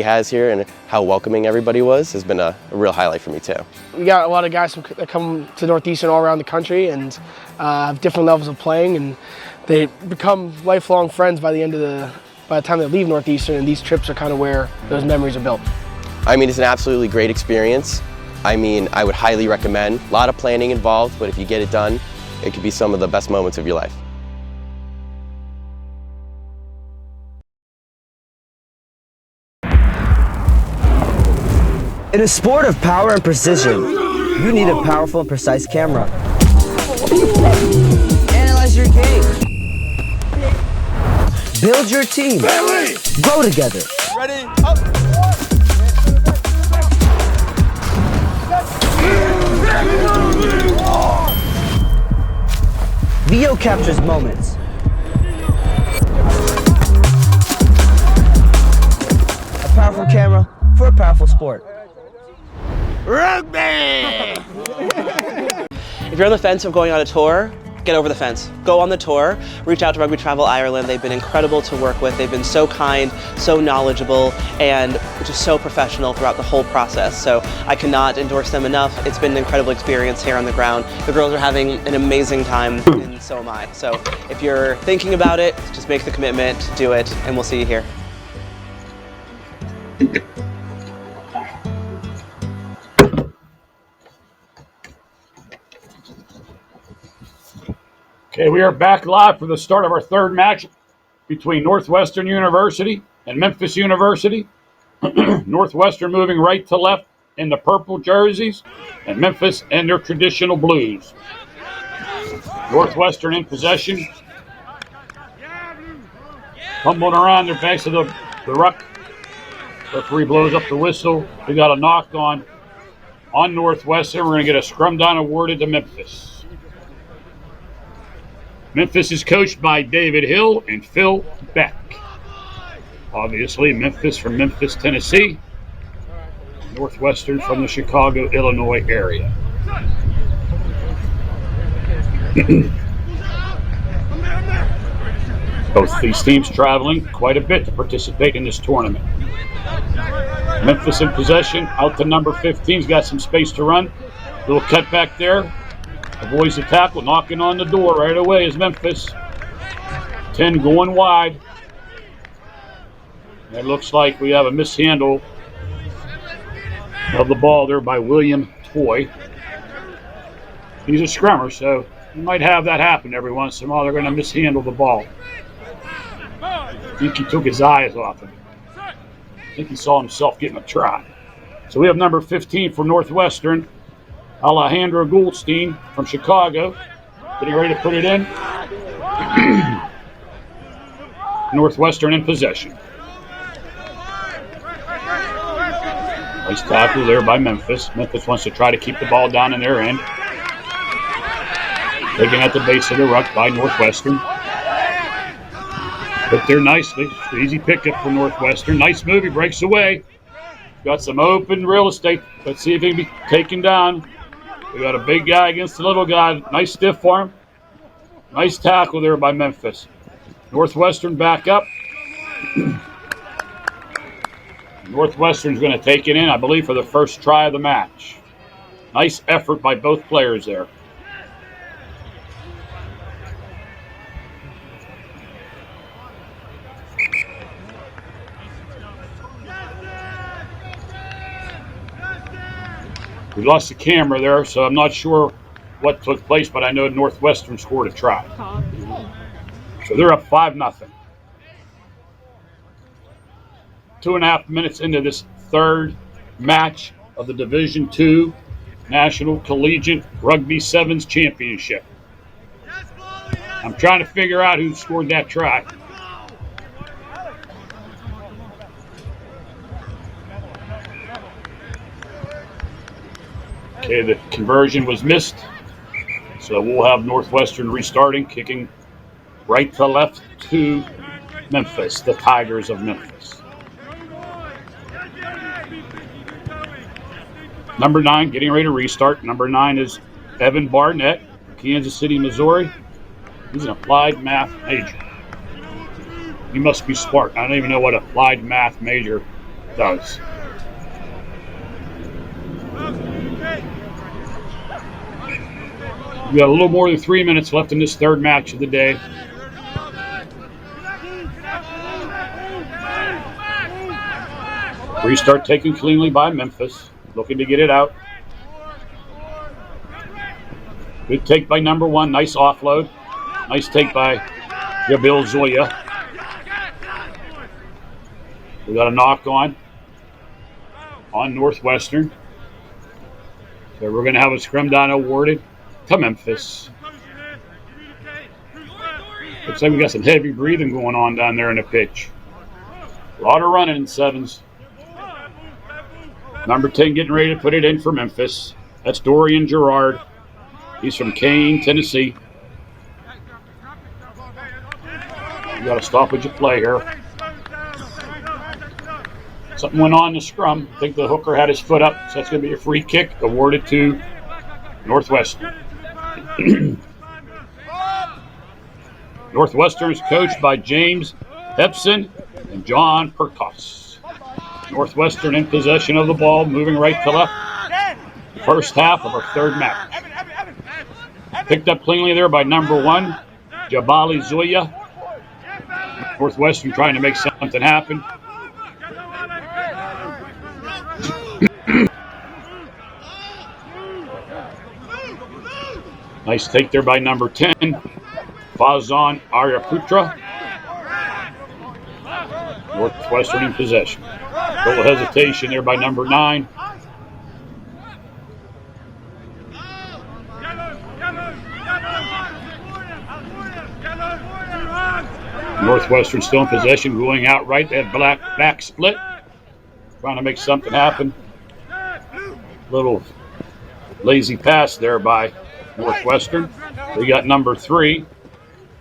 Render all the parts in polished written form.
has here and how welcoming everybody was has been a real highlight for me too. We got a lot of guys that come to Northeastern all around the country and have different levels of playing, and they become lifelong friends by the time they leave Northeastern, and these trips are kind of where those memories are built. I mean, it's an absolutely great experience. I mean, I would highly recommend. A lot of planning involved, but if you get it done, it could be some of the best moments of your life. In a sport of power and precision, you need a powerful and precise camera. Analyze your game. Build your team. Grow together. Ready, up. Video captures moments. A powerful camera for a powerful sport. Rugby! If you're on the fence of going on a tour, get over the fence. Go on the tour, reach out to Rugby Travel Ireland. They've been incredible to work with. They've been so kind, so knowledgeable, and just so professional throughout the whole process. So I cannot endorse them enough. It's been an incredible experience here on the ground. The girls are having an amazing time, and so am I. So if you're thinking about it, just make the commitment, do it, and we'll see you here. Okay, we are back live for the start of our third match between Northwestern University and Memphis University. Northwestern moving right to left in the purple jerseys, and Memphis in their traditional blues. Northwestern in possession. Fumbling around their base of the ruck. Referee blows up the whistle. We got a knock on Northwestern. We're going to get a scrum down awarded to Memphis. Memphis is coached by David Hill and Phil Beck. Obviously, Memphis from Memphis, Tennessee. Northwestern from the Chicago, Illinois area. Both these teams traveling quite a bit to participate in this tournament. Memphis in possession, out to number 15. He's got some space to run. Little cutback there. Avoids the tackle, knocking on the door right away is Memphis. 10 going wide. It looks like we have a mishandle of the ball there by William Toy. He's a scrummer, so you might have that happen every once in a while. They're going to mishandle the ball. I think he took his eyes off it. I think he saw himself getting a try. So we have number 15 for Northwestern, Alejandro Goldstein from Chicago, getting ready to put it in. Northwestern in possession. Nice tackle there by Memphis. Memphis wants to try to keep the ball down in their end. Taken at the base of the ruck by Northwestern. Put there nicely. Easy pickup for Northwestern. Nice move. He breaks away. Got some open real estate. Let's see if he can be taken down. We got a big guy against a little guy. Nice stiff arm. Nice tackle there by Memphis. Northwestern back up. Northwestern's going to take it in, I believe, for the first try of the match. Nice effort by both players there. We lost the camera there, so I'm not sure what took place, but I know Northwestern scored a try. So they're up 5-0. 2.5 minutes into this third match of the Division II National Collegiate Rugby 7's Championship. I'm trying to figure out who scored that try. Okay, the conversion was missed, so we'll have Northwestern restarting, kicking right to left to Memphis, the Tigers of Memphis. Number 9 getting ready to restart. Number 9 is Evan Barnett, Kansas City, Missouri. He's an applied math major. He must be smart. I don't even know what applied math major does. We got a little more than 3 minutes left in this third match of the day. Restart taken cleanly by Memphis, looking to get it out. Good take by number 1, nice offload. Nice take by Jabil Zoya. We got a knock on Northwestern. So we're going to have a scrum down awarded to Memphis. Looks like we got some heavy breathing going on down there in the pitch. A lot of running in 7's. Number 10 getting ready to put it in for Memphis. That's Dorian Gerard. He's from Kane, Tennessee. You got a stoppage of play here. Something went on in the scrum. I think the hooker had his foot up, so that's going to be a free kick awarded to Northwestern. Northwestern is coached by James Hepson and John Perkos. Northwestern in possession of the ball, moving right to left. First half of our third match. Picked up cleanly there by number 1, Jabali Zoya. Northwestern trying to make something happen. Nice take there by number 10, Fazan Aryaputra. Northwestern in possession. A little hesitation there by number 9. Northwestern still in possession, going out right. They had back split. Trying to make something happen. Little lazy pass there by Northwestern. We got number 3,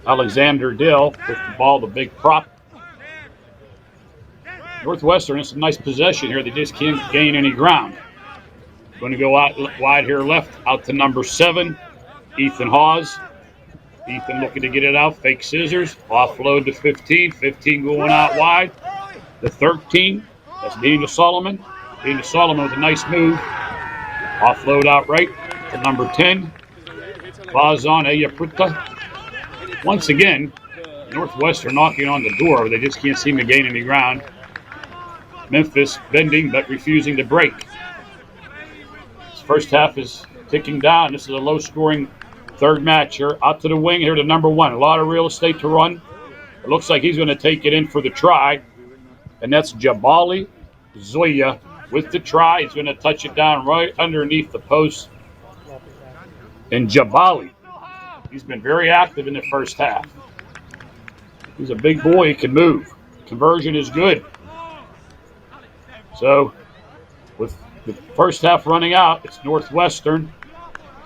Alexander Dill, with the ball, the big prop. Northwestern has some nice possession here. They just can't gain any ground. Going to go out wide here left, out to number 7, Ethan Hawes. Ethan looking to get it out, fake scissors, offload to 15. 15 going out wide. The 13, that's Dina Solomon. Dina Solomon with a nice move. Offload out right to number 10, Fazan Ayaputa. Once again, Northwestern knocking on the door. They just can't seem to gain any ground. Memphis bending but refusing to break. This first half is ticking down. This is a low-scoring third match here. Out to the wing here to number 1. A lot of real estate to run. It looks like he's going to take it in for the try. And that's Jabali Zoya with the try. He's going to touch it down right underneath the post. And Jabali, he's been very active in the first half. He's a big boy. He can move. Conversion is good. So, with the first half running out, it's Northwestern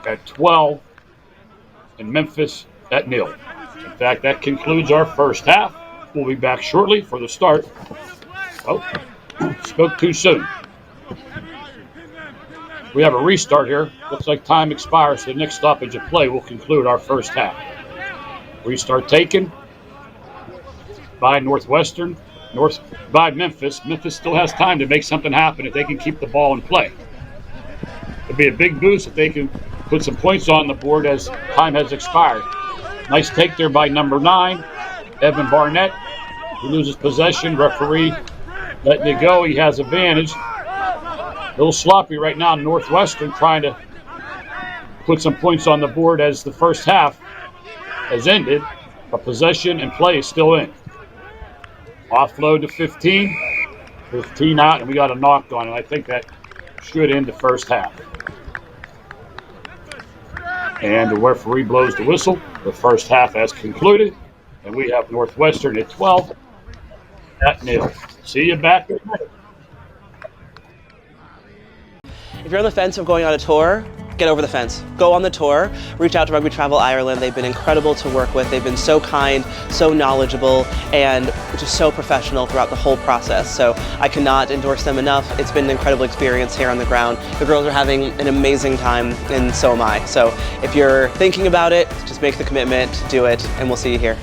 at 12 and Memphis at 0. In fact, that concludes our first half. We'll be back shortly for the start. Oh, spoke too soon. We have a restart here. Looks like time expires, so the next stoppage of play will conclude our first half. Restart taken by Northwestern. By Memphis. Memphis still has time to make something happen if they can keep the ball in play. It'd be a big boost if they can put some points on the board as time has expired. Nice take there by number 9, Evan Barnett. He loses possession. Referee letting it go. He has advantage. A little sloppy right now. Northwestern trying to put some points on the board as the first half has ended. But possession and play is still in. Offload to 15. 15 out, and we got a knock on it. I think that should end the first half. And the referee blows the whistle. The first half has concluded, and we have Northwestern at 12 at 0. See you back in a minute. If you're on the fence of going on a tour, get over the fence. Go on the tour, reach out to Rugby Travel Ireland. They've been incredible to work with. They've been so kind, so knowledgeable, and just so professional throughout the whole process. So I cannot endorse them enough. It's been an incredible experience here on the ground. The girls are having an amazing time, and so am I. So if you're thinking about it, just make the commitment, do it, and we'll see you here.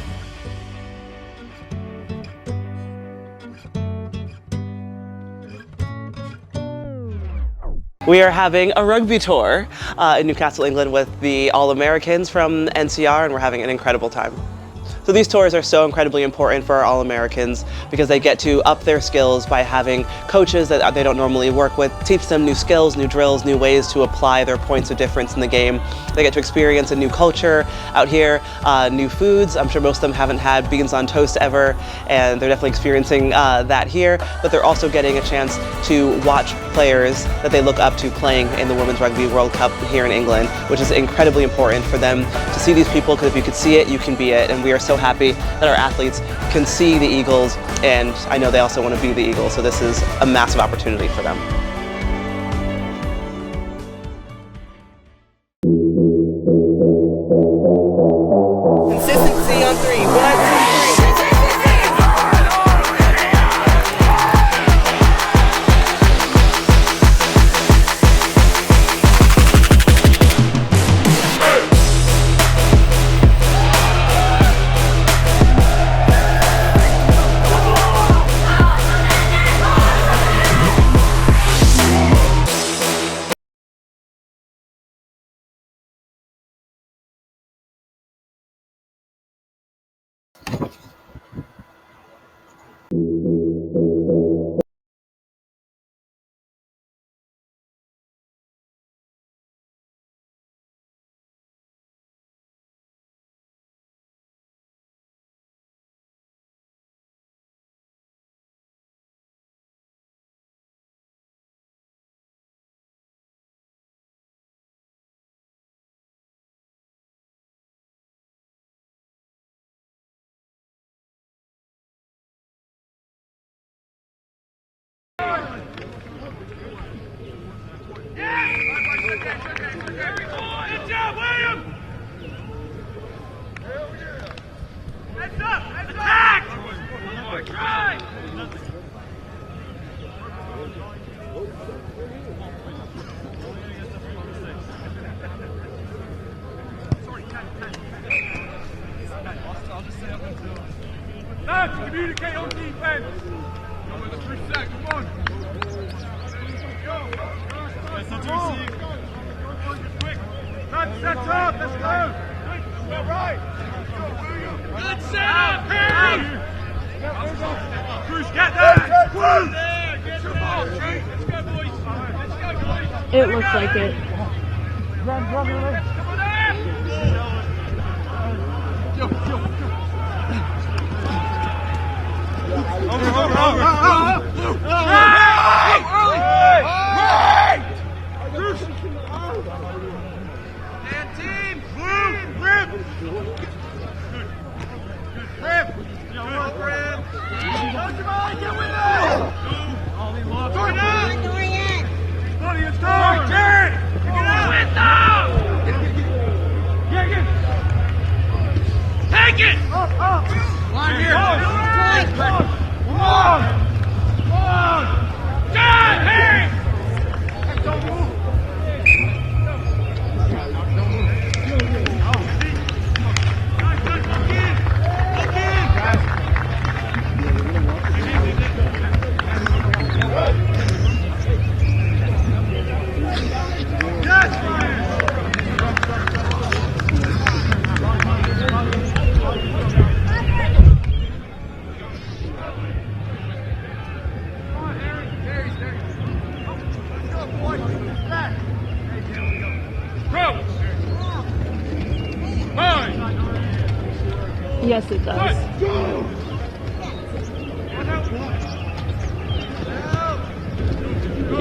We are having a rugby tour in Newcastle, England with the All-Americans from NCR, and we're having an incredible time. So these tours are so incredibly important for our All-Americans because they get to up their skills by having coaches that they don't normally work with, teach them new skills, new drills, new ways to apply their points of difference in the game. They get to experience a new culture out here, new foods. I'm sure most of them haven't had beans on toast ever, and they're definitely experiencing that here, but they're also getting a chance to watch players that they look up to playing in the Women's Rugby World Cup here in England, which is incredibly important for them to see these people, because if you could see it, you can be it, and we are so happy that our athletes can see the Eagles, and I know they also want to be the Eagles, so this is a massive opportunity for them. Consistency on 3. 1, 2, 3. Good job, William! Heads up! Attack! Try! Lads, communicate on defense! Come with the 3 sec, come on! Lads, set up, let's go! We're right! Good set up, Harry! Cruz, get there! Cruz! Get the ball, let's go, boys! Let's go, boys! It looks like it. Run, come on there! Over! And team! Rip! Rip! Get with it! Buddy, it's going! Jared! Get out! Take it! Line here! Come on! God, Harry! Don't move! Yes, it does.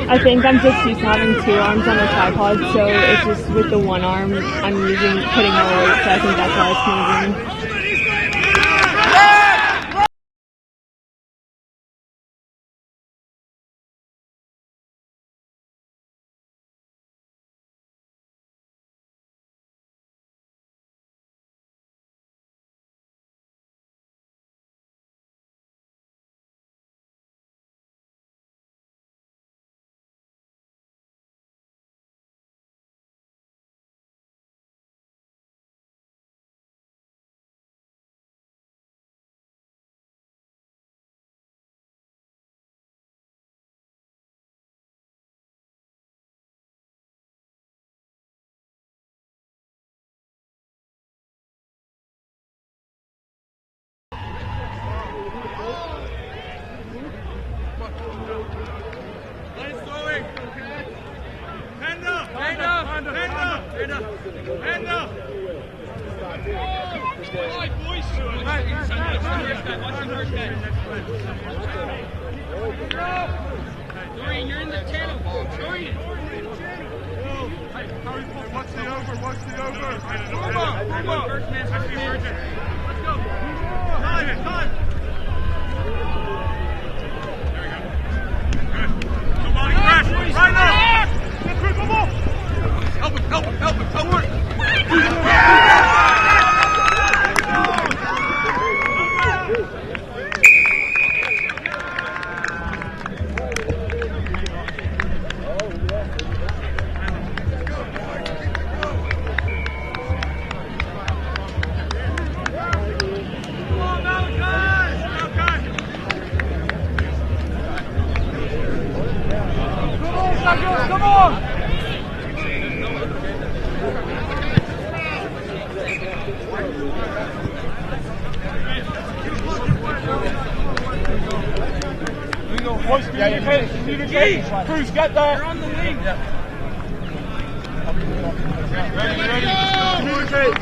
I think I'm just used to having 2 arms on a tripod, so it's just with the 1 arm I'm putting more weight, so I think that's why it's moving. Hand up. All right, boys. Dorian, you're in the channel. Dorian. What's the over? What's the over? First man, second man. Let's go. Time. There we go. Good. Somebody crash. Right now. Come on. Help him. Come on! Cruz, get there! You're on the wing!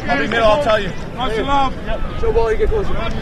I'll be middle, I'll tell you. Nice and love! Show ball, you get closer. Look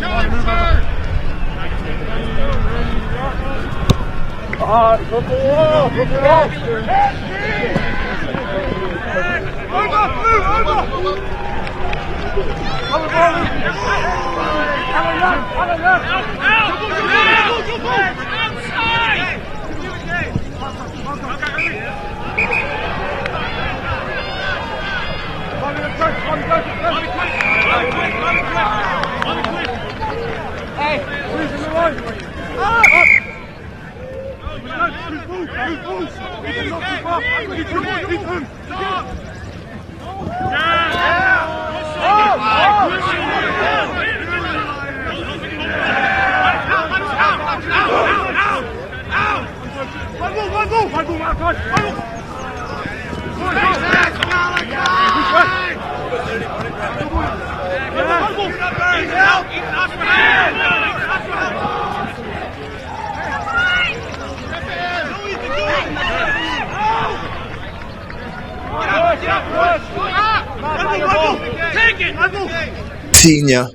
Senior.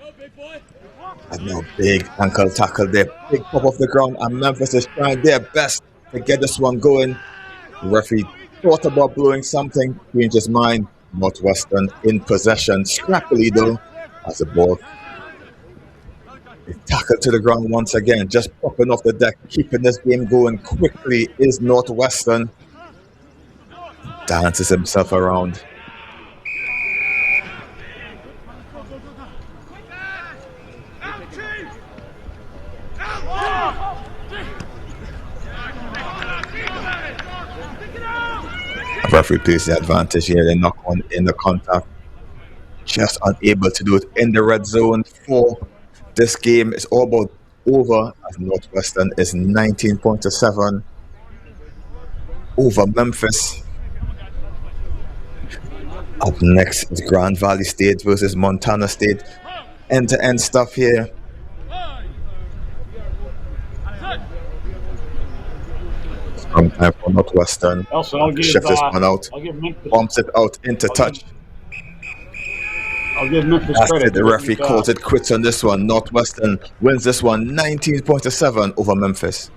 And now big ankle tackle there. Big pop off the ground, and Memphis is trying their best to get this one going. The referee thought about blowing something, changed his mind. Northwestern in possession, scrappily though, as the ball is tackled to the ground once again. Just popping off the deck, keeping this game going quickly is Northwestern. Dances himself around. Referee plays the advantage here. They knock on in the contact. Just unable to do it in the red zone for this game. It's all about over as Northwestern is 19 points to 7 over Memphis. Up next is Grand Valley State versus Montana State. End-to-end stuff here. Scrum time for Northwestern. Also, I'll give, Shift this one out. Bumps it out into touch. I'll give Memphis That's credit. it. The referee calls it quits on this one. Northwestern wins this one 19 points to 7 over Memphis.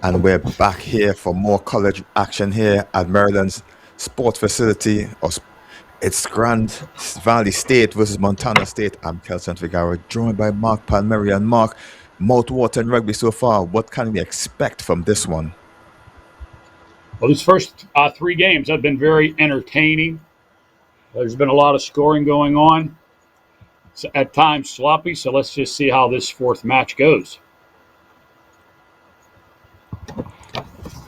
And we're back here for more college action here at Maryland's sport facility. It's Grand Valley State versus Montana State. I'm Kelson Figueroa, joined by Mark Palmieri. And Mark, mouth-watering rugby so far. What can we expect from this one? Well, these first 3 games have been very entertaining. There's been a lot of scoring going on. It's at times sloppy, so let's just see how this 4th match goes.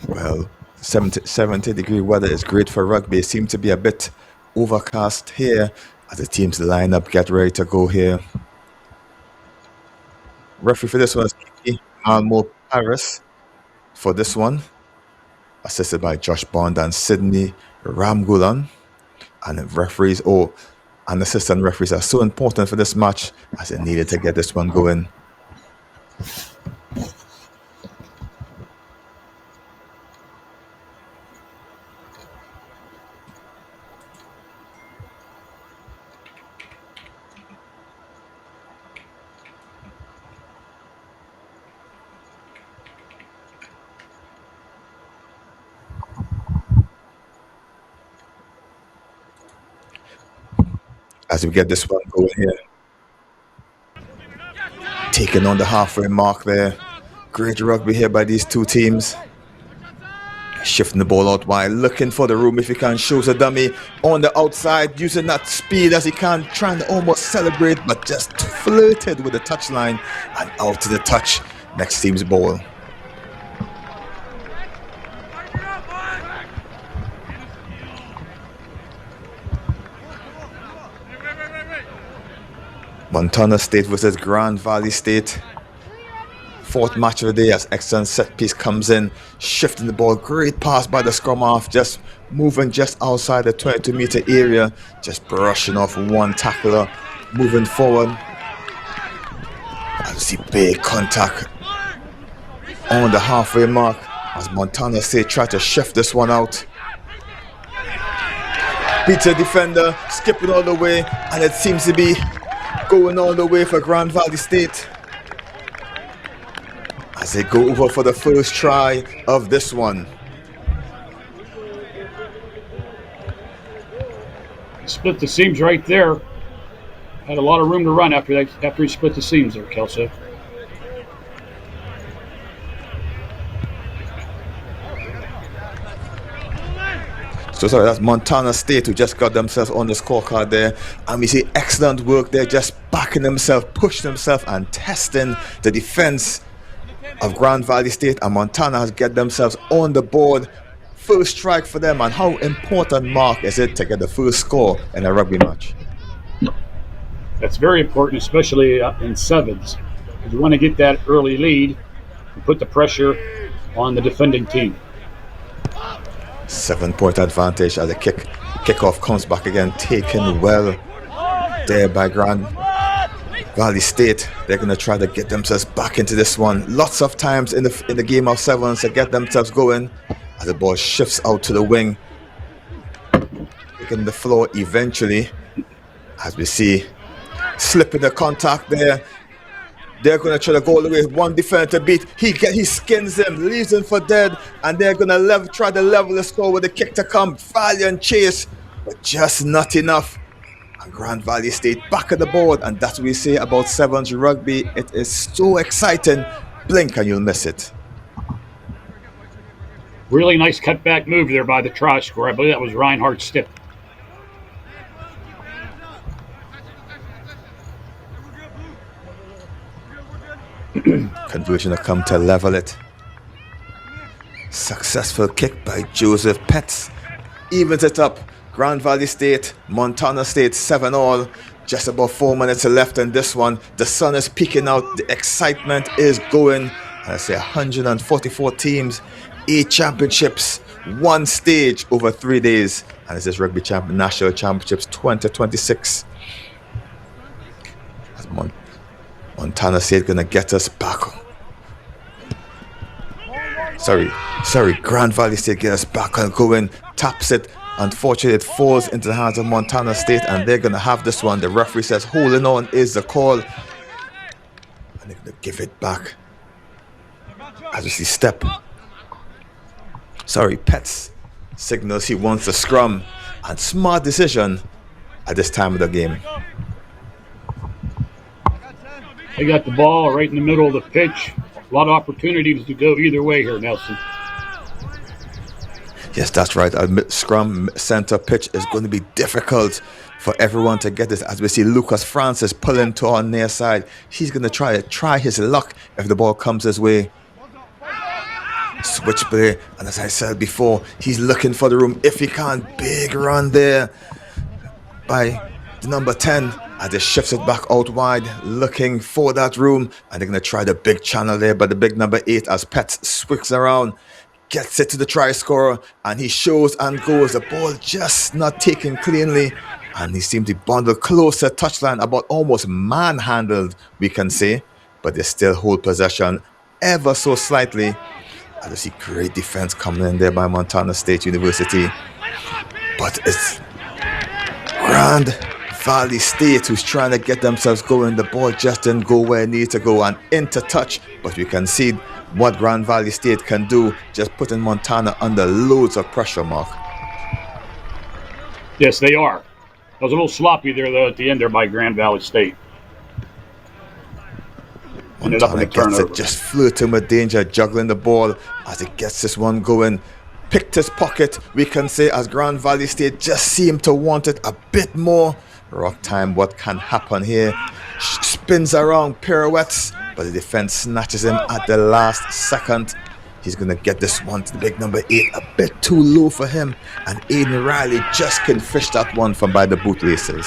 Well, 70-degree weather is great for rugby. It seems to be a bit overcast here as the teams line up, get ready to go here. Referee for this one is Kiki Malmo Paris for this one, assisted by Josh Bond and Sydney Ramgulan. And the referees, and assistant referees are so important for this match as they needed to get this one going. As we get this one going here. Taking on the halfway mark there. Great rugby here by these two teams. Shifting the ball out wide, looking for the room if he can. Shows a dummy on the outside, using that speed as he can, trying to almost celebrate, but just flirted with the touchline and out to the touch. Next team's ball. Montana State versus Grand Valley State. 4th match of the day as excellent set piece comes in, shifting the ball. Great pass by the scrum half, just moving just outside the 22-meter area, just brushing off one tackler, moving forward. And see big contact on the halfway mark as Montana State try to shift this one out. Beats a defender, skipping all the way, and it seems to be going all the way for Grand Valley State as they go over for the first try of this one. Split the seams right there. Had a lot of room to run after he split the seams there, Kelso. So sorry, that's Montana State who just got themselves on the scorecard there. And we see excellent work there, just backing themselves, pushing themselves and testing the defense of Grand Valley State. And Montana has get themselves on the board. First strike for them. And how important, Mark, is it to get the first score in a rugby match? That's very important, especially in 7's. You want to get that early lead and put the pressure on the defending team. 7-point advantage as the kickoff comes back again, taken well there by Grand Valley State. They're going to try to get themselves back into this one. Lots of times in the game of 7's to get themselves going as the ball shifts out to the wing, taking the floor eventually. As we see, slipping the contact there. They're going to try to go all the way. One defender to beat. He skins him, leaves him for dead. And they're going to try to level the score with a kick to come. Valiant chase, but just not enough. And Grand Valley State back at the board. And that's what we say about 7's rugby. It is so exciting. Blink and you'll miss it. Really nice cutback move there by the try scorer. I believe that was Reinhardt's step. Conversion to come to level it. Successful kick by Joseph Petts. Evens it up. Grand Valley State, Montana State 7-all. Just about 4 minutes left in this one. The sun is peeking out. The excitement is going. And I say 144 teams, 8 championships, 1 stage over 3 days. And this is Rugby National Championships 2026. As Montana State gonna get us back. Sorry, Grand Valley State get us back and going. Taps it. Unfortunately, it falls into the hands of Montana State, and they're gonna have this one. The referee says holding on is the call, and they're gonna give it back. As we see step Pets signals he wants to scrum, and smart decision at this time of the game. They got the ball right in the middle of the pitch. A lot of opportunities to go either way here, Nelson. Yes, that's right. A scrum center pitch is going to be difficult for everyone to get this. As we see Lucas Francis pulling to our near side, he's going to try his luck if the ball comes his way. Switch play, and as I said before, he's looking for the room if he can. Big run there by the number 10 as they shifts it back out wide, looking for that room, and they're going to try the big channel there, but the big number 8 as Pets swings around, gets it to the try scorer, and he shows and goes. The ball just not taken cleanly, and he seems to be bundled close to touchline, about almost manhandled, we can say, but they still hold possession ever so slightly. I see great defense coming in there by Montana State University, but it's Grand Valley State who's trying to get themselves going. The ball just didn't go where it needs to go and into touch, but we can see what Grand Valley State can do, just putting Montana under loads of pressure, Mark. Yes, they are. That was a little sloppy there, though, at the end there by Grand Valley State. Montana gets it, just flirting with danger, juggling the ball as he gets this one going. Picked his pocket, we can say, as Grand Valley State just seemed to want it a bit more. Rock time, what can happen here? Spins around, pirouettes, but the defense snatches him at the last second. He's going to get this one to the big number 8, a bit too low for him, and Aiden Riley just can fish that one from by the bootlaces.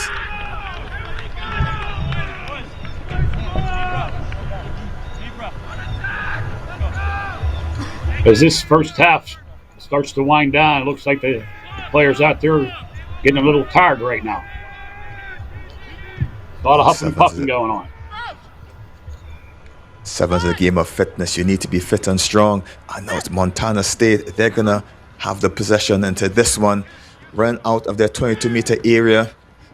As this first half starts to wind down, it looks like the players out there getting a little tired right now. A lot of huffing and puffing going on. 7's a game of fitness. You need to be fit and strong. I know it's Montana State. They're going to have the possession into this one. Run out of their 22-meter area.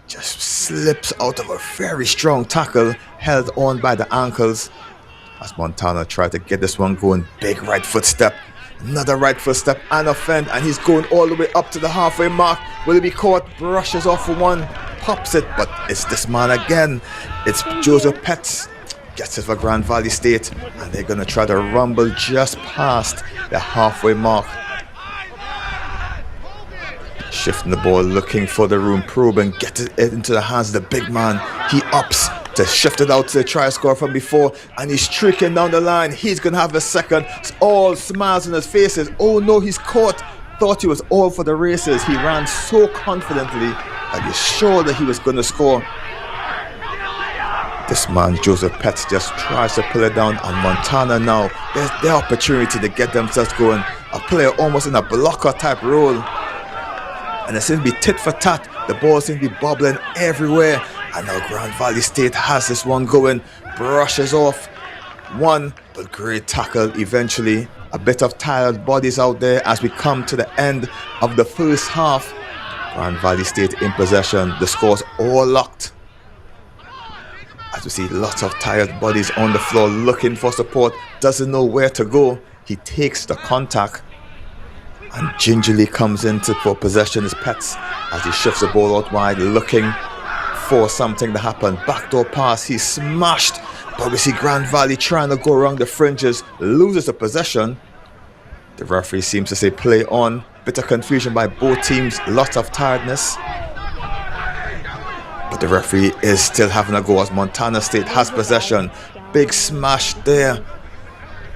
Just slips out of a very strong tackle, held on by the ankles. As Montana tried to get this one going, big right foot step, another right foot step and a fend, and he's going all the way up to the halfway mark. Will he be caught? Brushes off for one, pops it, but it's this man again. It's Joseph Petts, gets it for Grand Valley State, and they're going to try to rumble just past the halfway mark. Shifting the ball, looking for the room, probing, gets it into the hands of the big man. He ups to shift it out to the try score from before, and he's streaking down the line. He's going to have a second. It's all smiles on his faces. Oh no, he's caught. Thought he was all for the races. He ran so confidently that he's sure that he was going to score. This man, Joseph Petts, just tries to pull it down, and Montana now, there's their opportunity to get themselves going. A player almost in a blocker type role. And it seems to be tit for tat. The ball seems to be bobbling everywhere. And now Grand Valley State has this one going. Brushes off one, but great tackle eventually. A bit of tired bodies out there as we come to the end of the first half. Grand Valley State in possession. The score's all locked. As we see lots of tired bodies on the floor looking for support. Doesn't know where to go. He takes the contact and gingerly comes into for possession his Pets as he shifts the ball out wide, looking for something to happen. Backdoor pass, he's smashed, but we see Grand Valley trying to go around the fringes, loses the possession. The referee seems to say play on. Bit of confusion by both teams, lots of tiredness. But the referee is still having a go as Montana State has possession. Big smash there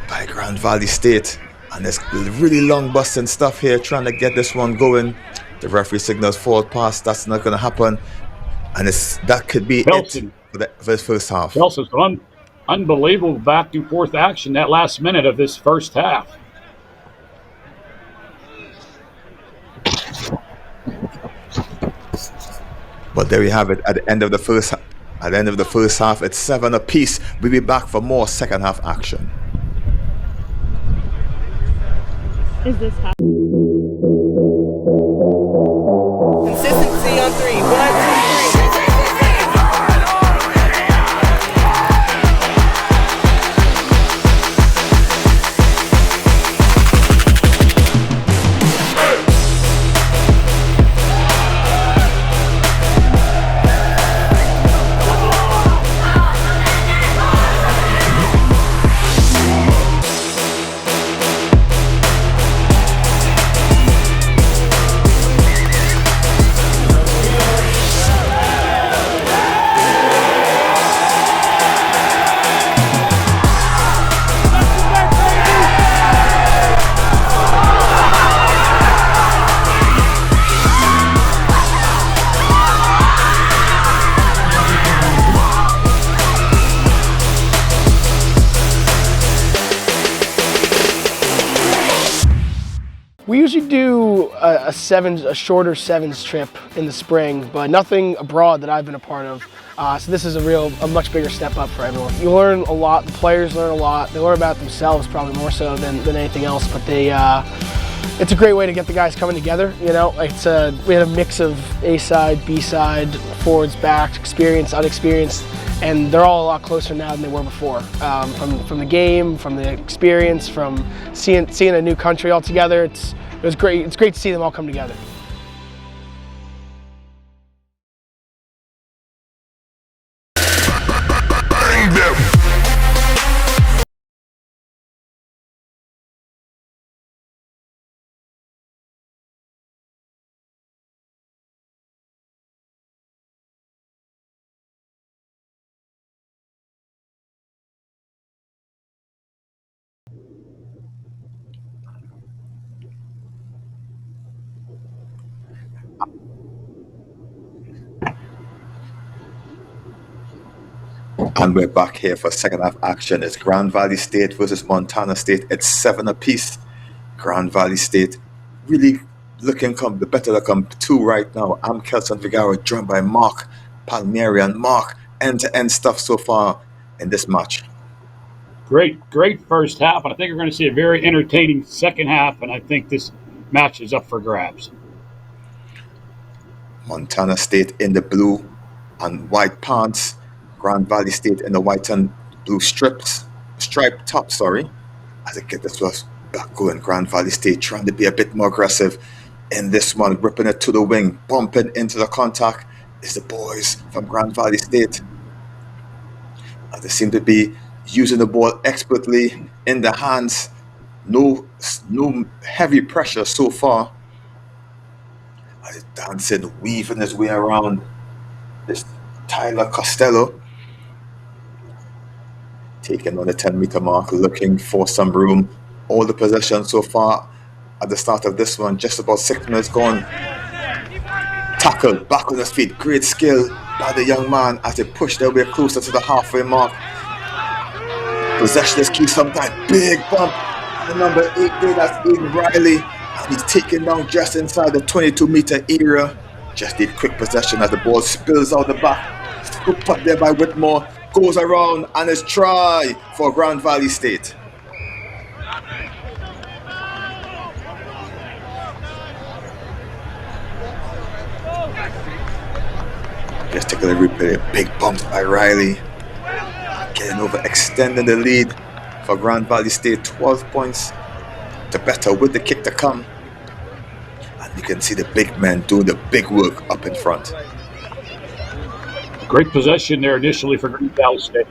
by Grand Valley State. And there's really long busting stuff here trying to get this one going. The referee signals forward pass. That's not going to happen. And that could be Towson, it for this first half. Towson's unbelievable back and forth action that last minute of this first half. But there we have it at the end of the first half. It's 7 apiece. We'll be back for more second half action. Is this how? Consistency on 3. 1, 2, 3. a shorter sevens trip in the spring, but nothing abroad that I've been a part of. So this is a much bigger step up for everyone. You learn a lot, the players learn a lot. They learn about themselves probably more so than anything else, but it's a great way to get the guys coming together. You know, we had a mix of A side, B side, forwards, backs, experienced, unexperienced, and they're all a lot closer now than they were before. From the game, from the experience, from seeing a new country all together. It was great. It's great to see them all come together. And we're back here for second half action. It's Grand Valley State versus Montana State. It's 7 apiece. Grand Valley State really looking the better to come two right now. I'm Kelson Figueroa, joined by Mark Palmieri. And Mark, end-to-end stuff so far in this match. Great first half, and I think we're going to see a very entertaining second half, and I think this match is up for grabs. Montana State in the blue and white pants. Grand Valley State in the white and blue striped top, as I get this was back going. Grand Valley State trying to be a bit more aggressive in this one, ripping it to the wing, bumping into the contact is the boys from Grand Valley State. And they seem to be using the ball expertly in the hands. No heavy pressure so far. And he's dancing, weaving his way around this Tyler Costello. Taking on the 10-meter mark, looking for some room. All the possession so far at the start of this one, just about 6 minutes gone. Tackle, back on his feet, great skill by the young man as they push their way closer to the halfway mark. Possession is key sometimes, big bump. The number 8 there, that's Aiden Riley. And he's taken down just inside the 22-meter area. Just need quick possession as the ball spills out the back. Scoop up there by Whitmore. Goes around and is try for Grand Valley State. Just take a replay. Big bumps by Riley. Getting over, extending the lead for Grand Valley State. 12 points to better with the kick to come. And you can see the big men doing the big work up in front. Great possession there initially for Grand Valley State.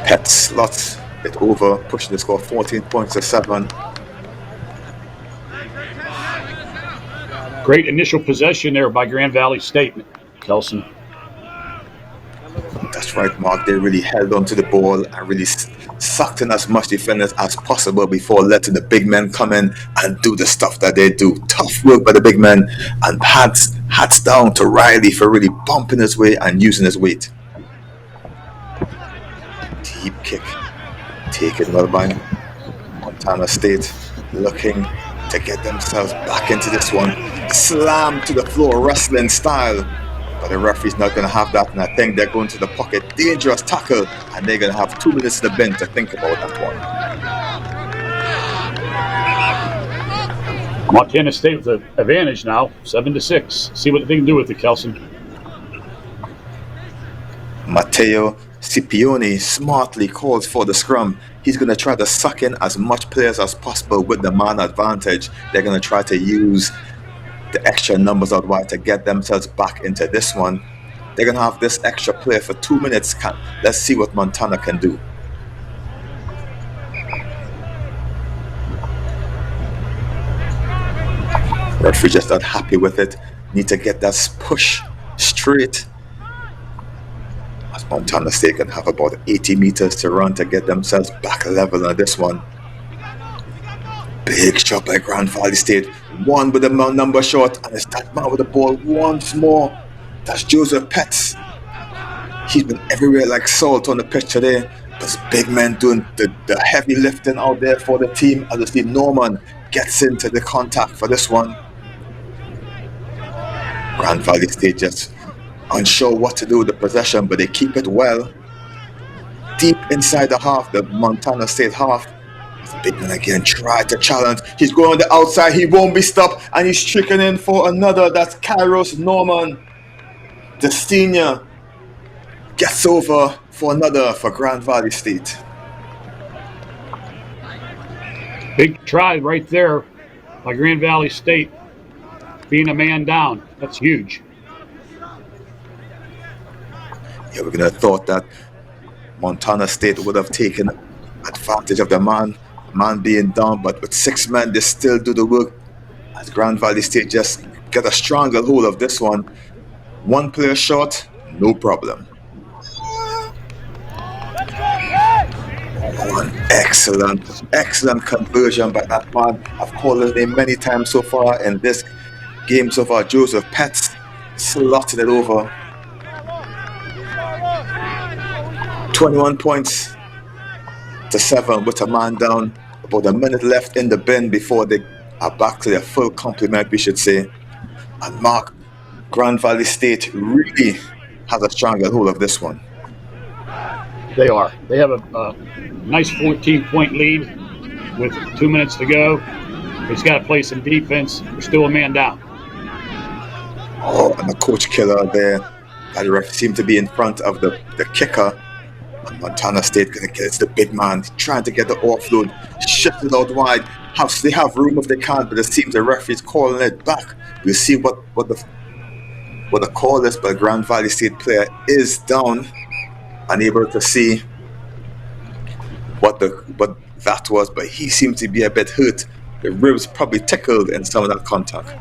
Pet slots it over, pushing the score 14 points to 7. Great initial possession there by Grand Valley State, Kelson. That's right, Mark. They really held on to the ball and really sucked in as much defenders as possible before letting the big men come in and do the stuff that they do. Tough work by the big men, and hats down to Riley for really bumping his way and using his weight. Deep kick taken well by Montana State, looking to get themselves back into this one. Slam to the floor, wrestling style. But the referee's not going to have that, and I think they're going to the pocket. Dangerous tackle, and they're going to have 2 minutes to the bench to think about that one. Montana State with the advantage now, 7-6. See what they can do with it, Kelson. Matteo Scipione smartly calls for the scrum. He's going to try to suck in as much players as possible with the man advantage. They're going to try to use the extra numbers out wide to get themselves back into this one. They're going to have this extra player for 2 minutes. Let's see what Montana can do. Referee just not happy with it. Need to get that push straight. As Montana State can have about 80 meters to run to get themselves back level on this one. Big shot by Grand Valley State. One with the number short, and it's that man with the ball once more. That's Joseph Petts. He's been everywhere like salt on the pitch today. There's big men doing the heavy lifting out there for the team. As you see, Norman gets into the contact for this one. Grand Valley State just unsure what to do with the possession, but they keep it well. Deep inside the half, the Montana State half. Big man again, try to challenge. He's going on the outside, he won't be stopped, and he's tricking in for another. That's Kairos Norman, the senior, gets over for another for Grand Valley State. Big try right there by Grand Valley State, being a man down. That's huge. Yeah, we're gonna have thought that Montana State would have taken advantage of the man being down, but with 6 men, they still do the work. As Grand Valley State just get a stronger hold of this one. 1 player short, no problem. One excellent conversion by that man. I've called his name many times so far in this game so far. Joseph Petts slotted it over. 21 points to 7 with a man down. About a minute left in the bin before they are back to their full complement, we should say. And Mark, Grand Valley State really has a stronger hold of this one. They are. They have a nice 14-point lead with 2 minutes to go. He's got to play some defense. We're still a man down. Oh, and the coach killer there. That ref seemed to be in front of the kicker. And Montana State gonna get it's the big man trying to get the offload, shift it out wide. They have room if they can, but it seems the referee's calling it back. We'll see what the call is, but Grand Valley State player is down, unable to see what that was, but he seemed to be a bit hurt. The ribs probably tickled in some of that contact.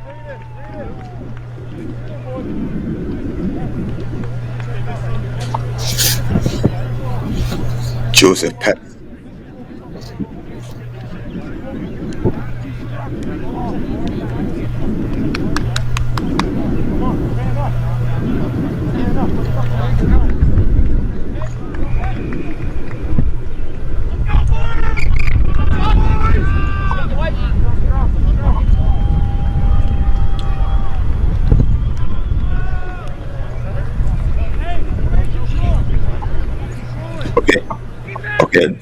Joseph Petts. Okay,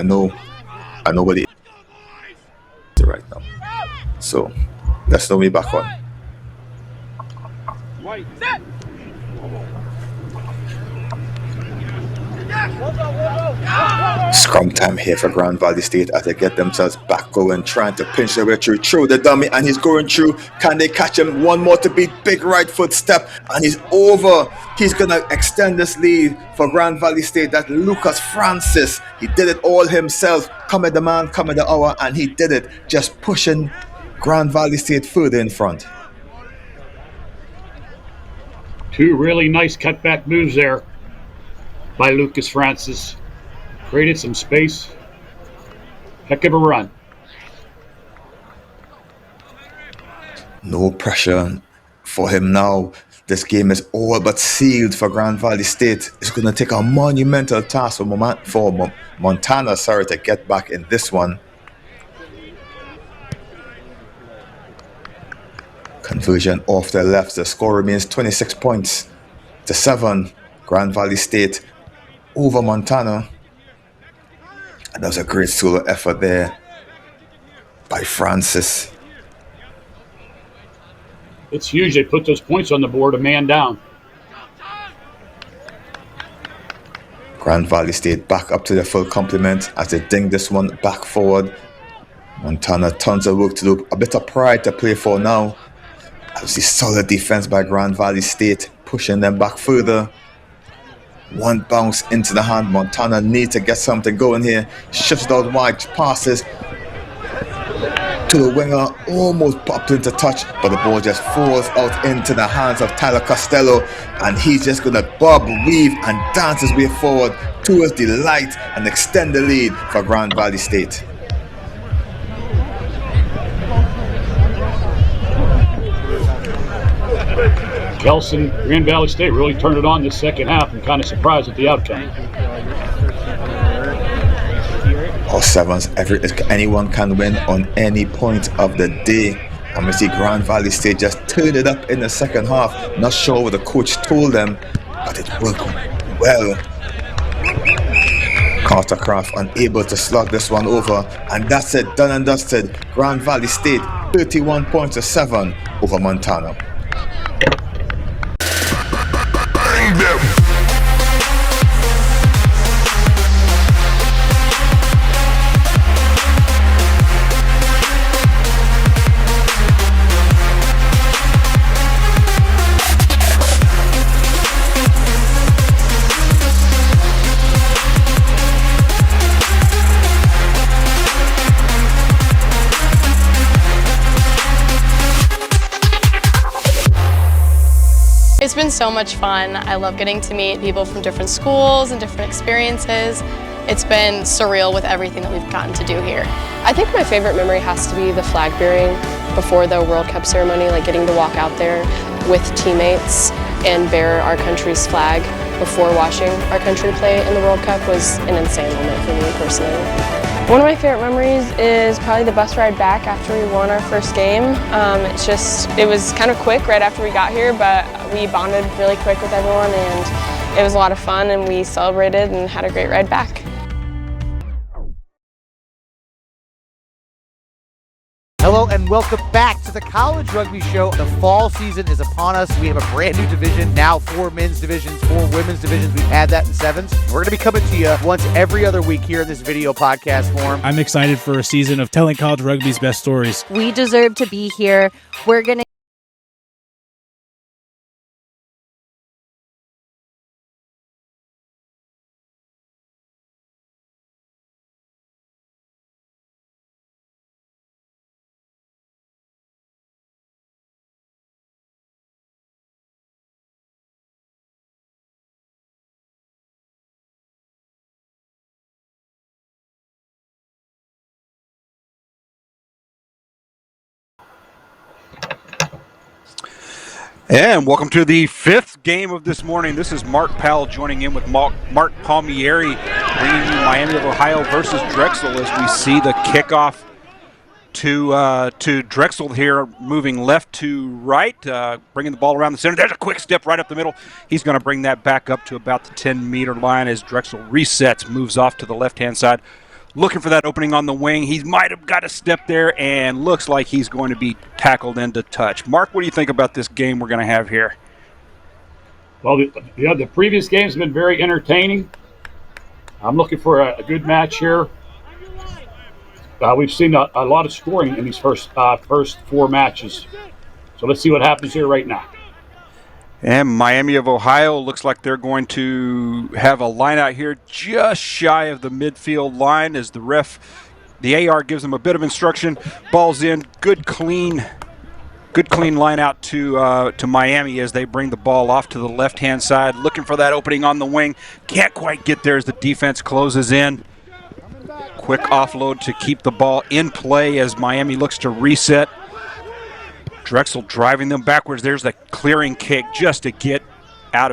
no. I know what it is right now. So let's throw me back on. Scrum time here for Grand Valley State as they get themselves back going, trying to pinch their way through the dummy, and he's going through. Can they catch him? One more to beat, big right foot step, and he's over. He's gonna extend this lead for Grand Valley State. That Lucas Francis, he did it all himself. Come at the man, come at the hour, and he did it, just pushing Grand Valley State further in front. 2 really nice cutback moves there by Lucas Francis. Created some space. Heck of a run. No pressure for him now. This game is all but sealed for Grand Valley State. It's going to take a monumental task for Montana to get back in this one. Conversion off the left. The score remains 26 points to 7. Grand Valley State over Montana. And that was a great solo effort there by Francis. It's huge. They put those points on the board, a man down. Grand Valley State back up to their full complement as they ding this one back forward. Montana, tons of work to do. A bit of pride to play for now. As the solid defense by Grand Valley State, pushing them back further. One bounce into the hand. Montana need to get something going here. Shifts it out wide, passes to the winger, almost popped into touch, but the ball just falls out into the hands of Tyler Costello, and he's just gonna bob, weave, and dance his way forward towards the light and extend the lead for Grand Valley State. Towson, Grand Valley State really turned it on this second half and kind of surprised at the outcome. All 7's, anyone can win on any point of the day. And we see Grand Valley State just turn it up in the second half. Not sure what the coach told them, but it worked well. Cartercraft unable to slot this one over, and that's it, done and dusted. Grand Valley State 31 points to 7 over Montana. Bang them. It's been so much fun. I love getting to meet people from different schools and different experiences. It's been surreal with everything that we've gotten to do here. I think my favorite memory has to be the flag bearing before the World Cup ceremony, like getting to walk out there with teammates and bear our country's flag before watching our country play in the World Cup was an insane moment for me personally. One of my favorite memories is probably the bus ride back after we won our first game. It was kind of quick right after we got here, but we bonded really quick with everyone and it was a lot of fun and we celebrated and had a great ride back. Hello and welcome back to the College Rugby Show. The fall season is upon us. We have a brand new division, now 4 men's divisions, 4 women's divisions. We've had that in 7's. We're going to be coming to you once every other week here in this video podcast form. I'm excited for a season of telling college rugby's best stories. We deserve to be here. We're going to And welcome to the 5th game of this morning. This is Mark Powell joining in with Mark Palmieri, bringing you Miami of Ohio versus Drexel as we see the kickoff to Drexel here, moving left to right, bringing the ball around the center. There's a quick step right up the middle. He's going to bring that back up to about the 10-meter line as Drexel resets, moves off to the left-hand side. Looking for that opening on the wing. He might have got a step there and looks like he's going to be tackled into touch. Mark, what do you think about this game we're going to have here? Well, the previous games have been very entertaining. I'm looking for a good match here. We've seen a lot of scoring in these first 4 matches. So let's see what happens here right now. And Miami of Ohio looks like they're going to have a line out here just shy of the midfield line as the AR gives them a bit of instruction. Ball's in, good clean line out to Miami as they bring the ball off to the left-hand side, looking for that opening on the wing. Can't quite get there as the defense closes in. Quick offload to keep the ball in play as Miami looks to reset. Drexel driving them backwards. There's the clearing kick just to get out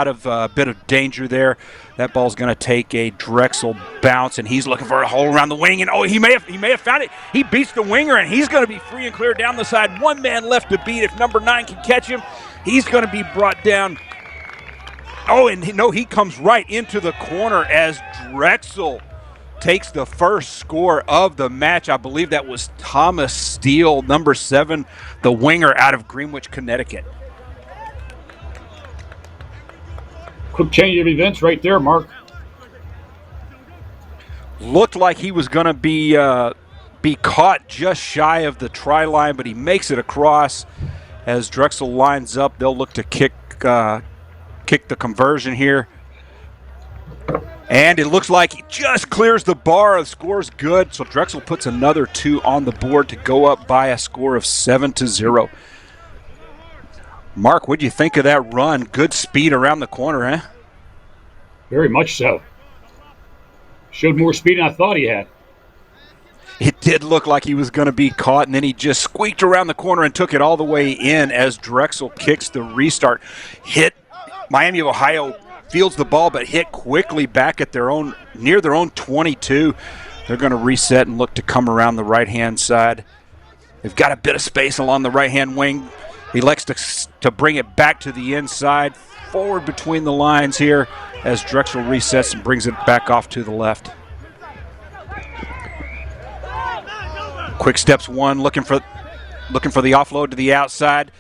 of a bit of danger there. That ball's going to take a Drexel bounce, and he's looking for a hole around the wing. And he may have found it. He beats the winger, and he's going to be free and clear down the side. 1 man left to beat. If number 9 can catch him, he's going to be brought down. Oh, and he comes right into the corner as Drexel takes the first score of the match. I believe that was Thomas Steele, number 7, the winger out of Greenwich, Connecticut. Quick change of events right there, Mark. Looked like he was going to be caught just shy of the try line, but he makes it across as Drexel lines up. They'll look to kick the conversion here. And it looks like he just clears the bar. The score's good, so Drexel puts another 2 on the board to go up by a score of 7-0. Mark, what do you think of that run? Good speed around the corner, eh? Very much so. Showed more speed than I thought he had. It did look like he was going to be caught, and then he just squeaked around the corner and took it all the way in as Drexel kicks the restart. Hit Miami of Ohio, fields the ball, but hit quickly back at near their own 22. They're going to reset and look to come around the right-hand side. They've got a bit of space along the right-hand wing. He elects to bring it back to the inside, forward between the lines here as Drexel resets and brings it back off to the left. Quick steps one, looking for the offload to the outside.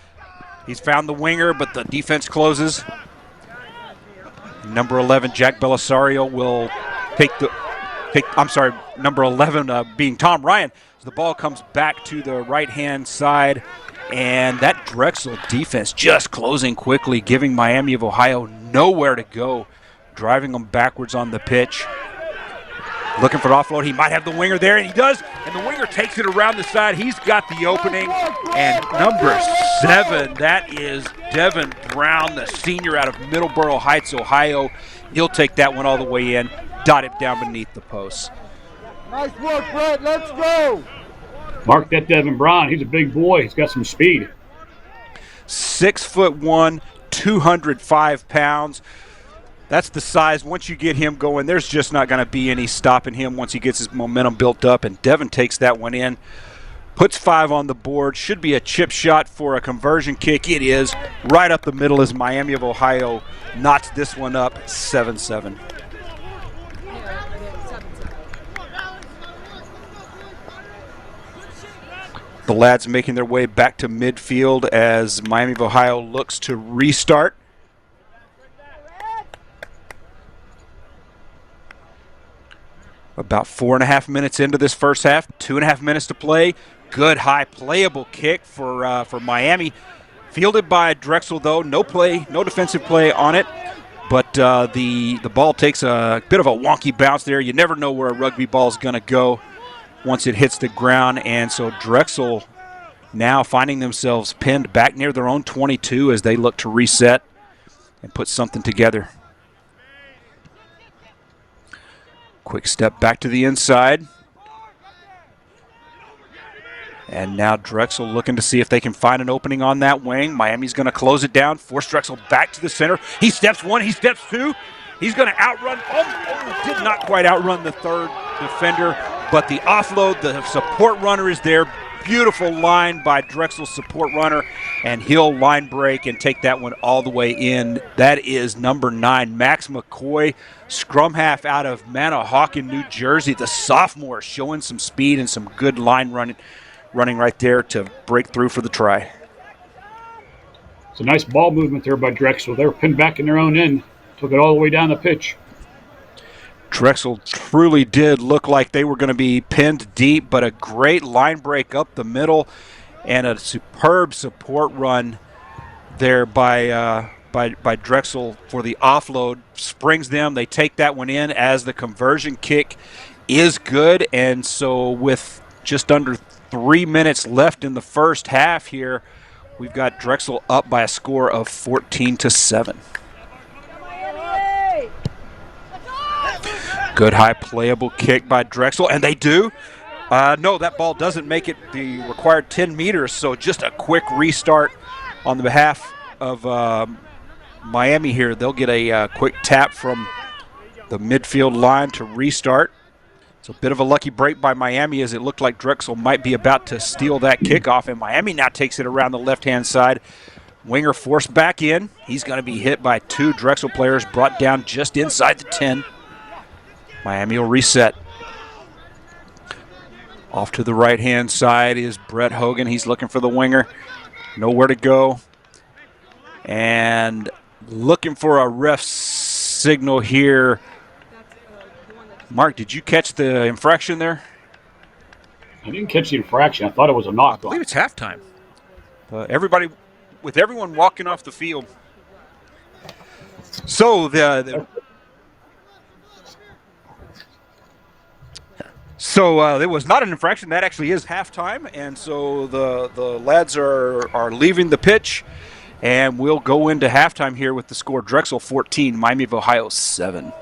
He's found the winger, but the defense closes. Number 11, Jack Belisario, will number 11 being Tom Ryan. So the ball comes back to the right-hand side, and that Drexel defense just closing quickly, giving Miami of Ohio nowhere to go, driving them backwards on the pitch. Looking for the offload. He might have the winger there, and he does. And the winger takes it around the side. He's got the opening. And number 7, that is Devin Brown, the senior out of Middleborough Heights, Ohio. He'll take that one all the way in, dot it down beneath the post. Nice work, Brett. Let's go. Mark that Devin Brown. He's a big boy. He's got some speed. 6'1", 205 pounds. That's the size. Once you get him going, there's just not going to be any stopping him once he gets his momentum built up. And Devin takes that one in, puts 5 on the board. Should be a chip shot for a conversion kick. It is right up the middle as Miami of Ohio knots this one up 7-7. The lads making their way back to midfield as Miami of Ohio looks to restart. About 4.5 minutes into this first half, 2.5 minutes to play. Good high playable kick for Miami. Fielded by Drexel though, no defensive play on it. But the ball takes a bit of a wonky bounce there. You never know where a rugby ball is going to go once it hits the ground. And so Drexel now finding themselves pinned back near their own 22 as they look to reset and put something together. Quick step back to the inside. And now Drexel looking to see if they can find an opening on that wing. Miami's going to close it down, force Drexel back to the center. He steps 1, he steps 2. He's going to outrun, did not quite outrun the third defender, but the offload, the support runner is there. Beautiful line by Drexel's support runner, and he'll line break and take that one all the way in. That is number 9, Max McCoy, scrum half out of Manahawkin, New Jersey. The sophomore showing some speed and some good line running right there to break through for the try. It's a nice ball movement there by Drexel. They were pinned back in their own end, took it all the way down the pitch. Drexel truly did look like they were going to be pinned deep, but a great line break up the middle and a superb support run there by Drexel for the offload. Springs them. They take that one in as the conversion kick is good. And so with just under 3 minutes left in the first half here, we've got Drexel up by a score of 14-7. Good high playable kick by Drexel, and they do. No, that ball doesn't make it the required 10 meters, so just a quick restart on the behalf of Miami here. They'll get a quick tap from the midfield line to restart. It's a bit of a lucky break by Miami as it looked like Drexel might be about to steal that kickoff, and Miami now takes it around the left-hand side. Winger forced back in. He's going to be hit by 2 Drexel players, brought down just inside the 10. Miami will reset. Off to the right-hand side is Brett Hogan. He's looking for the winger. Nowhere to go. And looking for a ref signal here. Mark, did you catch the infraction there? I didn't catch the infraction. I thought it was a knock. I believe it's halftime. With everyone walking off the field. So it was not an infraction. That actually is halftime, and so the lads are leaving the pitch, and we'll go into halftime here with the score: Drexel 14, Miami of Ohio 7.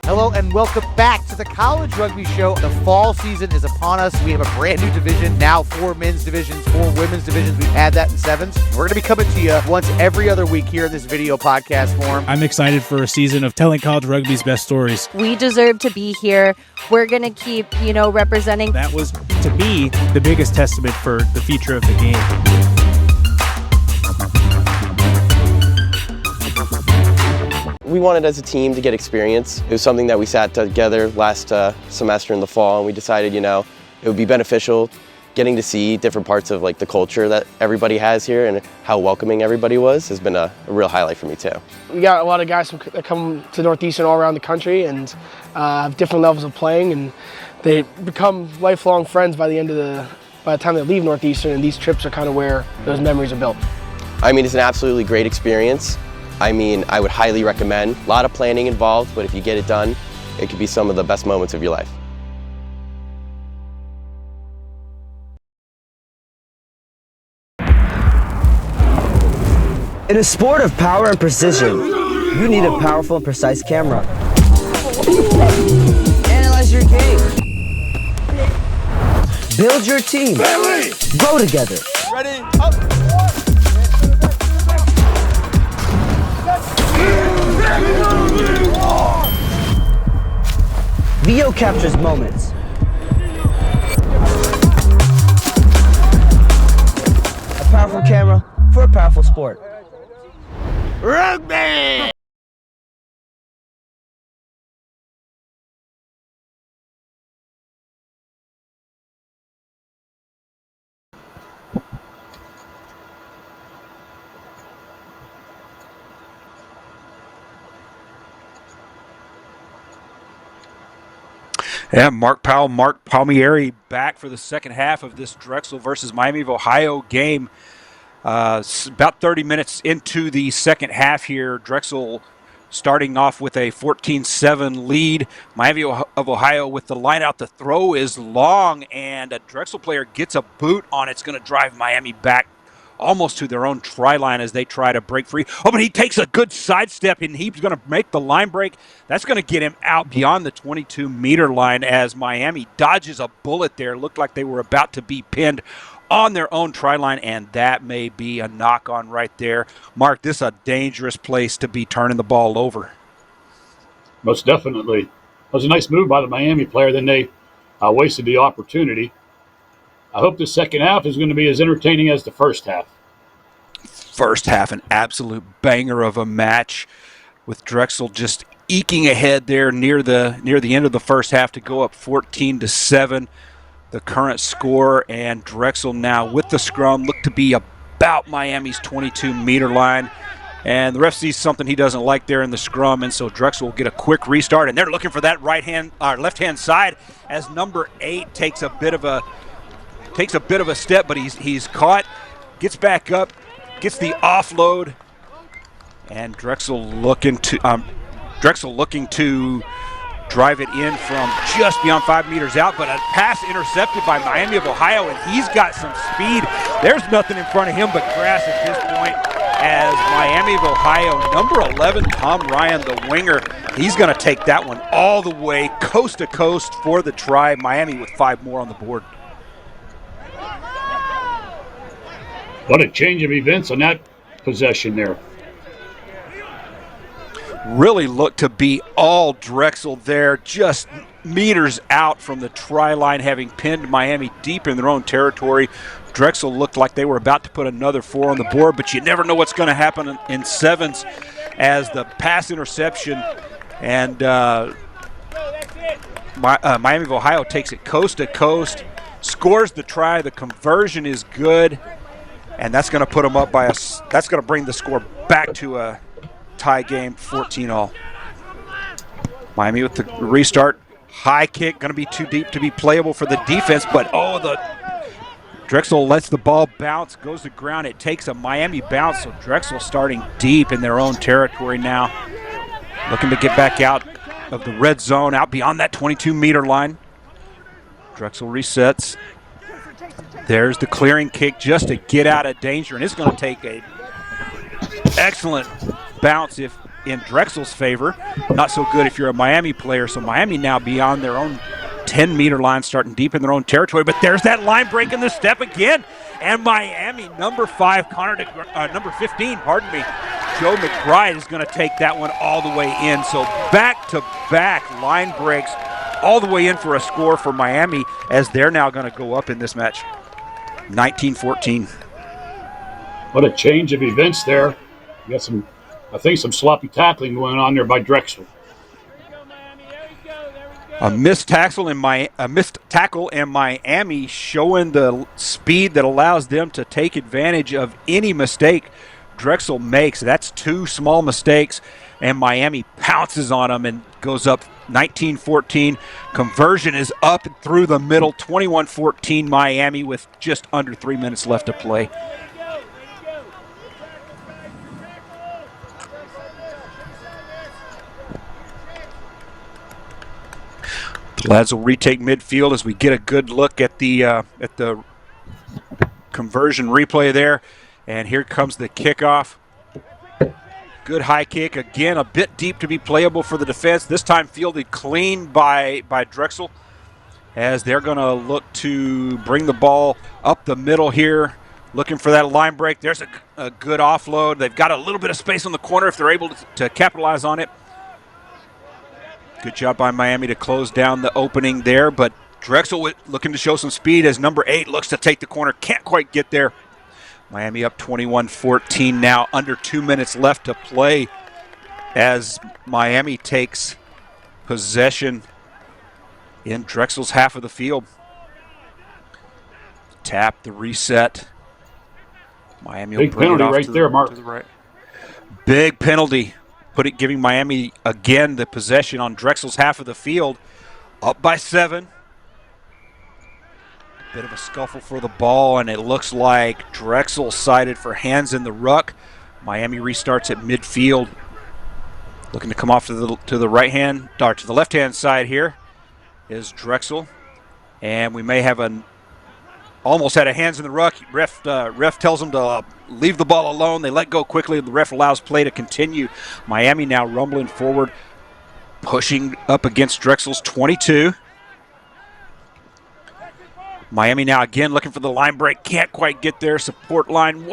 Hello and welcome back to the College Rugby Show. The fall season is upon us. We have a brand new division, now 4 men's divisions, 4 women's divisions. We've had that in 7's. We're going to be coming to you once every other week here in this video podcast form. I'm excited for a season of telling college rugby's best stories. We deserve to be here. We're going to keep, representing. That was, to me, the biggest testament for the future of the game. We wanted as a team to get experience. It was something that we sat together last semester in the fall, and we decided, it would be beneficial getting to see different parts of the culture that everybody has here and how welcoming everybody was has been a real highlight for me too. We got a lot of guys that come to Northeastern all around the country and have different levels of playing, and they become lifelong friends by the time they leave Northeastern, and these trips are kind of where those memories are built. I mean, it's an absolutely great experience. I would highly recommend. A lot of planning involved, but if you get it done, it could be some of the best moments of your life. In a sport of power and precision, you need a powerful and precise camera. Analyze your game. Build your team. Grow together. Ready? Up. Video captures moments. A powerful camera for a powerful sport. Rugby! Yeah, Mark Palmieri back for the second half of this Drexel versus Miami of Ohio game. About 30 minutes into the second half here, Drexel starting off with a 14-7 lead. Miami of Ohio with the line out. The throw is long, and a Drexel player gets a boot on it. It's going to drive Miami back almost to their own try line as they try to break free. Oh, but he takes a good sidestep, and he's going to make the line break. That's going to get him out beyond the 22-meter line as Miami dodges a bullet there. Looked like they were about to be pinned on their own try line, and that may be a knock-on right there. Mark, this is a dangerous place to be turning the ball over. Most definitely. It was a nice move by the Miami player. Then they wasted the opportunity. I hope the second half is going to be as entertaining as the first half. First half, an absolute banger of a match with Drexel just eking ahead there near the end of the first half to go up 14-7. The current score, and Drexel now with the scrum look to be about Miami's 22-meter line. And the ref sees something he doesn't like there in the scrum, and so Drexel will get a quick restart. And they're looking for that left-hand side as number 8 takes a bit of a step, but he's caught, gets back up, gets the offload, and Drexel looking to drive it in from just beyond 5 meters out, but a pass intercepted by Miami of Ohio, and he's got some speed. There's nothing in front of him but grass at this point as Miami of Ohio, number 11, Tom Ryan, the winger, he's going to take that one all the way coast to coast for the try. Miami with 5 more on the board. What a change of events on that possession there. Really looked to be all Drexel there, just meters out from the try line, having pinned Miami deep in their own territory. Drexel looked like they were about to put another 4 on the board, but you never know what's going to happen in 7's as the pass interception, and Miami of Ohio takes it coast to coast, scores the try. The conversion is good, and that's going to put them up by that's going to bring the score back to a tie game, 14-all. Miami with the restart. High kick, going to be too deep to be playable for the defense, but the Drexel lets the ball bounce, goes to ground. It takes a Miami bounce, so Drexel starting deep in their own territory now. Looking to get back out of the red zone, out beyond that 22-meter line. Drexel resets. There's the clearing kick just to get out of danger, and it's going to take a excellent bounce if in Drexel's favor. Not so good if you're a Miami player. So Miami now beyond their own 10-meter line, starting deep in their own territory. But there's that line break in the step again. And Miami, number 15, Joe McBride is going to take that one all the way in. So back-to-back line breaks all the way in for a score for Miami as they're now going to go up in this match. 19-14. What a change of events there. You got I think some sloppy tackling going on there by Drexel. A missed tackle in Miami showing the speed that allows them to take advantage of any mistake Drexel makes. That's two small mistakes, and Miami pounces on them and goes up 19-14. Conversion is up and through the middle, 21-14 Miami with just under 3 minutes left to play. The lads will retake midfield as we get a good look at the conversion replay there. And here comes the kickoff. Good high kick. Again, a bit deep to be playable for the defense. This time fielded clean by Drexel as they're going to look to bring the ball up the middle here. Looking for that line break. There's a good offload. They've got a little bit of space on the corner if they're able to capitalize on it. Good job by Miami to close down the opening there, but Drexel looking to show some speed as number 8 looks to take the corner. Can't quite get there. Miami up 21-14 now, under 2 minutes left to play as Miami takes possession in Drexel's half of the field. Tap, the reset. Miami will bring it off right there, Mark. To the right. Big penalty. Giving Miami again the possession on Drexel's half of the field. Up by 7. Bit of a scuffle for the ball, and it looks like Drexel sided for hands in the ruck. Miami restarts at midfield. Looking to come off to the right hand, or to the left hand side here is Drexel. And we may have almost had a hands in the ruck. Ref tells them to leave the ball alone. They let go quickly. The ref allows play to continue. Miami now rumbling forward, pushing up against Drexel's 22. Miami now again looking for the line break. Can't quite get there. Support line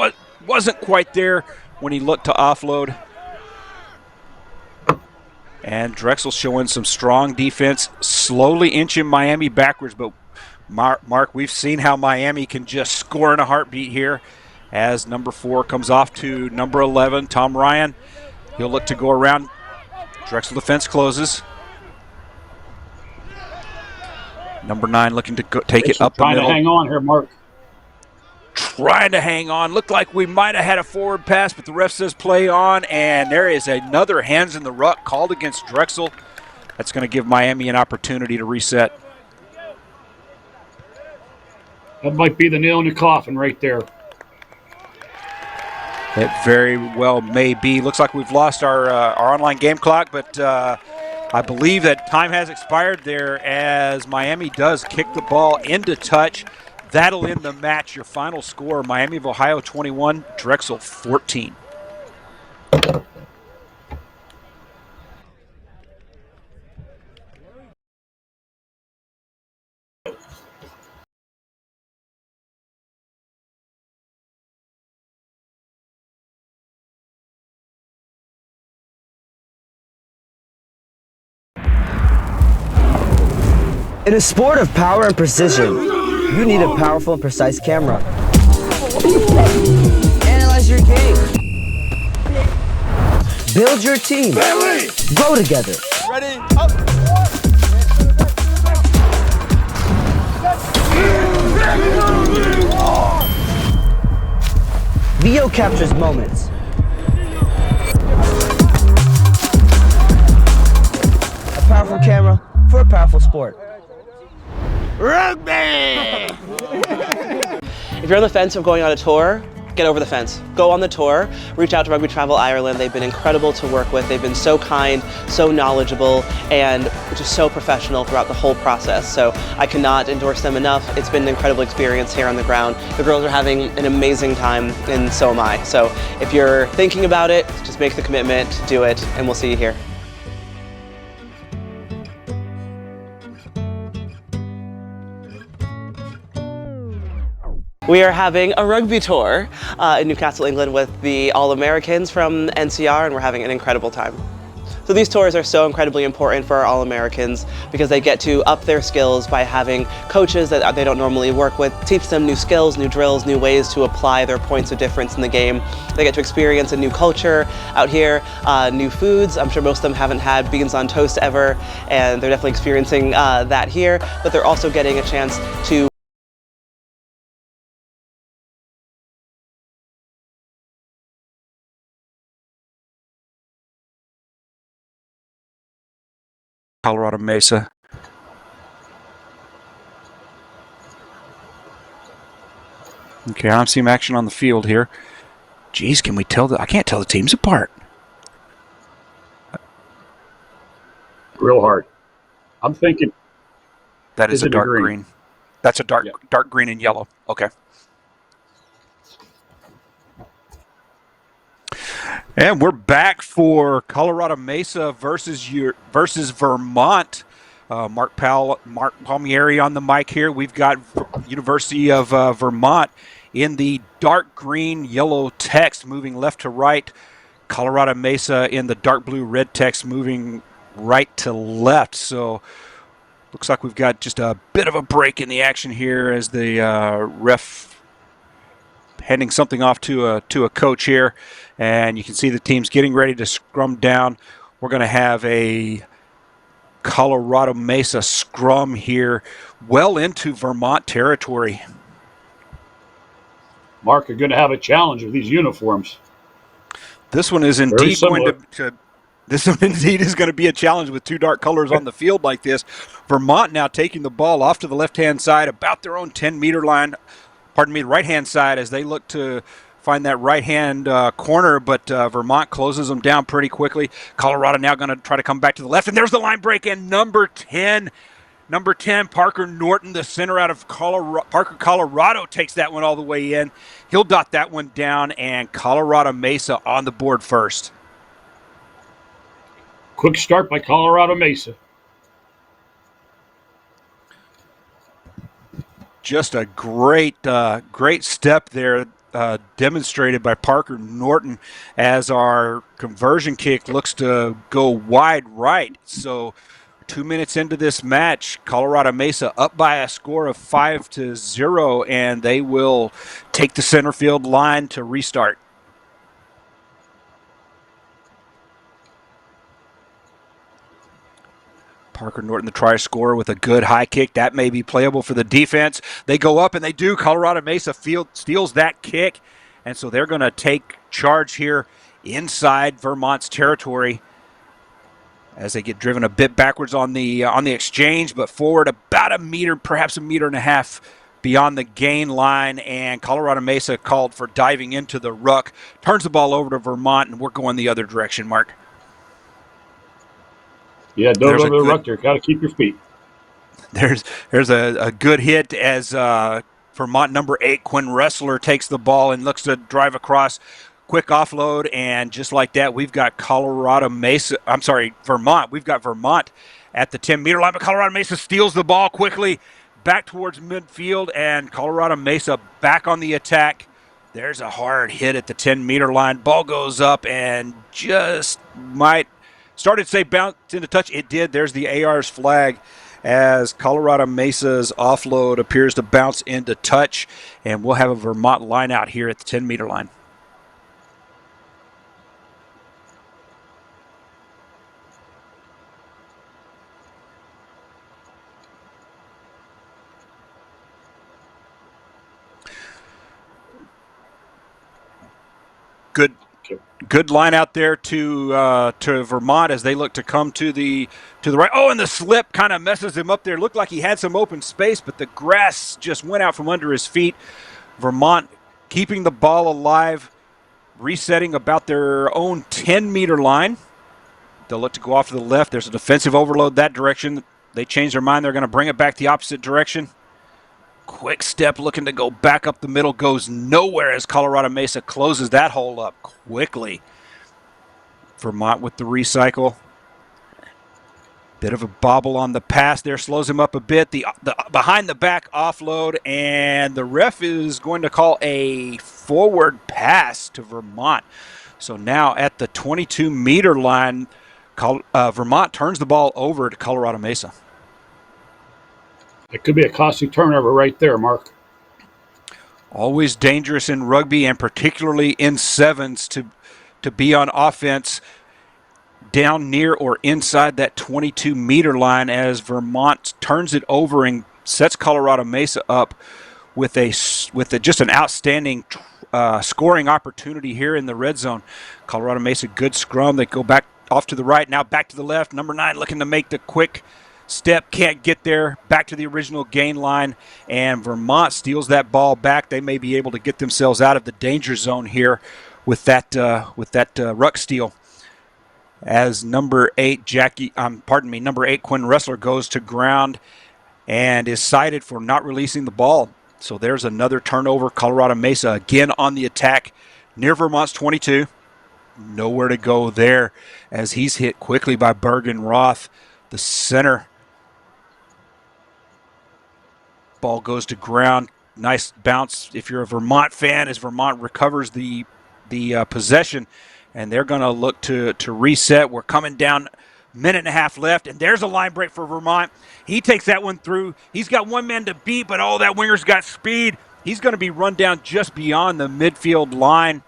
wasn't quite there when he looked to offload. And Drexel showing some strong defense, slowly inching Miami backwards, but Mark, we've seen how Miami can just score in a heartbeat here as number 4 comes off to number 11, Tom Ryan. He'll look to go around. Drexel defense closes. Number 9 looking to take it up the middle. Trying to hang on here, Mark. Trying to hang on. Looked like we might have had a forward pass, but the ref says play on, and there is another hands in the ruck called against Drexel. That's going to give Miami an opportunity to reset. That might be the nail in the coffin right there. It very well may be. Looks like we've lost our online game clock, but I believe that time has expired there as Miami does kick the ball into touch. That'll end the match. Your final score, Miami of Ohio 21, Drexel 14. In a sport of power and precision, you need a powerful and precise camera. Analyze your game. Build your team. Grow together. Ready? Up. Video captures moments. A powerful camera for a powerful sport. Rugby! If you're on the fence of going on a tour, get over the fence. Go on the tour, reach out to Rugby Travel Ireland. They've been incredible to work with. They've been so kind, so knowledgeable, and just so professional throughout the whole process. So I cannot endorse them enough. It's been an incredible experience here on the ground. The girls are having an amazing time, and so am I. So if you're thinking about it, just make the commitment, do it, and we'll see you here. We are having a rugby tour in Newcastle, England with the All-Americans from NCR, and we're having an incredible time. So these tours are so incredibly important for our All-Americans because they get to up their skills by having coaches that they don't normally work with, teach them new skills, new drills, new ways to apply their points of difference in the game. They get to experience a new culture out here, new foods. I'm sure most of them haven't had beans on toast ever, and they're definitely experiencing that here, but they're also getting a chance to Colorado Mesa. Okay, I don't see action on the field here. Geez, can we tell I can't tell the teams apart. Real hard. I'm thinking. That is a dark green. That's a dark green and yellow. Okay. And we're back for Colorado Mesa versus Vermont. Mark Palmieri on the mic here. We've got University of Vermont in the dark green, yellow text moving left to right. Colorado Mesa in the dark blue, red text moving right to left. So looks like we've got just a bit of a break in the action here as the ref handing something off to a coach here, and you can see the teams getting ready to scrum down. We're going to have a Colorado Mesa scrum here well into Vermont territory. Mark, you're going to have a challenge with these uniforms. This one is indeed going to this one indeed is going to be a challenge with two dark colors on the field like this. Vermont now taking the ball off to the left-hand side about their own 10-meter line. Pardon me, right-hand side as they look to find that right-hand corner, but Vermont closes them down pretty quickly. Colorado now going to try to come back to the left, and there's the line break, and number 10, Parker Norton, the center out of Parker, Colorado, takes that one all the way in. He'll dot that one down, and Colorado Mesa on the board first. Quick start by Colorado Mesa. Just a great step there demonstrated by Parker Norton as our conversion kick looks to go wide right. So 2 minutes into this match, Colorado Mesa up by a score of 5-0, and they will take the center field line to restart. Parker Norton, the try scorer, with a good high kick. That may be playable for the defense. They go up, and they do. Colorado Mesa steals that kick, and so they're going to take charge here inside Vermont's territory as they get driven a bit backwards on the exchange, but forward about a meter, perhaps a meter and a half beyond the gain line, and Colorado Mesa called for diving into the ruck. Turns the ball over to Vermont, and we're going the other direction, Mark. Yeah, don't go to the ruck there. Got to keep your feet. There's a good hit as Vermont number 8, Quinn Ressler, takes the ball and looks to drive across. Quick offload, and just like that, we've got Vermont. We've got Vermont at the 10-meter line, but Colorado Mesa steals the ball quickly back towards midfield, and Colorado Mesa back on the attack. There's a hard hit at the 10-meter line. Ball goes up and just might started to say bounce into touch. It did. There's the AR's flag as Colorado Mesa's offload appears to bounce into touch, and we'll have a Vermont line out here at the 10-meter line. Good line out there to Vermont as they look to come to the right. Oh, and the slip kind of messes him up there. Looked like he had some open space, but the grass just went out from under his feet. Vermont keeping the ball alive, resetting about their own 10-meter line. They'll look to go off to the left. There's a defensive overload that direction. They change their mind. They're going to bring it back the opposite direction. Quick step looking to go back up the middle, goes nowhere as Colorado Mesa closes that hole up quickly. Vermont with the recycle. Bit of a bobble on the pass there, slows him up a bit. The behind the back offload, and the ref is going to call a forward pass to Vermont. So now at the 22-meter line, Vermont turns the ball over to Colorado Mesa. It could be a costly turnover right there, Mark. Always dangerous in rugby, and particularly in sevens, to be on offense down near or inside that 22-meter line as Vermont turns it over and sets Colorado Mesa up with just an outstanding scoring opportunity here in the red zone. Colorado Mesa, good scrum. They go back off to the right, now back to the left. Number 9 looking to make the quick step, can't get there, back to the original gain line, and Vermont steals that ball back. They may be able to get themselves out of the danger zone here with that ruck steal. As number 8 Quinn Ressler goes to ground and is cited for not releasing the ball. So there's another turnover. Colorado Mesa again on the attack near Vermont's 22. Nowhere to go there as he's hit quickly by Bergen Roth, the center. Ball goes to ground. Nice bounce if you're a Vermont fan as Vermont recovers the possession, and they're going to look to reset. We're coming down, minute and a half left, and there's a line break for Vermont. He takes that one through. He's got one man to beat, but that winger's got speed. He's going to be run down just beyond the midfield line.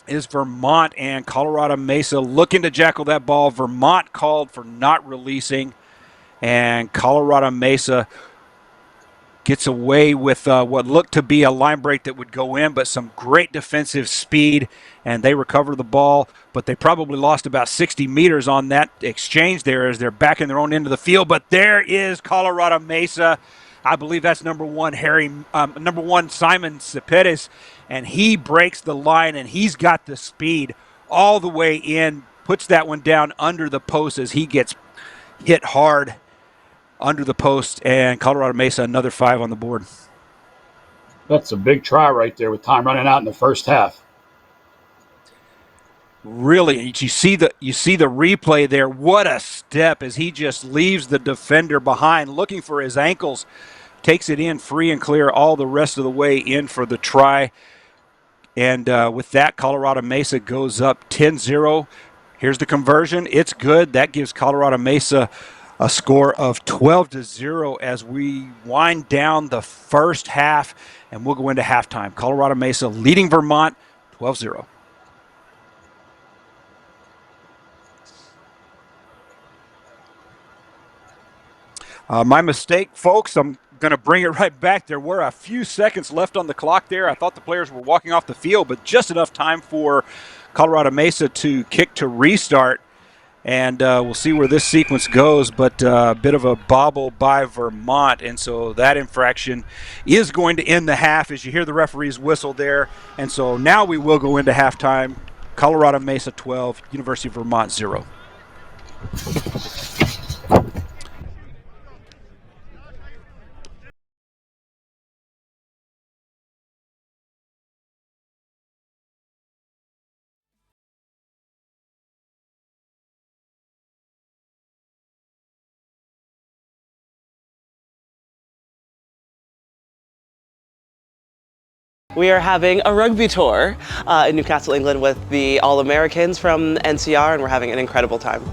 Is Vermont, and Colorado Mesa looking to jackal that ball. Vermont called for not releasing, and Colorado Mesa gets away with what looked to be a line break that would go in, but some great defensive speed, and they recover the ball, but they probably lost about 60 meters on that exchange there as they're back in their own end of the field. But there is Colorado Mesa. I believe that's number 1 Simon Cepedes, and he breaks the line, and he's got the speed all the way in, puts that one down under the post as he gets hit hard under the post, and Colorado Mesa another 5 on the board. That's a big try right there with time running out in the first half. Really, you see the replay there. What a step as he just leaves the defender behind, looking for his ankles, takes it in free and clear all the rest of the way in for the try. And with that, Colorado Mesa goes up 10-0. Here's the conversion. It's good. That gives Colorado Mesa a score of 12-0 as we wind down the first half, and we'll go into halftime. Colorado Mesa leading Vermont 12-0. My mistake, folks. I'm going to bring it right back. There were a few seconds left on the clock there. I thought the players were walking off the field, but just enough time for Colorado Mesa to kick to restart. And we'll see where this sequence goes, but a bit of a bobble by Vermont, and so that infraction is going to end the half as you hear the referee's whistle there. And so now we will go into halftime. Colorado Mesa 12, University of Vermont 0. We are having a rugby tour in Newcastle, England with the All-Americans from NCR, and we're having an incredible time.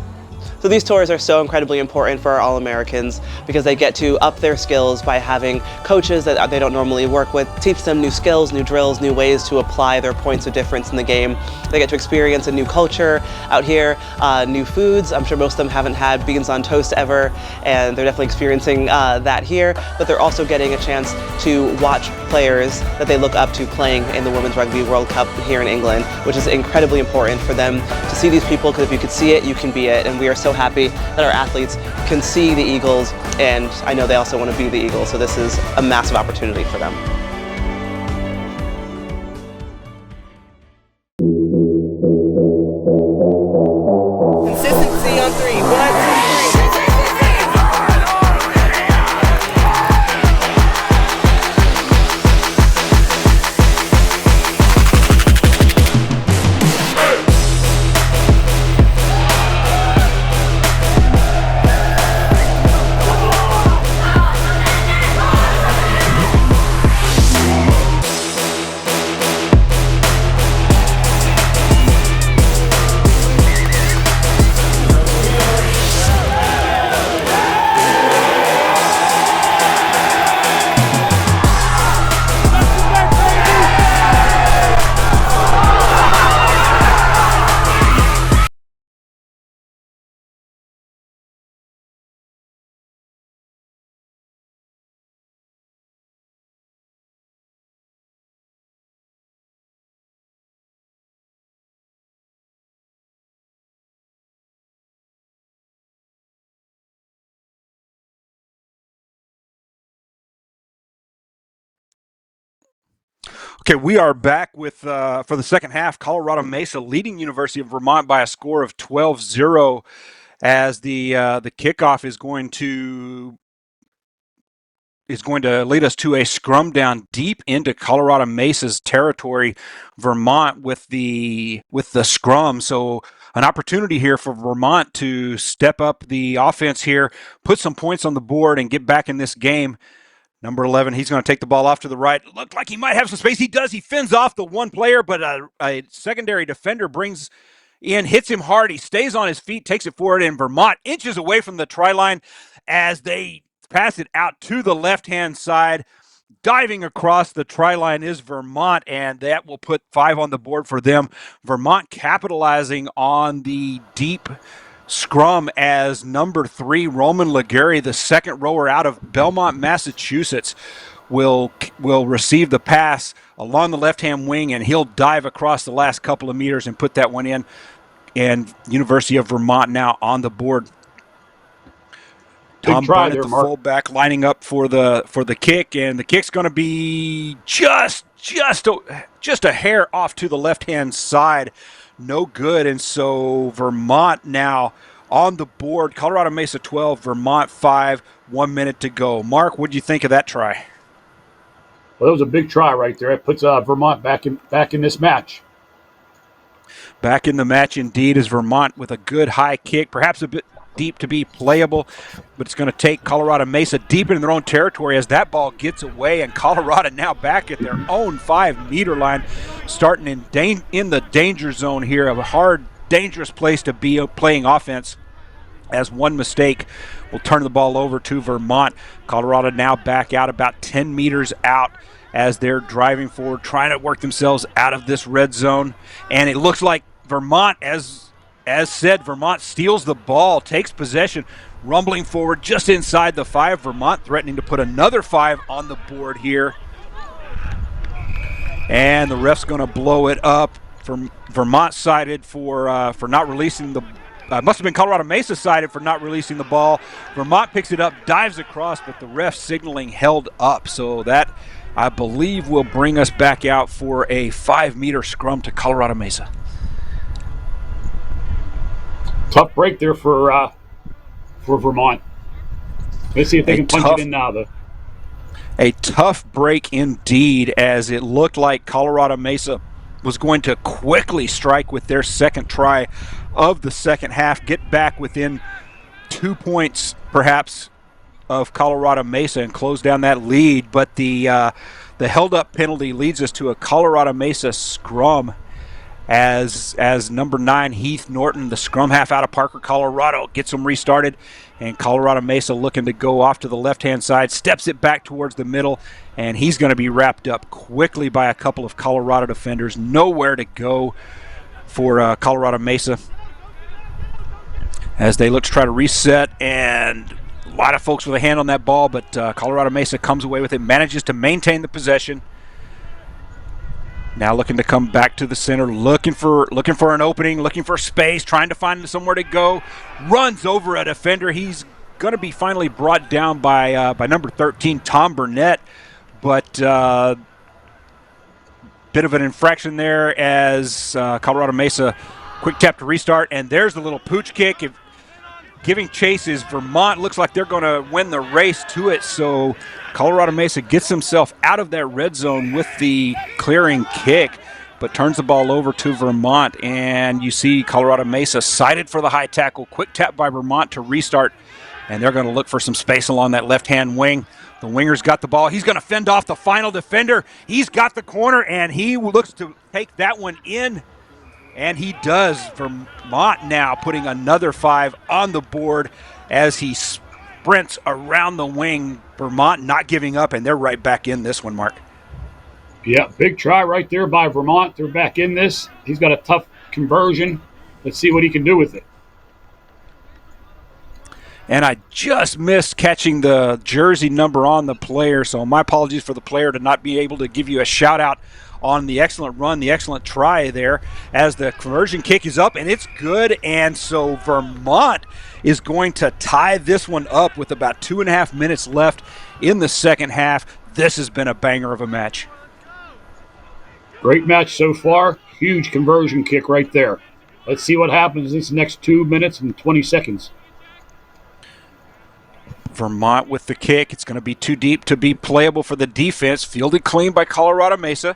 So these tours are so incredibly important for our All-Americans because they get to up their skills by having coaches that they don't normally work with, teach them new skills, new drills, new ways to apply their points of difference in the game. They get to experience a new culture out here, new foods. I'm sure most of them haven't had beans on toast ever, and they're definitely experiencing that here, but they're also getting a chance to watch players that they look up to playing in the Women's Rugby World Cup here in England, which is incredibly important for them to see these people, because if you could see it, you can be it, and we are so happy that our athletes can see the Eagles, and I know they also want to be the Eagles, so this is a massive opportunity for them. Consistency on 3. 1, 2, 3. Okay, we are back with for the second half. Colorado Mesa leading University of Vermont by a score of 12-0 as the kickoff is going to lead us to a scrum down deep into Colorado Mesa's territory, Vermont with the scrum. So an opportunity here for Vermont to step up the offense here, put some points on the board, and get back in this game. Number 11, he's going to take the ball off to the right. Looked like he might have some space. He does. He fends off the one player, but a secondary defender brings in, hits him hard. He stays on his feet, takes it forward, and Vermont inches away from the try line as they pass it out to the left-hand side. Diving across the try line is Vermont, and that will put 5 on the board for them. Vermont capitalizing on the deep scrum as number 3, Roman Laguerre, the second rower out of Belmont, Massachusetts, will receive the pass along the left-hand wing, and he'll dive across the last couple of meters and put that one in. And University of Vermont now on the board. Tom Burnett, the fullback, lining up for the kick, and the kick's going to be just a hair off to the left-hand side. No good, and so Vermont now on the board. Colorado Mesa 12, Vermont 5, 1 minute to go. Mark, what do you think of that try? Well, that was a big try right there. It puts Vermont back in this match. Back in the match indeed is Vermont with a good high kick, perhaps a bit deep to be playable, but it's going to take Colorado Mesa deep into their own territory as that ball gets away, and Colorado now back at their own 5-meter line, starting in the danger zone here, of a hard, dangerous place to be playing offense, as one mistake will turn the ball over to Vermont. Colorado now back out about 10 meters out as they're driving forward, trying to work themselves out of this red zone, and it looks like Vermont, as said, Vermont steals the ball, takes possession, rumbling forward just inside the 5. Vermont threatening to put another 5 on the board here. And the ref's going to blow it up. Vermont sided for not releasing the must have been Colorado Mesa sided for not releasing the ball. Vermont picks it up, dives across, but the ref signaling held up. So that, I believe, will bring us back out for a 5-meter scrum to Colorado Mesa. Tough break there for Vermont. Let's see if they can punch it in now, though. A tough break indeed, as it looked like Colorado Mesa was going to quickly strike with their second try of the second half, get back within 2 points perhaps of Colorado Mesa and close down that lead. But the held-up penalty leads us to a Colorado Mesa scrum, as number 9, Heath Norton, the scrum half out of Parker, Colorado, gets them restarted, and Colorado Mesa looking to go off to the left-hand side, steps it back towards the middle, and he's going to be wrapped up quickly by a couple of Colorado defenders. Nowhere to go for Colorado Mesa as they look to try to reset, and a lot of folks with a hand on that ball, but Colorado Mesa comes away with it, manages to maintain the possession. Now looking to come back to the center, looking for an opening, looking for space, trying to find somewhere to go. Runs over a defender. He's going to be finally brought down by number 13, Tom Burnett. But bit of an infraction there as Colorado Mesa Quick tap to restart, and there's the little pooch kick. If giving chase is Vermont, looks like they're going to win the race to it, so Colorado Mesa gets himself out of that red zone with the clearing kick, but turns the ball over to Vermont, and you see Colorado Mesa sighted for the high tackle. Quick tap by Vermont to restart, and they're going to look for some space along that left-hand wing. The winger's got the ball. He's going to fend off the final defender. He's got the corner, and he looks to take that one in, and he does. Vermont now putting another 5 on the board as he sprints around the wing. Vermont not giving up, and they're right back in this one, Mark. Yeah, big try right there by Vermont. They're back in this. He's got a tough conversion. Let's see what he can do with it. And I just missed catching the jersey number on the player, so my apologies for the player to not be able to give you a shout-out on the excellent run, the excellent try there, as the conversion kick is up, and it's good. And so Vermont is going to tie this one up with about 2.5 minutes left in the second half. This has been a banger of a match. Great match so far. Huge conversion kick right there. Let's see what happens in this next 2 minutes and 20 seconds. Vermont with the kick. It's going to be too deep to be playable for the defense. Fielded clean by Colorado Mesa.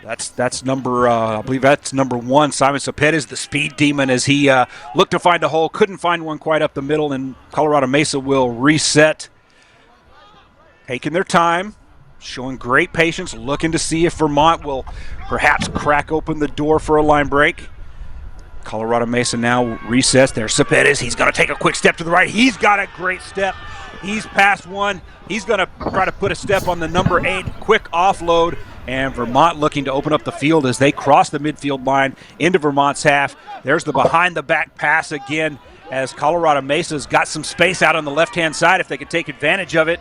That's number, I believe that's number 1. Simon Cepeda, the speed demon, as he looked to find a hole. Couldn't find one quite up the middle, and Colorado Mesa will reset. Taking their time. Showing great patience, looking to see if Vermont will perhaps crack open the door for a line break. Colorado Mesa now resets. There's Cepeda. He's going to take a quick step to the right. He's got a great step. He's past one. He's going to try to put a step on the number 8. Quick offload. And Vermont looking to open up the field as they cross the midfield line into Vermont's half. There's the behind-the-back pass again as Colorado Mesa's got some space out on the left-hand side if they could take advantage of it.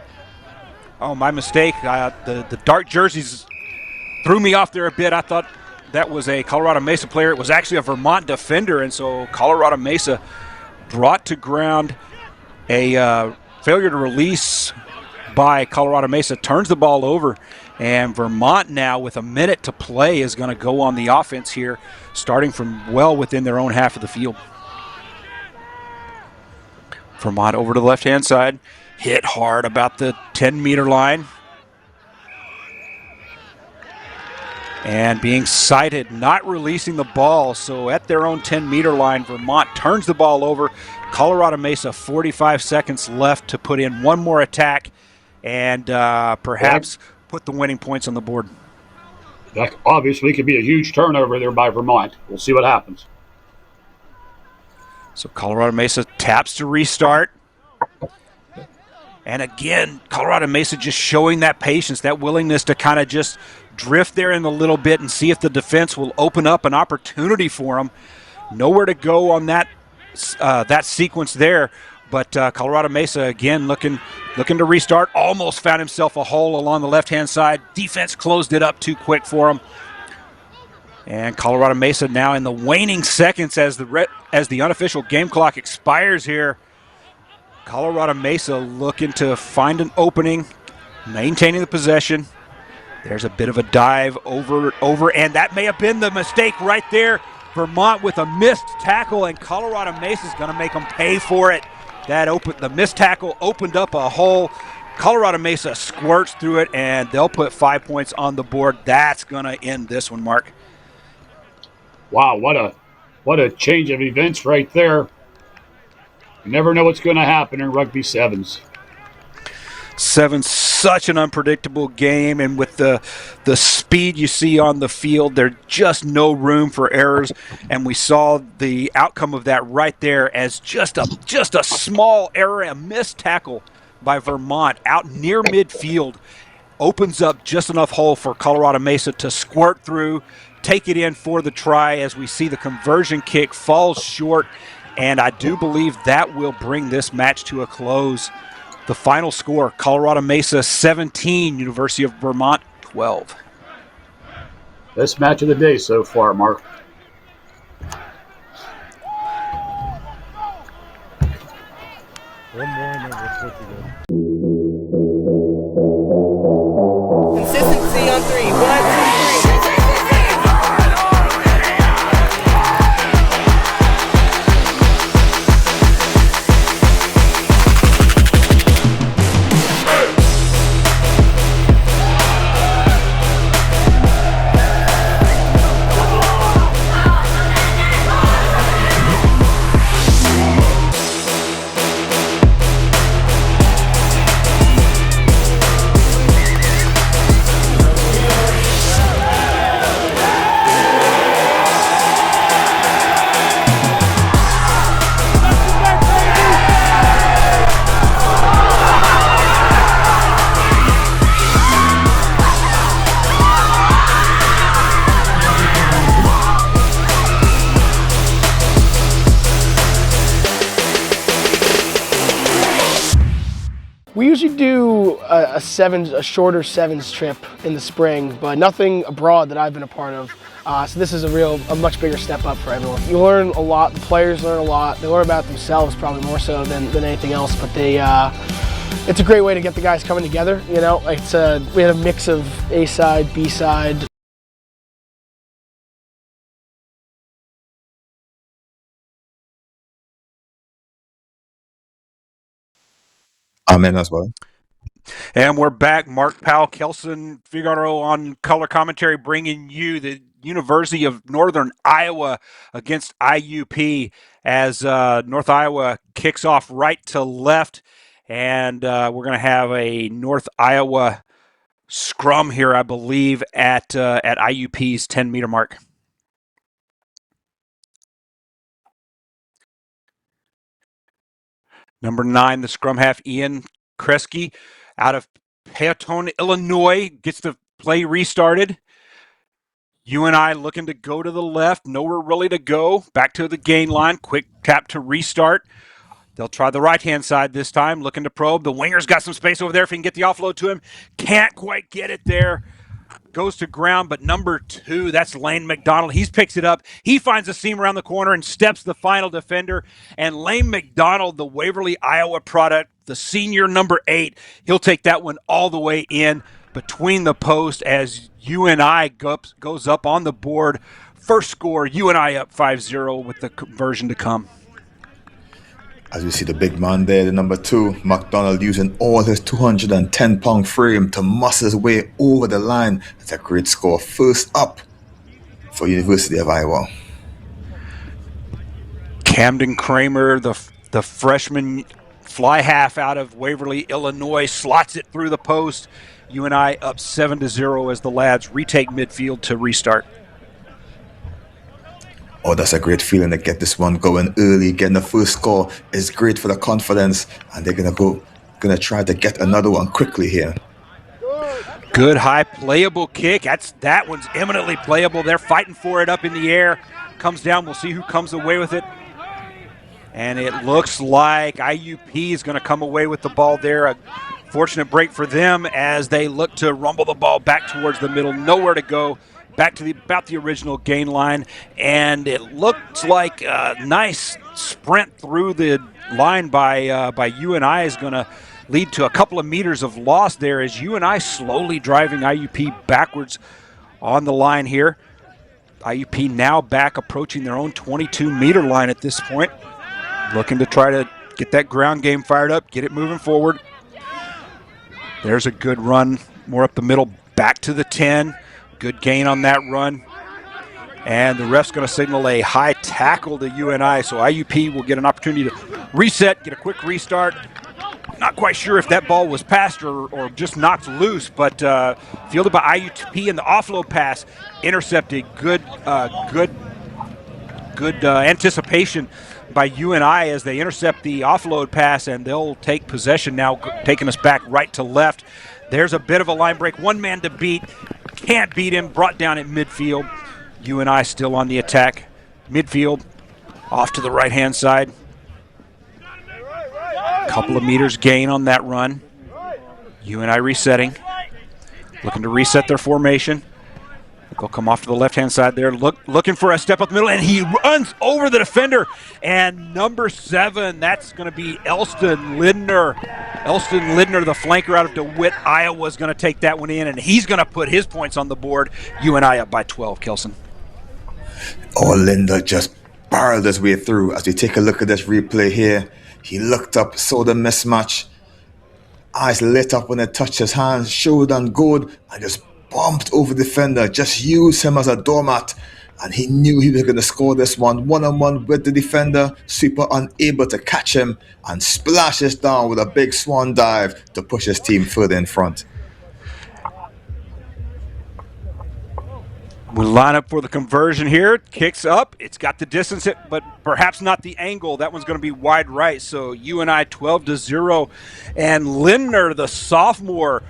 Oh, my mistake. The dark jerseys threw me off there a bit. I thought that was a Colorado Mesa player. It was actually a Vermont defender, and so Colorado Mesa brought to ground. A failure to release by Colorado Mesa turns the ball over, and Vermont now with a minute to play is going to go on the offense here, starting from well within their own half of the field. Vermont over to the left-hand side. Hit hard about the 10-meter line. And being sighted, not releasing the ball. So at their own 10-meter line, Vermont turns the ball over. Colorado Mesa, 45 seconds left to put in one more attack and perhaps put the winning points on the board. That obviously could be a huge turnover there by Vermont. We'll see what happens. So Colorado Mesa taps to restart. And again, Colorado Mesa just showing that patience, that willingness to kind of just drift there in a little bit and see if the defense will open up an opportunity for them. Nowhere to go on that sequence there, but Colorado Mesa again looking to restart. Almost found himself a hole along the left-hand side. Defense closed it up too quick for him. And Colorado Mesa now in the waning seconds as the unofficial game clock expires here. Colorado Mesa looking to find an opening, maintaining the possession. There's a bit of a dive over, and that may have been the mistake right there. Vermont with a missed tackle, and Colorado Mesa is going to make them pay for it. The missed tackle opened up a hole. Colorado Mesa squirts through it, and they'll put 5 points on the board. That's going to end this one, Mark. Wow, what a change of events right there. You never know what's going to happen in rugby sevens. 7's such an unpredictable game, and with the speed you see on the field, there's just no room for errors. And we saw the outcome of that right there as just a small error, a missed tackle by Vermont out near midfield opens up just enough hole for Colorado Mesa to squirt through, take it in for the try. As we see the conversion kick falls short, and I do believe that will bring this match to a close. The final score, Colorado Mesa 17, University of Vermont 12. Best match of the day so far, Mark. One more and then we're supposed to go. Consistency on 3. 1, 2, 3. usually do a shorter sevens trip in the spring, but nothing abroad that I've been a part of. So this is a much bigger step up for everyone. You learn a lot, the players learn a lot, they learn about themselves probably more so than anything else, but it's a great way to get the guys coming together, you know. We had a mix of A side, B side. I'm in as well. And we're back. Mark Powell, Kelson Figaro on color commentary, bringing you the University of Northern Iowa against IUP as North Iowa kicks off right to left. And we're going to have a North Iowa scrum here, I believe, at IUP's 10-meter mark. Number 9, the scrum half, Ian Kresge, out of Peatone, Illinois, gets the play restarted. UNI looking to go to the left, nowhere really to go. Back to the gain line, quick tap to restart. They'll try the right-hand side this time, looking to probe. The winger's got some space over there if he can get the offload to him. Can't quite get it there. Goes to ground, but number 2, that's Lane McDonald. He picks it up. He finds a seam around the corner and steps the final defender. And Lane McDonald, the Waverly, Iowa product, the senior number 8, he'll take that one all the way in between the post as UNI goes up on the board. First score, UNI up 5-0 with the conversion to come. As you see the big man there, the number 2, McDonald, using all his 210-pound frame to muscle his way over the line. That's a great score. First up for University of Iowa. Camden Kramer, the freshman fly half out of Waverly, Illinois, slots it through the post. UNI up 7-0 as the lads retake midfield to restart. Oh, that's a great feeling to get this one going early. Getting the first score is great for the confidence, and they're gonna try to get another one quickly here. Good high playable kick. That one's eminently playable. They're fighting for it up in the air. Comes down. We'll see who comes away with it. And it looks like IUP is going to come away with the ball there. A fortunate break for them as they look to rumble the ball back towards the middle. Nowhere to go. Back to about the original gain line, and it looks like a nice sprint through the line by UNI is going to lead to a couple of meters of loss there as UNI slowly driving IUP backwards on the line here. IUP now back approaching their own 22-meter line at this point, looking to try to get that ground game fired up, get it moving forward. There's a good run, more up the middle, back to the 10. Good gain on that run. And the ref's going to signal a high tackle to UNI, so IUP will get an opportunity to reset, get a quick restart. Not quite sure if that ball was passed or just knocked loose, but fielded by IUP in the offload pass, intercepted. Good anticipation by UNI as they intercept the offload pass, and they'll take possession now, taking us back right to left. There's a bit of a line break. One man to beat. Can't beat him. Brought down at midfield. UNI still on the attack. Midfield. Off to the right-hand side. Couple of meters gain on that run. UNI resetting. Looking to reset their formation. They'll come off to the left-hand side there, looking for a step up the middle, and he runs over the defender. And number 7, that's going to be Elston Lindner. Elston Lindner, the flanker out of DeWitt, Iowa, is going to take that one in, and he's going to put his points on the board. UNI up by 12, Kelson. Oh, Lindner just barreled his way through. As we take a look at this replay here, he looked up, saw the mismatch. Eyes lit up when it touched his hands, showed on good, and just bumped over the defender, just used him as a doormat, and he knew he was going to score this one-on-one with the defender. Super unable to catch him, and splashes down with a big swan dive to push his team further in front. We line up for the conversion here. Kicks up. It's got the distance, but perhaps not the angle. That one's going to be wide right. So UNI 12-0. And Lindner, the sophomore,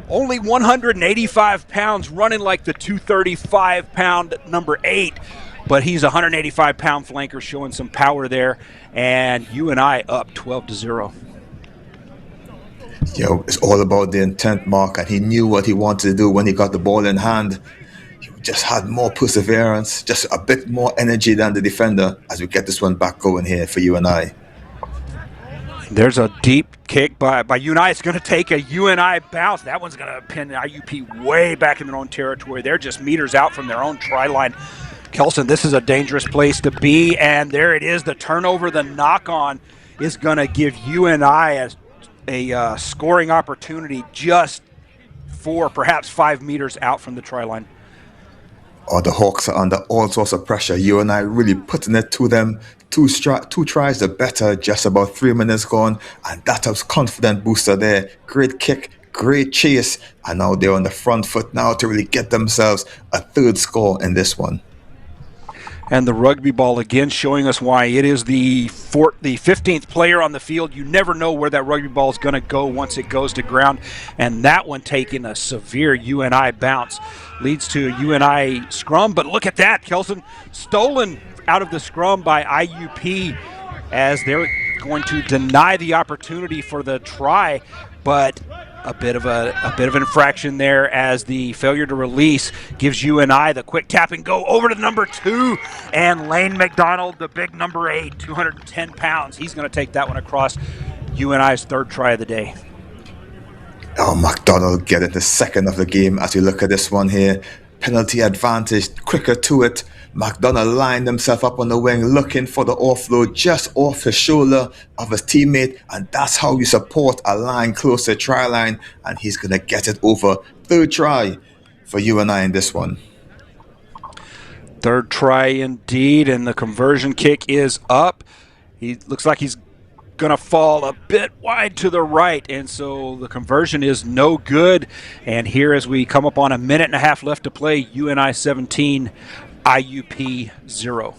only 185 pounds, running like the 235-pound number 8. But he's a 185-pound flanker, showing some power there. And UNI up 12-0. It's all about the intent, Mark, and he knew what he wanted to do when he got the ball in hand. He just had more perseverance, just a bit more energy than the defender as we get this one back going here for UNI. There's a deep kick by UNI. It's going to take a UNI bounce. That one's going to pin the IUP way back in their own territory. They're just meters out from their own try line. Kelson, this is a dangerous place to be, and there it is. The turnover, the knock-on is going to give UNI a scoring opportunity just 4, perhaps 5 meters out from the try line. Oh, the Hawks are under all sorts of pressure. UNI really putting it to them. Two tries, the better, just about 3 minutes gone, and that was confident booster there. Great kick, great chase, and now they're on the front foot now to really get themselves a third score in this one. And the rugby ball again showing us why it is the 15th player on the field. You never know where that rugby ball is going to go once it goes to ground. And that one taking a severe UNI bounce leads to a UNI scrum. But look at that, Kelson, stolen out of the scrum by IUP as they're going to deny the opportunity for the try. But a bit of an infraction there as the failure to release gives UNI the quick tap and go over to number 2, and Lane McDonald, the big number 8, 210 pounds. He's going to take that one across. UNI's third try of the day. Oh, McDonald getting the second of the game as we look at this one here. Penalty advantage, quicker to it. McDonald lined himself up on the wing looking for the offload just off his shoulder of his teammate, and that's how you support a line close to the try line, and he's going to get it over. Third try for UNI in this one. Third try indeed, and the conversion kick is up. He looks like he's going to fall a bit wide to the right, and so the conversion is no good. And here as we come up on 1.5 minutes left to play, UNI 17, IUP 0.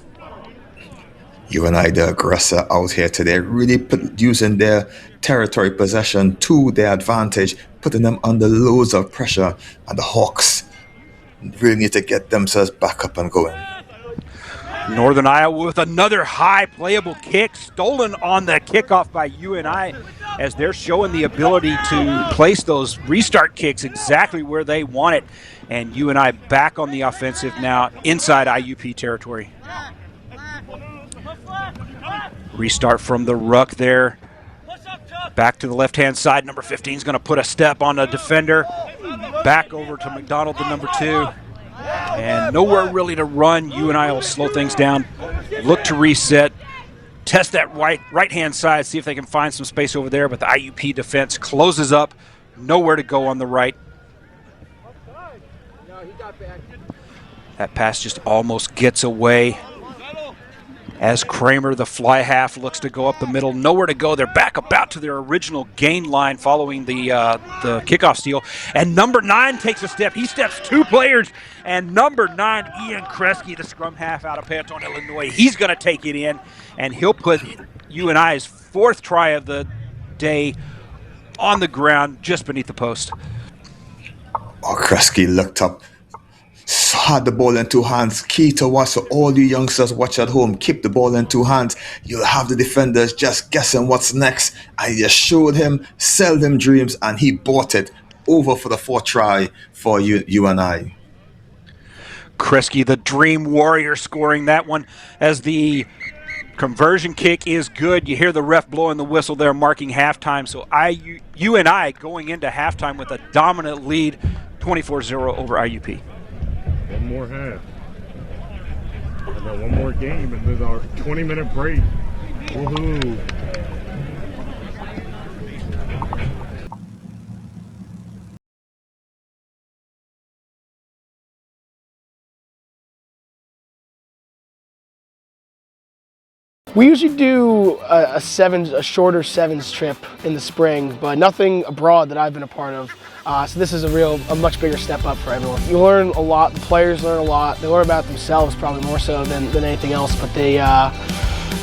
UNI, the aggressor out here today, really using their territory possession to their advantage, putting them under loads of pressure, and the Hawks really need to get themselves back up and going. Northern Iowa with another high playable kick, stolen on the kickoff by UNI as they're showing the ability to place those restart kicks exactly where they want it. And UNI back on the offensive now inside IUP territory. Restart from the ruck there. Back to the left-hand side. Number 15 is going to put a step on the defender. Back over to McDonald, the number 2. And nowhere really to run. UNI will slow things down. Look to reset. Test that right-hand side. See if they can find some space over there. But the IUP defense closes up. Nowhere to go on the right. That pass just almost gets away as Kramer, the fly half, looks to go up the middle. Nowhere to go. They're back about to their original gain line following the kickoff steal. And number 9 takes a step. He steps 2 players. And number 9, Ian Kresge, the scrum half out of Panton, Illinois, he's going to take it in. And he'll put UNI's 4th try of the day on the ground just beneath the post. Oh, Kresge looked up, had the ball in 2 hands. Key to watch, so all you youngsters watch at home, keep the ball in 2 hands. You'll have the defenders just guessing what's next. I just showed him, sell him dreams, and he bought it over for the 4th try for UNI. Kresge, the dream warrior, scoring that one as the conversion kick is good. You hear the ref blowing the whistle there, marking halftime. So UNI going into halftime with a dominant lead, 24-0 over IUP. One more half. I got one more game and then our 20-minute break. Woohoo! We usually do a shorter 7's trip in the spring, but nothing abroad that I've been a part of. So this is a much bigger step up for everyone. You learn a lot, the players learn a lot. They learn about themselves probably more so than anything else, but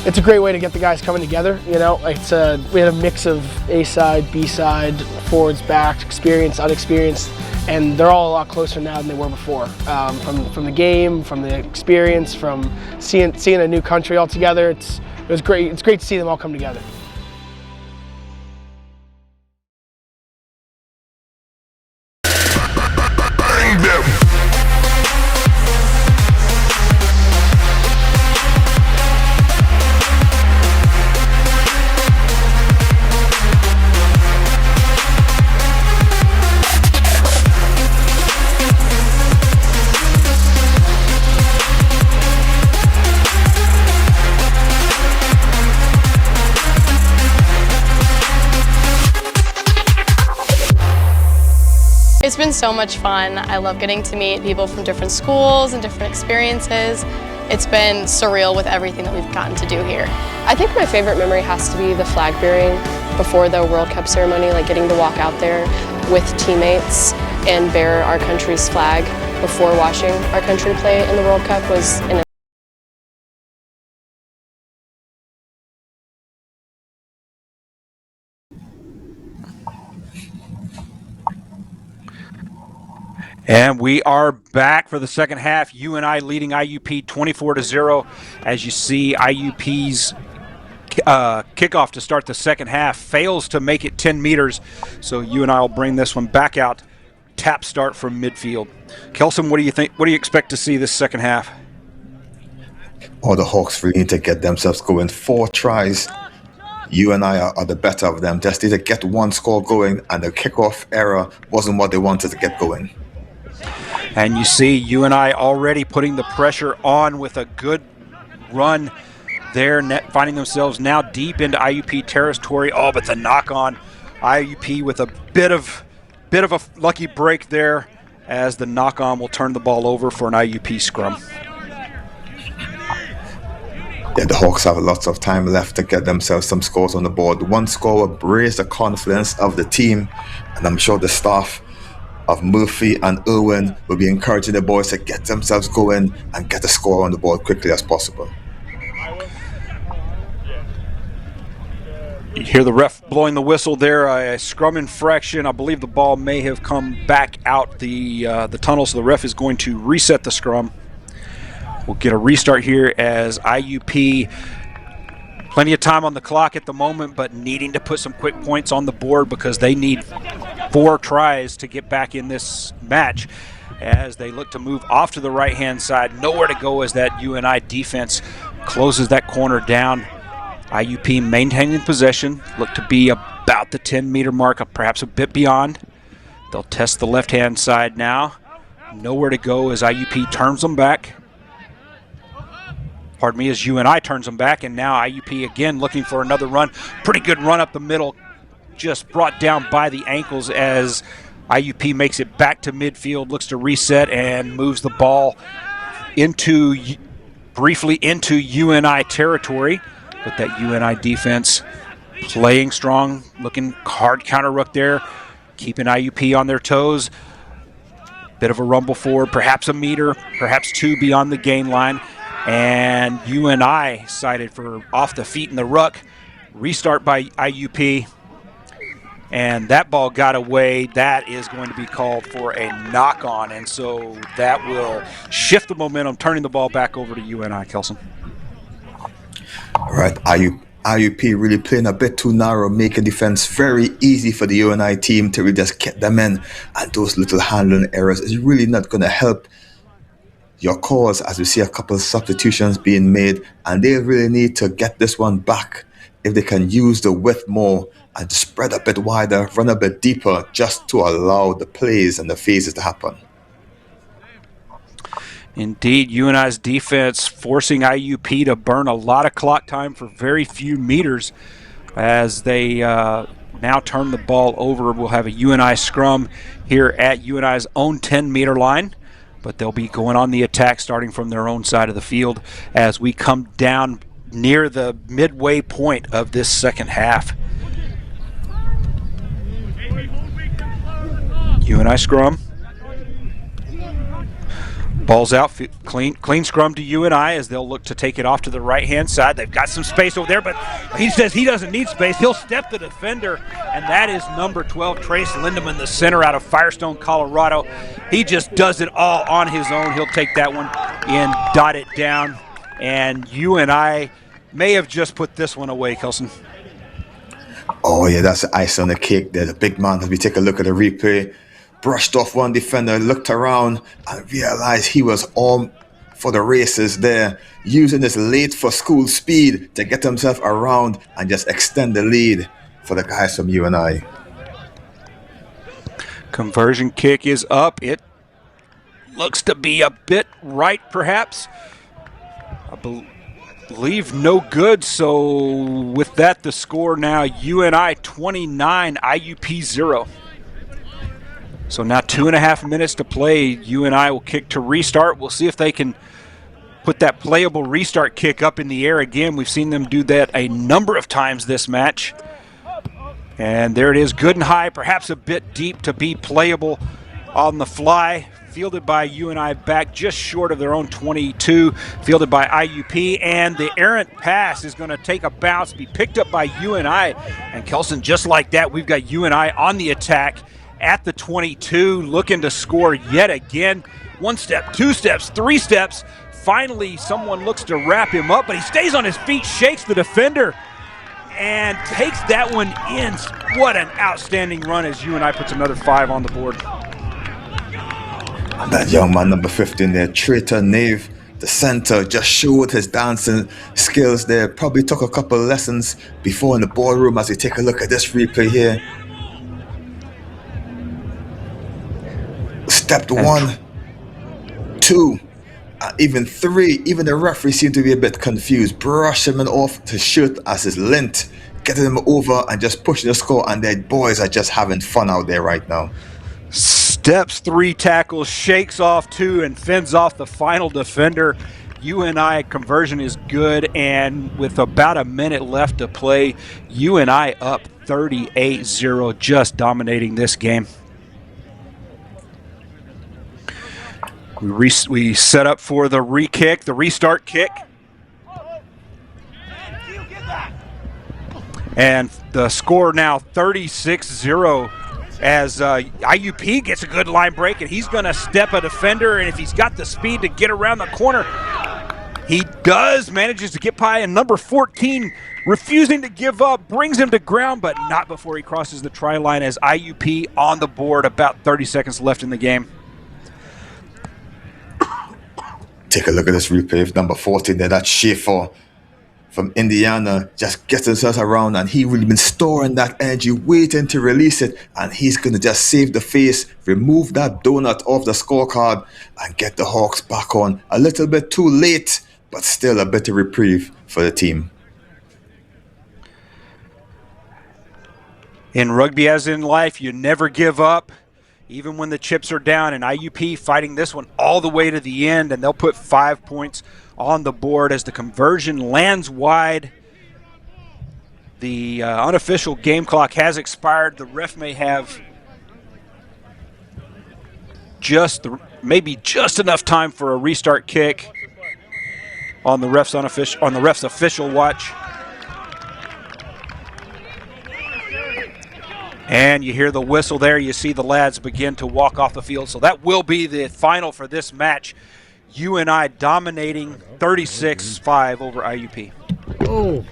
it's a great way to get the guys coming together. You know, we had a mix of A side, B side, forwards, backs, experienced, unexperienced, and they're all a lot closer now than they were before. From the game, from the experience, from seeing a new country all together. It was great. It's great to see them all come together. been so much fun. I love getting to meet people from different schools and different experiences. It's been surreal with everything that we've gotten to do here. I think my favorite memory has to be the flag bearing before the World Cup ceremony, like getting to walk out there with teammates and bear our country's flag before watching our country play in the World Cup was an And we are back for the second half. UNI leading IUP 24-0. As you see, IUP's kickoff to start the second half fails to make it 10 meters. So UNI will bring this one back out. Tap start from midfield. Kelson, what do you think? What do you expect to see this second half? Oh, the Hawks really need to get themselves going. 4 tries. UNI are the better of them. Just need to get one score going, and the kickoff error wasn't what they wanted to get going. And you see UNI already putting the pressure on with a good run there, finding themselves now deep into IUP territory. Oh, but the knock on IUP with a bit of a lucky break there, as the knock on will turn the ball over for an IUP scrum. Yeah, the Hawks have lots of time left to get themselves some scores on the board. One score will raise the confidence of the team, and I'm sure the staff of Murphy and Irwin will be encouraging the boys to get themselves going and get a score on the board quickly as possible. You hear the ref blowing the whistle there, a scrum infraction. I believe the ball may have come back out the tunnel, so the ref is going to reset the scrum. We'll get a restart here as IUP, plenty of time on the clock at the moment, but needing to put some quick points on the board because they need 4 tries to get back in this match as they look to move off to the right-hand side. Nowhere to go as that UNI defense closes that corner down. IUP maintaining possession, look to be about the 10-meter mark, perhaps a bit beyond. They'll test the left-hand side now. Nowhere to go as IUP turns them back. Pardon me, as UNI turns them back, and now IUP again looking for another run. Pretty good run up the middle, just brought down by the ankles as IUP makes it back to midfield, looks to reset and moves the ball briefly into UNI territory. But that UNI defense playing strong, looking hard counter ruck there, keeping IUP on their toes. Bit of a rumble forward, perhaps a meter, perhaps 2 beyond the gain line. And UNI cited for off the feet in the ruck. Restart by IUP. And that ball got away. That is going to be called for a knock-on. And so that will shift the momentum, turning the ball back over to UNI, Kelson. All right, IUP really playing a bit too narrow, making defense very easy for the UNI team to really just get them in. And those little handling errors is really not going to help your cause, as we see a couple of substitutions being made, and they really need to get this one back if they can use the width more and spread a bit wider, run a bit deeper, just to allow the plays and the phases to happen. Indeed, UNI's defense forcing IUP to burn a lot of clock time for very few meters as they now turn the ball over. We'll have a UNI scrum here at UNI's own 10-meter line, but they'll be going on the attack starting from their own side of the field as we come down near the midway point of this second half. UNI scrum. Ball's out, clean scrum to UNI as they'll look to take it off to the right-hand side. They've got some space over there, but he says he doesn't need space. He'll step the defender, and that is number 12, Trace Lindeman, the center out of Firestone, Colorado. He just does it all on his own. He'll take that one and dot it down, and UNI may have just put this one away, Kelson. Oh, yeah, that's the ice on the cake there. The big man, as we take a look at the replay, brushed off one defender, looked around, and realized he was on for the races there, using his late for school speed to get himself around and just extend the lead for the guys from UNI. Conversion kick is up. It looks to be a bit right, perhaps. I believe no good. So with that, the score now UNI 29, IUP 0. So now 2.5 minutes to play. UNI will kick to restart. We'll see if they can put that playable restart kick up in the air again. We've seen them do that a number of times this match. And there it is, good and high, perhaps a bit deep to be playable on the fly. Fielded by UNI back just short of their own 22. Fielded by IUP, and the errant pass is going to take a bounce, be picked up by UNI. And Kelson, just like that, we've got UNI on the attack at the 22, looking to score yet again. 1 step, 2 steps, 3 steps. Finally, someone looks to wrap him up, but he stays on his feet, shakes the defender, and takes that one in. What an outstanding run as UNI puts another 5 on the board. And that young man, number 15 there, Traitor Nave, the center, just showed his dancing skills there. Probably took a couple lessons before in the ballroom as we take a look at this replay here. Stepped 1, 2, even 3. Even the referee seemed to be a bit confused. Brush him off his shirt as his lint, getting him over and just pushing the score. And their boys are just having fun out there right now. Steps 3 tackles, shakes off 2, and fends off the final defender. UNI conversion is good, and with about a minute left to play, UNI up 38-0, just dominating this game. We set up for the re-kick, the restart kick. And the score now 36-0 as IUP gets a good line break, and he's going to step a defender, and if he's got the speed to get around the corner, he does, manages to get by, and number 14 refusing to give up, brings him to ground, but not before he crosses the try line as IUP on the board, about 30 seconds left in the game. Take a look at this replay. Number 14 there, that Schaefer from Indiana, just gets himself around, and he really been storing that energy, waiting to release it, and he's going to just save the face, remove that donut off the scorecard, and get the Hawks back on. A little bit too late, but still a bit of reprieve for the team. In rugby, as in life, you never give up, even when the chips are down, and IUP fighting this one all the way to the end, and they'll put 5 points on the board as the conversion lands wide. The unofficial game clock has expired. The ref may have maybe just enough time for a restart kick on the ref's official watch. And you hear the whistle there. You see the lads begin to walk off the field. So that will be the final for this match. UNI dominating 36-5 over IUP. Oh.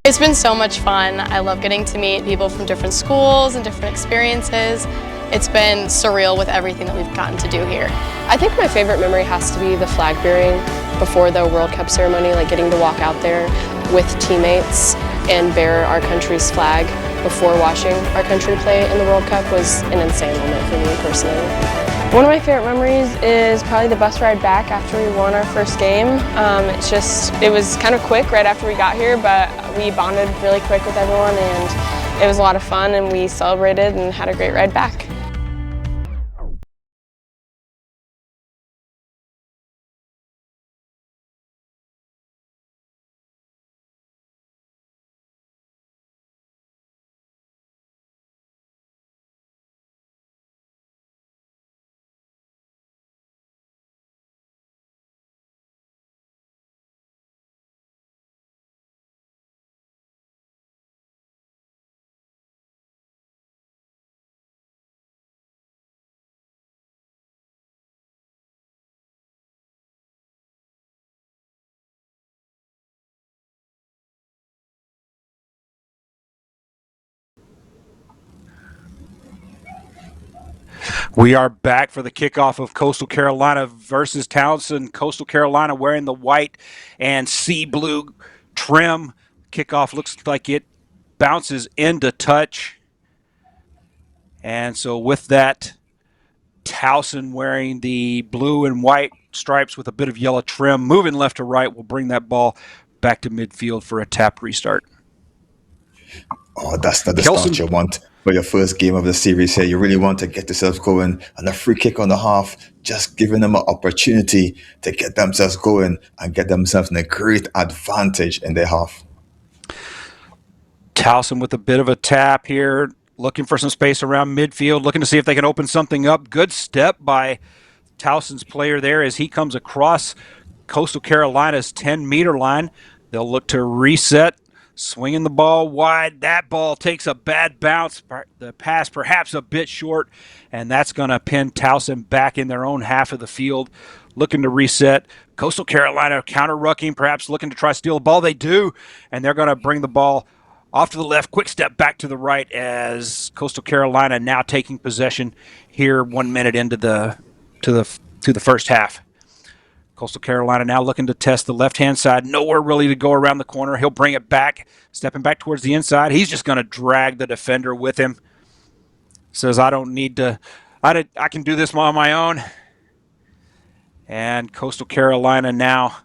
It's been so much fun. I love getting to meet people from different schools and different experiences. It's been surreal with everything that we've gotten to do here. I think my favorite memory has to be the flag bearing before the World Cup ceremony, like getting to walk out there with teammates and bear our country's flag before watching our country play in the World Cup was an insane moment for me personally. One of my favorite memories is probably the bus ride back after we won our first game. It was kind of quick right after we got here, but we bonded really quick with everyone, and it was a lot of fun, and we celebrated and had a great ride back. We are back for the kickoff of Coastal Carolina versus Towson. Coastal Carolina wearing the white and sea blue trim. Kickoff looks like it bounces into touch. And so with that, Towson wearing the blue and white stripes with a bit of yellow trim, moving left to right, will bring that ball back to midfield for a tap restart. Oh, that's not the start you want for your first game of the series here. You really want to get yourselves going. And a free kick on the half, just giving them an opportunity to get themselves going and get themselves in a great advantage in their half. Towson with a bit of a tap here, looking for some space around midfield, looking to see if they can open something up. Good step by Towson's player there as he comes across Coastal Carolina's 10-meter line. They'll look to reset, swinging the ball wide. That ball takes a bad bounce. The pass perhaps a bit short, and that's going to pin Towson back in their own half of the field. Looking to reset. Coastal Carolina counter-rucking, perhaps looking to try to steal the ball. They do, and they're going to bring the ball off to the left, quick step back to the right as Coastal Carolina now taking possession here 1 minute into the first half. Coastal Carolina now looking to test the left-hand side. Nowhere really to go around the corner. He'll bring it back, stepping back towards the inside. He's just going to drag the defender with him. Says, I don't need to, I can do this on my own. And Coastal Carolina now,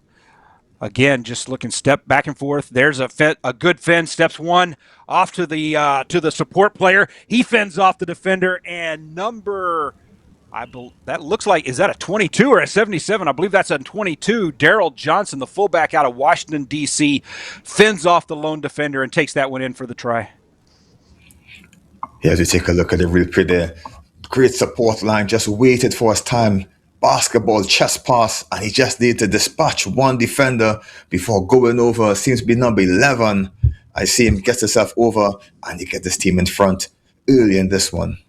again, just looking step back and forth. There's a good fend. Steps one off to the support player. He fends off the defender, and that looks like, is that a 22 or a 77? I believe that's a 22. Daryl Johnson, the fullback out of Washington, D.C., fends off the lone defender and takes that one in for the try. Here, as we take a look at the replay there, great support line, just waited for his time. Basketball chest pass, and he just needed to dispatch one defender before going over. Seems to be number 11. I see him get himself over, and he gets his team in front early in this one.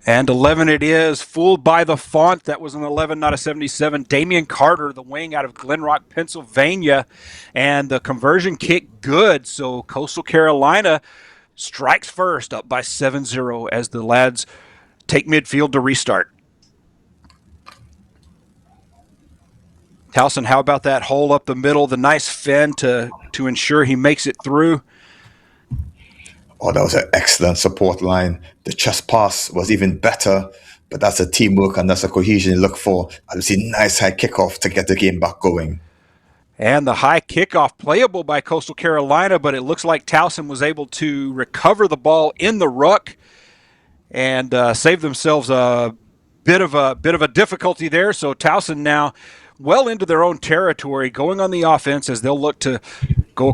And 11 it is, fooled by the font. That was an 11, not a 77. Damian Carter, the wing out of Glen Rock, Pennsylvania. And the conversion kick good. So Coastal Carolina strikes first, up by 7-0 as the lads take midfield to restart. Towson, how about that hole up the middle? The nice fend to ensure he makes it through. Oh, that was an excellent support line. The chest pass was even better, but that's a teamwork and that's a cohesion you look for. And we see nice high kickoff to get the game back going. And the high kickoff playable by Coastal Carolina, but it looks like Towson was able to recover the ball in the ruck and save themselves a bit of a difficulty there. So Towson now well into their own territory, going on the offense as they'll look to go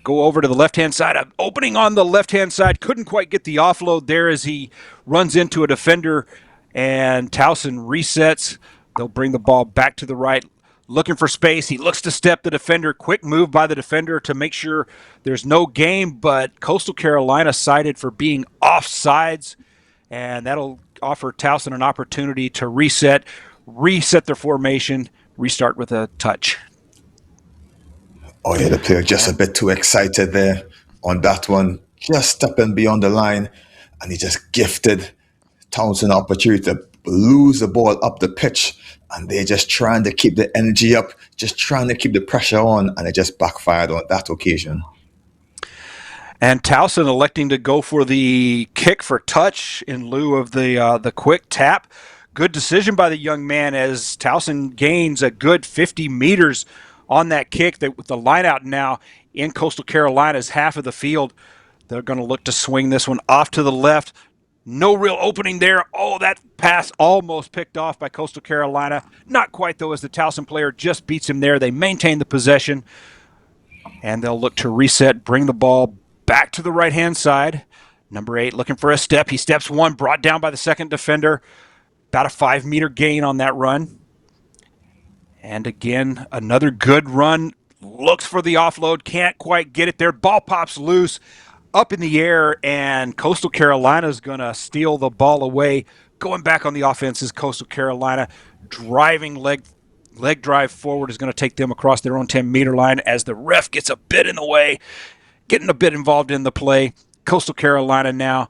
over to the left-hand side. Opening on the left-hand side, couldn't quite get the offload there as he runs into a defender, and Towson resets. They'll bring the ball back to the right, looking for space. He looks to step the defender. Quick move by the defender to make sure there's no game, but Coastal Carolina cited for being offsides, and that'll offer Towson an opportunity to reset their formation, restart with a touch. Oh yeah, the player just a bit too excited there on that one. Just stepping beyond the line, and he just gifted Towson an opportunity to lose the ball up the pitch, and they're just trying to keep the energy up, just trying to keep the pressure on, and it just backfired on that occasion. And Towson electing to go for the kick for touch in lieu of the quick tap. Good decision by the young man as Towson gains a good 50 meters on that kick. With the line out now in Coastal Carolina's half of the field, they're going to look to swing this one off to the left. No real opening there. Oh, that pass almost picked off by Coastal Carolina. Not quite, though, as the Towson player just beats him there. They maintain the possession, and they'll look to reset, bring the ball back to the right-hand side. Number 8 looking for a step. He steps one, brought down by the second defender. About a 5-meter gain on that run. And again, another good run. Looks for the offload. Can't quite get it there. Ball pops loose up in the air, and Coastal Carolina is going to steal the ball away. Going back on the offense is Coastal Carolina. Driving leg drive forward is going to take them across their own 10-meter line as the ref gets a bit in the way, getting a bit involved in the play. Coastal Carolina now,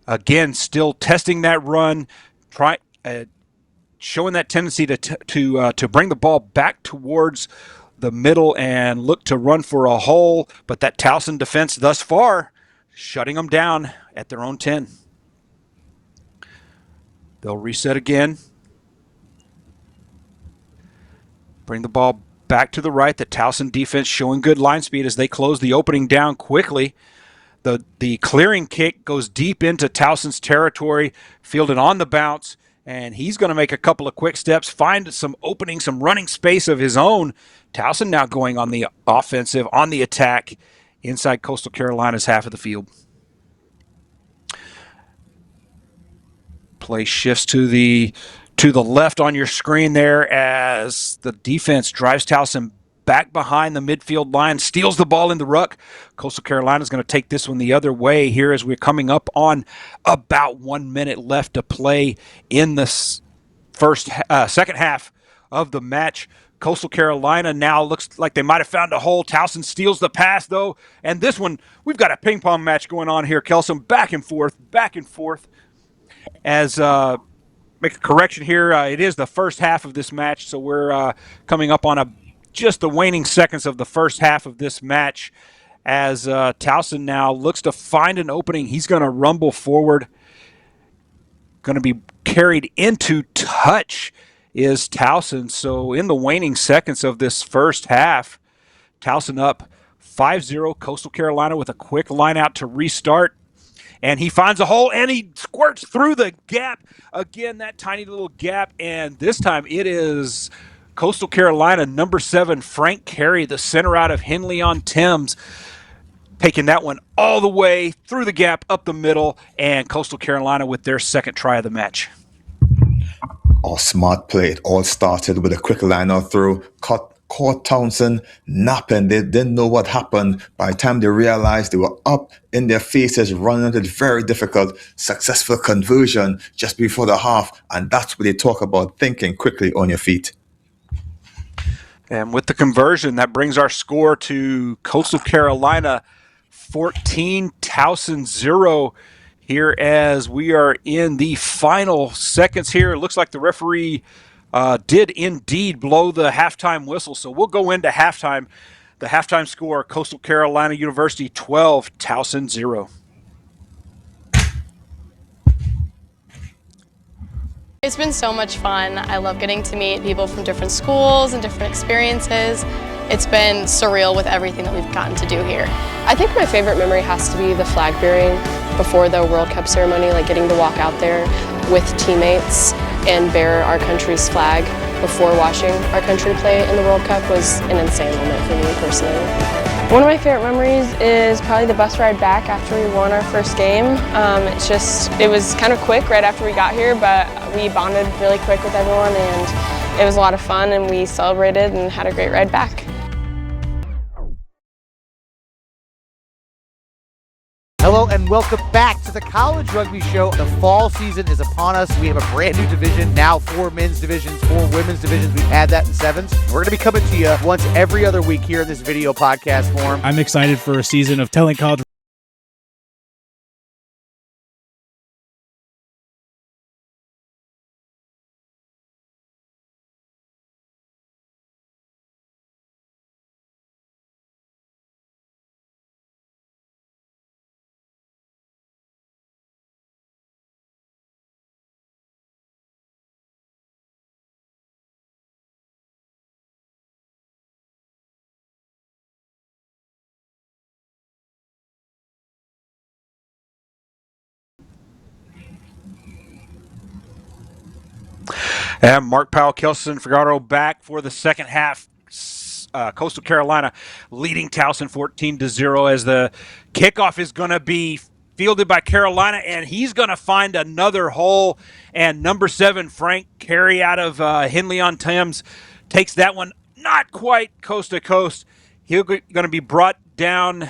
again, still testing that run, showing that tendency to bring the ball back towards the middle and look to run for a hole, but that Towson defense thus far shutting them down at their own 10. They'll reset again. Bring the ball back to the right. The Towson defense showing good line speed as they close the opening down quickly. The clearing kick goes deep into Towson's territory, fielded on the bounce, and he's going to make a couple of quick steps, find some opening, some running space of his own. Towson now going on the offensive, on the attack, inside Coastal Carolina's half of the field. Play shifts to the left on your screen there as the defense drives Towson back behind the midfield line, steals the ball in the ruck. Coastal Carolina is going to take this one the other way here as we're coming up on about 1 minute left to play in the second half of the match. Coastal Carolina now looks like they might have found a hole. Towson steals the pass, though. And this one, we've got a ping pong match going on here, Kelson. Back and forth. As make a correction here, it is the first half of this match, so we're coming up on just the waning seconds of the first half of this match as Towson now looks to find an opening. He's going to rumble forward. Going to be carried into touch is Towson. So in the waning seconds of this first half, Towson up 5-0. Coastal Carolina with a quick line out to restart. And he finds a hole, and he squirts through the gap. Again, that tiny little gap, and this time it is Coastal Carolina, number 7, Frank Carey, the center out of Henley-on-Thames, taking that one all the way through the gap, up the middle, and Coastal Carolina with their second try of the match. All smart play. It all started with a quick line out through, caught Towson napping. They didn't know what happened. By the time they realized, they were up in their faces, running into very difficult, successful conversion just before the half. And that's what they talk about, thinking quickly on your feet. And with the conversion, that brings our score to Coastal Carolina 14, Towson 0. Here as we are in the final seconds here. It looks like the referee did indeed blow the halftime whistle. So we'll go into halftime. The halftime score, Coastal Carolina University 12, Towson 0. It's been so much fun. I love getting to meet people from different schools and different experiences. It's been surreal with everything that we've gotten to do here. I think my favorite memory has to be the flag bearing before the World Cup ceremony, like getting to walk out there with teammates and bear our country's flag before watching our country play in the World Cup was an insane moment for me personally. One of my favorite memories is probably the bus ride back after we won our first game. It was kind of quick right after we got here, but we bonded really quick with everyone and it was a lot of fun and we celebrated and had a great ride back. Hello and welcome back to the College Rugby Show. The fall season is upon us. We have a brand new division, now 4 men's divisions, 4 women's divisions. We've had that in 7's. We're going to be coming to you once every other week here in this video podcast form. I'm excited for a season of telling college And Mark Powell, Kelson Figaro back for the second half. Coastal Carolina leading Towson 14-0 as the kickoff is going to be fielded by Carolina, and he's going to find another hole. And number 7, Frank Carey out of Henley-on-Thames, takes that one not quite coast to coast. He's going to be brought down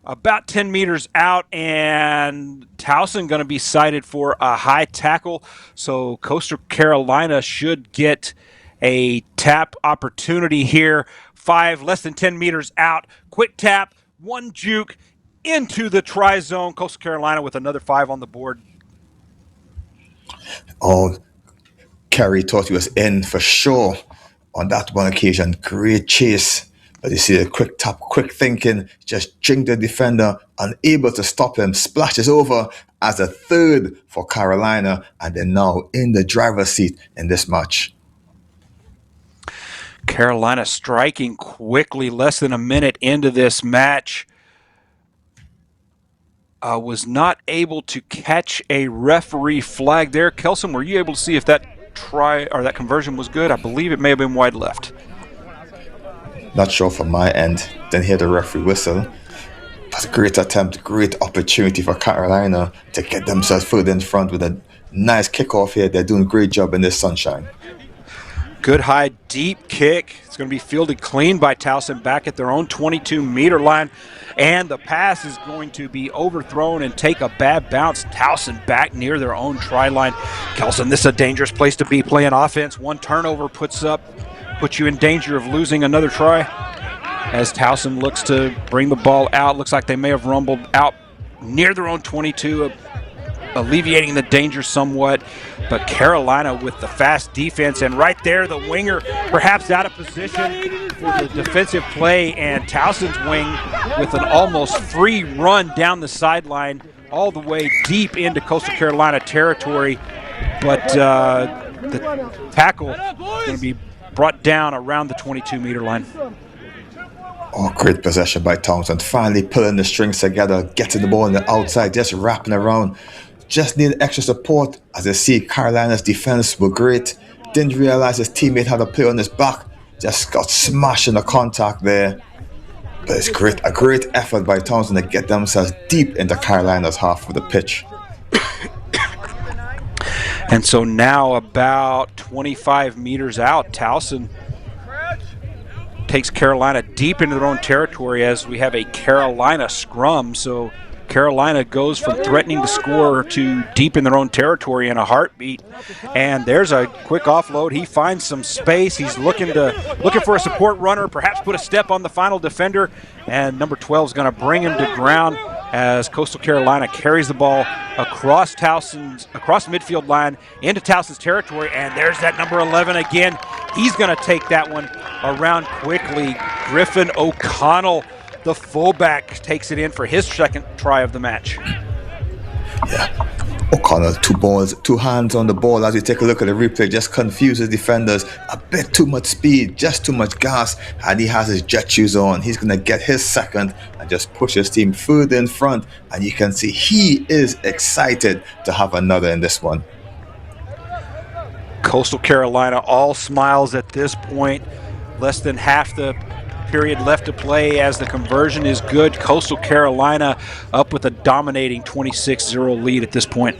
about 10 meters out, and Towson going to be cited for a high tackle. So Coastal Carolina should get a tap opportunity here. 5, less than 10 meters out. Quick tap, 1 juke into the try zone. Coastal Carolina with another 5 on the board. Oh, Kerry thought he was in for sure on that one occasion. Great chase. But you see a quick tap, quick thinking, just jinked the defender, unable to stop him, splashes over as a 3rd for Carolina, and they're now in the driver's seat in this match. Carolina striking quickly, less than a minute into this match. Was not able to catch a referee flag there. Kelson, were you able to see if that try or that conversion was good? I believe it may have been wide left. Not sure from my end. Didn't hear the referee whistle. But a great attempt, great opportunity for Carolina to get themselves further in front with a nice kickoff here. They're doing a great job in this sunshine. Good high, deep kick. It's going to be fielded clean by Towson back at their own 22-meter line. And the pass is going to be overthrown and take a bad bounce. Towson back near their own try line. Kelson, this is a dangerous place to be playing offense. One turnover puts you in danger of losing another try. As Towson looks to bring the ball out. Looks like they may have rumbled out near their own 22, alleviating the danger somewhat. But Carolina with the fast defense, and right there the winger perhaps out of position for the defensive play, and Towson's wing with an almost free run down the sideline all the way deep into Coastal Carolina territory. But the tackle is going to be brought down around the 22-meter line. Oh, great possession by Towson. Finally pulling the strings together, getting the ball on the outside, just wrapping around. Just needed extra support. As you see, Carolina's defense were great. Didn't realize his teammate had a play on his back. Just got smashed in the contact there. But it's great, a great effort by Towson to get themselves deep into Carolina's half of the pitch. And so now about 25 meters out, Towson takes Carolina deep into their own territory as we have a Carolina scrum. So Carolina goes from threatening to score to deep in their own territory in a heartbeat. And there's a quick offload. He finds some space. He's looking for a support runner, perhaps put a step on the final defender. And number 12 is going to bring him to ground as Coastal Carolina carries the ball across the midfield line into Towson's territory. And there's that number 11 again. He's going to take that one around quickly. Griffin O'Connell, the fullback, takes it in for his second try of the match. Yeah. O'Connell, two hands on the ball. As you take a look at the replay, just confuses defenders. A bit too much speed, just too much gas. And he has his jet shoes on. He's going to get his second and just push his team further in front. And you can see he is excited to have another in this one. Coastal Carolina all smiles at this point. Less than half the period left to play as the conversion is good. Coastal Carolina up with a dominating 26-0 lead at this point.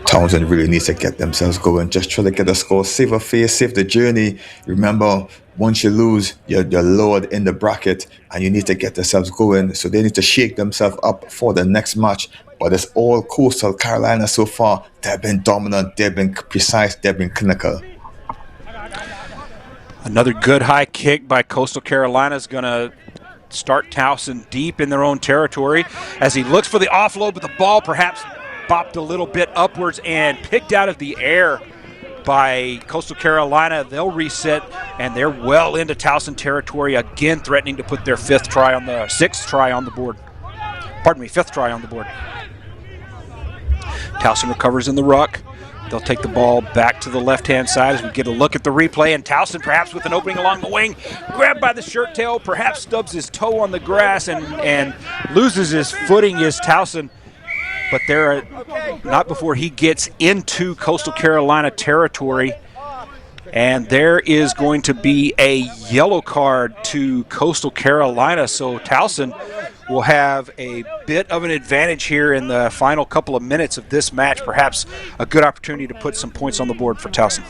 Towson really needs to get themselves going. Just try to get a score, save a face, save the journey. Remember, once you lose, you're lowered in the bracket and you need to get themselves going. So they need to shake themselves up for the next match. But it's all Coastal Carolina so far. They've been dominant, they've been precise, they've been clinical. Another good high kick by Coastal Carolina is going to start Towson deep in their own territory as he looks for the offload, but the ball perhaps bopped a little bit upwards and picked out of the air by Coastal Carolina. They'll reset, and they're well into Towson territory, again threatening to put their fifth try on the board. Towson recovers in the ruck. They'll take the ball back to the left-hand side as we get a look at the replay. And Towson, perhaps with an opening along the wing, grabbed by the shirt tail, perhaps stubs his toe on the grass and loses his footing is Towson. But there, not before he gets into Coastal Carolina territory. And there is going to be a yellow card to Coastal Carolina. So Towson will have a bit of an advantage here in the final couple of minutes of this match. Perhaps a good opportunity to put some points on the board for Towson.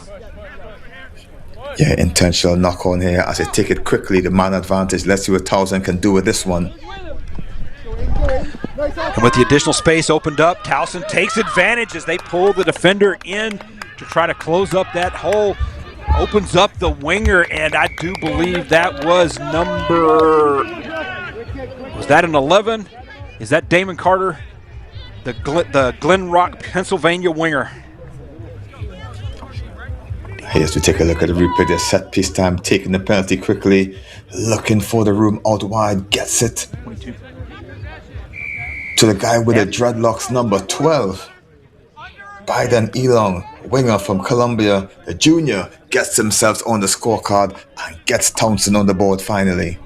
Yeah, intentional knock on here as they take it quickly. The man advantage. Let's see what Towson can do with this one. And with the additional space opened up, Towson takes advantage as they pull the defender in to try to close up that hole. Opens up the winger, and I do believe that was was that an 11? Is that Damon Carter, the Glen Rock, Pennsylvania winger? Here's to take a look at the replay. The set piece time, taking the penalty quickly, looking for the room out wide, gets it 22. to the guy with the dreadlocks, number 12. Biden Elong, winger from Columbia, the junior, gets himself on the scorecard and gets Towson on the board finally.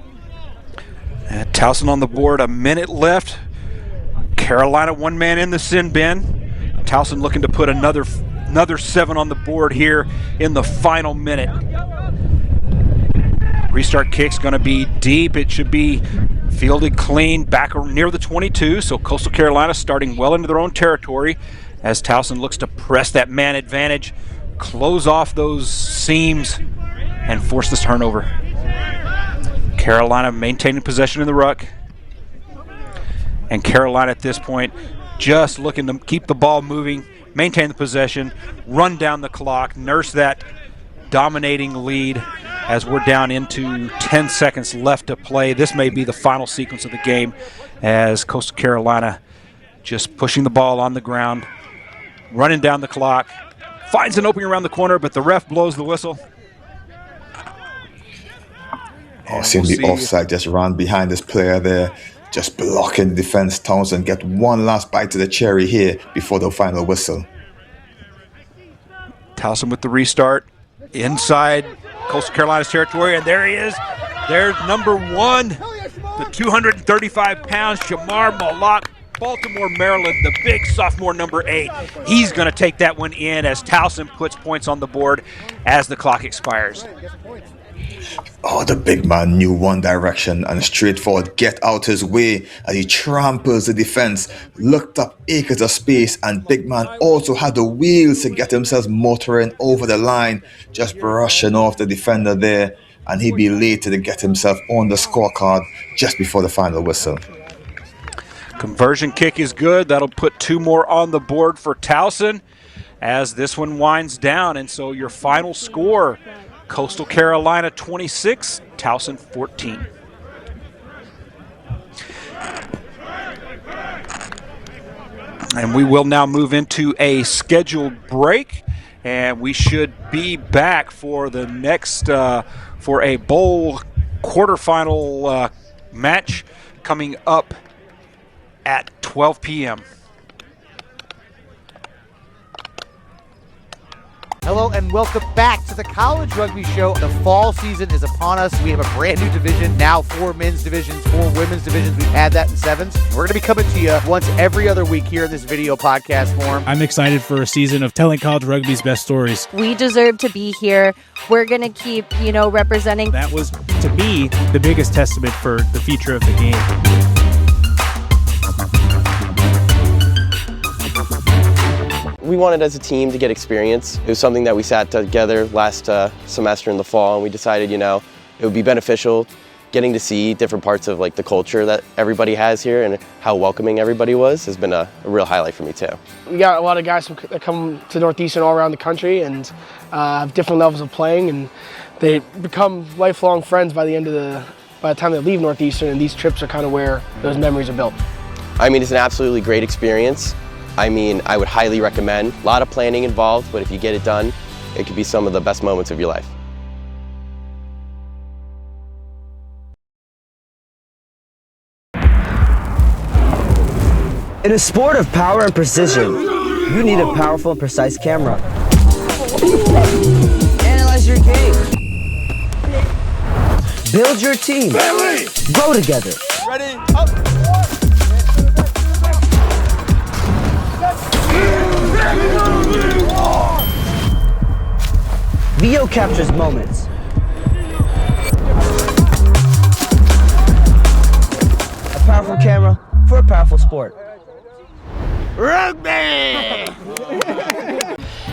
And Towson on the board, a minute left. Carolina one man in the sin bin. Towson looking to put another 7 on the board here in the final minute. Restart kick's going to be deep. It should be fielded clean back near the 22. So Coastal Carolina starting well into their own territory as Towson looks to press that man advantage, close off those seams, and force this turnover. Carolina maintaining possession in the ruck. And Carolina at this point just looking to keep the ball moving, maintain the possession, run down the clock, nurse that dominating lead as we're down into 10 seconds left to play. This may be the final sequence of the game as Coastal Carolina just pushing the ball on the ground, running down the clock, finds an opening around the corner, but the ref blows the whistle. Seeing the offside just run behind this player there, just blocking the defense. Towson get one last bite to the cherry here before the final whistle. Towson with the restart inside Coastal Carolina's territory, and there he is. There's number 1, the 235 pounds, Shamar Malak, Baltimore, Maryland, the big sophomore number 8. He's going to take that one in as Towson puts points on the board as the clock expires. Oh, the big man knew one direction and straightforward get out his way as he tramples the defense, looked up acres of space, and big man also had the wheels to get himself motoring over the line, just brushing off the defender there, and he'd be late to get himself on the scorecard just before the final whistle. Conversion kick is good. That'll put 2 more on the board for Towson as this one winds down. And so your final score, Coastal Carolina 26, Towson 14. And we will now move into a scheduled break, and we should be back for the next, for a bowl quarterfinal match coming up at 12 p.m. Hello and welcome back to the College Rugby Show. The fall season is upon us. We have a brand new division, now 4 men's divisions, 4 women's divisions. We've had that in 7's. We're going to be coming to you once every other week here in this video podcast form. I'm excited for a season of telling college rugby's best stories. We deserve to be here. We're going to keep, representing. That was, to me, the biggest testament for the future of the game. We wanted as a team to get experience. It was something that we sat together last semester in the fall, and we decided, it would be beneficial getting to see different parts of the culture that everybody has here and how welcoming everybody was has been a real highlight for me too. We got a lot of guys that come to Northeastern all around the country and have different levels of playing, and they become lifelong friends by the time they leave Northeastern, and these trips are kind of where those memories are built. It's an absolutely great experience. I would highly recommend. A lot of planning involved, but if you get it done, it could be some of the best moments of your life. In a sport of power and precision, you need a powerful and precise camera. Analyze your game. Build your team. Grow together. Ready? Up. VO captures moments. A powerful camera for a powerful sport. Rugby!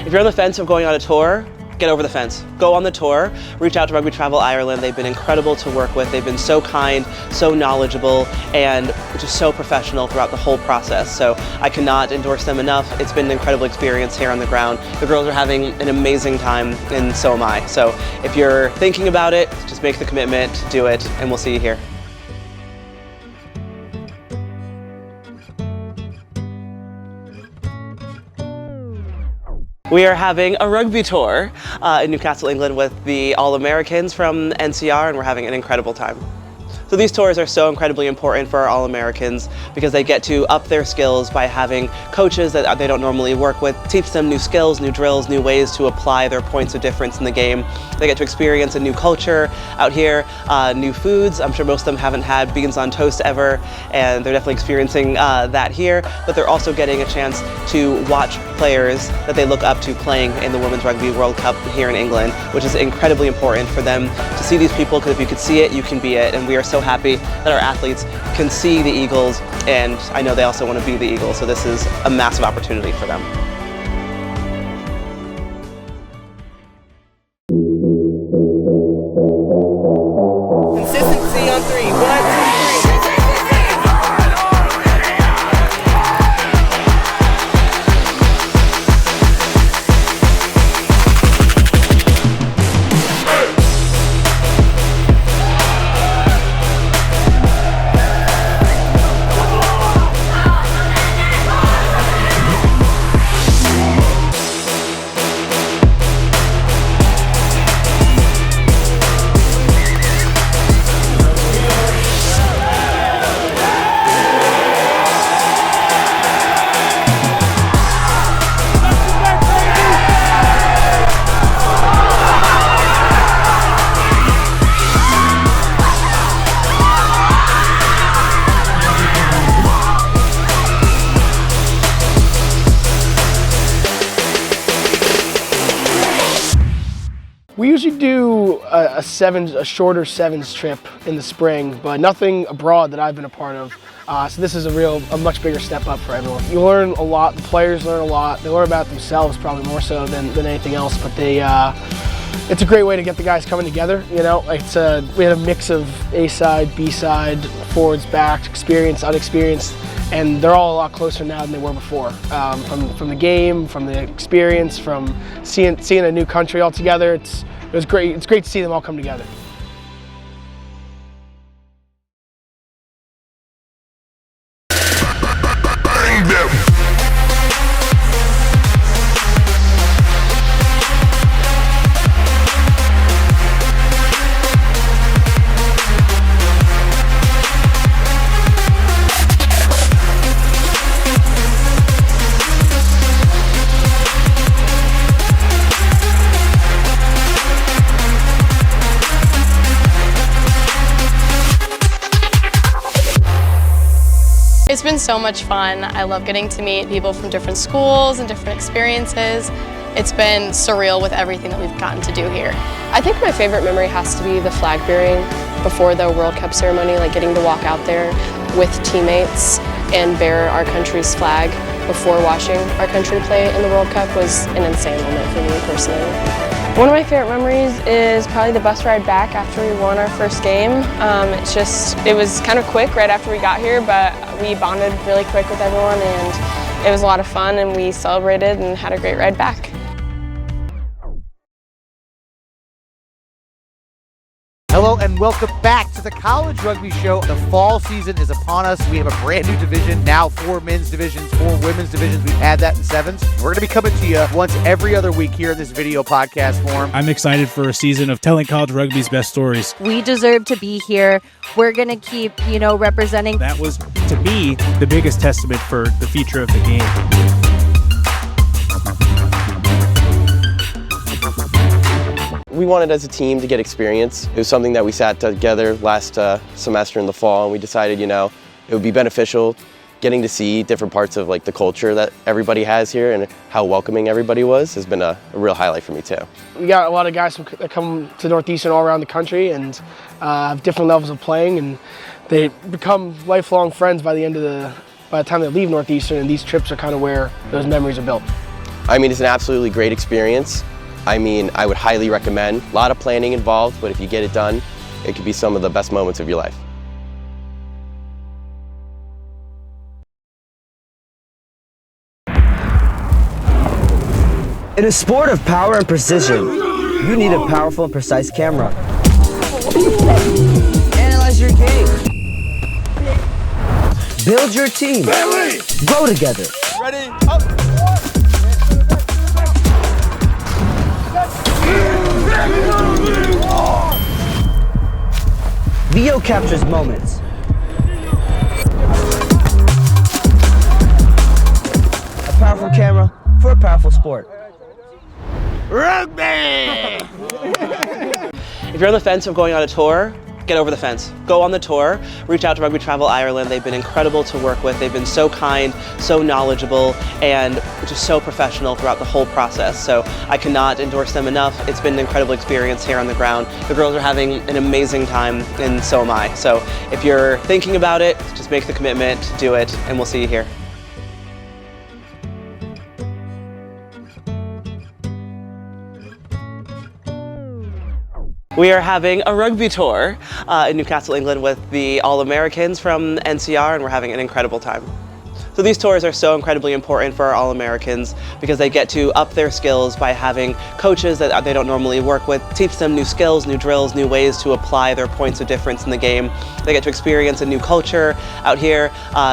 If you're on the fence of going on a tour, get over the fence. Go on the tour, reach out to Rugby Travel Ireland. They've been incredible to work with. They've been so kind, so knowledgeable, and just so professional throughout the whole process. So I cannot endorse them enough. It's been an incredible experience here on the ground. The girls are having an amazing time, and so am I. So if you're thinking about it, just make the commitment, do it, and we'll see you here. We are having a rugby tour in Newcastle, England with the All-Americans from NCR, and we're having an incredible time. So these tours are so incredibly important for our All-Americans because they get to up their skills by having coaches that they don't normally work with, teach them new skills, new drills, new ways to apply their points of difference in the game. They get to experience a new culture out here, new foods. I'm sure most of them haven't had beans on toast ever, and they're definitely experiencing that here, but they're also getting a chance to watch players that they look up to playing in the Women's Rugby World Cup here in England, which is incredibly important for them to see these people, because if you could see it, you can be it, and we are so happy that our athletes can see the Eagles, and I know they also want to be the Eagles, so this is a massive opportunity for them. Consistency on three. 1, 2, 3. We usually do a shorter 7's trip in the spring, but nothing abroad that I've been a part of. So this is a much bigger step up for everyone. You learn a lot, the players learn a lot. They learn about themselves probably more so than anything else, but it's a great way to get the guys coming together. You know, we had a mix of A side, B side, forwards, backs, experienced, unexperienced, and they're all a lot closer now than they were before. From the game, from the experience, from seeing a new country altogether. It was great. It's great to see them all come together. It's been so much fun. I love getting to meet people from different schools and different experiences. It's been surreal with everything that we've gotten to do here. I think my favorite memory has to be the flag bearing before the World Cup ceremony, like getting to walk out there with teammates and bear our country's flag before watching our country play in the World Cup was an insane moment for me personally. One of my favorite memories is probably the bus ride back after we won our first game. It was kind of quick right after we got here, but we bonded really quick with everyone and it was a lot of fun and we celebrated and had a great ride back. Hello and welcome back to the College Rugby Show. The fall season is upon us. We have a brand new division, now 4 men's divisions, 4 women's divisions. We've had that in 7's. We're going to be coming to you once every other week here in this video podcast form. I'm excited for a season of telling college rugby's best stories. We deserve to be here. We're going to keep, representing. That was, to me, the biggest testament for the future of the game. We wanted as a team to get experience. It was something that we sat together last semester in the fall, and we decided, it would be beneficial getting to see different parts of the culture that everybody has here and how welcoming everybody was has been a real highlight for me too. We got a lot of guys that come to Northeastern all around the country and have different levels of playing, and they become lifelong friends by the time they leave Northeastern, and these trips are kind of where those memories are built. I mean, it's an absolutely great experience. I would highly recommend. A lot of planning involved, but if you get it done, it could be some of the best moments of your life. In a sport of power and precision, you need a powerful and precise camera. Analyze your game. Build your team. Grow together. Ready? Up. Video captures moments. A powerful camera for a powerful sport. Rugby! If you're on the fence of going on a tour, get over the fence. Go on the tour, reach out to Rugby Travel Ireland. They've been incredible to work with. They've been so kind, so knowledgeable, and just so professional throughout the whole process. So I cannot endorse them enough. It's been an incredible experience here on the ground. The girls are having an amazing time, and so am I. So if you're thinking about it, just make the commitment, do it, and we'll see you here. We are having a rugby tour in Newcastle, England with the All-Americans from NCR, and we're having an incredible time. So these tours are so incredibly important for our All-Americans because they get to up their skills by having coaches that they don't normally work with, teach them new skills, new drills, new ways to apply their points of difference in the game. They get to experience a new culture out here,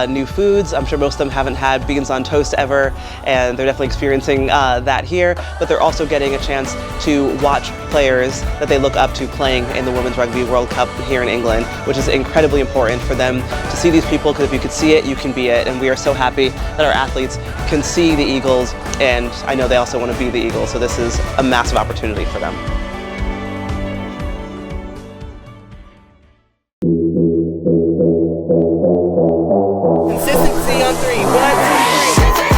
new foods. I'm sure most of them haven't had beans on toast ever, and they're definitely experiencing that here, but they're also getting a chance to watch players that they look up to playing in the Women's Rugby World Cup here in England, which is incredibly important for them to see these people, because if you could see it, you can be it, and we are so happy that our athletes can see the Eagles, and I know they also want to be the Eagles, so this is a massive opportunity for them. Consistency on three. 1, 2, 3.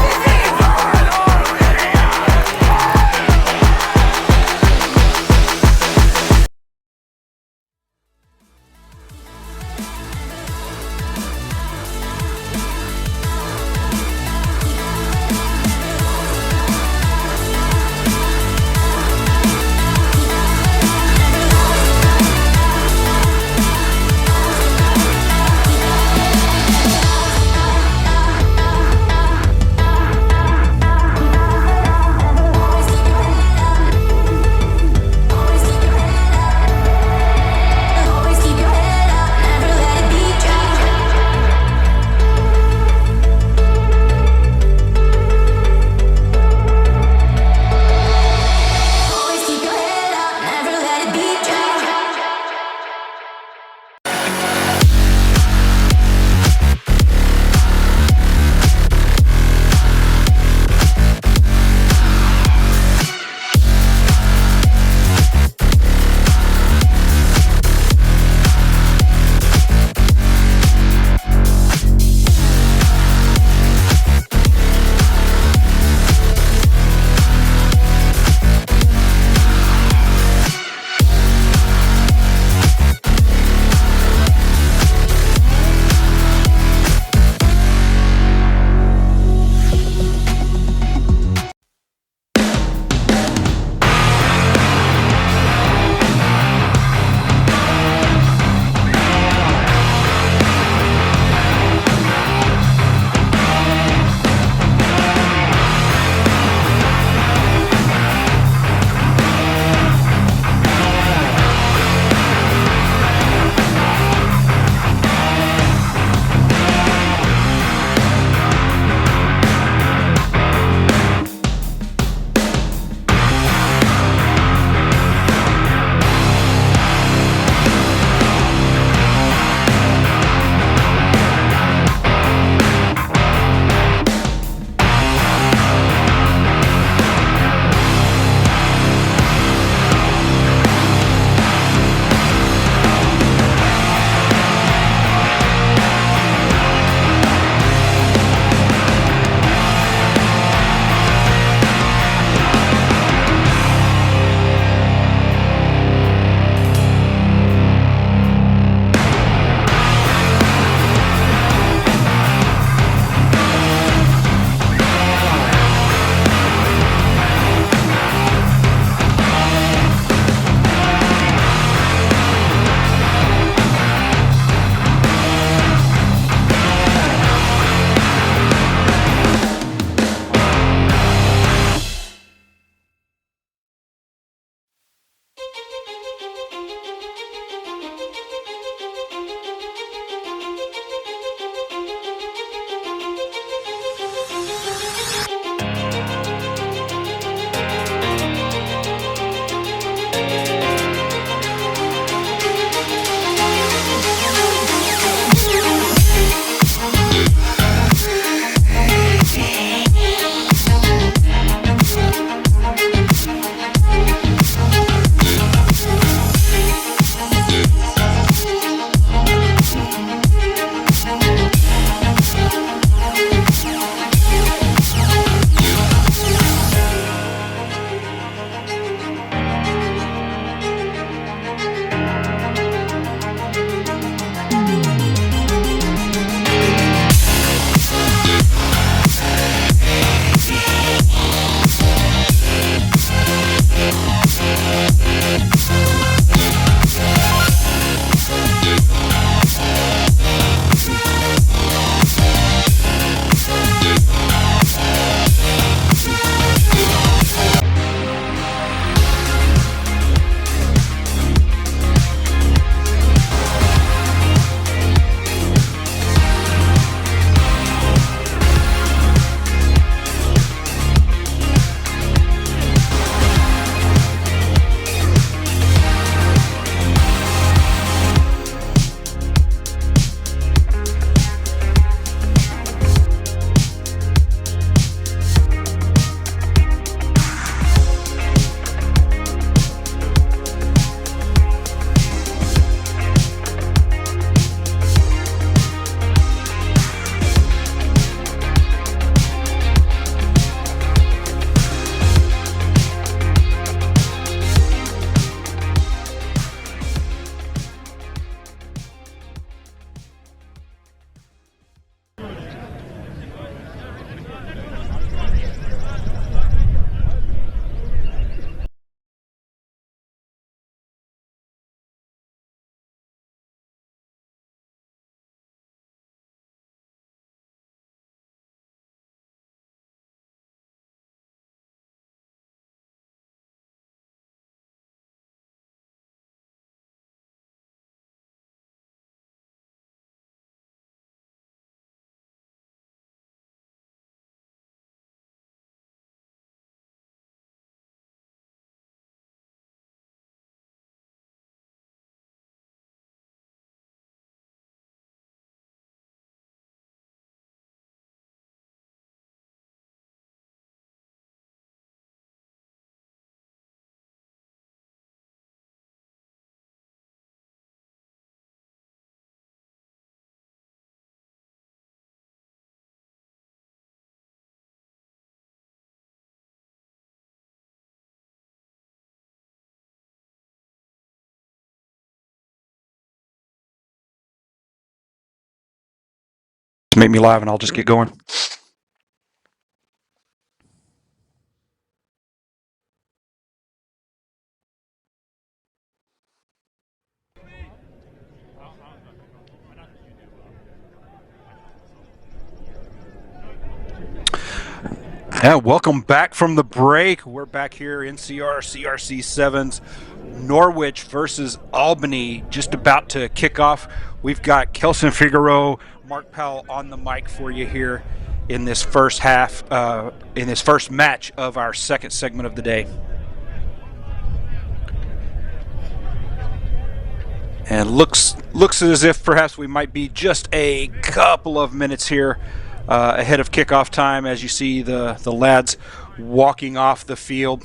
to make me live, and I'll just get going. Yeah, welcome back from the break. We're back here in CRC 7's Norwich versus Albany, just about to kick off. We've got Kelson Figueroa, Mark Powell on the mic for you here in this first half, in this first match of our second segment of the day. And looks as if perhaps we might be just a couple of minutes here ahead of kickoff time, as you see the lads walking off the field.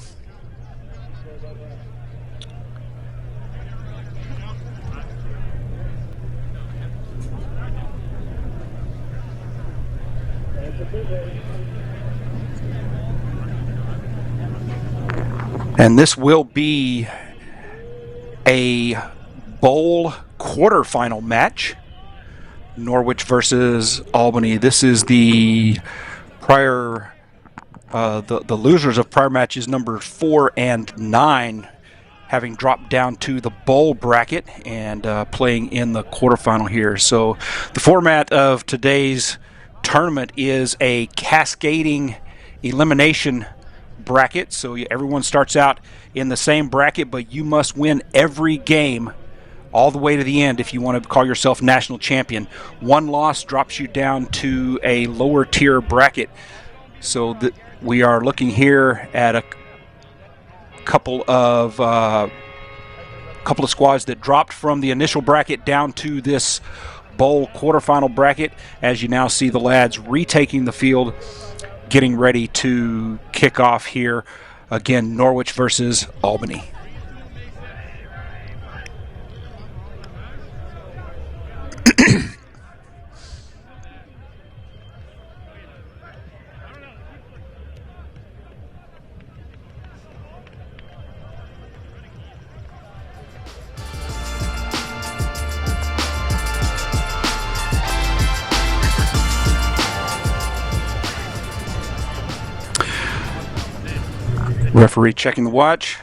And this will be a bowl quarterfinal match. Norwich versus Albany. This is the prior, the losers of prior matches number 4 and 9, having dropped down to the bowl bracket and playing in the quarterfinal here. So the format of today's tournament is a cascading elimination bracket. So everyone starts out in the same bracket, but you must win every game all the way to the end if you want to call yourself national champion. One loss drops you down to a lower tier bracket. So we are looking here at a couple of squads that dropped from the initial bracket down to this bowl quarterfinal bracket, as you now see the lads retaking the field, getting ready to kick off here. Again, Norwich versus Albany. Referee checking the watch.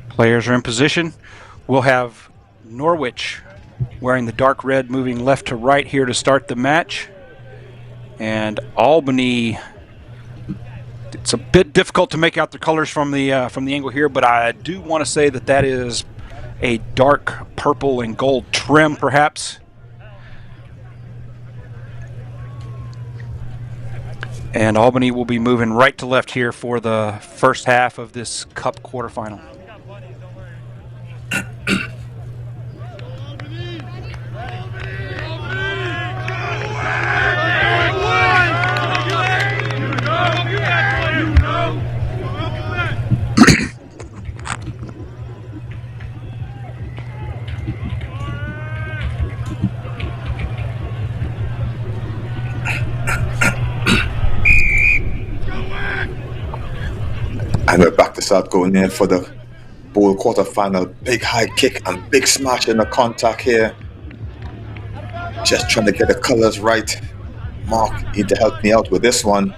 Players are in position. We'll have Norwich wearing the dark red moving left to right here to start the match. And Albany, it's a bit difficult to make out the colors from the angle here, but I do want to say that is a dark purple and gold trim perhaps. And Albany will be moving right to left here for the first half of this Cup quarterfinal. And we're back to start going in for the bowl quarterfinal. Big high kick and big smash in the contact here. Just trying to get the colors right. Mark, you need to help me out with this one.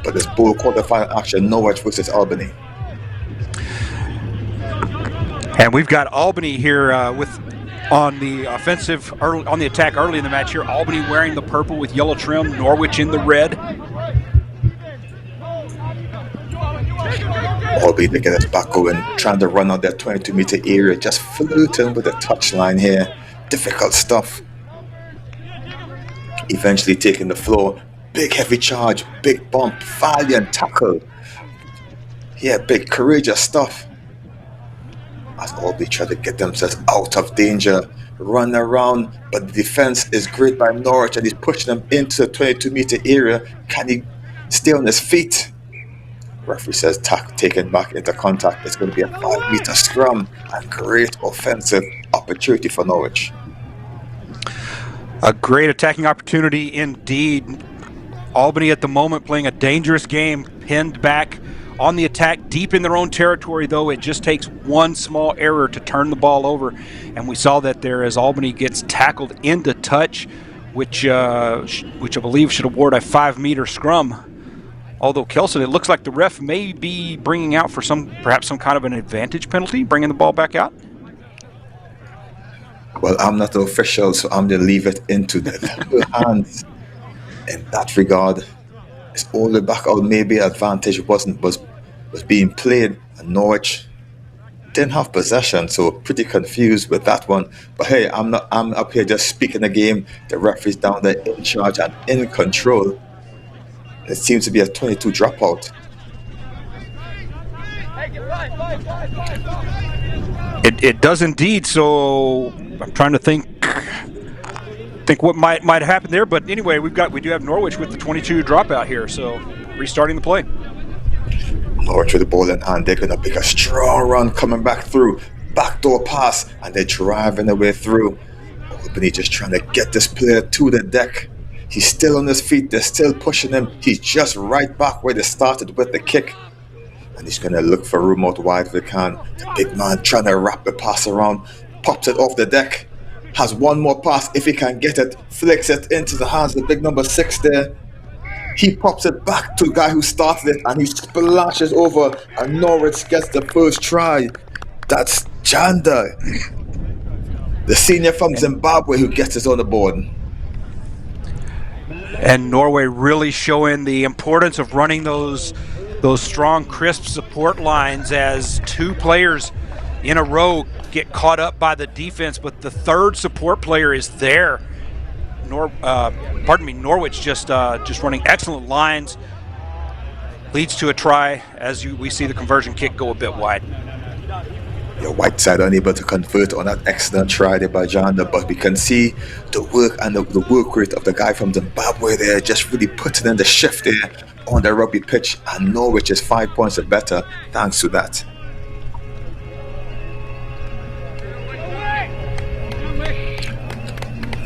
But this bowl quarterfinal action, Norwich versus Albany. And we've got Albany here on the offensive, on the attack early in the match here. Albany wearing the purple with yellow trim, Norwich in the red. Albany to get us back going, trying to run out that 22-meter area, just floating with the touchline here. Difficult stuff. Eventually taking the floor. Big heavy charge, big bump, valiant tackle. Yeah, big courageous stuff. As Albany try to get themselves out of danger, run around, but the defense is great by Norwich and he's pushing them into the 22-meter area. Can he stay on his feet? Referee says taken back into contact. It's going to be a 5-meter scrum and great offensive opportunity for Norwich. A great attacking opportunity indeed. Albany at the moment playing a dangerous game, pinned back on the attack deep in their own territory, though. It just takes one small error to turn the ball over. And we saw that there as Albany gets tackled into touch. which I believe should award a 5-meter scrum. Although, Kelson, it looks like the ref may be bringing out for perhaps some kind of an advantage penalty, bringing the ball back out. Well, I'm not the official, so I'm going to leave it into the hands. In that regard, it's all the back out. Maybe advantage was being played, and Norwich didn't have possession, so pretty confused with that one. But hey, I'm up here just speaking the game. The referee's down there in charge and in control. It seems to be a 22 dropout. It does indeed. So I'm trying to think what might happen there. But anyway, we do have Norwich with the 22 dropout here. So restarting the play. Norwich with the ball in hand. They're going to make a strong run coming back through. Backdoor pass, and they're driving their way through. Albany just trying to get this player to the deck. He's still on his feet. They're still pushing him. He's just right back where they started with the kick. And he's going to look for room out wide if he can. The big man trying to wrap the pass around. Pops it off the deck. Has one more pass if he can get it. Flicks it into the hands of the big number 6 there. He pops it back to the guy who started it. And he splashes over. And Norwich gets the first try. That's Janda, the senior from Zimbabwe, who gets us on the board. And Norway really showing the importance of running those strong, crisp support lines as 2 players in a row get caught up by the defense, but the third support player is there. Norwich just running excellent lines, leads to a try as we see the conversion kick go a bit wide. Whiteside unable to convert on that excellent try there by Janda, but we can see the work and the work rate of the guy from Zimbabwe there, just really putting in the shift there on the rugby pitch, and Norwich is 5 points or better thanks to that.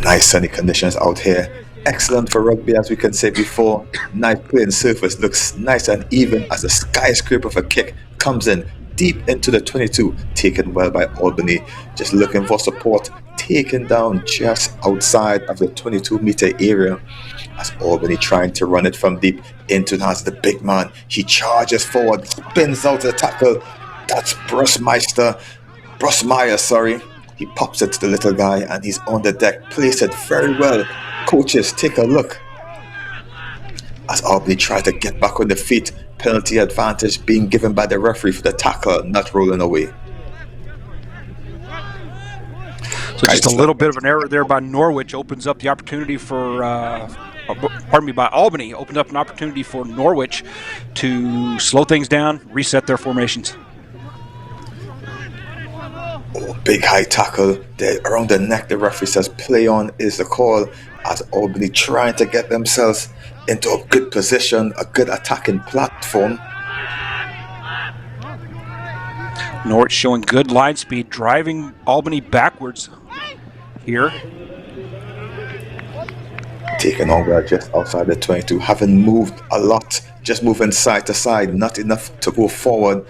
Nice sunny conditions out here. Excellent for rugby, as we can say before. Nice playing surface, looks nice and even as the skyscraper of a kick comes in deep into the 22, taken well by Albany, just looking for support, taken down just outside of the 22-meter area as Albany trying to run it from deep into the hands of the big man. He charges forward, spins out the tackle. That's Brusmeyer. He pops it to the little guy and he's on the deck. Plays it very well. Coaches, take a look as Albany try to get back on the feet. Penalty advantage being given by the referee for the tackle, not rolling away. So just a little bit of an error there by Norwich opens up the opportunity for, by Albany, opened up an opportunity for Norwich to slow things down, reset their formations. Oh, big high tackle there around the neck. The referee says play on is the call as Albany trying to get themselves into a good position, a good attacking platform. Norwich showing good line speed, driving Albany backwards here. Taking over just outside the 22, haven't moved a lot, just moving side to side, not enough to go forward.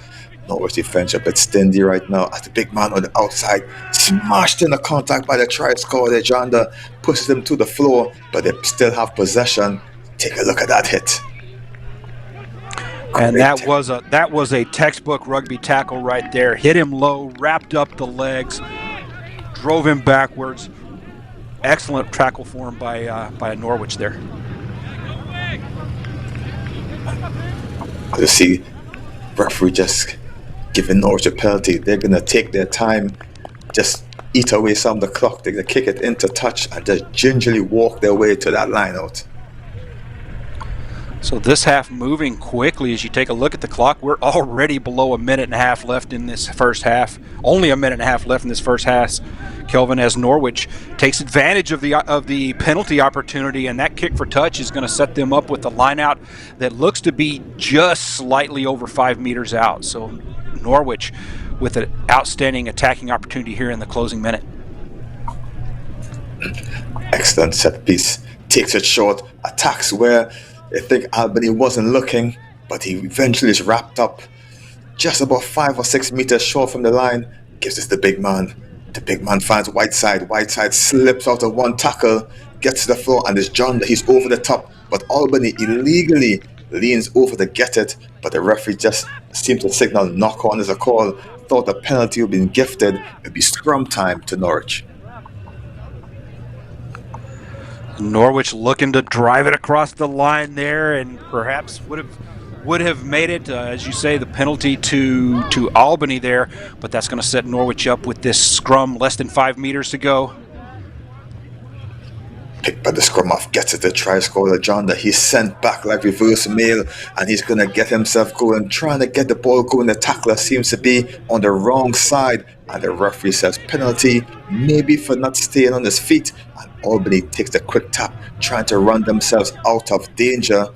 Norwich defense a bit stingy right now as the big man on the outside smashed in the contact by the try scorer there. Janda pushes him to the floor, but they still have possession. Take a look at that hit. And that was a textbook rugby tackle right there. Hit him low, wrapped up the legs, drove him backwards. Excellent tackle for him by Norwich there. You see, referee just giving Norwich a penalty. They're going to take their time, just eat away some of the clock. They're going to kick it into touch and just gingerly walk their way to that line out. So this half moving quickly as you take a look at the clock. We're already below a minute and a half left in this first half. Only a minute and a half left in this first half, Kelvin, as Norwich takes advantage of the penalty opportunity, and that kick for touch is going to set them up with a line out that looks to be just slightly over 5 meters out. So Norwich with an outstanding attacking opportunity here in the closing minute. Excellent set piece. Takes it short, attacks where I think Albany wasn't looking, but he eventually is wrapped up just about 5 or 6 meters short from the line. Gives us the big man. The big man finds Whiteside. Whiteside slips out of one tackle, gets to the floor, and it's John that he's over the top, but Albany illegally leans over to get it, but the referee just seemed to signal knock on as a call. Thought the penalty would be gifted. It'd be scrum time to Norwich. Norwich looking to drive it across the line there, and perhaps would have made it, as you say, the penalty to Albany there, but that's going to set Norwich up with this scrum, less than 5 meters to go. Picked by the scrum off, gets it to try score John that he's sent back like reverse mail, and he's going to get himself going, trying to get the ball going. The tackler seems to be on the wrong side, and the referee says penalty, maybe for not staying on his feet, and Albany takes a quick tap, trying to run themselves out of danger.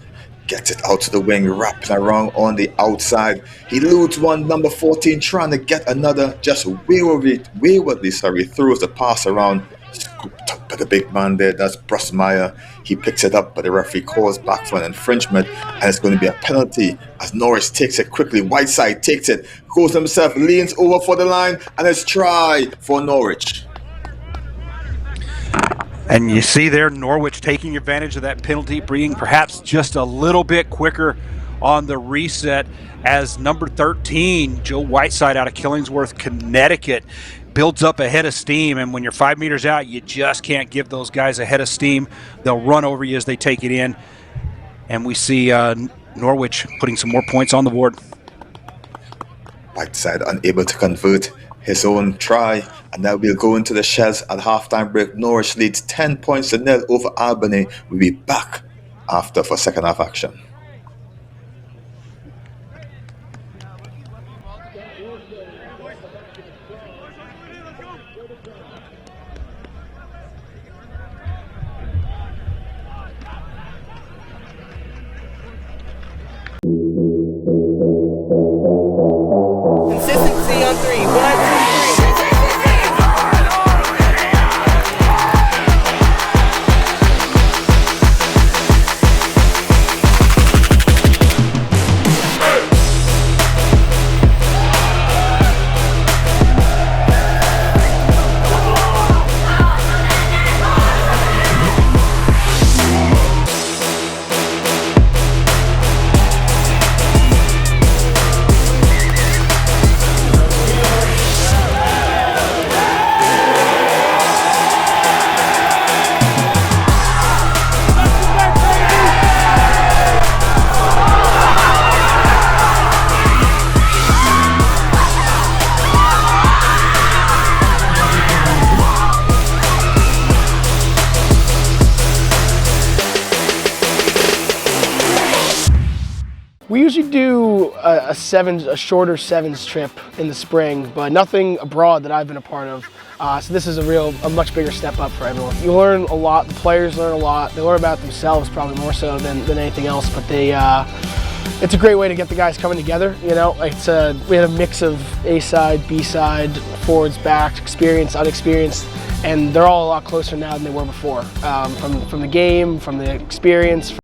Gets it out to the wing, wrapping around on the outside. He eludes one, number 14, trying to get another, just waywardly, throws the pass around. Scooped up by the big man there, that's Brusmeyer. He picks it up, but the referee calls back for an infringement, and it's going to be a penalty as Norwich takes it quickly. Whiteside takes it, goes himself, leans over for the line, and it's try for Norwich. And you see there Norwich taking advantage of that penalty, being perhaps just a little bit quicker on the reset, as number 13, Joe Whiteside out of Killingsworth, Connecticut, builds up a head of steam. And when you're 5 meters out, you just can't give those guys a head of steam. They'll run over you as they take it in. And we see Norwich putting some more points on the board. Whiteside unable to convert his own try, and now we'll go into the sheds at halftime break. Norwich leads 10 points to nil over Albany. We'll be back after for second half action. Consistency on three. 1, 2, 3. We usually do a shorter sevens trip in the spring, but nothing abroad that I've been a part of. So this is a much bigger step up for everyone. You learn a lot, the players learn a lot. They learn about themselves probably more so than anything else, but it's a great way to get the guys coming together. You know, we had a mix of A side, B side, forwards, backs, experienced, unexperienced, and they're all a lot closer now than they were before. From the game, from the experience.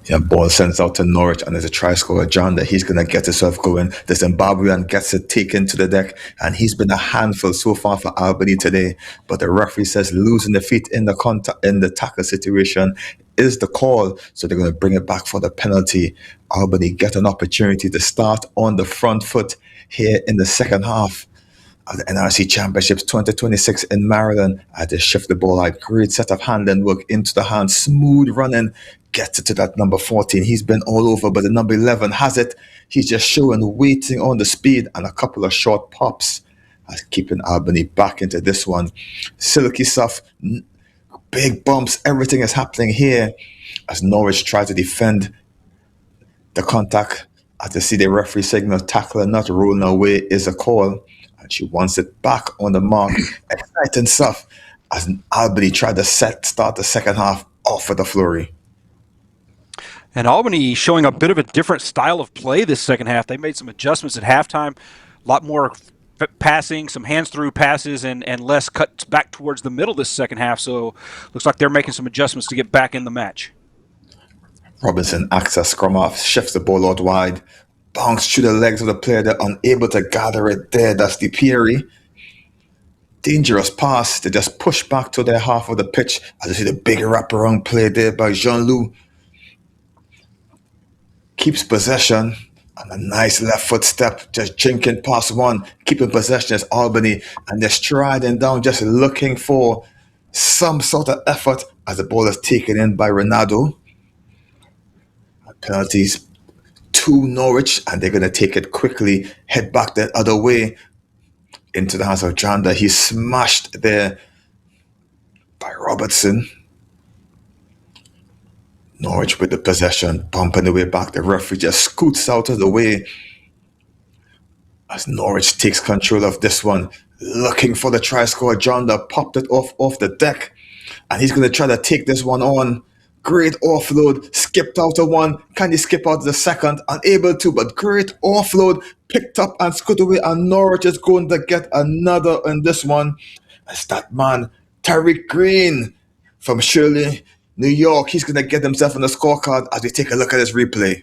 Yeah, ball sends out to Norwich, and there's a try scorer, John, that he's going to get himself going. The Zimbabwean gets it taken to the deck, and he's been a handful so far for Albany today. But the referee says losing the feet in the tackle situation is the call. So they're going to bring it back for the penalty. Albany get an opportunity to start on the front foot here in the second half of the NRC Championships 2026 in Maryland. As they shift the ball out, great set of handling work into the hand, smooth running, gets it to that number 14. He's been all over, but the number 11 has it. He's just showing, waiting on the speed and a couple of short pops as keeping Albany back into this one. Silky soft, big bumps, everything is happening here as Norwich tries to defend the contact. As they see the referee signal, tackler not rolling away is a call. And she wants it back on the mark. Exciting stuff as Albany tried to start the second half off with a flurry. And Albany showing a bit of a different style of play this second half. They made some adjustments at halftime, a lot more passing, some hands-through passes, and less cuts back towards the middle this second half. So looks like they're making some adjustments to get back in the match. Robinson acts as scrum half, shifts the ball out wide, bounce through the legs of the player. They're unable to gather it there. That's DiPieri. Dangerous pass. They just push back to their half of the pitch. As you see the big wraparound play there by Jean-Loup. Keeps possession. And a nice left foot step, just jinking past one, keeping possession as Albany. And they're striding down, just looking for some sort of effort as the ball is taken in by Ronaldo. Penalties to Norwich, and they're going to take it quickly, head back the other way into the hands of Janda. He's smashed there by Robertson. Norwich with the possession, bumping the way back. The referee just scoots out of the way as Norwich takes control of this one, looking for the try score. Janda popped it off the deck, and he's going to try to take this one on. Great offload, skipped out of one. Can he skip out the second? Unable to, but great offload, picked up and scoot away, and Norwich is going to get another in this one. It's that man, Tariq Green from Shirley, New York. He's going to get himself on the scorecard as we take a look at his replay.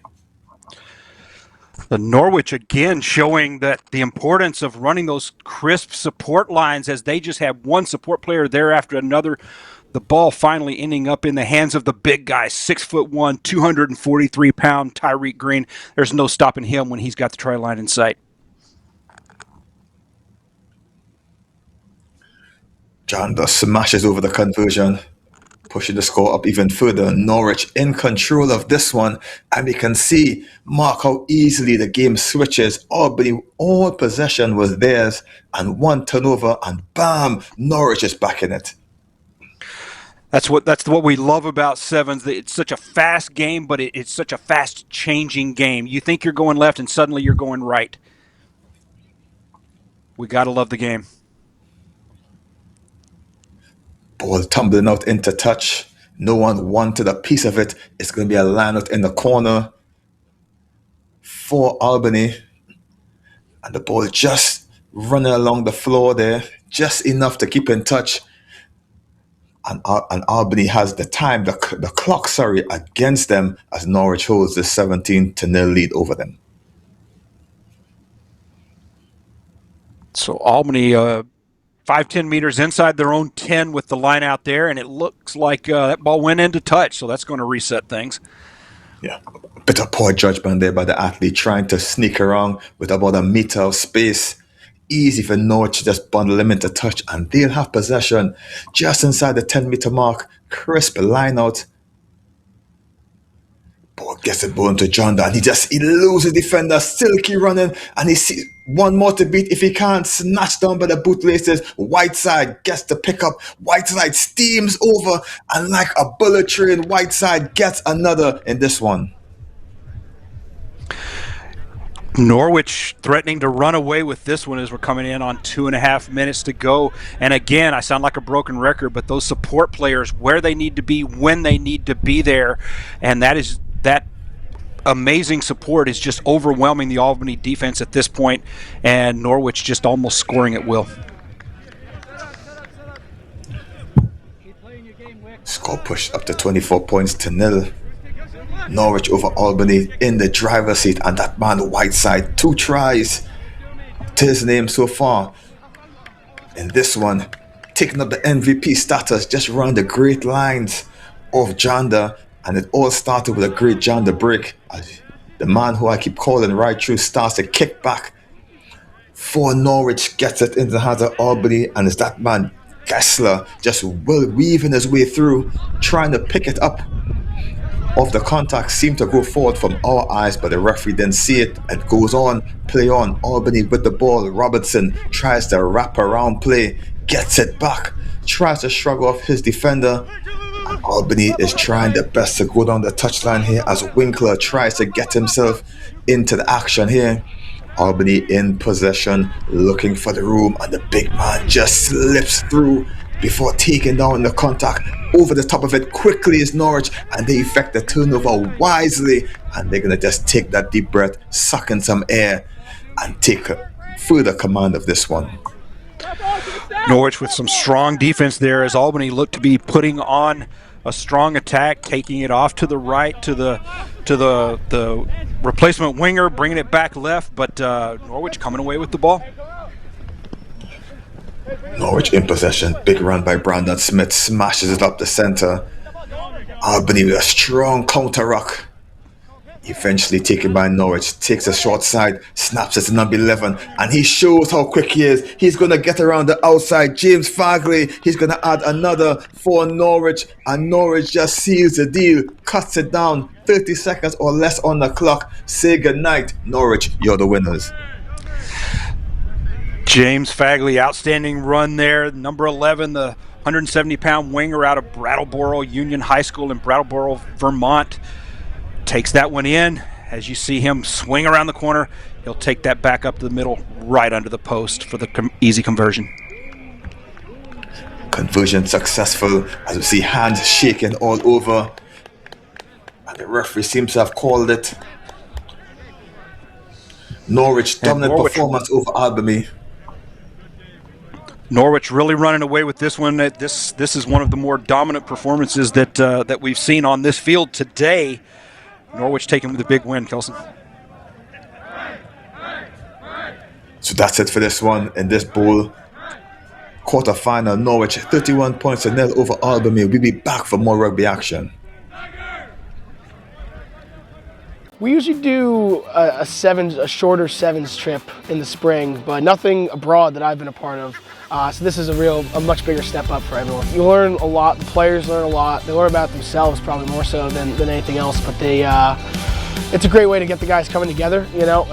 The Norwich again showing that the importance of running those crisp support lines as they just have one support player there after another. The ball finally ending up in the hands of the big guy, 6'1", 243-pound Tariq Green. There's no stopping him when he's got the try line in sight. Janda smashes over the conversion, pushing the score up even further. Norwich in control of this one, and we can see, mark how easily the game switches. Albany, all possession was theirs, and one turnover, and bam, Norwich is back in it. That's what we love about Sevens. It's such a fast game, but it's such a fast changing game. You think you're going left, and suddenly you're going right. We gotta love the game. Ball tumbling out into touch. No one wanted a piece of it. It's going to be a line out in the corner for Albany. And the ball just running along the floor there, just enough to keep in touch. And Albany has the clock, against them as Norwich holds the 17-0 lead over them. So Albany 5-10 meters inside their own 10 with the line out there, and it looks like that ball went into touch, so that's going to reset things. Yeah, a bit of poor judgment there by the athlete, trying to sneak around with about a meter of space. Easy for Norwich to just bundle them into touch, and they'll have possession just inside the 10-meter mark. Crisp line out. Ball gets the ball into John, and he loses defender. Silky running, and he sees one more to beat if he can't. Snatched down by the bootlaces. Whiteside gets the pickup. Whiteside steams over, and like a bullet train, Whiteside gets another in this one. Norwich threatening to run away with this one as we're coming in on 2.5 minutes to go. And again, I sound like a broken record, but those support players, where they need to be, when they need to be there, and that amazing support is just overwhelming the Albany defense at this point, and Norwich just almost scoring at will. Score pushed up to 24 points to 0. Norwich over Albany in the driver's seat, and that man Whiteside, 2 tries to his name so far. And this one, taking up the MVP status, just around the great lines of Janda. And it all started with a great John the Brick. The man who I keep calling right through starts to kick back. For Norwich gets it into the hands of Albany, and it's that man Gessler just weaving his way through, trying to pick it up. Off the contact seemed to go forward from our eyes, but the referee didn't see it and goes on, play on. Albany with the ball. Robertson tries to wrap around play, gets it back, tries to shrug off his defender. And Albany is trying their best to go down the touchline here as Winkler tries to get himself into the action here. Albany in possession, looking for the room, and the big man just slips through before taking down the contact. Over the top of it quickly is Norwich, and they effect the turnover wisely, and they're going to just take that deep breath, suck in some air, and take further command of this one. Norwich with some strong defense there as Albany looked to be putting on a strong attack, taking it off to the right to the replacement winger, bringing it back left, but Norwich coming away with the ball. Norwich in possession, big run by Brandon Smith, smashes it up the center. Albany with a strong counter ruck. Eventually taken by Norwich, takes a short side, snaps it to number 11, and he shows how quick he is. He's going to get around the outside. James Fagley, he's going to add another for Norwich, and Norwich just seals the deal, cuts it down, 30 seconds or less on the clock. Say goodnight, Norwich, you're the winners. James Fagley, outstanding run there. Number 11, the 170-pound winger out of Brattleboro Union High School in Brattleboro, Vermont. Takes that one in. As you see him swing around the corner, he'll take that back up to the middle, right under the post for the easy conversion. Conversion successful, as we see hands shaking all over. And the referee seems to have called it. Norwich dominant performance over Albany. Norwich really running away with this one. This is one of the more dominant performances that we've seen on this field today. Norwich taking the big win, Kelson. So that's it for this one in this bowl. Quarterfinal, Norwich 31 points to nil over Albany. We'll be back for more rugby action. We usually do a shorter sevens trip in the spring, but nothing abroad that I've been a part of. So this is a much bigger step up for everyone. You learn a lot, the players learn a lot. They learn about themselves probably more so than anything else, but it's a great way to get the guys coming together. You know,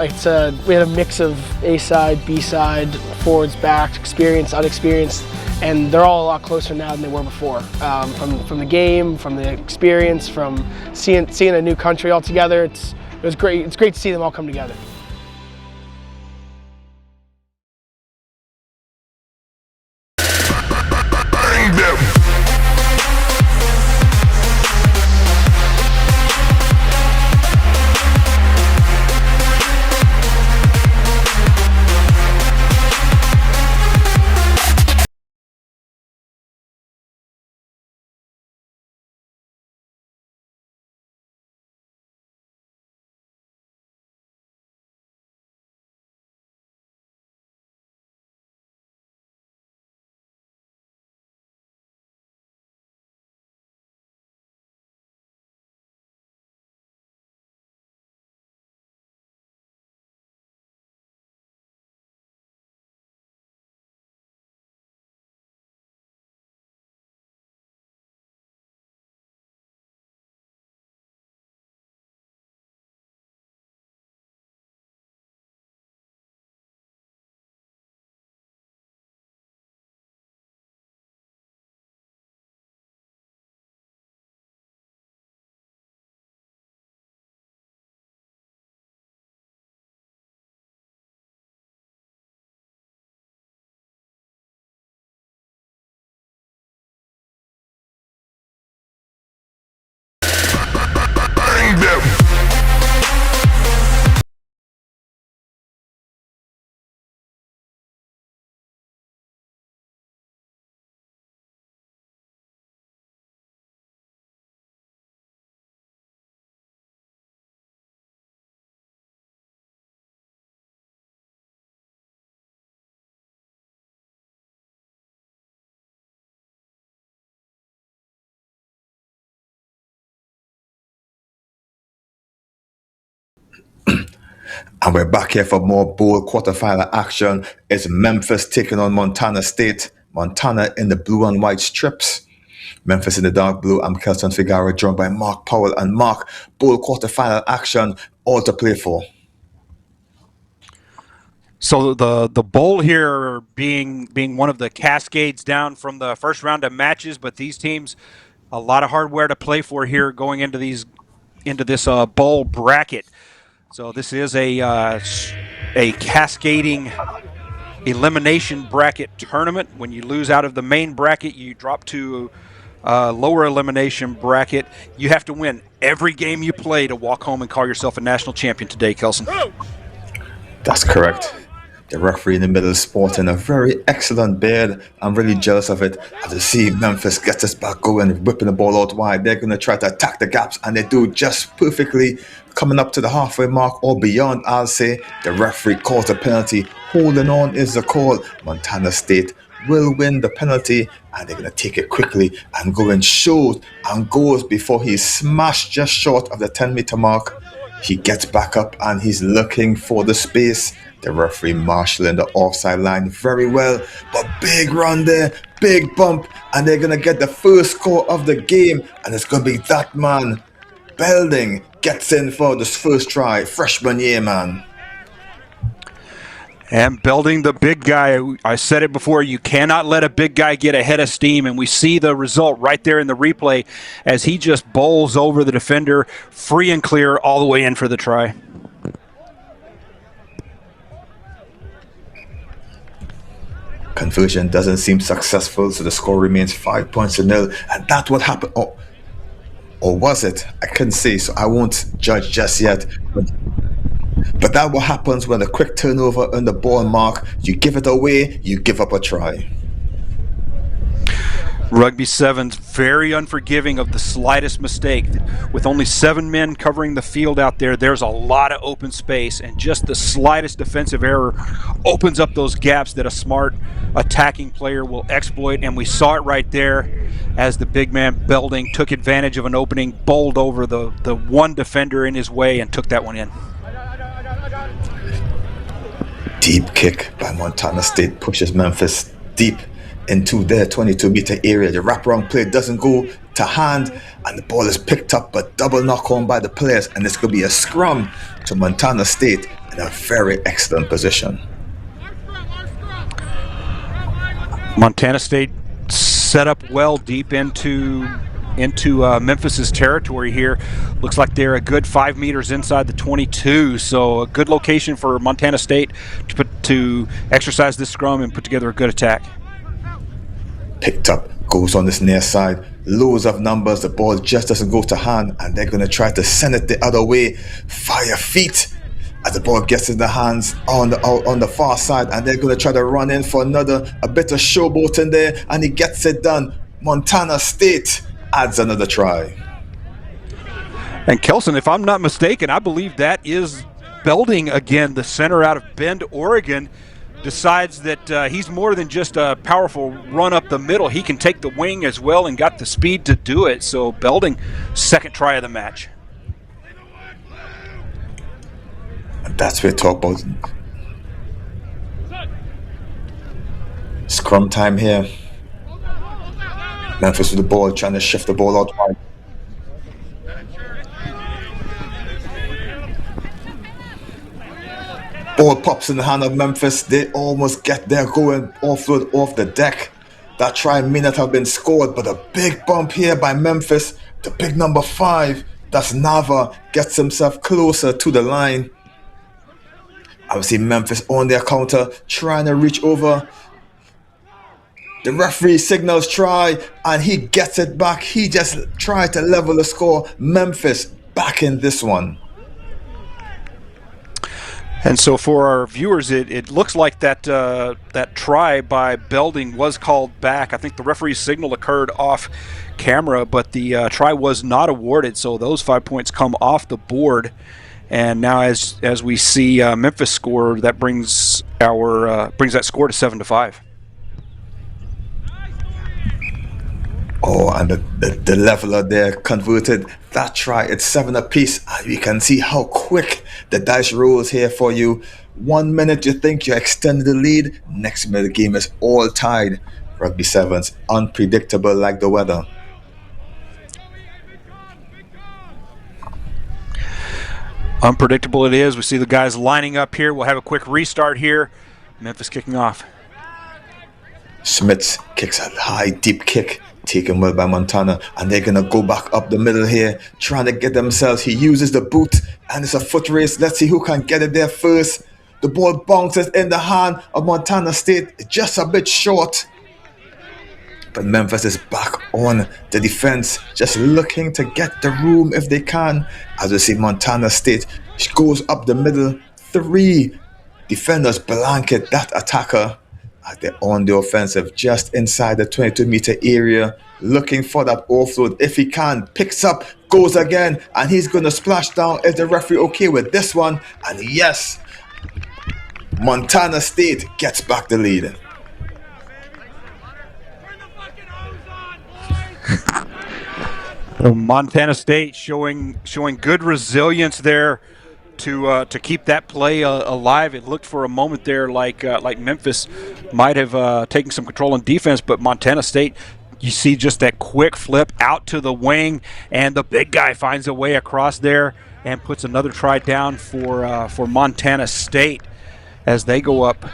we had a mix of A side, B side, forwards, backs, experienced, unexperienced, and they're all a lot closer now than they were before. From the game, from the experience, from seeing a new country all together. It was great. It's great to see them all come together. And we're back here for more bowl quarterfinal action. It's Memphis taking on Montana State. Montana in the blue and white strips. Memphis in the dark blue. I'm Kelson Figueroa, joined by Mark Powell. And Mark, bowl quarterfinal action, all to play for. So the bowl here being one of the cascades down from the first round of matches, but these teams, a lot of hardware to play for here going into this bowl bracket. So this is a cascading elimination bracket tournament. When you lose out of the main bracket, you drop to a lower elimination bracket. You have to win every game you play to walk home and call yourself a national champion today, Kelson. That's correct. The referee in the middle sporting a very excellent bid. I'm really jealous of it. As you see, Memphis gets us back going, whipping the ball out wide. They're going to try to attack the gaps, and they do just perfectly, coming up to the halfway mark or beyond, I'll say. The referee calls a penalty. Holding on is the call. Montana State will win the penalty, and they're going to take it quickly and go in short and goes before he's smashed just short of the 10-meter mark. He gets back up and he's looking for the space. The referee marshalling the offside line very well, but big run there, big bump, and they're going to get the first score of the game, and it's going to be that man. Belding gets in for this first try, freshman year man. And Belding, the big guy, I said it before, you cannot let a big guy get ahead of steam, and we see the result right there in the replay as he just bowls over the defender, free and clear, all the way in for the try. Conversion doesn't seem successful, so the score remains 5 points to 0, and that's what happened. Or was it? I couldn't say, so I won't judge just yet. But that's what happens when a quick turnover on the ball mark, you give it away, you give up a try. Rugby 7's very unforgiving of the slightest mistake. With only 7 men covering the field out there, there's a lot of open space, and just the slightest defensive error opens up those gaps that a smart attacking player will exploit, and we saw it right there as the big man Belding took advantage of an opening, bowled over the one defender in his way, and took that one in. Deep kick by Montana State pushes Memphis deep into their 22-meter area. The wraparound play doesn't go to hand, and the ball is picked up, but double knock home by the players, and it's going to be a scrum to Montana State in a very excellent position. Montana State set up well deep into Memphis's territory here. Looks like they're a good 5 meters inside the 22, so a good location for Montana State to exercise this scrum and put together a good attack. Picked up, goes on this near side, loads of numbers, the ball just doesn't go to hand, and they're going to try to send it the other way. Fire feet as the ball gets in the hands on the far side, and they're going to try to run in for a bit of showboat in there, and he gets it done. Montana State adds another try. And Kelson, if I'm not mistaken, I believe that is Belding again, the center out of Bend, Oregon, decides that he's more than just a powerful run up the middle. He can take the wing as well and got the speed to do it. So Belding, second try of the match. And that's what we talk about. Scrum time here. Memphis with the ball, trying to shift the ball out wide. Ball pops in the hand of Memphis. They almost get there going offload off the deck. That try may not have been scored, but a big bump here by Memphis. The big number 5, that's Nava, gets himself closer to the line. I would see Memphis on their counter, trying to reach over. The referee signals try, and he gets it back. He just tried to level the score. Memphis back in this one. And so for our viewers, it looks like that try by Belding was called back. I think the referee's signal occurred off camera, but the try was not awarded. So those 5 points come off the board. And now as we see Memphis score, that brings that score to 7-5. Oh, and the leveler there converted that try. It's 7 apiece. And you can see how quick the dice rolls here for you. 1 minute you think you extended the lead. Next minute the game is all tied. Rugby sevens, unpredictable like the weather. Unpredictable it is. We see the guys lining up here. We'll have a quick restart here. Memphis kicking off. Smith kicks a high, deep kick, taken well by Montana, and they're going to go back up the middle here, trying to get themselves. He uses the boot, and it's a foot race. Let's see who can get it there first. The ball bounces in the hand of Montana State, just a bit short. But Memphis is back on the defense, just looking to get the room if they can. As we see Montana State goes up the middle. 3 defenders blanket that attacker. They're on the offensive just inside the 22-meter area, looking for that offload. If he can, picks up, goes again, and he's going to splash down. Is the referee okay with this one? And yes, Montana State gets back the lead. Montana State showing good resilience there to keep that play alive. It looked for a moment there like Memphis might have taken some control in defense, but Montana State, you see just that quick flip out to the wing, and the big guy finds a way across there and puts another try down for Montana State as they go up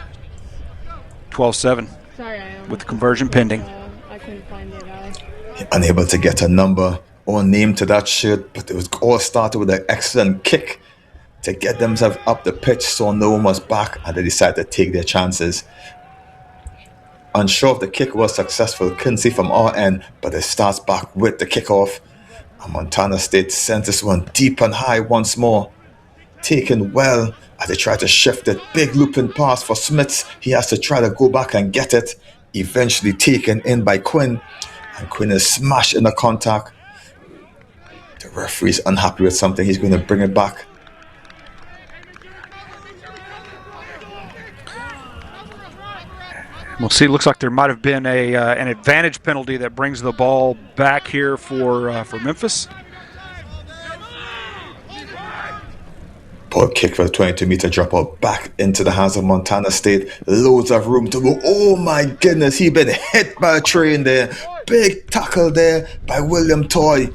12-7 with the conversion pending. I couldn't find it. Unable to get a number or name to that shirt, but it was all started with an excellent kick to get themselves up the pitch, so no one was back, and they decided to take their chances. Unsure if the kick was successful, couldn't see from our end, but it starts back with the kickoff. And Montana State sends this one deep and high once more. Taken well as they try to shift it. Big looping pass for Smith. He has to try to go back and get it. Eventually taken in by Quinn. And Quinn is smashed in the contact. The referee's unhappy with something. He's going to bring it back. We'll see. Looks like there might have been an advantage penalty that brings the ball back here for Memphis. Ball kick for the 22-meter dropout back into the hands of Montana State. Loads of room to go. Oh my goodness, he been hit by a train there. Big tackle there by William Toy.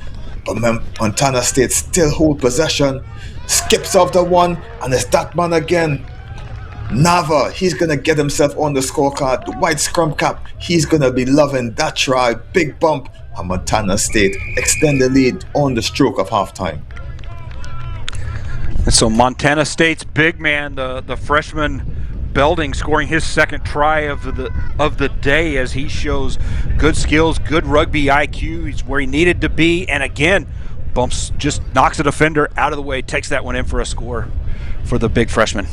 But Montana State still hold possession. Skips off the one, and it's that man again. Nava, he's going to get himself on the scorecard. The white scrum cap, he's going to be loving that try. Big bump, and Montana State extend the lead on the stroke of halftime. And so Montana State's big man, the freshman Belding, scoring his second try of the day as he shows good skills, good rugby IQ. He's where he needed to be, and again, just knocks a defender out of the way, takes that one in for a score for the big freshman.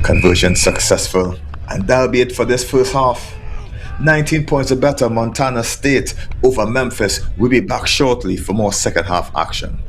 Conversion successful, and that'll be it for this first half. 19 points or better, Montana State over Memphis. We'll be back shortly for more second half action.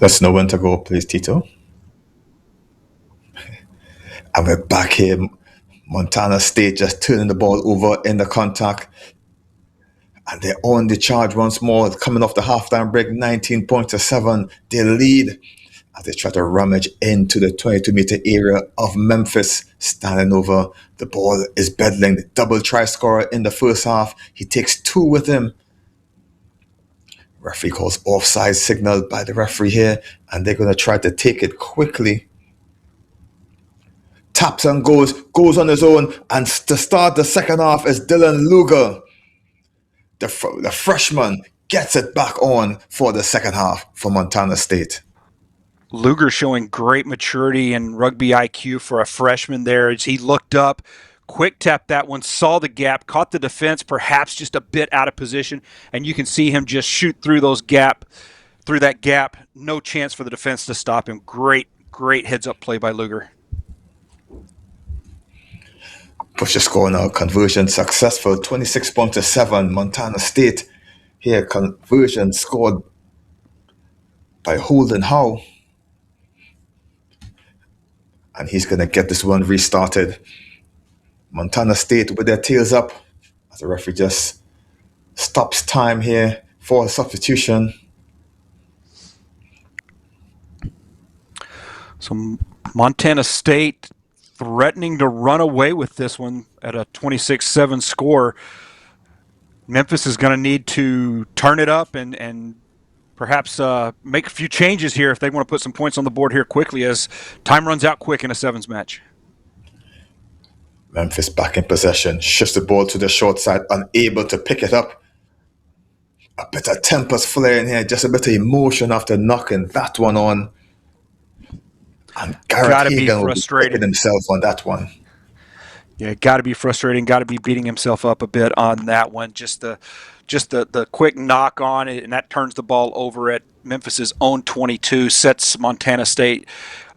Let's know when to go, please, Tito. And we're back here. Montana State just turning the ball over in the contact. And they're on the charge once more. Coming off the halftime break, 19 points to 7. They lead as they try to rummage into the 22-meter area of Memphis. Standing over. The ball is beddling. The double try scorer in the first half. He takes 2 with him. Referee calls offside signal by the referee here. And they're going to try to take it quickly. Taps and goes on his own. And to start the second half is Dylan Luger. The freshman gets it back on for the second half for Montana State. Luger showing great maturity and rugby IQ for a freshman there as he looked up, quick tapped that one, saw the gap, caught the defense perhaps just a bit out of position, and you can see him just shoot through that gap. No chance for the defense to stop him. Great heads-up play by Luger. Push the score now. Conversion successful. 26 points to 7. Montana State here. Conversion scored by Holden Howe. And he's going to get this one restarted. Montana State with their tails up as the referee just stops time here for a substitution. So Montana State threatening to run away with this one at a 26-7 score. Memphis is going to need to turn it up and perhaps make a few changes here if they want to put some points on the board here quickly as time runs out quick in a 7's match. Memphis back in possession. Shifts the ball to the short side, unable to pick it up. A bit of tempers flaring here, just a bit of emotion after knocking that one on. And Garrett Hagan will be picking himself on that one. Yeah, got to be frustrating. Got to be beating himself up a bit on that one. Just the quick knock on it, and that turns the ball over at Memphis's own 22, sets Montana State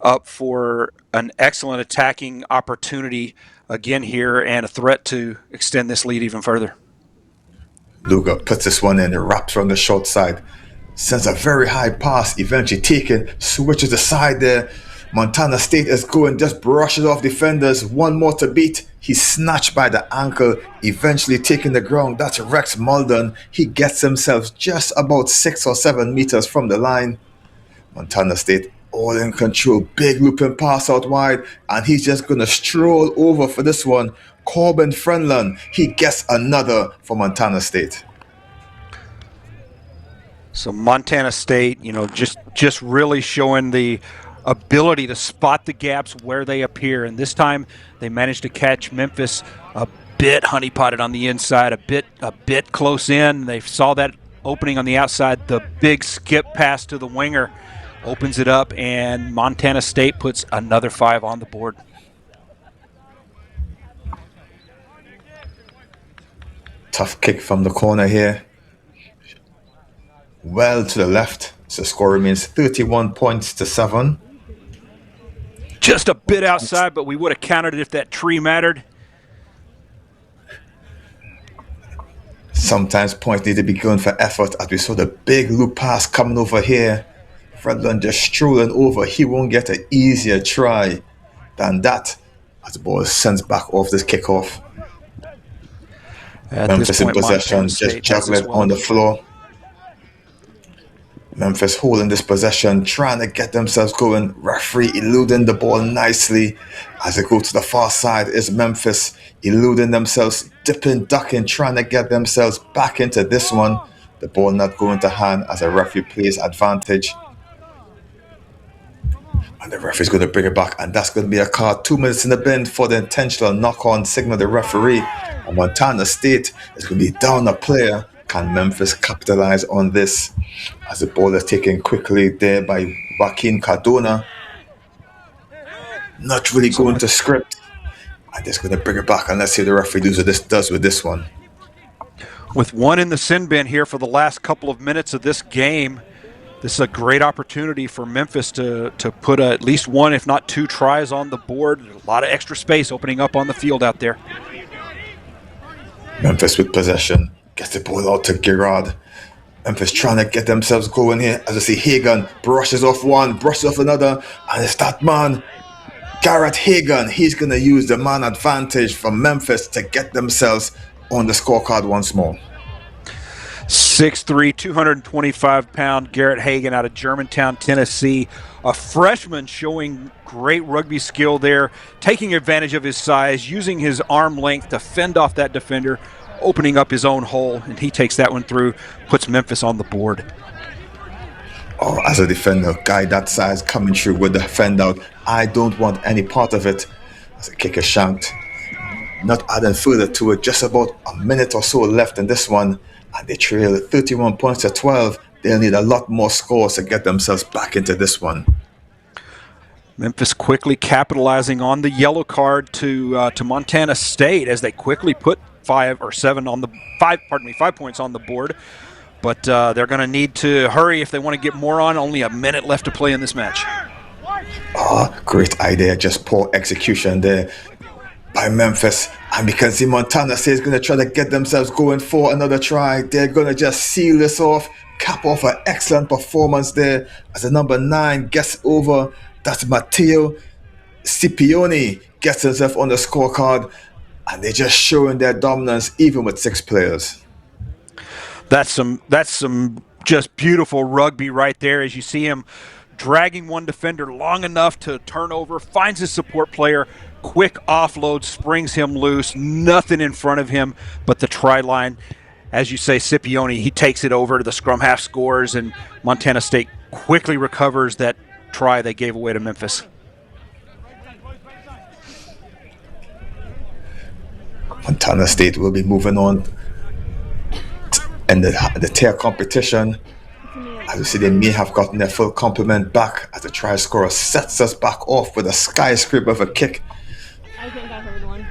up for an excellent attacking opportunity again here and a threat to extend this lead even further. Luger puts this one in, it wraps from the short side, sends a very high pass, eventually taken, switches the side there. Montana State is going, just brushes off defenders. One more to beat. He's snatched by the ankle, eventually taking the ground. That's Rex Mulden. He gets himself just about 6 or 7 meters from the line. Montana State all in control. Big looping pass out wide, and he's just going to stroll over for this one. Corbin Frenland, he gets another for Montana State. So Montana State, just really showing the ability to spot the gaps where they appear, and this time they managed to catch Memphis a bit honeypotted on the inside, a bit close in. They saw that opening on the outside. The big skip pass to the winger opens it up, and Montana State puts another 5 on the board. Tough kick from the corner here. Well to the left. So the score remains 31 points to 7. Just a bit outside, but we would have counted it if that tree mattered. Sometimes points need to be going for effort, as we saw the big loop pass coming over here. Fredlund just strolling over. He won't get an easier try than that as the ball is sent back off this kickoff. Memphis in possession, just juggling on the floor. Memphis holding this possession, trying to get themselves going. Referee eluding the ball nicely. As they go to the far side is Memphis eluding themselves, dipping, ducking, trying to get themselves back into this one. The ball not going to hand as a referee plays advantage. And the referee's going to bring it back, and that's going to be a card. 2 minutes in the bin for the intentional knock-on signal the referee. And Montana State is going to be down a player. Can Memphis capitalize on this as the ball is taken quickly there by Joaquin Cardona? Not really going to script. And just going to bring it back, and let's see what the referee does with this one. With one in the sin bin here for the last couple of minutes of this game, this is a great opportunity for Memphis to put at least 1, if not 2 tries on the board. A lot of extra space opening up on the field out there. Memphis with possession. Gets the ball out to Girard. Memphis trying to get themselves going here. As I see Hagan brushes off one, brushes off another, and it's that man, Garrett Hagan. He's going to use the man advantage from Memphis to get themselves on the scorecard once more. 6'3", 225-pound Garrett Hagan out of Germantown, Tennessee. A freshman showing great rugby skill there, taking advantage of his size, using his arm length to fend off that defender, opening up his own hole, and he takes that one through, puts Memphis on the board. Oh, as a defender, guy that size coming through with the fend out, I don't want any part of it. As a kicker shanked. Not adding further to it, just about a minute or so left in this one, and they trail 31 points to 12. They'll need a lot more scores to get themselves back into this one. Memphis quickly capitalizing on the yellow card to Montana State as they quickly put 5 points on the board. But they're going to need to hurry if they want to get more on. Only a minute left to play in this match. Oh, great idea. Just poor execution there by Memphis. And we can see Montana State is going to try to get themselves going for another try. They're going to just seal this off, cap off an excellent performance there as the number 9 gets over. That's Matteo Scipione gets himself on the scorecard, and they're just showing their dominance even with 6 players. That's some just beautiful rugby right there as you see him dragging one defender long enough to turn over, finds his support player, quick offload, springs him loose, nothing in front of him but the try line. As you say, Scipione, he takes it over to the scrum half, scores, and Montana State quickly recovers that try they gave away to Memphis. Montana State will be moving on in the tier competition. As you see, they may have gotten their full complement back as the try scorer sets us back off with a skyscraper of a kick. I think I heard one.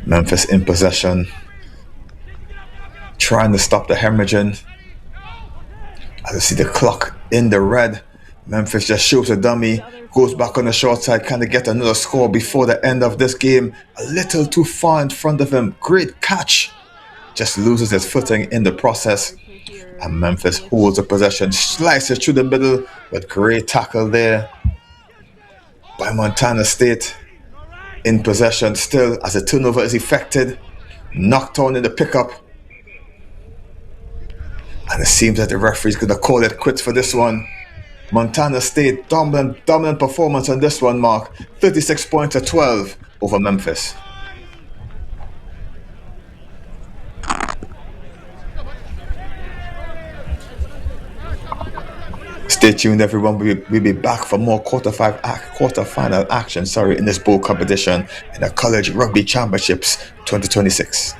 Memphis in possession, trying to stop the hemorrhaging. As you see the clock in the red, Memphis just shows a dummy, goes back on the short side, kind of get another score before the end of this game. A little too far in front of him. Great catch. Just loses his footing in the process. And Memphis holds the possession, slices through the middle, but great tackle there by Montana State. In possession still as the turnover is effected. Knocked on in the pickup. And it seems that the referee's going to call it quits for this one. Montana State, dominant performance on this one, Mark. 36 points to 12 over Memphis. Stay tuned, everyone. We'll be back for more quarterfinal action in this bowl competition in the College Rugby Championships 2026.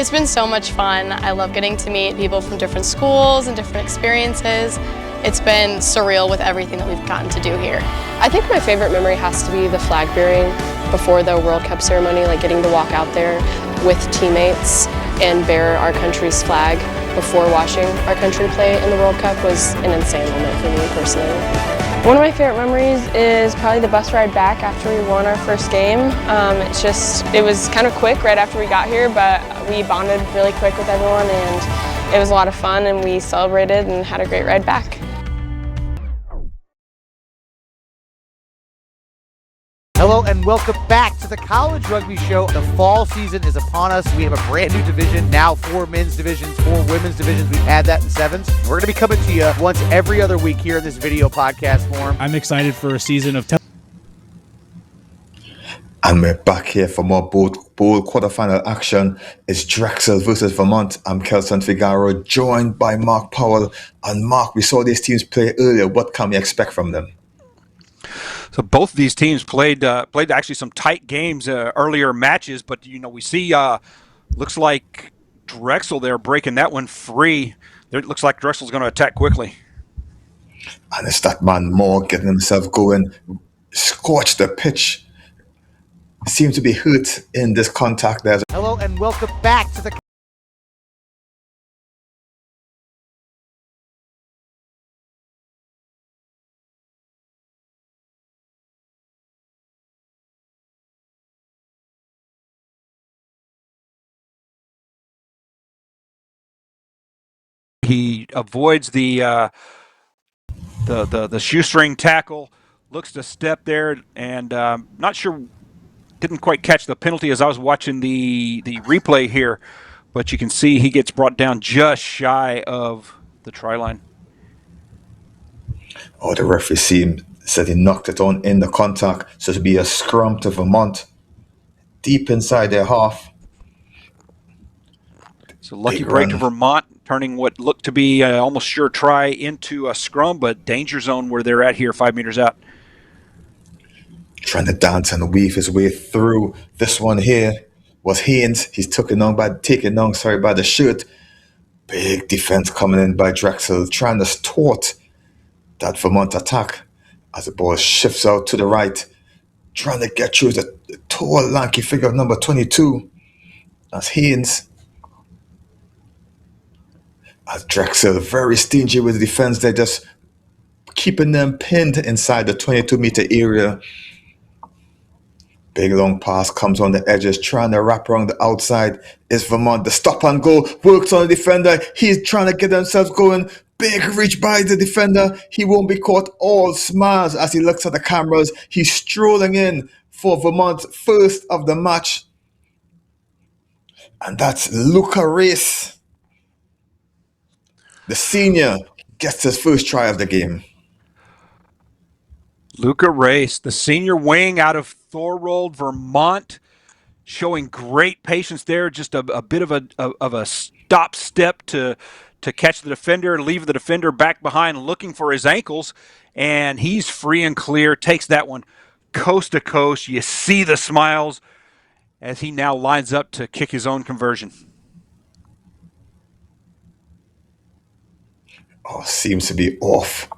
It's been so much fun. I love getting to meet people from different schools and different experiences. It's been surreal with everything that we've gotten to do here. I think my favorite memory has to be the flag bearing before the World Cup ceremony, like getting to walk out there with teammates and bear our country's flag before watching our country play in the World Cup was an insane moment for me personally. One of my favorite memories is probably the bus ride back after we won our first game. It was kind of quick right after we got here, but we bonded really quick with everyone and it was a lot of fun and we celebrated and had a great ride back. Hello and welcome back to the College Rugby Show. The fall season is upon us. We have a brand new division, now 4 men's divisions, 4 women's divisions. We've had that in 7's. We're going to be coming to you once every other week here in this video podcast form. I'm excited for a season of And we're back here for more bowl quarterfinal action. It's Drexel versus Vermont. I'm Kelson Figaro, joined by Mark Powell. And Mark, we saw these teams play earlier. What can we expect from them? So both of these teams played actually some tight games earlier matches, but we see looks like Drexel there breaking that one free. It looks like Drexel's going to attack quickly. And it's that man Moore getting himself going, scorched the pitch. Seems to be hurt in this contact there. Hello and welcome back to the He avoids the shoestring tackle, looks to step there, and not sure, didn't quite catch the penalty as I was watching the replay here, but you can see he gets brought down just shy of the try line. Oh, the referee said he knocked it on in the contact, so it'll be a scrum to Vermont, deep inside their half. So lucky break to Vermont, turning what looked to be almost sure try into a scrum, but danger zone where they're at here, 5 meters out. Trying to dance and weave his way through. This one here was Haynes. He's taken on by the shirt. Big defense coming in by Drexel, trying to thwart that Vermont attack as the ball shifts out to the right. Trying to get through the tall, lanky figure of number 22. That's Haynes. As Drexel, very stingy with the defense. They're just keeping them pinned inside the 22-meter area. Big long pass comes on the edges, trying to wrap around the outside. Is Vermont. The stop and go works on the defender. He's trying to get themselves going. Big reach by the defender. He won't be caught. All smiles as he looks at the cameras. He's strolling in for Vermont's first of the match. And that's Luca Race. The senior gets his first try of the game. Luca Race, the senior wing out of Thorold, Vermont, showing great patience there. Just a bit of a stop step to catch the defender, leave the defender back behind looking for his ankles, and he's free and clear, takes that one coast to coast. You see the smiles as he now lines up to kick his own conversion. Oh, seems to be off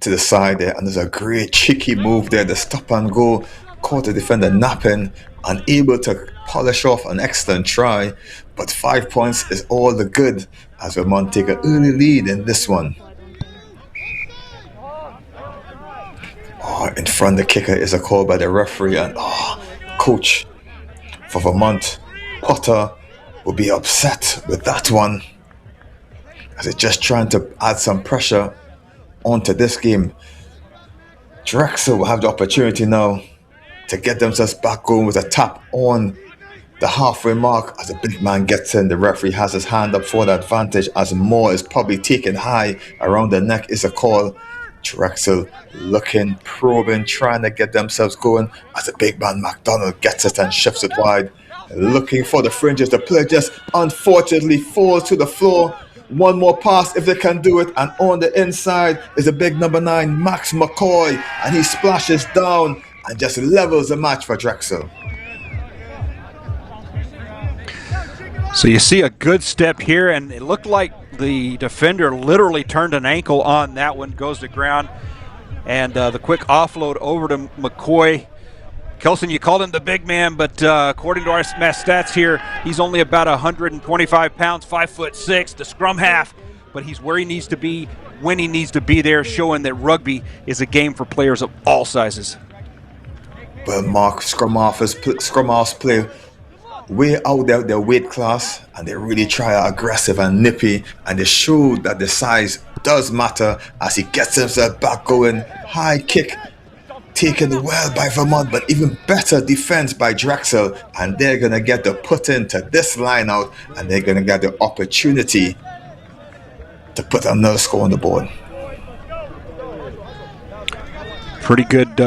to the side there, and there's a great cheeky move there. The stop and go caught the defender napping, unable to polish off an excellent try, but 5 points is all the good as Vermont take an early lead in this one. Oh, in front of the kicker is a call by the referee, and coach for Vermont, Potter, will be upset with that one, as they're just trying to add some pressure onto this game. Drexel will have the opportunity now to get themselves back going with a tap on the halfway mark as the big man gets in. The referee has his hand up for the advantage as Moore is probably taken high around the neck is a call. Drexel looking, probing, trying to get themselves going as the big man McDonald gets it and shifts it wide. Looking for the fringes. The play just unfortunately falls to the floor. One more pass if they can do it, and on the inside is a big number 9, Max McCoy, and he splashes down and just levels the match for Drexel. So you see a good step here, and it looked like the defender literally turned an ankle on that one, goes to ground, and the quick offload over to McCoy. Kelson, you called him the big man, but according to our stats here, he's only about 125 pounds, 5'6", the scrum half, but he's where he needs to be when he needs to be there, showing that rugby is a game for players of all sizes. Well, Mark, scrum halves play way out their weight class, and they really try aggressive and nippy, and they show that the size does matter as he gets himself back going. High kick taken well by Vermont, but even better defense by Drexel, and they're going to get the put into this line out, and they're going to get the opportunity to put another score on the board. Pretty good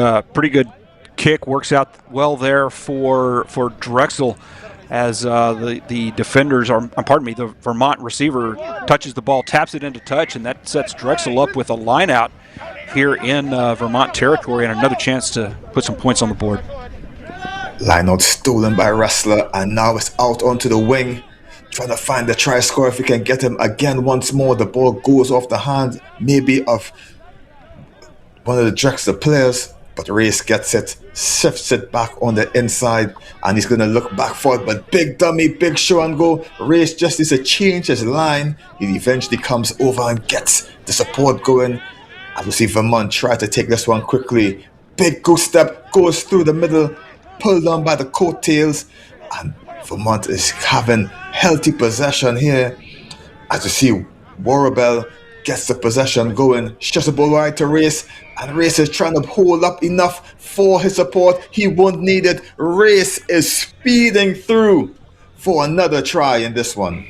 kick works out well there for Drexel as the defenders are, pardon me, the Vermont receiver touches the ball, taps it into touch, and that sets Drexel up with a line out here in Vermont territory and another chance to put some points on the board. Line out stolen by Wrestler, and now it's out onto the wing. Trying to find the try score if he can get him again once more. The ball goes off the hand, maybe of one of the Drexel players, but Race gets it, shifts it back on the inside, and he's going to look back for it, but big dummy, big show and go. Race just needs to change his line. He eventually comes over and gets the support going. And we see Vermont try to take this one quickly. Big goose step, goes through the middle, pulled on by the coattails, and Vermont is having healthy possession here. As you see, Warabell gets the possession going, shuts the ball right to Race, and Race is trying to hold up enough for his support. He won't need it. Race is speeding through for another try in this one.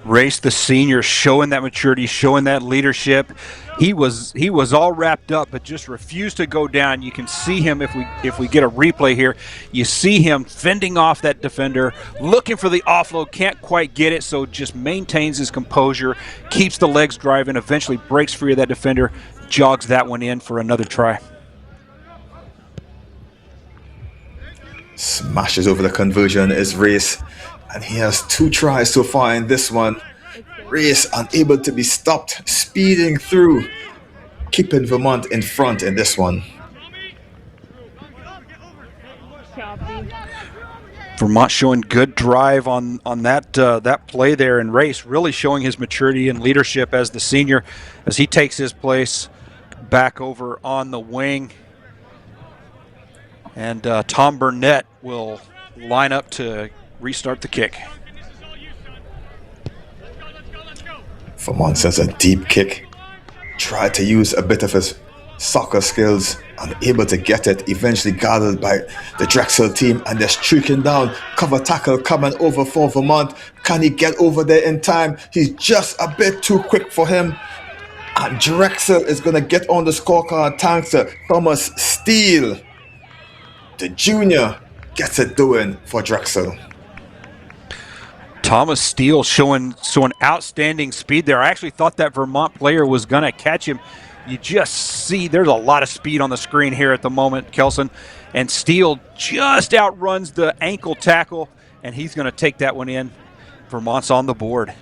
Race, the senior, showing that maturity, showing that leadership. He was all wrapped up, but just refused to go down. You can see him if we get a replay here. You see him fending off that defender, looking for the offload, can't quite get it, so just maintains his composure, keeps the legs driving, eventually breaks free of that defender, jogs that one in for another try. Smashes over the conversion is Race, and he has 2 tries so far in this one. Race unable to be stopped, speeding through, keeping Vermont in front in this one. Vermont showing good drive on that play there, and Race really showing his maturity and leadership as the senior as he takes his place back over on the wing. And Tom Burnett will line up to restart the kick. Vermont sends a deep kick. Tried to use a bit of his soccer skills, unable to get it. Eventually guarded by the Drexel team, and they're streaking down. Cover tackle coming over for Vermont. Can he get over there in time? He's just a bit too quick for him. And Drexel is going to get on the scorecard thanks to Thomas Steele. The junior gets it doing for Drexel. Thomas Steele showing outstanding speed there. I actually thought that Vermont player was going to catch him. You just see there's a lot of speed on the screen here at the moment, Kelson. And Steele just outruns the ankle tackle, and he's going to take that one in. Vermont's on the board.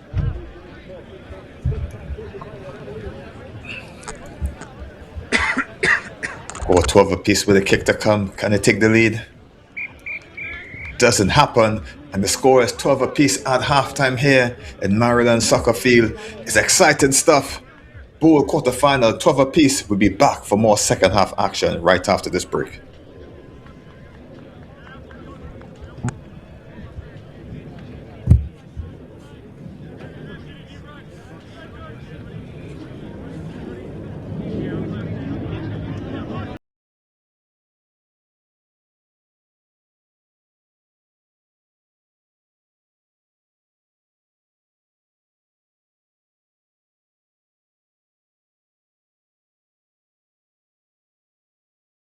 Or 12 apiece with a kick to come. Can they take the lead? Doesn't happen. And the score is 12 apiece at halftime here in Maryland Soccer Field. It's exciting stuff. Bowl quarterfinal, 12 apiece. We'll be back for more second half action right after this break.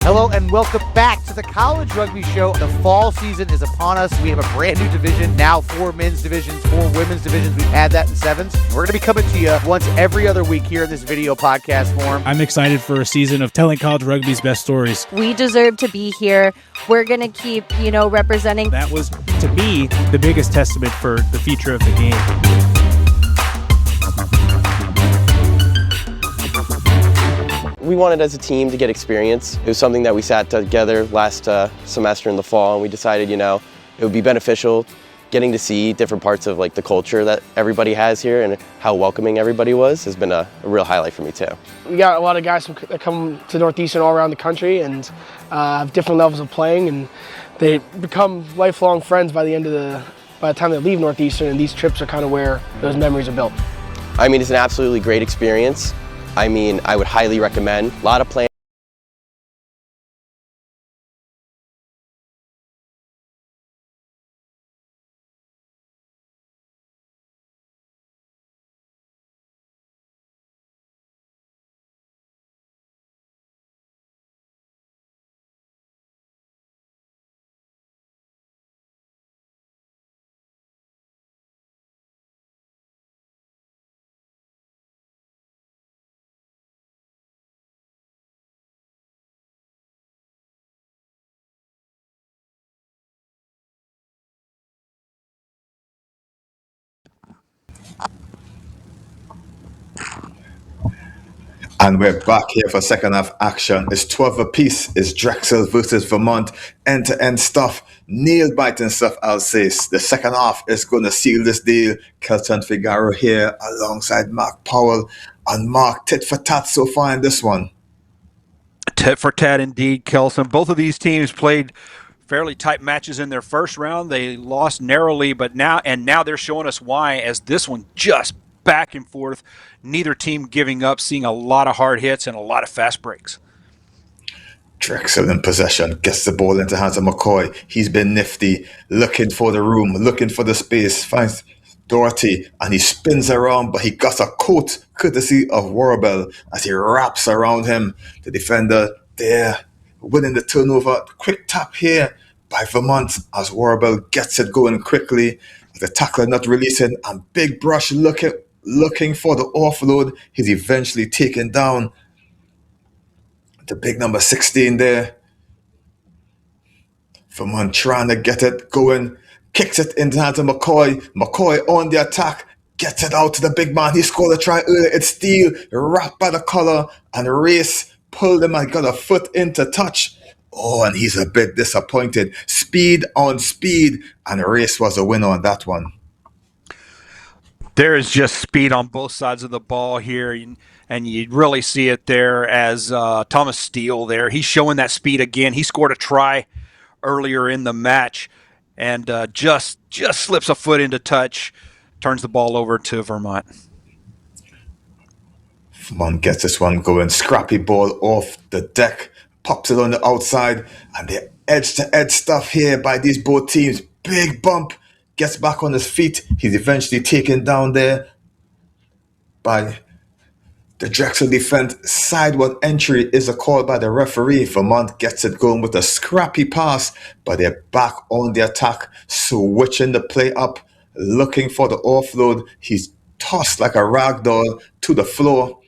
Hello and welcome back to the College Rugby Show. The fall season is upon us. We have a brand new division, now 4 men's divisions, 4 women's divisions. We've had that in 7's. We're going to be coming to you once every other week here in this video podcast form. I'm excited for a season of telling college rugby's best stories. We deserve to be here. We're going to keep, representing. That was, to me, the biggest testament for the future of the game. We wanted as a team to get experience. It was something that we sat together last semester in the fall, and we decided, it would be beneficial getting to see different parts of the culture that everybody has here, and how welcoming everybody was has been a real highlight for me too. We got a lot of guys that come to Northeastern all around the country and have different levels of playing, and they become lifelong friends by the time they leave Northeastern, and these trips are kind of where those memories are built. I mean, it's an absolutely great experience. I would highly recommend. A lot of plans. And we're back here for second half action. It's 12 apiece. It's Drexel versus Vermont. End-to-end stuff. Nail-biting stuff, I'll say. The second half is going to seal this deal. Kelton Figaro here alongside Mark Powell. And Mark, tit for tat so far in this one. Tit for tat indeed, Kelson. Both of these teams played fairly tight matches in their first round. They lost narrowly, but now they're showing us why, as this one just back and forth, neither team giving up, seeing a lot of hard hits and a lot of fast breaks. Drexel in possession, gets the ball into hands of McCoy. He's been nifty, looking for the room, looking for the space, finds Doherty, and he spins around, but he got a coat courtesy of Warabel as he wraps around him. The defender there, winning the turnover. Quick tap here by Vermont as Warabel gets it going quickly. The tackler not releasing, and Big Brush looking for the offload. He's eventually taken down. The big number 16 there. Vermont trying to get it going. Kicks it into the hands of McCoy. McCoy on the attack. Gets it out to the big man. He scored a try earlier. It's Steele wrapped by the collar. And Race pulled him and got a foot into touch. Oh, and he's a bit disappointed. Speed on speed. And Race was a winner on that one. There is just speed on both sides of the ball here, and you really see it there as Thomas Steele there. He's showing that speed again. He scored a try earlier in the match and just slips a foot into touch, turns the ball over to Vermont. Vermont gets this one going. Scrappy ball off the deck, pops it on the outside, and the edge-to-edge stuff here by these both teams. Big bump. Gets back on his feet. He's eventually taken down there by the Drexel defense. Sideward entry is a call by the referee. Vermont gets it going with a scrappy pass, but they're back on the attack, switching the play up, looking for the offload. He's tossed like a rag doll to the floor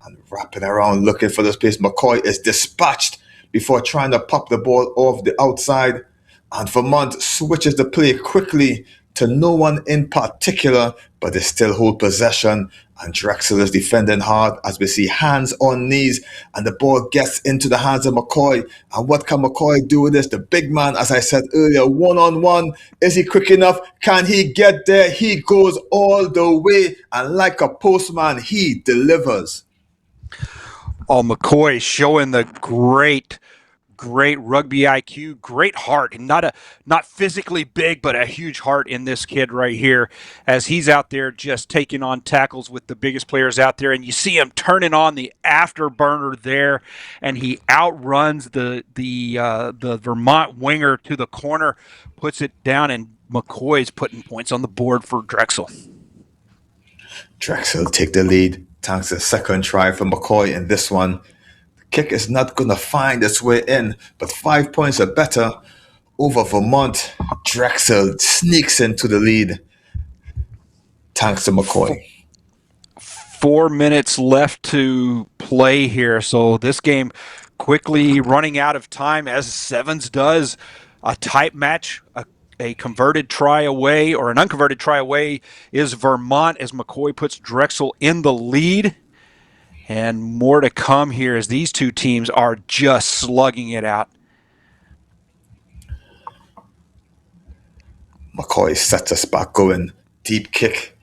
and wrapping around looking for the space. McCoy is dispatched before trying to pop the ball off the outside, and Vermont switches the play quickly to no one in particular, but they still hold possession, and Drexel is defending hard as we see hands on knees, and the ball gets into the hands of McCoy. And what can McCoy do with this? The big man, as I said earlier, one-on-one. Is he quick enough? Can he get there? He goes all the way, and like a postman, he delivers. Oh, McCoy showing the great rugby IQ, great heart, and not physically big, but a huge heart in this kid right here, as he's out there just taking on tackles with the biggest players out there, and you see him turning on the afterburner there, and he outruns the Vermont winger to the corner, puts it down, and McCoy's putting points on the board for Drexel. Drexel take the lead thanks to the second try from McCoy in this one. Kick is not going to find its way in, but 5 points are better over Vermont. Drexel sneaks into the lead thanks to McCoy. 4 minutes left to play here, so this game quickly running out of time, as 7's does. A tight match, a converted try away, or an unconverted try away is Vermont, as McCoy puts Drexel in the lead. And more to come here as these two teams are just slugging it out. McCoy sets us back going. Deep kick.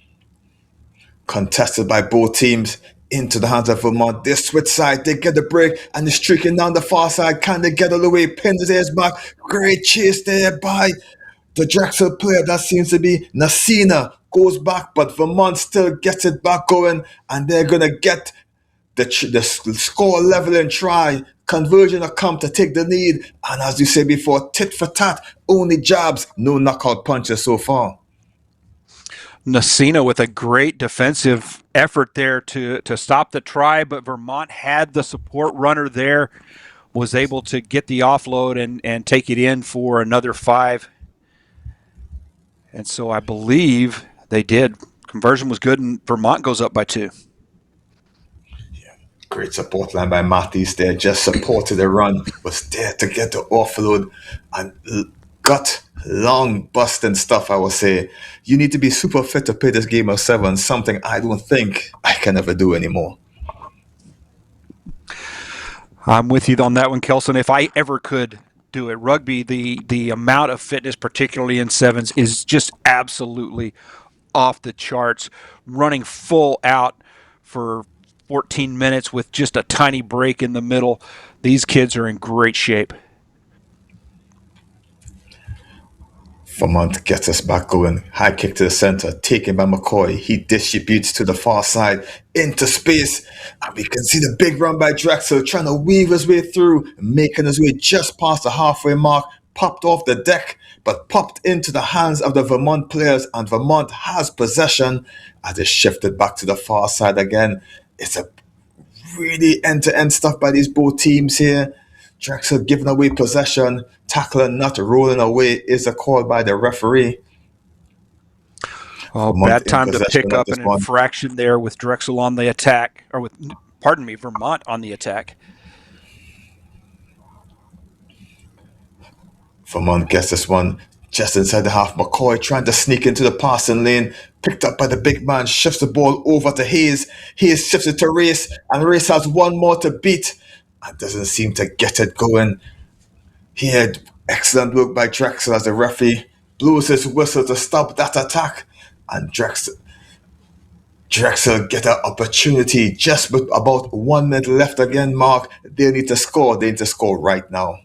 Contested by both teams into the hands of Vermont. They switch side. They get the break and they're streaking down the far side. Can they get all the way? Pins his ears back. Great chase there by the Drexel player. That seems to be Nasina. Goes back, but Vermont still gets it back going. And they're going to get the score leveling try. Conversion will come to take the lead. And as you said before, tit for tat, only jabs, no knockout punches so far. Nasina with a great defensive effort there to stop the try, but Vermont had the support runner there, was able to get the offload and take it in for another 5. And so I believe they did. Conversion was good, and Vermont goes up by 2. Great support line by Matthews there, just supported the run, was there to get the offload and got long busting stuff, I would say. You need to be super fit to play this game of 7, something I don't think I can ever do anymore. I'm with you on that one, Kelson. If I ever could do it, rugby, the amount of fitness, particularly in 7's, is just absolutely off the charts. Running full out for 14 minutes with just a tiny break in the middle. These kids are in great shape. Vermont gets us back going. High kick to the center, taken by McCoy. He distributes to the far side into space. And we can see the big run by Drexel trying to weave his way through, making his way just past the halfway mark, popped off the deck, but popped into the hands of the Vermont players. And Vermont has possession as it shifted back to the far side again. It's a really end-to-end stuff by these both teams here. Drexel giving away possession, tackling not rolling away is a call by the referee. Oh, bad time to pick up an infraction there with Drexel on the attack, or with, pardon me, Vermont on the attack. Vermont gets this one just inside the half. McCoy trying to sneak into the passing lane, picked up by the big man, shifts the ball over to Hayes. Hayes shifts it to Race, and Race has one more to beat and doesn't seem to get it going. He had excellent work by Drexel as the referee blows his whistle to stop that attack. And Drexel get an opportunity just with about 1 minute left again, Mark. They need to score. They need to score right now.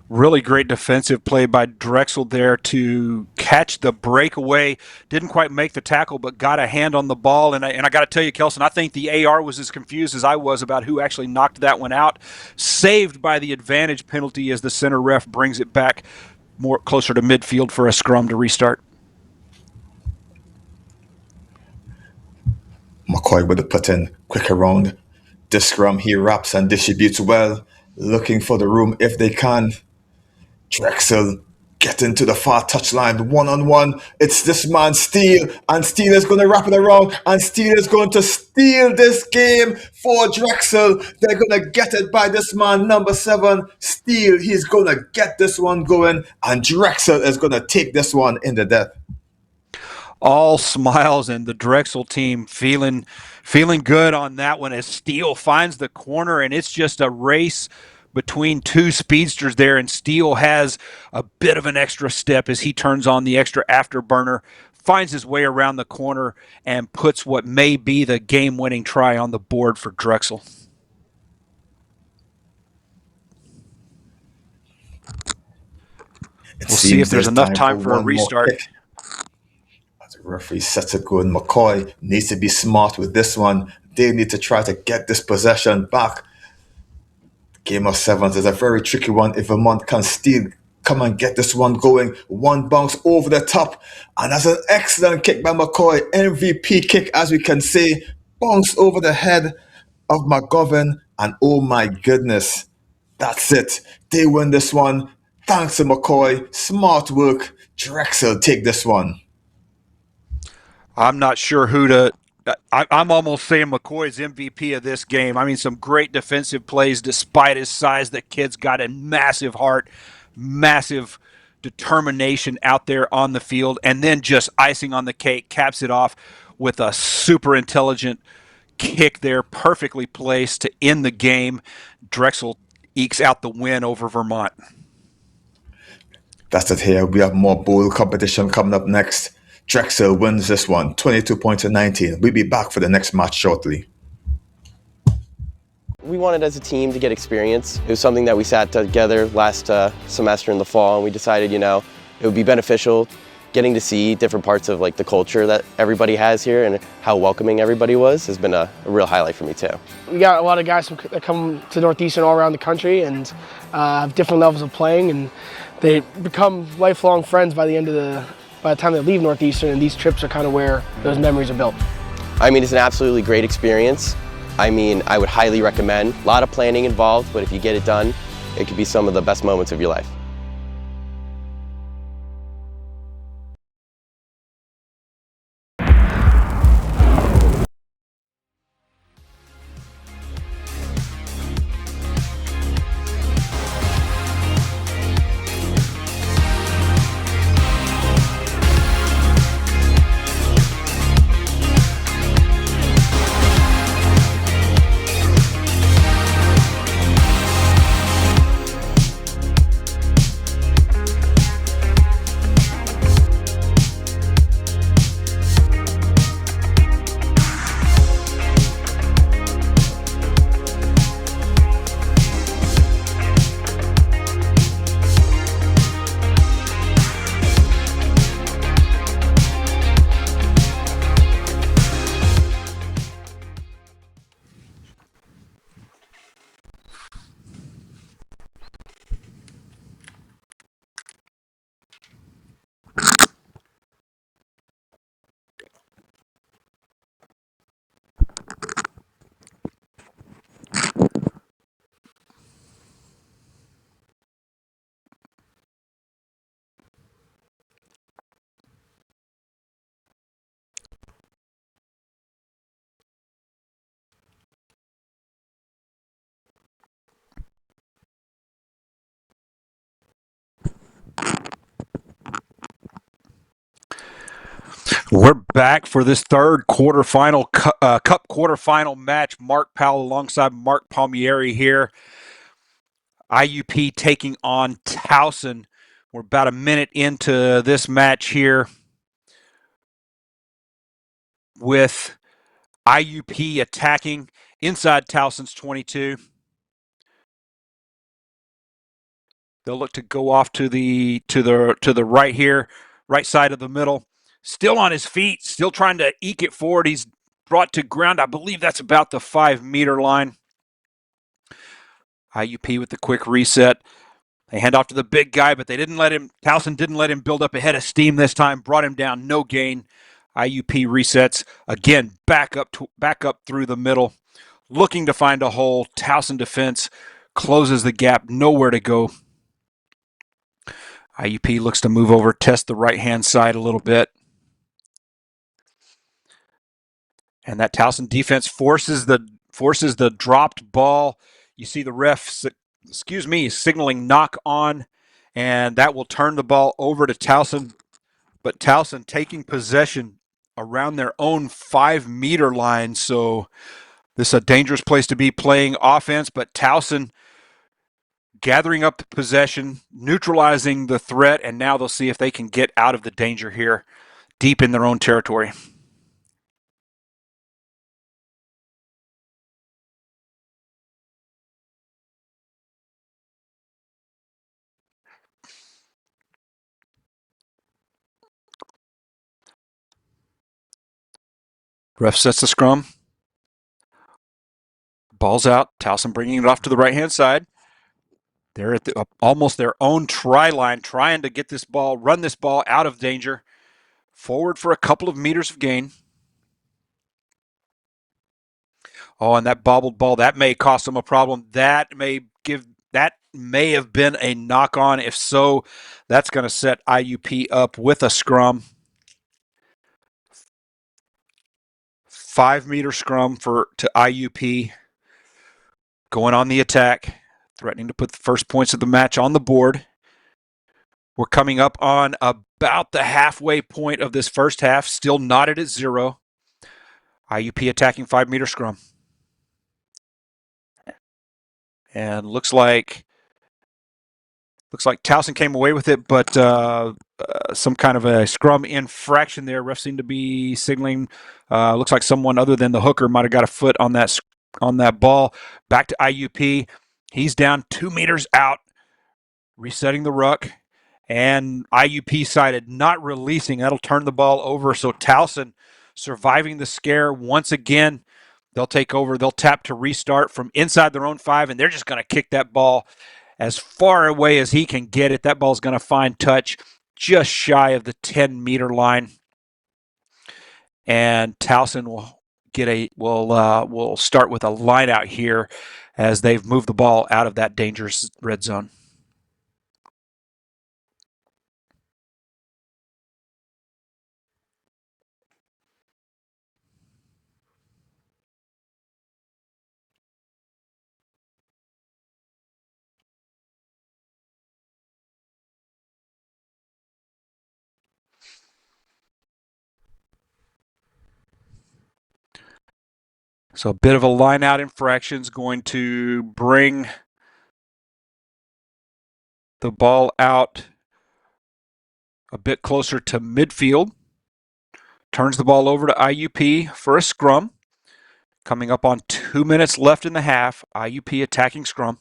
Really great defensive play by Drexel there to catch the breakaway. Didn't quite make the tackle, but got a hand on the ball. And I got to tell you, Kelson, I think the AR was as confused as I was about who actually knocked that one out. Saved by the advantage penalty as the center ref brings it back more closer to midfield for a scrum to restart. McCoy would have put in quick around this scrum. He wraps and distributes well, looking for the room if they can. Drexel getting to the far touchline, one-on-one. It's this man, Steele, and Steele is going to wrap it around, and Steele is going to steal this game for Drexel. They're going to get it by this man, number 7, Steele. He's going to get this one going, and Drexel is going to take this one in the death. All smiles, and the Drexel team feeling good on that one as Steele finds the corner, and it's just a race between two speedsters there, and Steele has a bit of an extra step as he turns on the extra afterburner, finds his way around the corner, and puts what may be the game-winning try on the board for Drexel. We'll see if there's enough time for a restart. As the referee sets it going, McCoy needs to be smart with this one. They need to try to get this possession back. Game of 7's is a very tricky one. If Vermont can still come and get this one going, one bounce over the top, and that's an excellent kick by McCoy. MVP kick, as we can say, bounce over the head of McGovern, and oh my goodness, that's it. They win this one. Thanks to McCoy. Smart work. Drexel take this one. I'm not sure who to... I'm almost saying McCoy's MVP of this game. I mean, some great defensive plays despite his size. The kid's got a massive heart, massive determination out there on the field, and then just icing on the cake, caps it off with a super intelligent kick there, perfectly placed to end the game. Drexel ekes out the win over Vermont. That's it here. We have more bowl competition coming up next. Drexel wins this one, 22 points to 19. We'll be back for the next match shortly. We wanted as a team to get experience. It was something that we sat together last semester in the fall, and we decided, it would be beneficial getting to see different parts of the culture that everybody has here, and how welcoming everybody was has been a real highlight for me too. We got a lot of guys that come to Northeastern all around the country and have different levels of playing, and they become lifelong friends by the time they leave Northeastern, and these trips are kind of where those memories are built. I mean, it's an absolutely great experience. I mean, I would highly recommend. A lot of planning involved, but if you get it done, it could be some of the best moments of your life. We're back for this third quarterfinal cup quarterfinal match. Mark Powell alongside Mark Palmieri here. IUP taking on Towson. We're about a minute into this match here with IUP attacking inside Towson's 22. They'll look to go off to the right here, right side of the middle. Still on his feet, still trying to eke it forward. He's brought to ground. I believe that's about the 5-meter line. IUP with the quick reset. They hand off to the big guy, but Towson didn't let him build up a head of steam this time. Brought him down, no gain. IUP resets again, back up through the middle, looking to find a hole. Towson defense closes the gap, nowhere to go. IUP looks to move over, test the right-hand side a little bit. And that Towson defense forces the dropped ball. You see the ref, signaling knock on, and that will turn the ball over to Towson. But Towson taking possession around their own 5-meter line. So this is a dangerous place to be playing offense, but Towson gathering up the possession, neutralizing the threat, and now they'll see if they can get out of the danger here deep in their own territory. Ref sets the scrum. Ball's out. Towson bringing it off to the right-hand side. They're at almost their own try line, trying to get this ball, run this ball out of danger. Forward for a couple of meters of gain. Oh, and that bobbled ball, that may cost them a problem. That may have been a knock-on. If so, that's going to set IUP up with a scrum. 5-meter scrum to IUP. Going on the attack, threatening to put the first points of the match on the board. We're coming up on about the halfway point of this first half, still knotted at 0. IUP attacking 5-meter scrum. And looks like Towson came away with it, but some kind of a scrum infraction there. Refs seem to be signaling. Looks like someone other than the hooker might have got a foot on that ball. Back to IUP. He's down 2 meters out, resetting the ruck. And IUP sided, not releasing. That'll turn the ball over. So Towson surviving the scare once again. They'll take over. They'll tap to restart from inside their own 5, and they're just going to kick that ball as far away as he can get it. That ball's going to find touch just shy of the 10-meter line. And Towson will start with a line out here as they've moved the ball out of that dangerous red zone. So a bit of a line out infraction is going to bring the ball out a bit closer to midfield. Turns the ball over to IUP for a scrum. Coming up on 2 minutes left in the half. IUP attacking scrum.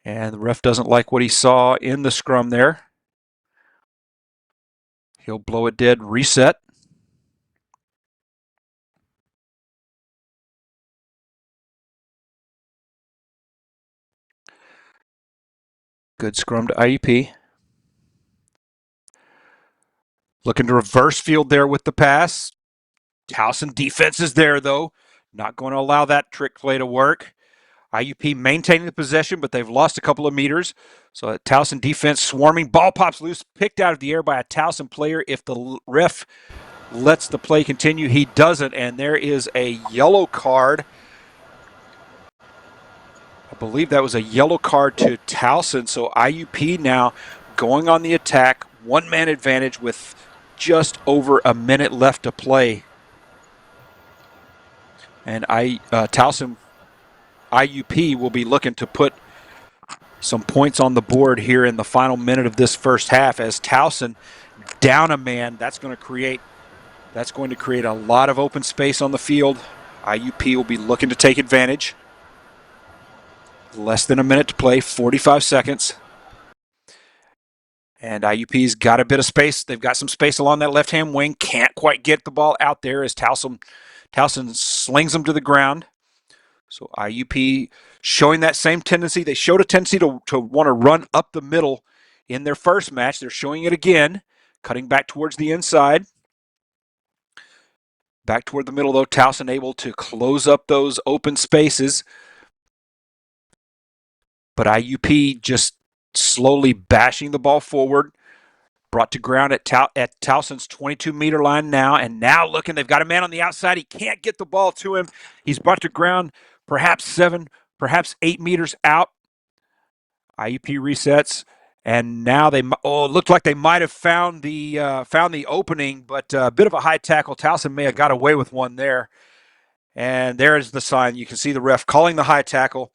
And the ref doesn't like what he saw in the scrum there. He'll blow it dead, reset. Good scrum to IUP. Looking to reverse field there with the pass. Towson defense is there, though. Not going to allow that trick play to work. IUP maintaining the possession, but they've lost a couple of meters. So a Towson defense swarming. Ball pops loose, picked out of the air by a Towson player. If the ref lets the play continue, he doesn't, and there is a yellow card. I believe that was a yellow card to Towson. So IUP now going on the attack, one-man advantage with just over a minute left to play. And Towson IUP will be looking to put some points on the board here in the final minute of this first half as Towson down a man. That's going to create a lot of open space on the field. IUP will be looking to take advantage. Less than a minute to play, 45 seconds. And IUP's got a bit of space. They've got some space along that left-hand wing. Can't quite get the ball out there as Towson slings them to the ground. So IUP showing that same tendency. They showed a tendency to want to run up the middle in their first match. They're showing it again, cutting back towards the inside. Back toward the middle, though, Towson able to close up those open spaces. But IUP just slowly bashing the ball forward. Brought to ground at Towson's 22-meter line now. And now looking, they've got a man on the outside. He can't get the ball to him. He's brought to ground perhaps 7, perhaps 8 meters out. IUP resets. And now it looked like they might have found the opening, but a bit of a high tackle. Towson may have got away with one there. And there is the sign. You can see the ref calling the high tackle.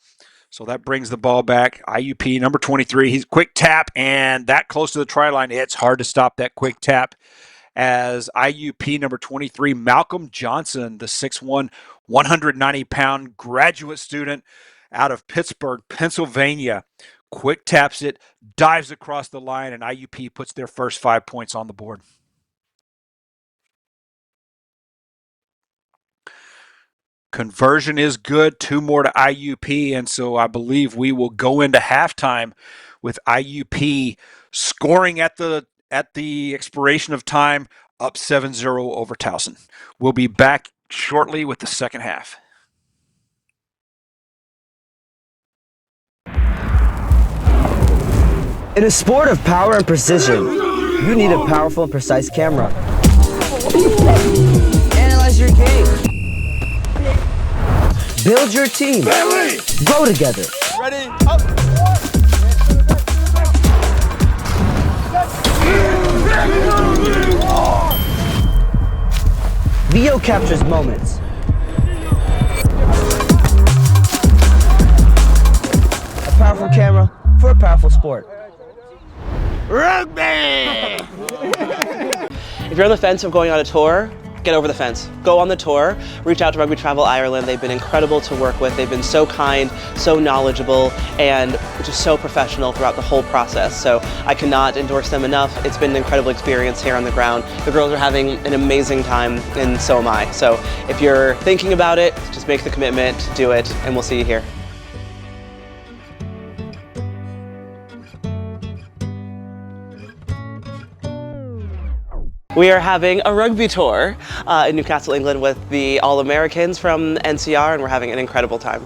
So that brings the ball back. IUP, number 23, he's quick tap, and that close to the try line. It's hard to stop that quick tap as IUP, number 23, Malcolm Johnson, the 6'1", 190-pound graduate student out of Pittsburgh, Pennsylvania, quick taps it, dives across the line, and IUP puts their first 5 points on the board. Conversion is good, 2 more to IUP, and so I believe we will go into halftime with IUP scoring at the expiration of time, up 7-0 over Towson. We'll be back shortly with the second half. In a sport of power and precision, you need a powerful and precise camera. Analyze your game. Build your team. Grow together. Ready? Up. Video captures moments. A powerful camera for a powerful sport. Rugby! If you're on the fence of going on a tour, get over the fence. Go on the tour, reach out to Rugby Travel Ireland. They've been incredible to work with. They've been so kind, so knowledgeable, and just so professional throughout the whole process. So I cannot endorse them enough. It's been an incredible experience here on the ground. The girls are having an amazing time, and so am I. So if you're thinking about it, just make the commitment, do it, and we'll see you here. We are having a rugby tour in Newcastle, England with the All-Americans from NCR, and we're having an incredible time.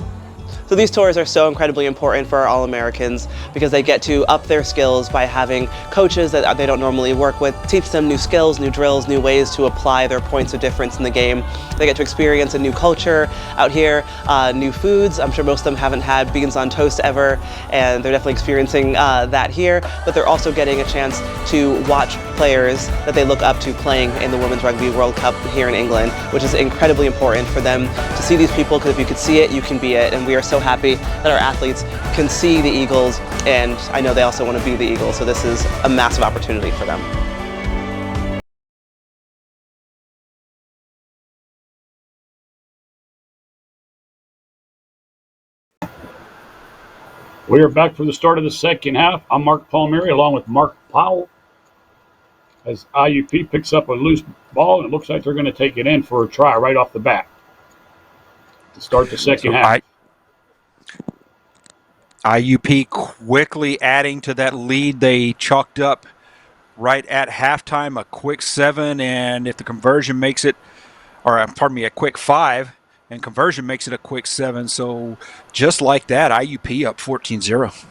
So these tours are so incredibly important for our All-Americans because they get to up their skills by having coaches that they don't normally work with, teach them new skills, new drills, new ways to apply their points of difference in the game. They get to experience a new culture out here, new foods. I'm sure most of them haven't had beans on toast ever, and they're definitely experiencing that here, but they're also getting a chance to watch players that they look up to playing in the Women's Rugby World Cup here in England, which is incredibly important for them to see these people, because if you could see it, you can be it, and we are so happy that our athletes can see the Eagles, and I know they also want to be the Eagles, so this is a massive opportunity for them. We are back for the start of the second half. I'm Mark Palmieri along with Mark Powell as IUP picks up a loose ball, and it looks like they're going to take it in for a try right off the bat to start the second half. IUP quickly adding to that lead they chalked up right at halftime, a quick 7, and if the conversion makes it, or pardon me, a quick 5, and conversion makes it a quick 7. So just like that, IUP up 14-0.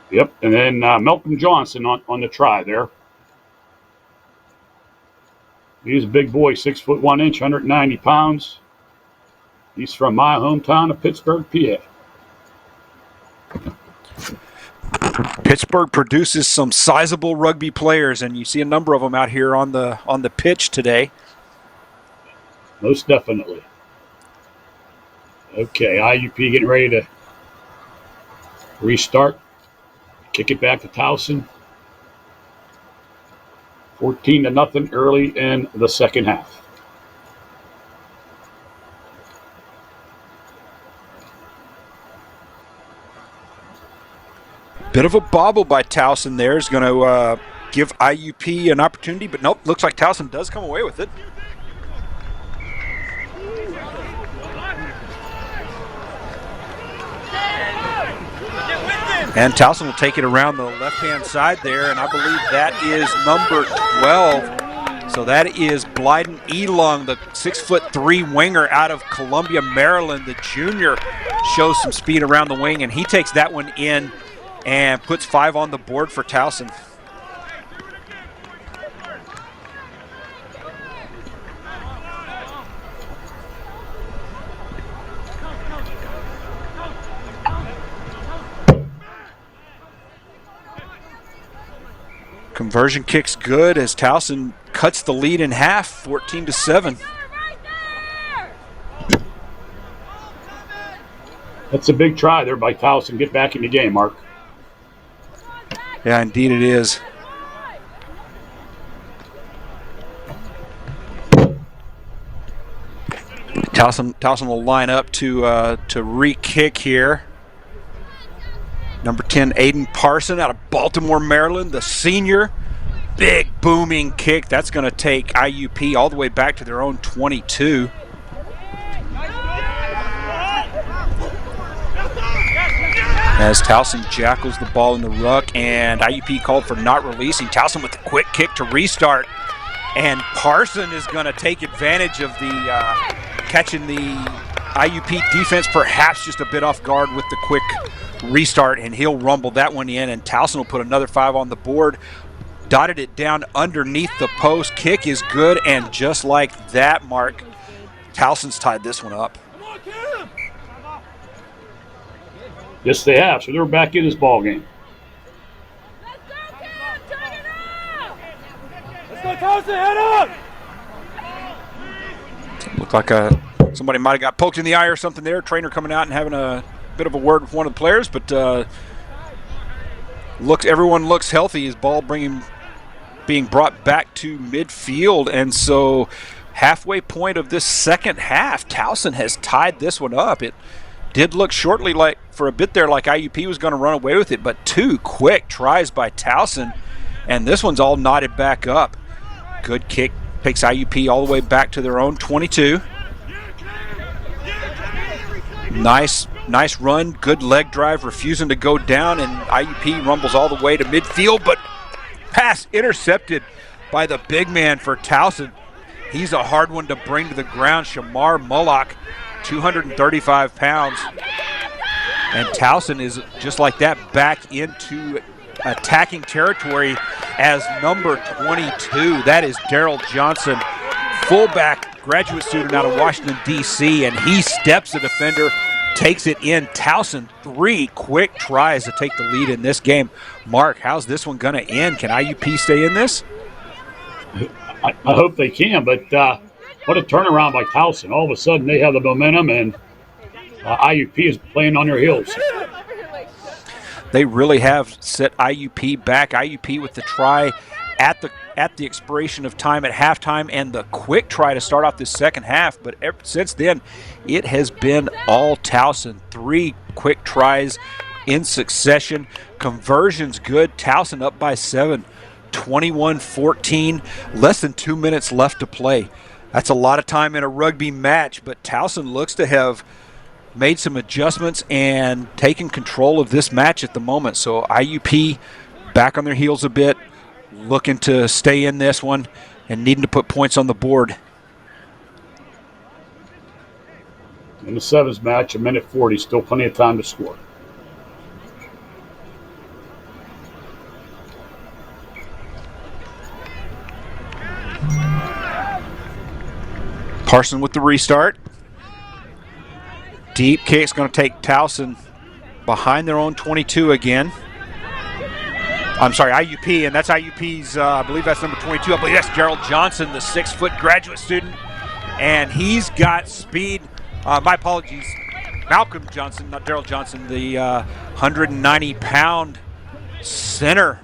Yep, and then Malcolm Johnson on the try there. He's a big boy, 6 foot 1 inch, 190 pounds. He's from my hometown of Pittsburgh, PA. Pittsburgh produces some sizable rugby players, and you see a number of them out here on the pitch today. Most definitely. Okay, IUP getting ready to restart. Kick it back to Towson. 14-0 early in the second half. Bit of a bobble by Towson there is going to give IUP an opportunity, but nope, looks like Towson does come away with it. And Towson will take it around the left-hand side there, and I believe that is number 12. So that is Blyden Elung, the 6'3" winger out of Columbia, Maryland. The junior shows some speed around the wing, and he takes that one in and puts 5 on the board for Towson. Conversion kick's good as Towson cuts the lead in half, 14-7. That's a big try there by Towson. Get back in the game, Mark. Yeah, indeed it is. Towson will line up to re-kick here. Number 10, Aiden Parson out of Baltimore, Maryland, the senior. Big booming kick. That's going to take IUP all the way back to their own 22. As Towson jackals the ball in the ruck, and IUP called for not releasing. Towson with the quick kick to restart. And Parson is going to take advantage of the catching the IUP defense perhaps just a bit off guard with the quick restart, and he'll rumble that one in, and Towson will put another 5 on the board. Dotted it down underneath the post. Kick is good, and just like that, Mark, Towson's tied this one up. Yes, they have. So they're back in this ball game. Let's go, Towson, head up! Looked like somebody might have got poked in the eye or something there. Trainer coming out and having a bit of a word with one of the players, but everyone looks healthy. His ball being brought back to midfield, and so halfway point of this second half, Towson has tied this one up. It did look shortly like for a bit there like IUP was going to run away with it, but 2 quick tries by Towson, and this one's all knotted back up. Good kick takes IUP all the way back to their own 22. Nice run, good leg drive, refusing to go down, and IUP rumbles all the way to midfield, but pass intercepted by the big man for Towson. He's a hard one to bring to the ground. Shamar Mullock, 235 pounds. And Towson is just like that back into attacking territory as number 22. That is Daryl Johnson, fullback, graduate student out of Washington, D.C., and he steps the defender, takes it in. Towson, 3 quick tries to take the lead in this game. Mark, how's this one going to end? Can IUP stay in this? I hope they can, but what a turnaround by Towson. All of a sudden, they have the momentum, and IUP is playing on their heels. They really have set IUP back. IUP with the try at the expiration of time at halftime and the quick try to start off this second half. But since then, it has been all Towson. 3 quick tries in succession. Conversions good. Towson up by 7, 21-14. Less than 2 minutes left to play. That's a lot of time in a rugby match, but Towson looks to have made some adjustments and taken control of this match at the moment. So IUP back on their heels a bit, looking to stay in this one and needing to put points on the board. In the 7's match, 1:40, still plenty of time to score. Parson with the restart. Deep kick's going to take Towson behind their own 22 again. I'm sorry, IUP, and that's IUP's, I believe that's number 22. I believe that's Gerald Johnson, the 6-foot graduate student, and he's got speed. My apologies, Malcolm Johnson, not Gerald Johnson, the 190-pound center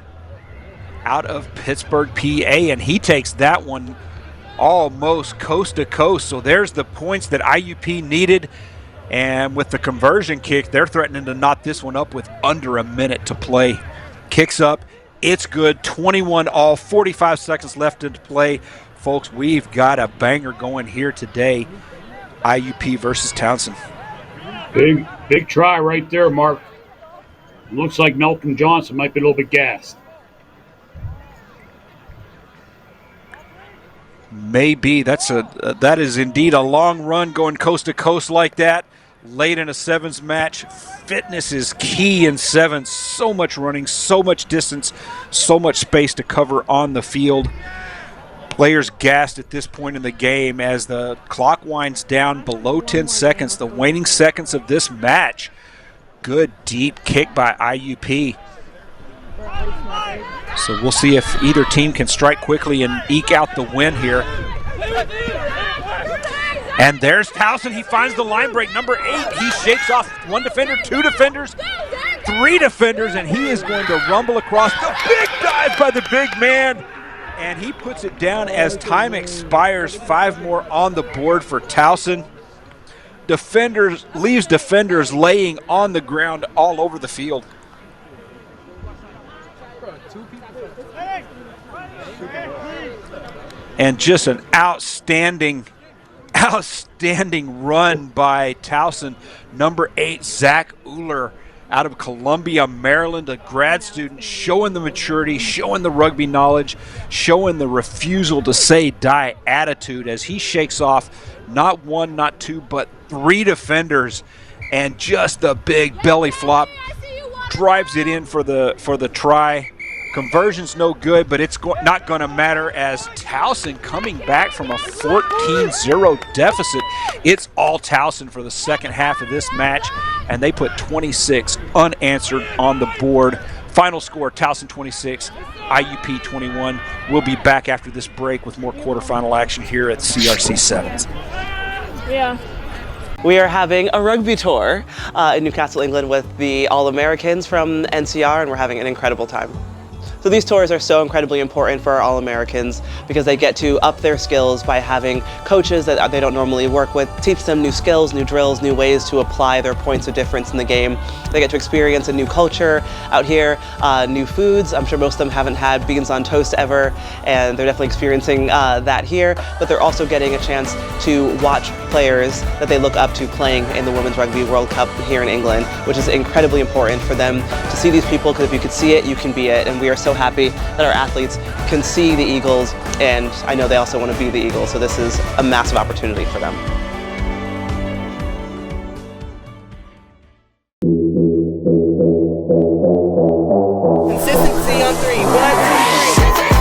out of Pittsburgh, PA, and he takes that one almost coast to coast. So there's the points that IUP needed, and with the conversion kick, they're threatening to knot this one up with under a minute to play. Kicks up, it's good, 21 all, 45 seconds left to play. Folks, we've got a banger going here today. IUP versus Towson. Big try right there, Mark. Looks like Malcolm Johnson might be a little bit gassed. Maybe. That is indeed a long run going coast to coast like that. Late in a 7's match. Fitness is key in 7's. So much running, so much distance, so much space to cover on the field. Players gassed at this point in the game as the clock winds down below 10 seconds, the waning seconds of this match. Good deep kick by IUP. So we'll see if either team can strike quickly and eke out the win here. And there's Towson. He finds the line break. Number 8, he shakes off one defender, 2 defenders, 3 defenders, and he is going to rumble across. The big dive by the big man. And he puts it down as time expires. 5 more on the board for Towson. Leaves defenders laying on the ground all over the field. And just an outstanding run by Towson. Number 8, Zach Uhler out of Columbia, Maryland, a grad student, showing the maturity, showing the rugby knowledge, showing the refusal to say die attitude as he shakes off not 1, not 2, but 3 defenders, and just a big belly flop drives it in for the try. Conversion's no good, but it's not going to matter as Towson coming back from a 14-0 deficit. It's all Towson for the second half of this match, and they put 26 unanswered on the board. Final score, Towson 26, IUP 21. We'll be back after this break with more quarterfinal action here at CRC 7's. Yeah. We are having a rugby tour in Newcastle, England with the All-Americans from NCR, and we're having an incredible time. So these tours are so incredibly important for our All-Americans because they get to up their skills by having coaches that they don't normally work with, teach them new skills, new drills, new ways to apply their points of difference in the game. They get to experience a new culture out here, new foods. I'm sure most of them haven't had beans on toast ever, and they're definitely experiencing that here, but they're also getting a chance to watch players that they look up to playing in the Women's Rugby World Cup here in England, which is incredibly important for them to see these people, because if you could see it, you can be it, and we are so happy that our athletes can see the Eagles, and I know they also want to be the Eagles, so this is a massive opportunity for them. Consistency on 3. 1, 2, 3.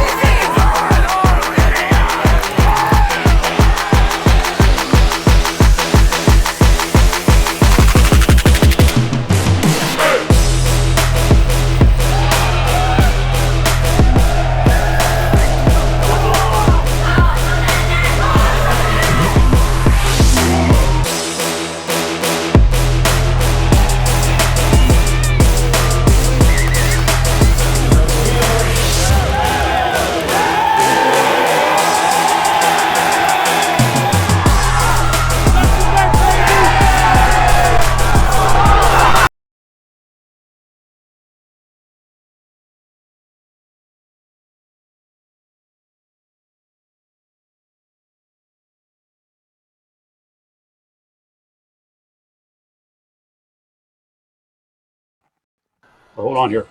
Hold on here.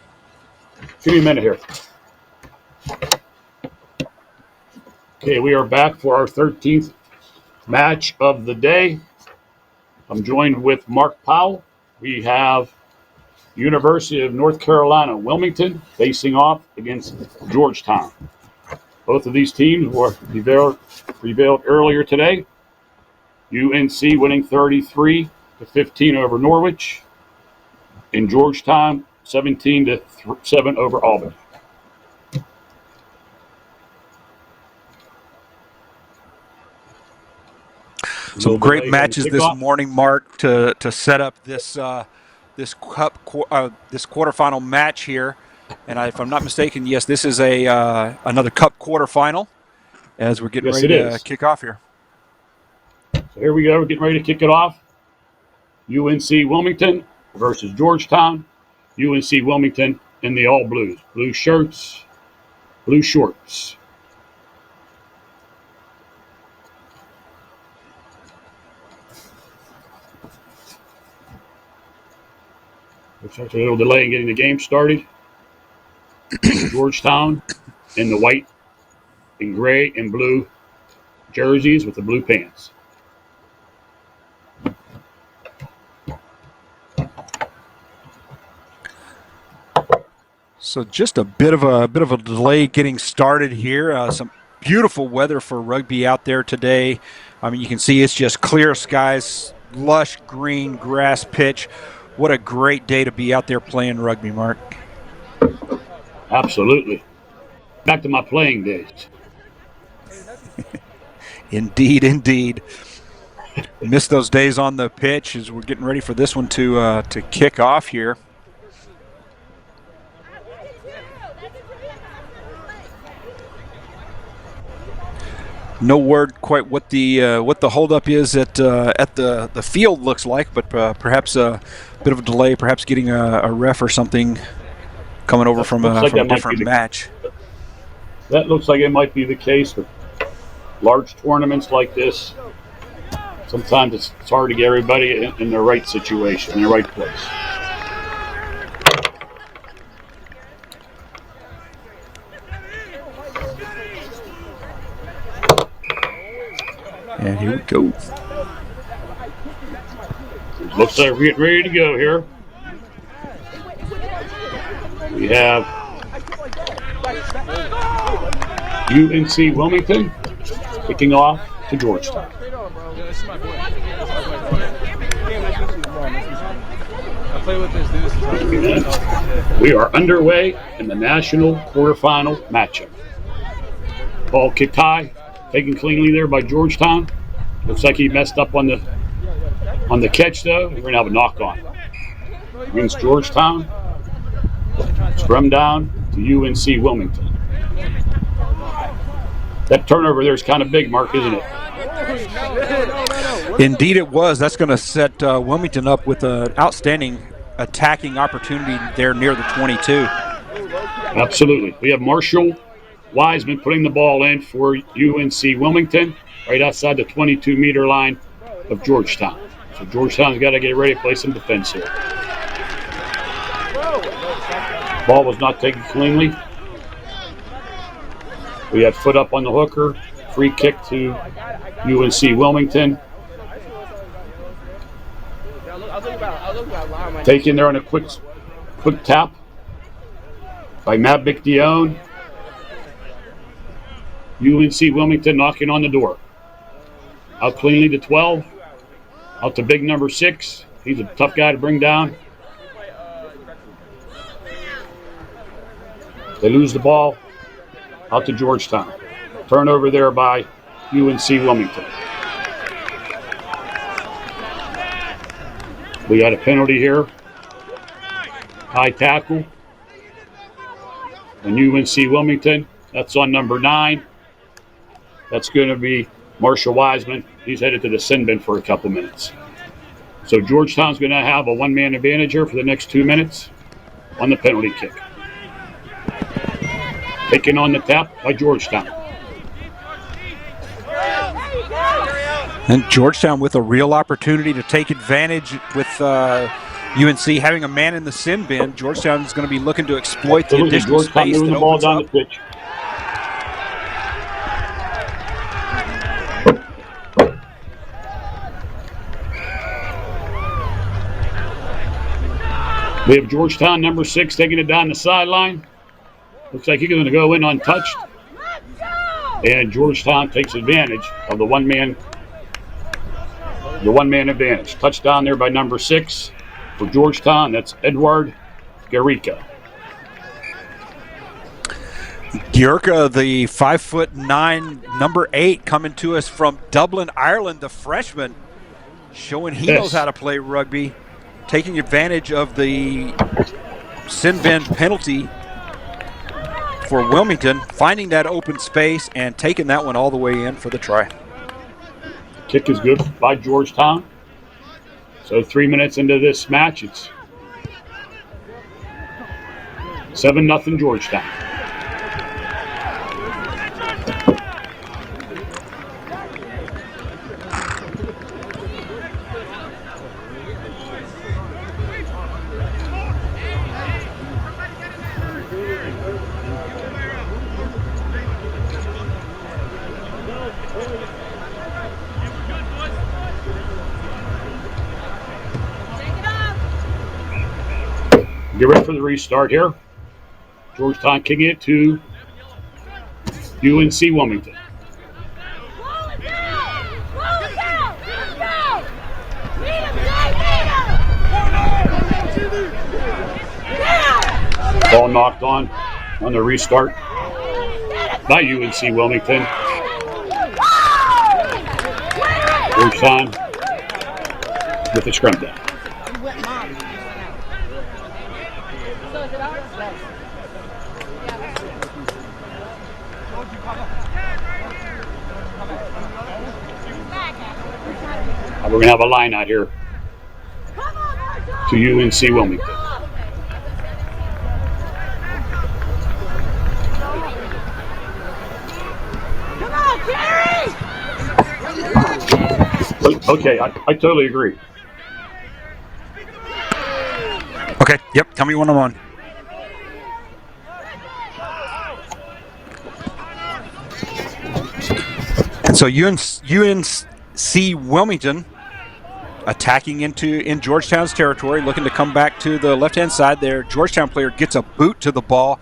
Give me a minute here. Okay, we are back for our 13th match of the day. I'm joined with Mark Powell. We have University of North Carolina, Wilmington, facing off against Georgetown. Both of these teams were prevailed earlier today. UNC winning 33-15 over Norwich. In Georgetown, 17-7 over Albany. Some great matches this morning, Mark, to set up this this quarterfinal match here. And if I'm not mistaken, yes, this is another Cup quarterfinal as we're getting ready to kick off here. So here we go. We're getting ready to kick it off. UNC Wilmington versus Georgetown. UNC Wilmington in the all blues. Blue shirts, blue shorts. Looks like there's a little delay in getting the game started. Georgetown in the white and gray and blue jerseys with the blue pants. So just a bit of a delay getting started here. Some beautiful weather for rugby out there today. I mean, you can see it's just clear skies, lush green grass pitch. What a great day to be out there playing rugby, Mark. Absolutely. Back to my playing days. Indeed, indeed. Missed those days on the pitch as we're getting ready for this one to kick off here. No word quite what the holdup is at the field looks like, but perhaps a bit of a delay, perhaps getting a ref or something coming over from a different match. That looks like it might be the case with large tournaments like this. Sometimes it's hard to get everybody in the right situation, in the right place. And here we go. Looks like we're getting ready to go here. We have UNC Wilmington kicking off to Georgetown. We are underway in the national quarterfinal matchup. Ball kicked high, taken cleanly there by Georgetown. Looks like he messed up on the catch though. We're gonna have a knock on against Georgetown. Scrum down to UNC Wilmington. That turnover there is kind of big, Mark, isn't it? Indeed it was. That's going to set Wilmington up with an outstanding attacking opportunity there near the 22. Absolutely. We have Marshall Wiseman putting the ball in for UNC Wilmington right outside the 22-meter line of Georgetown. So Georgetown's got to get ready to play some defense here. Ball was not taken cleanly. We had foot up on the hooker. Free kick to UNC Wilmington. Taken there on a quick tap by Maverick Dion. UNC Wilmington knocking on the door. Out cleanly to 12. Out to big number 6. He's a tough guy to bring down. They lose the ball. Out to Georgetown. Turnover there by UNC Wilmington. We got a penalty here. High tackle. And UNC Wilmington. That's on number 9. That's going to be Marshall Wiseman. He's headed to the sin bin for a couple minutes. So Georgetown's going to have a one-man advantage here for the next 2 minutes on the penalty kick. Taken on the tap by Georgetown. And Georgetown with a real opportunity to take advantage with UNC having a man in the sin bin. Georgetown is going to be looking to exploit the additional space that the ball opens down up. the pitch. We have Georgetown, number 6, taking it down the sideline. Looks like he's going to go in untouched. And Georgetown takes advantage of the one-man advantage. Touchdown there by number 6 for Georgetown. That's Edward Garrica. Gjurka, the 5'9", number 8, coming to us from Dublin, Ireland, the freshman, showing he knows how to play rugby, taking advantage of the sin bin penalty for Wilmington, finding that open space and taking that one all the way in for the try. Kick is good by Georgetown. So 3 minutes into this match, it's 7-0 Georgetown. Get ready for the restart here. Georgetown kicking it to UNC Wilmington. Ball knocked on the restart by UNC Wilmington. Georgetown with the scrum down. We're going to have a line out here to UNC Wilmington. Okay, I totally agree. Okay, yep, tell me when I'm on. And so UNC Wilmington attacking in Georgetown's territory, looking to come back to the left-hand side there. Georgetown player gets a boot to the ball,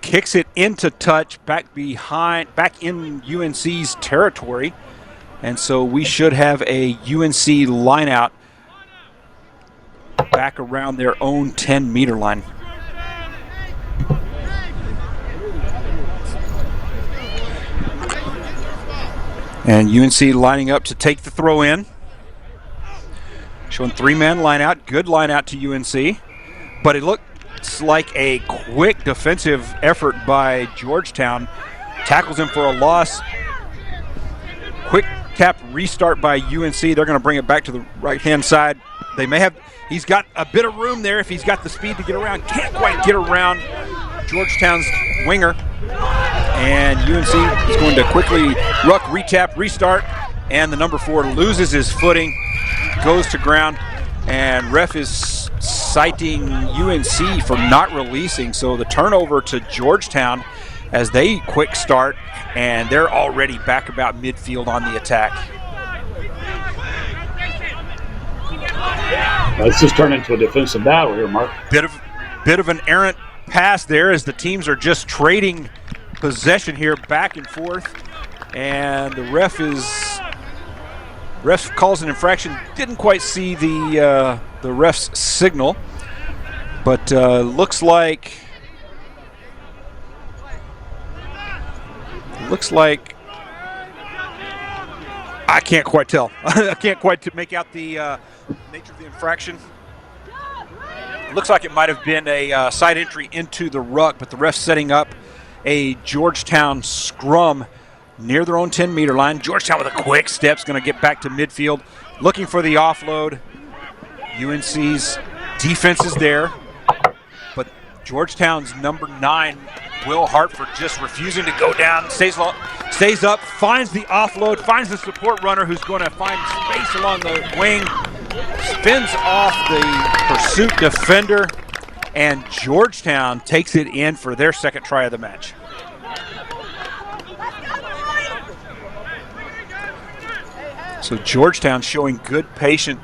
kicks it into touch, back in UNC's territory. And so we should have a UNC line out back around their own 10-meter line. And UNC lining up to take the throw in. Showing 3-man line out. Good line out to UNC. But it looks like a quick defensive effort by Georgetown. Tackles him for a loss. Quick tap restart by UNC. They're going to bring it back to the right-hand side. They may have, he's got a bit of room there if he's got the speed to get around. Can't quite get around Georgetown's winger. And UNC is going to quickly ruck, retap, restart. And the number 4 loses his footing, goes to ground. And ref is citing UNC for not releasing. So the turnover to Georgetown as they quick start. And they're already back about midfield on the attack. Let's just turn into a defensive battle here, Mark. Bit of an errant pass there as the teams are just trading possession here back and forth. And the ref calls an infraction. Didn't quite see the ref's signal, but looks like I can't quite tell. I can't quite make out the nature of the infraction. Looks like it might have been a side entry into the ruck, but the ref's setting up a Georgetown scrum near their own 10-meter line. Georgetown with a quick step is going to get back to midfield, looking for the offload. UNC's defense is there, but Georgetown's number 9, Will Hartford, just refusing to go down, stays up, finds the offload, finds the support runner who's going to find space along the wing, spins off the pursuit defender, and Georgetown takes it in for their second try of the match. So Georgetown showing good patience.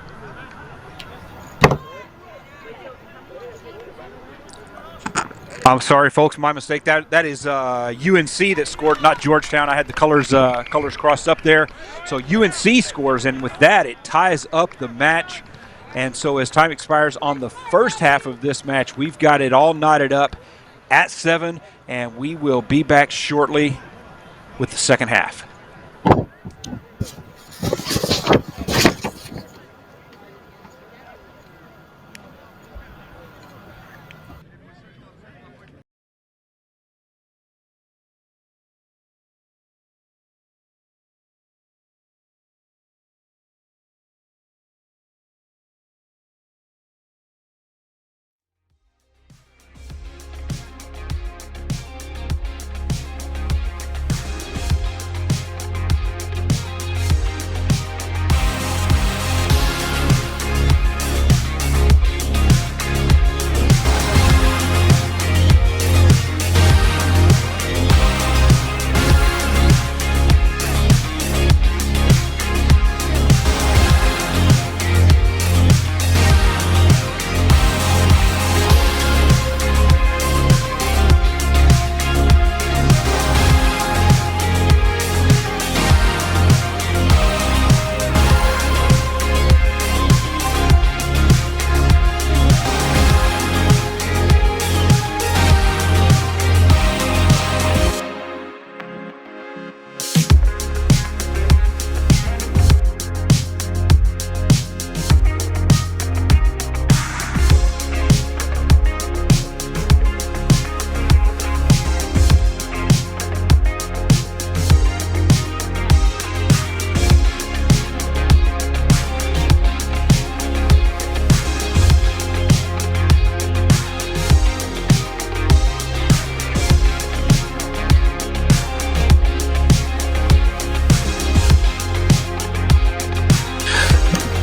I'm sorry, folks, my mistake. That is UNC that scored, not Georgetown. I had the colors crossed up there. So UNC scores, and with that, it ties up the match. And so as time expires on the first half of this match, we've got it all knotted up at 7, and we will be back shortly with the second half.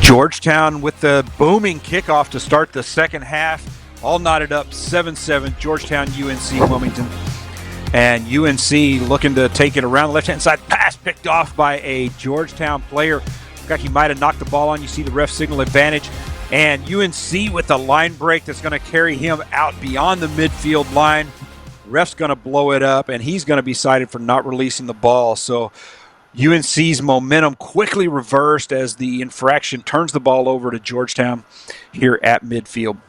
Georgetown with the booming kickoff to start the second half. All knotted up 7-7, Georgetown, UNC, Wilmington. And UNC looking to take it around the left-hand side. Pass picked off by a Georgetown player. Looked like he might have knocked the ball on. You see the ref signal advantage. And UNC with a line break that's going to carry him out beyond the midfield line. Ref's going to blow it up, and he's going to be cited for not releasing the ball. So UNC's momentum quickly reversed as the infraction turns the ball over to Georgetown here at midfield.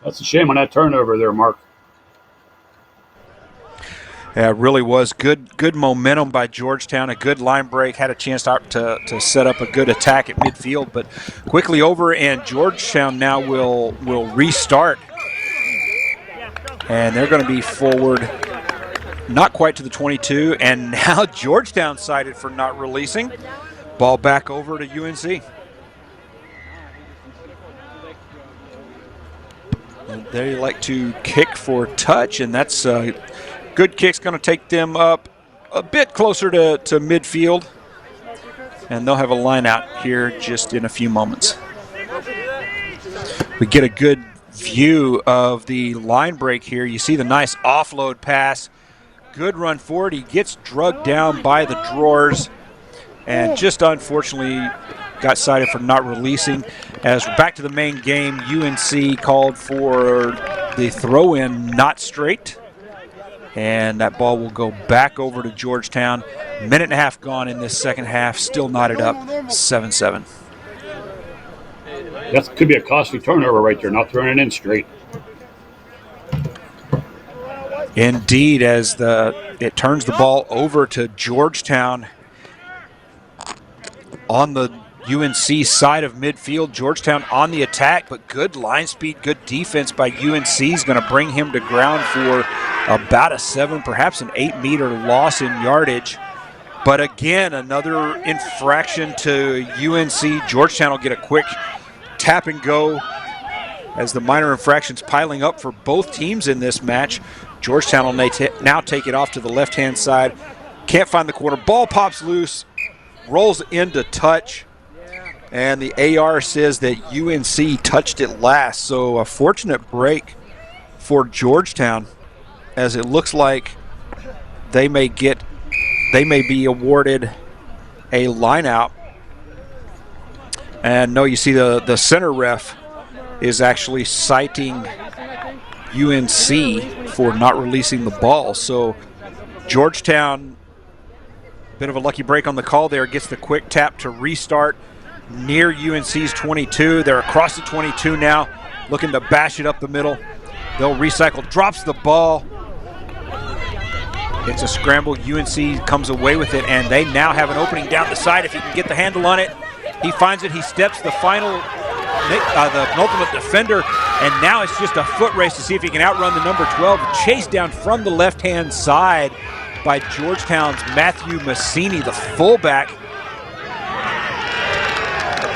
That's a shame on that turnover there, Mark. Yeah, it really was good momentum by Georgetown. A good line break, had a chance to set up a good attack at midfield, but quickly over, and Georgetown now will restart. And they're going to be forward, not quite to the 22, and now Georgetown cited for not releasing. Ball back over to UNC. And they like to kick for touch, and that's a good kick's going to take them up a bit closer to midfield. And they'll have a line out here just in a few moments. We get a good view of the line break here. You see the nice offload pass. Good run forward. He gets drugged down by the drawers and just unfortunately got cited for not releasing. As we're back to the main game, UNC called for the throw-in not straight. And that ball will go back over to Georgetown. Minute and a half gone in this second half. Still knotted up 7-7. That could be a costly turnover right there, not throwing it in straight. Indeed, as it turns the ball over to Georgetown on the UNC side of midfield. Georgetown on the attack, but good line speed, good defense by UNC is going to bring him to ground for about a 7, perhaps an 8-meter loss in yardage. But again, another infraction to UNC. Georgetown will get a quick tap and go as the minor infractions piling up for both teams in this match. Georgetown will now take it off to the left-hand side. Can't find the corner. Ball pops loose, rolls into touch, and the AR says that UNC touched it last. So a fortunate break for Georgetown, as it looks like they may be awarded a line out. And no, you see the center ref is actually citing UNC for not releasing the ball. So Georgetown, bit of a lucky break on the call there, gets the quick tap to restart near UNC's 22. They're across the 22 now, looking to bash it up the middle. They'll recycle, drops the ball. It's a scramble. UNC comes away with it, and they now have an opening down the side if he can get the handle on it. He finds it. He steps the penultimate defender, and now it's just a foot race to see if he can outrun the number 12. Chased down from the left-hand side by Georgetown's Matthew Massini, the fullback.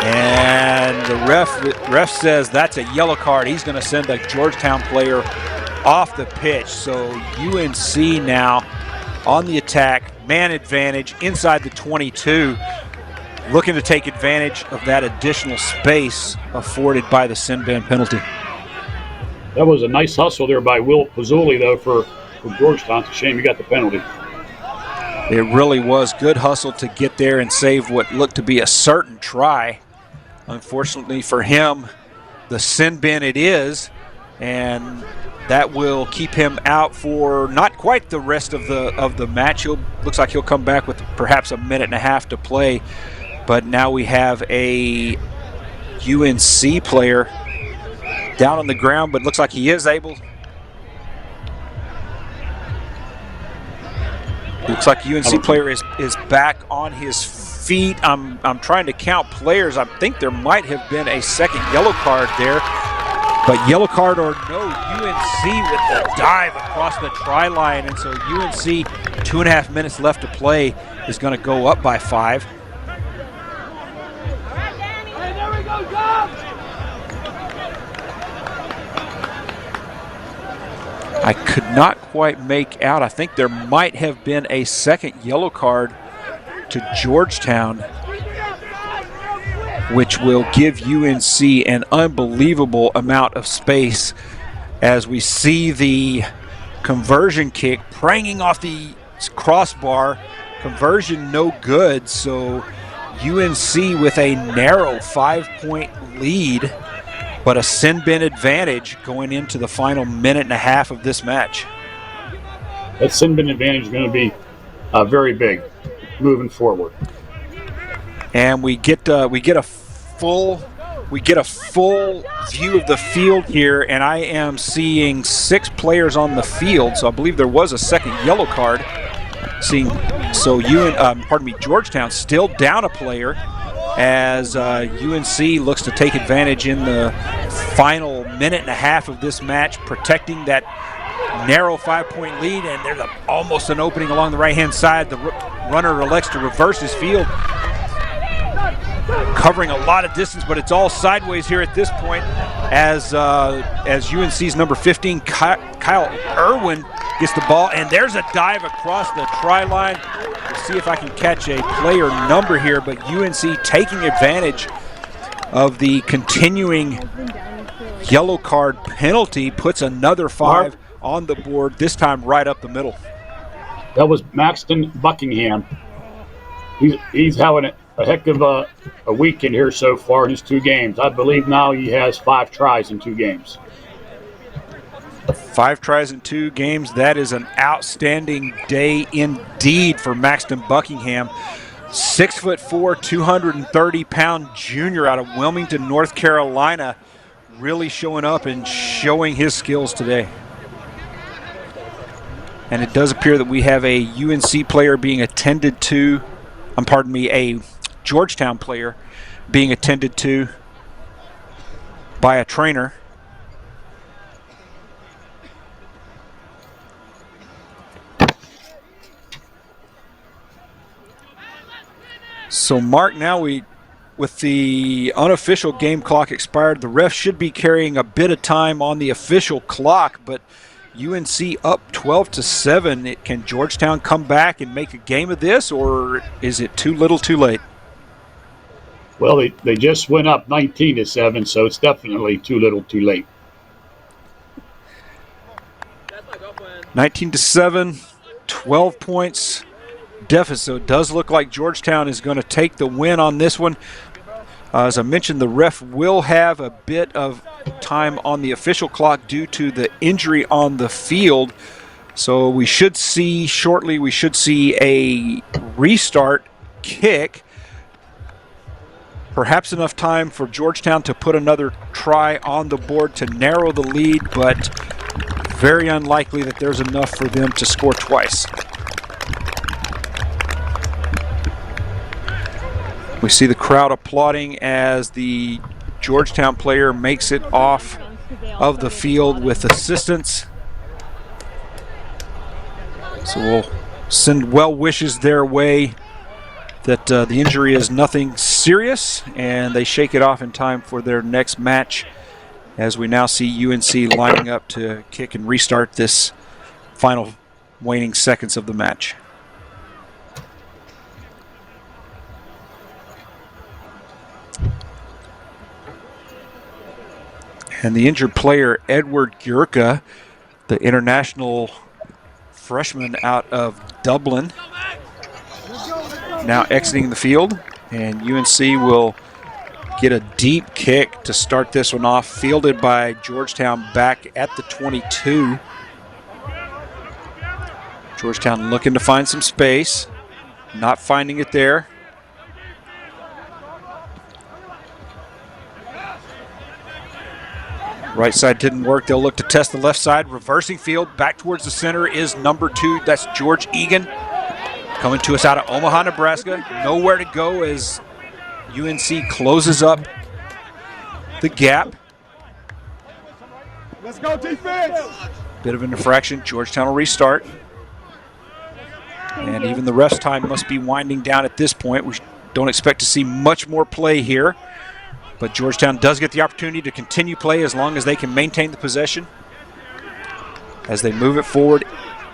And the ref says that's a yellow card. He's going to send a Georgetown player off the pitch. So UNC now on the attack, man advantage inside the 22, looking to take advantage of that additional space afforded by the sin bin penalty. That was a nice hustle there by Will Pizzoli, though, for Georgetown. It's a shame he got the penalty. It really was good hustle to get there and save what looked to be a certain try. Unfortunately for him, the sin bin it is, and that will keep him out for not quite the rest of the match. Looks like he'll come back with perhaps a minute and a half to play. But now we have a UNC player down on the ground, but looks like he is able. Looks like UNC player is back on his feet. I'm trying to count players. I think there might have been a second yellow card there. But yellow card or no, UNC with the dive across the try line. And so UNC, 2.5 minutes left to play, is going to go up by 5. I could not quite make out. I think there might have been a second yellow card to Georgetown, which will give UNC an unbelievable amount of space as we see the conversion kick pranging off the crossbar. Conversion no good, so UNC with a narrow 5-point lead, but a sin bin advantage going into the final minute and a half of this match. That sin bin advantage is going to be very big moving forward. And we get a full view of the field here, and I am seeing 6 players on the field. So I believe there was a second yellow card. Georgetown still down a player as UNC looks to take advantage in the final minute and a half of this match, protecting that narrow 5-point lead. And there's almost an opening along the right-hand side. The runner elects to reverse his field, covering a lot of distance, but it's all sideways here at this point as UNC's number 15, Kyle Irwin, gets the ball, and there's a dive across the try line. We'll see if I can catch a player number here, but UNC taking advantage of the continuing yellow card penalty puts another 5 on the board, this time right up the middle. That was Maxton Buckingham. He's having a heck of a weekend here so far in his 2 games. I believe now he has 5 tries in 2 games. 5 tries in 2 games. That is an outstanding day indeed for Maxton Buckingham. 6'4", 230-pound junior out of Wilmington, North Carolina, really showing up and showing his skills today. And it does appear that we have a UNC player being attended to, a Georgetown player being attended to by a trainer. So Mark, now with the unofficial game clock expired, the ref should be carrying a bit of time on the official clock, but UNC up 12-7. Can Georgetown come back and make a game of this, or is it too little too late? Well, they just went up 19-7, so it's definitely too little too late. 19-7, 12 points deficit. So it does look like Georgetown is going to take the win on this one. As I mentioned, the ref will have a bit of time on the official clock due to the injury on the field. So we should see shortly, a restart kick. Perhaps enough time for Georgetown to put another try on the board to narrow the lead, but very unlikely that there's enough for them to score twice. We see the crowd applauding as the Georgetown player makes it off of the field with assistance. So we'll send well wishes their way that the injury is nothing serious, and they shake it off in time for their next match, as we now see UNC lining up to kick and restart this final waning seconds of the match. And the injured player, Edward Gjurka, the international freshman out of Dublin, now exiting the field, and UNC will get a deep kick to start this one off, fielded by Georgetown back at the 22. Georgetown looking to find some space, not finding it there. Right side didn't work. They'll look to test the left side. Reversing field back towards the center is number 2. That's George Egan, coming to us out of Omaha, Nebraska. Nowhere to go as UNC closes up the gap. Let's go defense. Bit of an infraction. Georgetown will restart. And even the rest time must be winding down at this point. We don't expect to see much more play here. But Georgetown does get the opportunity to continue play as long as they can maintain the possession as they move it forward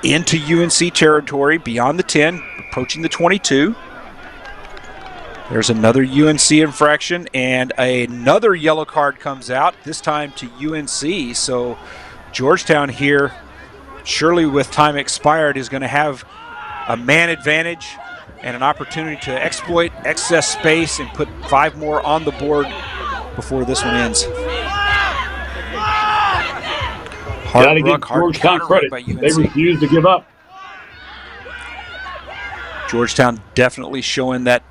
into UNC territory beyond the 10, approaching the 22. There's another UNC infraction, and another yellow card comes out, this time to UNC. So Georgetown here, surely with time expired, is going to have a man advantage and an opportunity to exploit excess space and put 5 more on the board before this one ends. Got to give Georgetown credit. They refuse to give up. Georgetown definitely showing that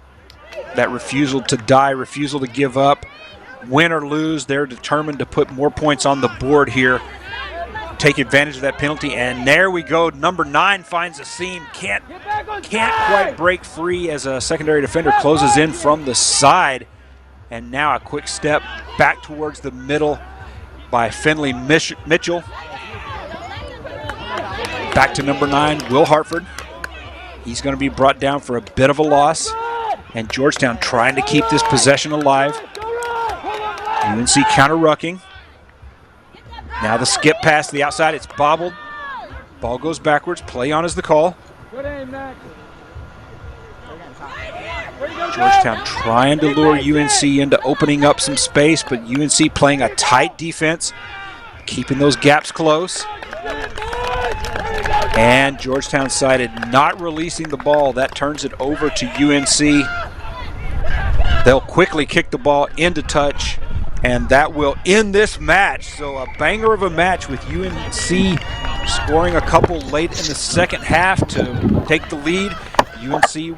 refusal to die, refusal to give up. Win or lose, they're determined to put more points on the board here. Take advantage of that penalty, and there we go. Number 9 finds a seam. Can't quite break free as a secondary defender closes in from the side. And now a quick step back towards the middle by Finley Mitchell. Back to number 9, Will Hartford. He's going to be brought down for a bit of a loss. And Georgetown trying to keep this possession alive. UNC counter-rucking. Now the skip pass to the outside. It's bobbled. Ball goes backwards. Play on is the call. Georgetown trying to lure UNC into opening up some space, but UNC playing a tight defense, keeping those gaps close. And Georgetown sided not releasing the ball. That turns it over to UNC. They'll quickly kick the ball into touch, and that will end this match. So a banger of a match with UNC scoring a couple late in the second half to take the lead. UNC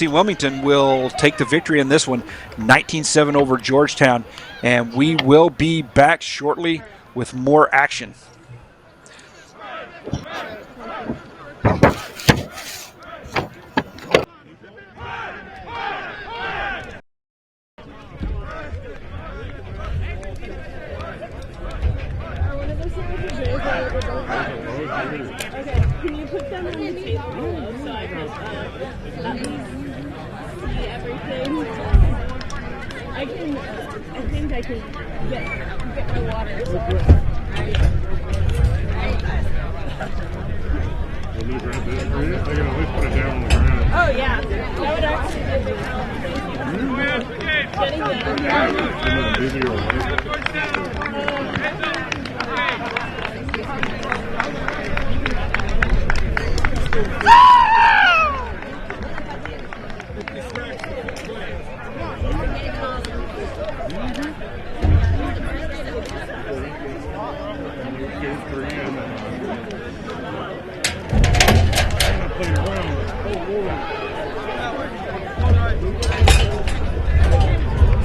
Wilmington will take the victory in this one, 19-7 over Georgetown, and we will be back shortly with more action. Can you put them on the table so I can at least see everything? I think I can get my water. Want me to grab this for you? I can at least put it down on the ground. Oh yeah, that would actually be a big help.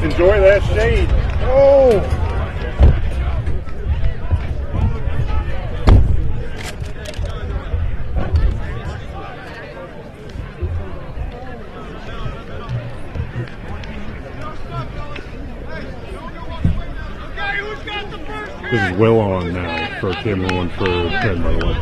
Enjoy that shade. Oh! This is Will on now for camera 1 for 10, by the way.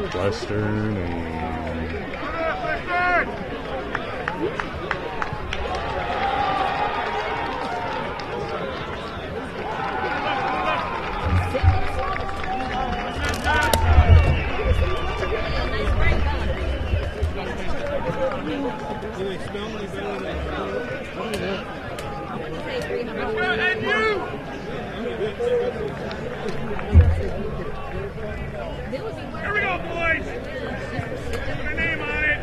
Northwestern and Here we go, boys! Put your name on it!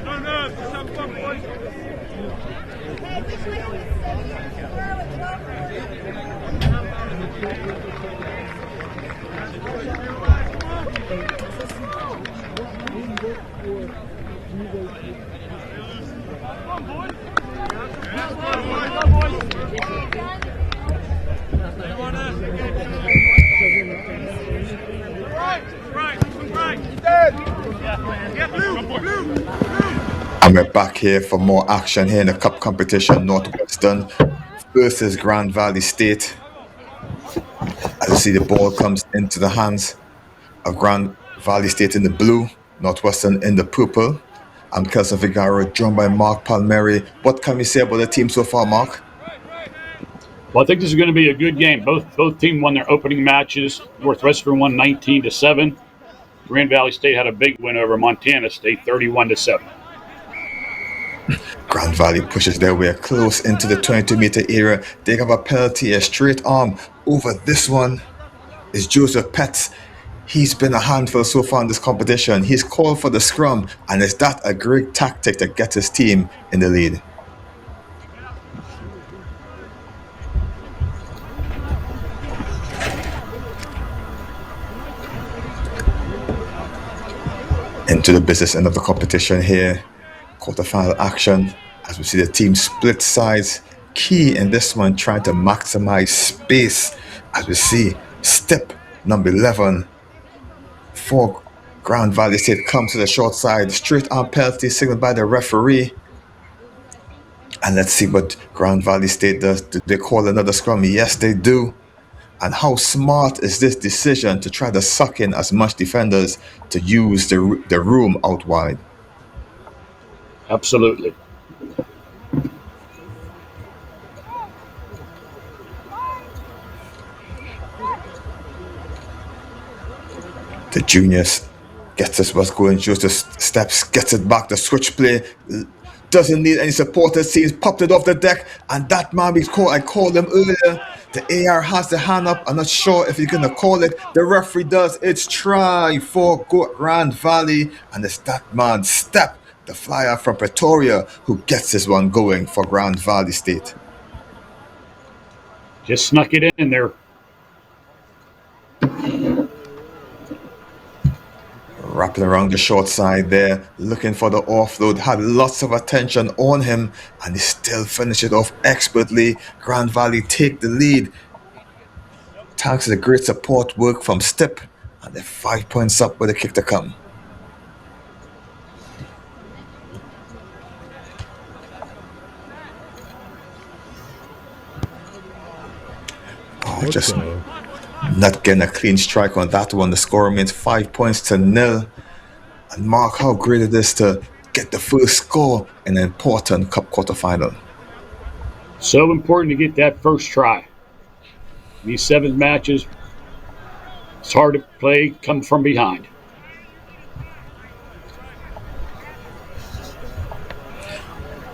No nerves, just have fun, boys! And we're back here for more action here in the cup competition. Northwestern versus Grand Valley State. As you see, the ball comes into the hands of Grand Valley State in the blue, Northwestern in the purple. I'm Kelson Figaro, joined by Mark Palmieri. What can we say about the team so far, Mark? Well, I think this is going to be a good game. Both teams won their opening matches. Northwestern won 19-7. Grand Valley State had a big win over Montana State, 31-7. Grand Valley pushes their way close into the 22-meter area. They have a penalty, a straight arm. Over this one is Joseph Petts. He's been a handful so far in this competition. He's called for the scrum, and is that a great tactic to get his team in the lead? Into the business end of the competition here. Quarterfinal action as we see the team split sides. Key in this one trying to maximize space as we see step number 11 for Grand Valley State comes to the short side. Straight arm penalty signaled by the referee. And let's see what Grand Valley State does. Do they call another scrum? Yes, they do. And how smart is this decision to try to suck in as much defenders to use the room out wide? Absolutely. The juniors gets us what's going, shows the steps, gets it back, the switch play, doesn't need any support, it seems, popped it off the deck, and that man I called him earlier. The AR has the hand up. I'm not sure if he's going to call it. The referee does. It's try for Grand Valley, and it's that man, Step, the flyer from Pretoria, who gets this one going for Grand Valley State. Just snuck it in there. Wrapping around the short side there, looking for the offload, had lots of attention on him, and he still finished it off expertly. Grand Valley take the lead. Thanks to the great support work from Stip, and they're 5 points up with a kick to come. Oh, just not getting a clean strike on that one. The score remains 5 points to 0. And Mark, how great it is to get the first score in an important cup quarterfinal. So important to get that first try. These 7 matches, it's hard to play, come from behind.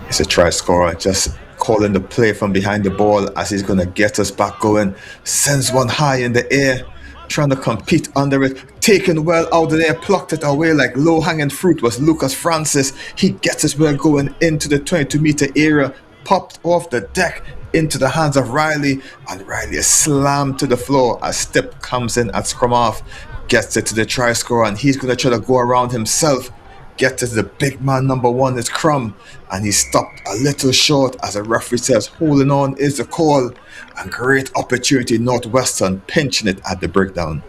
It's a try scorer, just calling the play from behind the ball as he's going to get us back going. Sends one high in the air, trying to compete under it, taken well out of there, plucked it away like low-hanging fruit was Lucas Francis. He gets his well going into the 22-meter area, popped off the deck into the hands of Riley, and Riley is slammed to the floor as Stip comes in at scrum off, gets it to the try scorer, and he's going to try to go around himself. Gets it to the big man number 1 is Crum, and he stopped a little short as the referee says holding on is the call, and great opportunity Northwestern pinching it at the breakdown.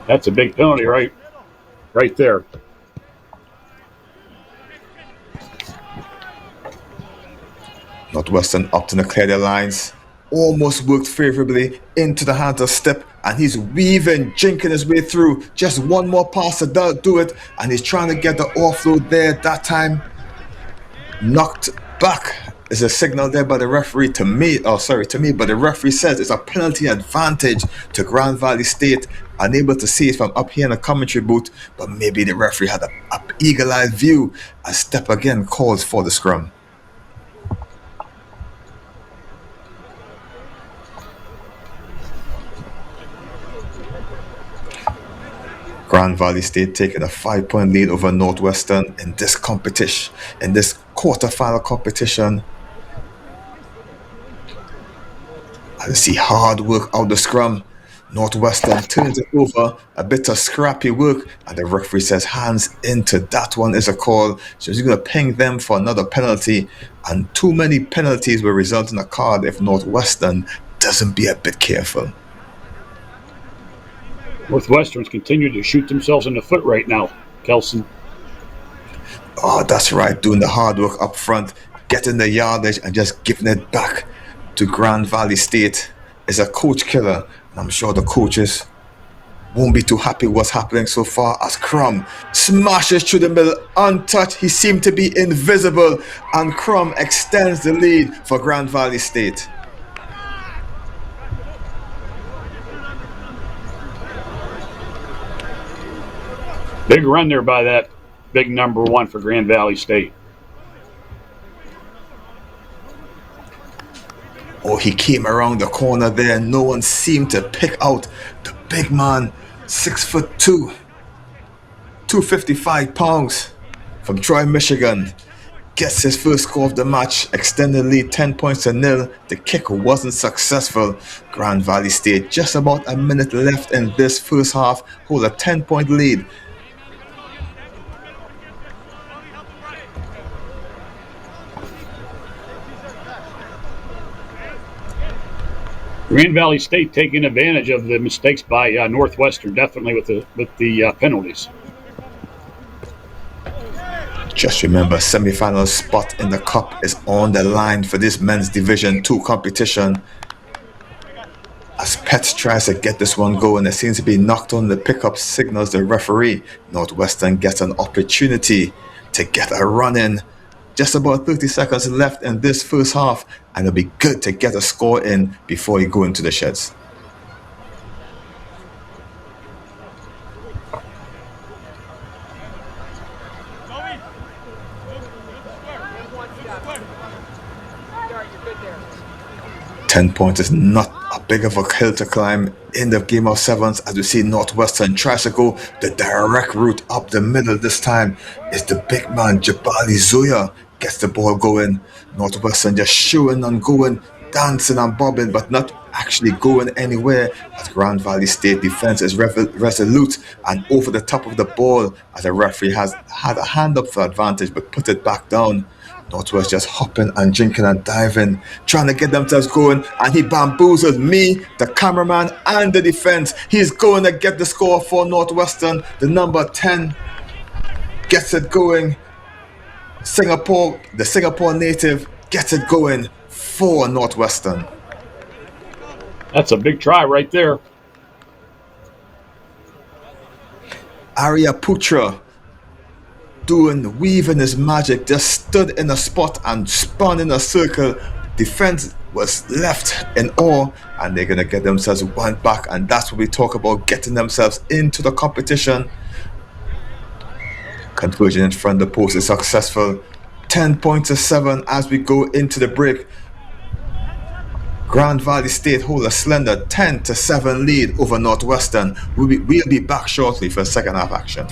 That's a big penalty right there. Northwestern up to clear their lines. Almost worked favorably into the hands of Step, and he's weaving, jinking his way through. Just one more pass to do it, and he's trying to get the offload there. That time, knocked back. Is a signal there by the referee to me, but the referee says it's a penalty advantage to Grand Valley State. Unable to see it from up here in the commentary booth, but maybe the referee had a eagle-eyed view as Step again calls for the scrum. Grand Valley State taking a 5-point lead over Northwestern in this competition, in this quarterfinal competition. I see hard work out the scrum. Northwestern turns it over, a bit of scrappy work, and the referee says hands into that one is a call. So he's going to ping them for another penalty, and too many penalties will result in a card if Northwestern doesn't be a bit careful. Northwestern's continue to shoot themselves in the foot right now, Kelson. Oh, that's right, doing the hard work up front, getting the yardage and just giving it back to Grand Valley State is a coach killer. And I'm sure the coaches won't be too happy what's happening so far as Crum smashes through the middle untouched. He seemed to be invisible, and Crum extends the lead for Grand Valley State. Big run there by that big number 1 for Grand Valley State. Oh, he came around the corner there. No one seemed to pick out the big man, 6'2", 255 pounds from Troy, Michigan. Gets his first score of the match, extended lead 10 points to 0. The kick wasn't successful. Grand Valley State, just about a minute left in this first half, hold a 10-point lead. Grand Valley State taking advantage of the mistakes by Northwestern, definitely with the penalties. Just remember, semi-final spot in the cup is on the line for this men's Division 2 competition. As Pets tries to get this one going, it seems to be knocked on the pickup, signals the referee. Northwestern gets an opportunity to get a run in. Just about 30 seconds left in this first half, and it'll be good to get a score in before you go into the sheds. Ten points is not a big of a hill to climb in the game of 7's, as we see Northwestern tries to go the direct route up the middle. This time is the big man Jabali Zoya gets the ball going. Northwestern just shooing and going, dancing and bobbing, but not actually going anywhere, as Grand Valley State defense is resolute and over the top of the ball, as the referee has had a hand up for advantage but put it back down. Northwest just hopping and drinking and diving, trying to get themselves going, and he bamboozled me, the cameraman, and the defense. He's going to get the score for Northwestern. The number 10 gets it going. The Singapore native gets it going for Northwestern. That's a big try right there. Arya Putra weaving his magic, just stood in a spot and spun in a circle. Defense was left in awe, and they're going to get themselves one back, and that's what we talk about, getting themselves into the competition. Conversion in front of the post is successful. 10 points to 7 as we go into the break. Grand Valley State hold a slender 10-7 lead over Northwestern. We'll be back shortly for second half action.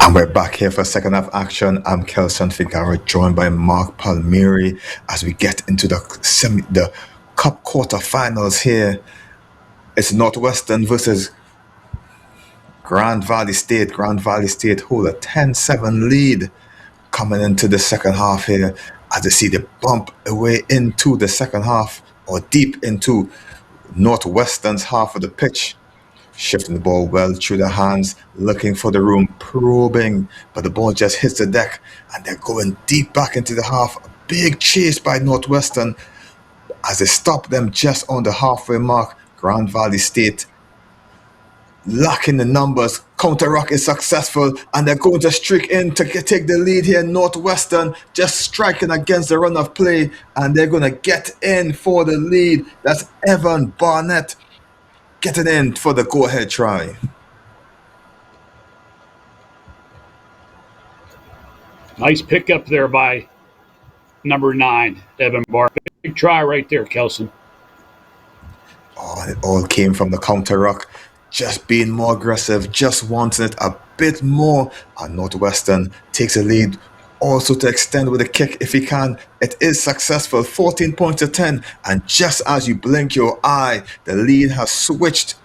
And we're back here for second half action. I'm Kelson Figaro, joined by Mark Palmieri as we get into the Cup quarterfinals here. It's Northwestern versus Grand Valley State. Grand Valley State hold a 10-7 lead coming into the second half here as they see the bump away into the second half or deep into Northwestern's half of the pitch. Shifting the ball well through their hands, looking for the room, probing, but the ball just hits the deck and they're going deep back into the half. A big chase by Northwestern as they stop them just on the halfway mark. Grand Valley State lacking the numbers. Counter Rock is successful and they're going to streak in to take the lead here. Northwestern just striking against the run of play and they're going to get in for the lead. That's Evan Barnett getting in for the go-ahead try. Nice pickup there by number 9, Evan Barr. Big try right there, Kelson. Oh, it all came from the counter rock. Just being more aggressive, just wanting it a bit more. And Northwestern takes a lead also to extend with a kick if he can. It is successful, 14 points to 10. And just as you blink your eye, the lead has switched.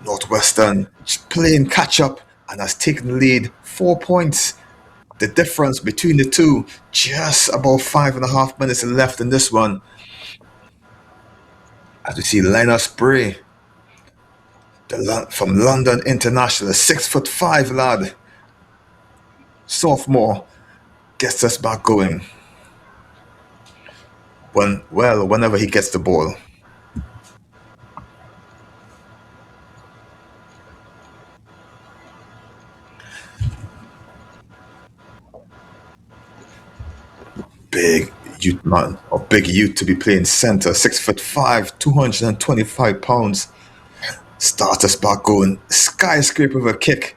Northwestern playing catch up and has taken the lead 4 points. The difference between the two, just about 5.5 minutes left in this one. As we see Lionel Spray from London International, 6'5" lad, sophomore, gets us back going. Whenever he gets the ball. Big youth man, or big youth to be playing center, 6'5", 225 pounds. Starts us back going, skyscraper of a kick.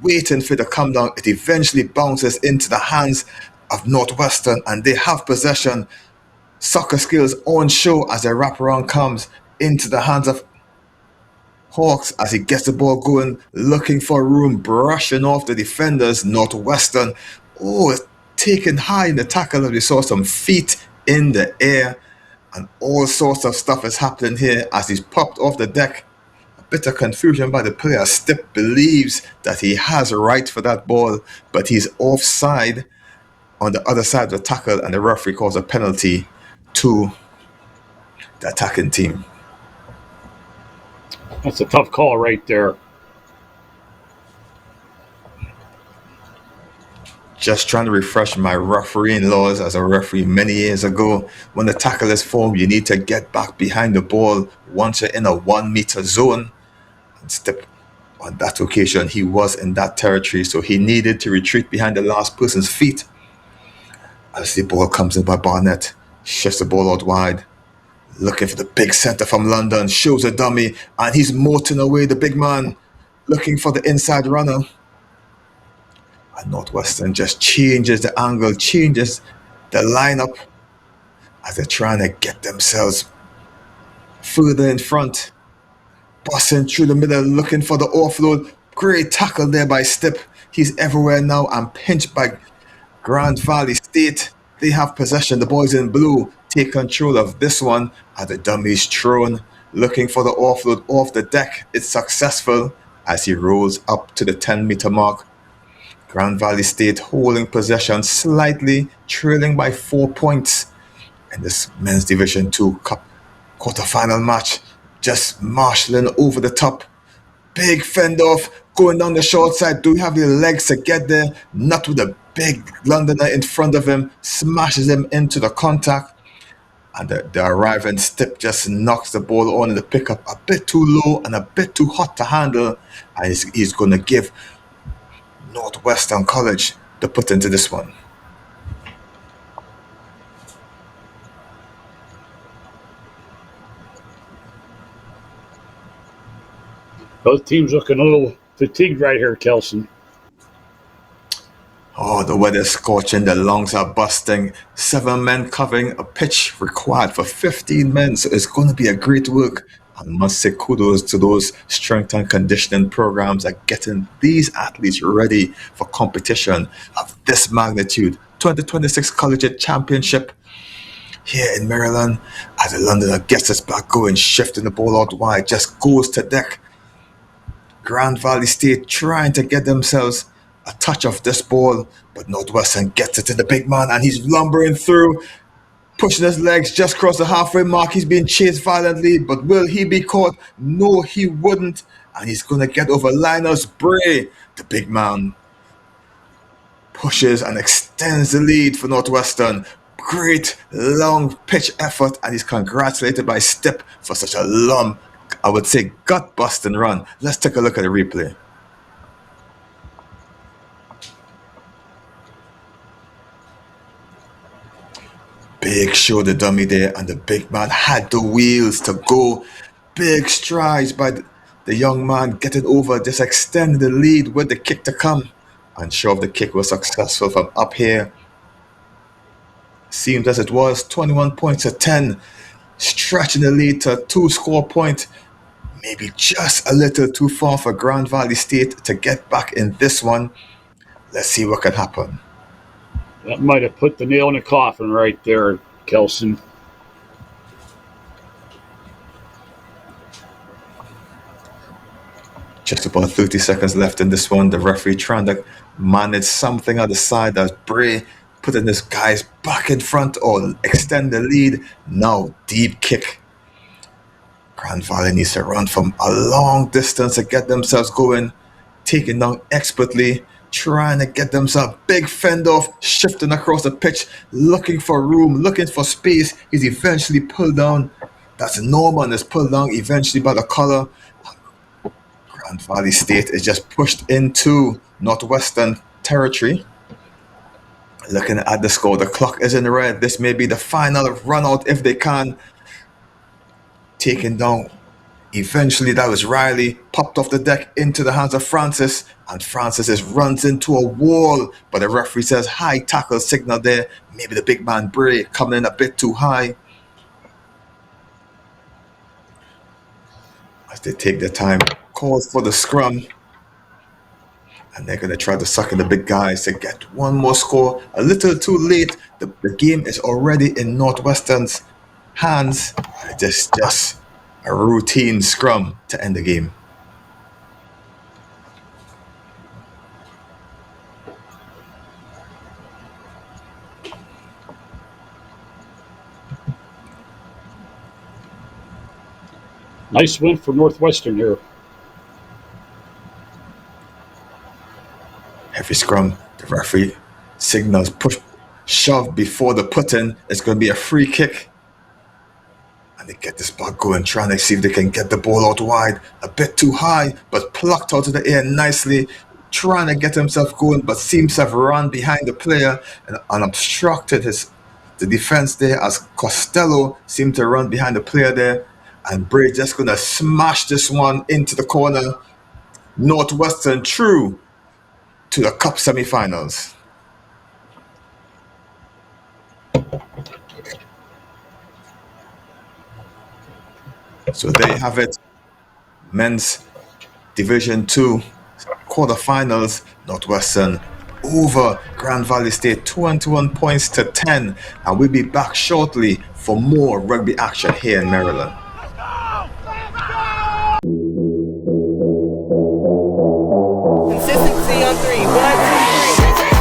Waiting for it to come down, it eventually bounces into the hands of Northwestern and they have possession. Soccer skills on show as their wraparound comes into the hands of Hawks as he gets the ball going, looking for room, brushing off the defenders. Northwestern, taken high in the tackle as we saw some feet in the air, and all sorts of stuff is happening here as he's popped off the deck. A bit of confusion by the player. Stipp believes that he has a right for that ball, but he's offside on the other side of the tackle, and the referee calls a penalty to the attacking team. That's a tough call right there. Just trying to refresh my refereeing laws as a referee many years ago. When the tackle is formed, you need to get back behind the ball once you're in a 1 meter zone. And Stipp, on that occasion, he was in that territory, so he needed to retreat behind the last person's feet. As the ball comes in by Barnett, shifts the ball out wide, looking for the big centre from London, shows a dummy, and he's motoring away the big man, looking for the inside runner. And Northwestern just changes the angle, changes the lineup as they're trying to get themselves further in front. Busting through the middle, looking for the offload. Great tackle there by Stipp. He's everywhere now and pinched by Grand Valley State. They have possession. The boys in blue take control of this one as the dummy's thrown, looking for the offload off the deck. It's successful as he rolls up to the 10-meter mark. Grand Valley State holding possession, slightly trailing by 4 points in this men's Division 2 Cup quarterfinal match. Just marshalling over the top. Big fend off, going down the short side. Do we have the legs to get there? Not with a big Londoner in front of him. Smashes him into the contact. And the arriving Stipp just knocks the ball on in the pickup a bit too low and a bit too hot to handle. And he's going to give Northwestern College the put into this one. Both teams looking a little fatigued right here, Kelson. Oh, the weather's scorching, the lungs are busting. 7 men covering a pitch required for 15 men, so it's going to be a great work. I must say kudos to those strength and conditioning programs that getting these athletes ready for competition of this magnitude. 2026 Collegiate Championship here in Maryland as the Londoner gets us back going, shifting the ball out wide, just goes to deck. Grand Valley State trying to get themselves a touch of this ball, but Northwestern gets it to the big man and he's lumbering through, pushing his legs just across the halfway mark. He's being chased violently, but will he be caught? No, he wouldn't. And he's going to get over Linus Bray. The big man pushes and extends the lead for Northwestern. Great long pitch effort, and he's congratulated by Stipp for such a long, I would say, gut-busting run. Let's take a look at the replay. Big shoulder dummy there, and the big man had the wheels to go. Big strides by the young man getting over, just extending the lead with the kick to come. And sure, the kick was successful from up here. Seems as it was 21 points to 10, stretching the lead to a 2-score point. Maybe just a little too far for Grand Valley State to get back in this one. Let's see what can happen. That might have put the nail in the coffin right there, Kelson. Just about 30 seconds left in this one. The referee trying to manage something on the side as Bray putting his guys back in front or extend the lead. Now, deep kick. Grand Valley needs to run from a long distance to get themselves going. Taking down expertly. Trying to get themselves big fend off, shifting across the pitch, looking for room, looking for space. He's eventually pulled down. That's Norman is pulled down eventually by the collar. Grand Valley State is just pushed into Northwestern territory. Looking at the score, the clock is in red. This may be the final run out if they can. Taken down. Eventually, that was Riley, popped off the deck into the hands of Francis, and Francis runs into a wall, but the referee says high tackle signal there. Maybe the big man Bray coming in a bit too high. As they take their time, calls for the scrum. And they're going to try to suck in the big guys to get one more score. A little too late. The game is already in Northwestern's hands. Just a routine scrum to end the game. Nice win for Northwestern here. Heavy scrum. The referee signals push, shove before the put-in. It's going to be a free kick. And they get this ball going, trying to see if they can get the ball out wide. A bit too high, but plucked out of the air nicely. Trying to get himself going, but seems to have run behind the player and obstructed the defense there as Costello seemed to run behind the player there. And Bray just going to smash this one into the corner. Northwestern through to the Cup semifinals. So there you have it. Men's Division 2 quarterfinals. Northwestern over Grand Valley State 21 points to 10. And we'll be back shortly for more rugby action here in Maryland. Consistency on 3. 1, 2, 3.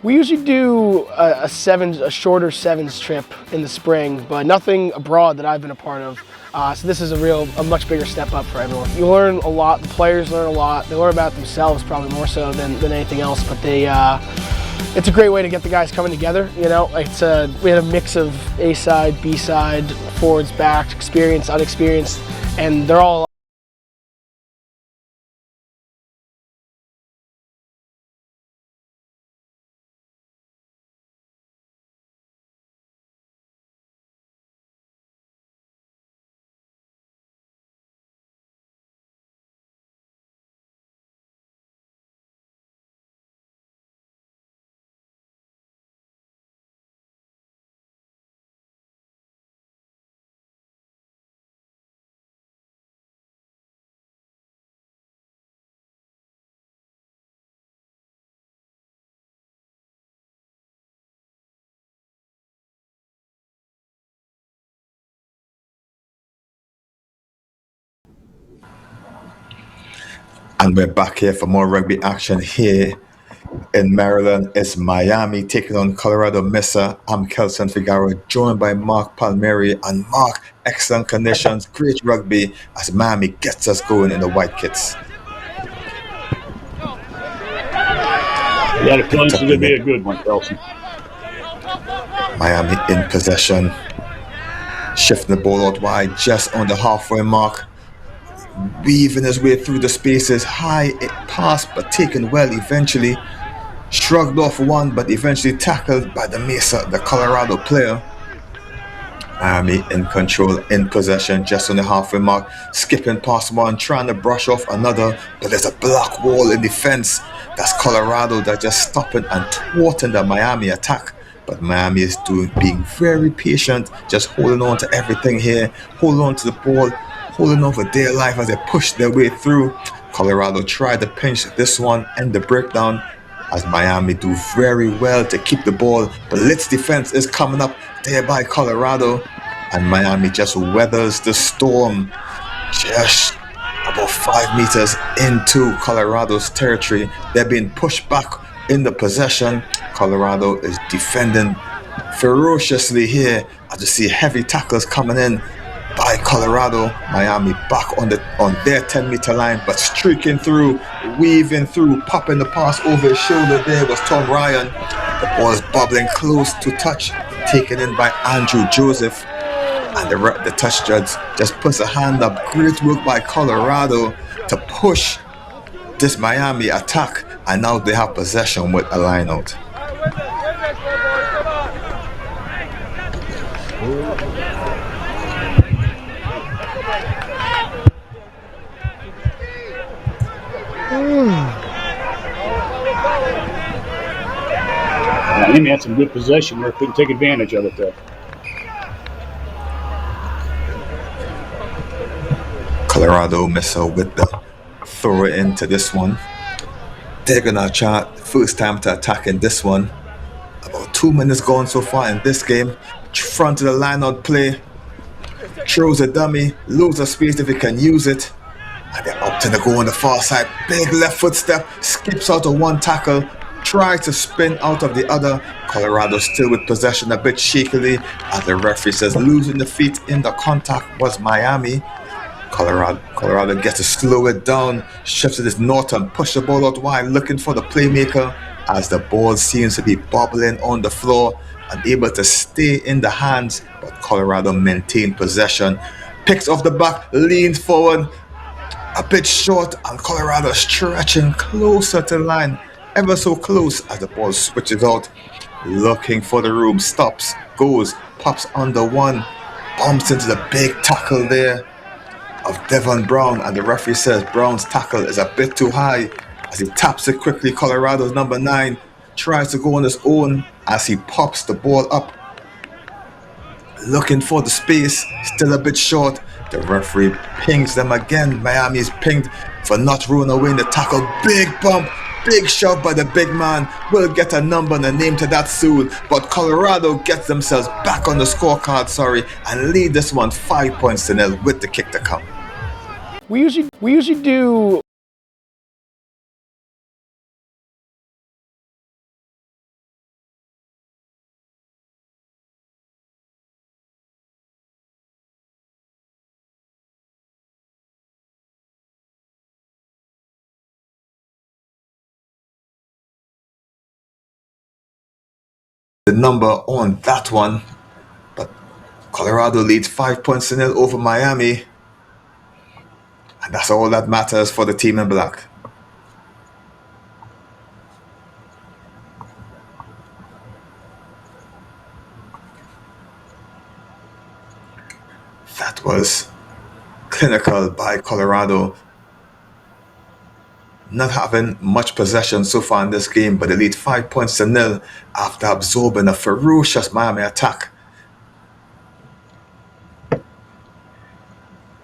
We usually do a shorter sevens trip in the spring, but nothing abroad that I've been a part of. So this is a much bigger step up for everyone. You learn a lot, the players learn a lot. They learn about themselves probably more so than anything else, but it's a great way to get the guys coming together. You know, we had a mix of A side, B side, forwards, backs, experienced, unexperienced, and they're all And we're back here for more rugby action here in Maryland. It's Miami taking on Colorado Mesa. I'm Kelson Figaro, joined by Mark Palmieri. And Mark, excellent conditions, great rugby as Miami gets us going in the white kits. Yeah, the feeling's going to be a good one, Kelson. Miami in possession, shifting the ball out wide just on the halfway mark. Weaving his way through the spaces, high it passed but taken well eventually. Shrugged off one but eventually tackled by the Mesa, the Colorado player. Miami in control, in possession, just on the halfway mark. Skipping past one, trying to brush off another, but there's a black wall in defense. That's Colorado that just stopping and thwarting the Miami attack. But Miami is being very patient, just holding on to everything here, holding on to the ball, holding on for dear life as they push their way through. Colorado tried to pinch this one and the breakdown as Miami do very well to keep the ball. But Lit's defense is coming up there by Colorado, and Miami just weathers the storm just about 5 meters into Colorado's territory. They're being pushed back in the possession. Colorado is defending ferociously here As you see heavy tackles coming in by Colorado. Miami back on their 10-meter line, but streaking through, weaving through, popping the pass over his shoulder. There was Tom Ryan. The ball is bubbling close to touch, taken in by Andrew Joseph. And the touch judge just puts a hand up. Great work by Colorado to push this Miami attack. And now they have possession with a line out. Miami had some good possession there, couldn't take advantage of it though. Colorado Mesa with the throw into this one. They're gonna try first time to attack in this one. About 2 minutes gone so far in this game. Front of the line out play. Throws a dummy, loads of space if he can use it. And they're up to the goal on the far side. Big left foot step, skips out of one tackle, tries to spin out of the other. Colorado still with possession a bit shakily, as the referee says losing the feet in the contact was Miami. Colorado gets to slow it down, shifts to this Norton, push the ball out wide, looking for the playmaker, as the ball seems to be bobbling on the floor, unable to stay in the hands, but Colorado maintained possession. Picks off the back, leans forward, a bit short, and Colorado stretching closer to the line, ever so close as the ball switches out, looking for the room, stops, goes, pops under one, bumps into the big tackle there of Devon Brown, and the referee says Brown's tackle is a bit too high as he taps it quickly. Colorado's number 9 tries to go on his own as he pops the ball up, looking for the space, still a bit short. The referee pings them again. Miami is pinged for not rolling away in the tackle. Big bump, big shove by the big man. Will get a number and a name to that soon, but Colorado gets themselves back on the scorecard, and lead this one 5-0 with the kick to come. We usually do the number on that one, but Colorado leads 5-0 over Miami, and that's all that matters for the team in black. That was clinical by Colorado, not having much possession so far in this game, but they lead 5-0 after absorbing a ferocious Miami attack.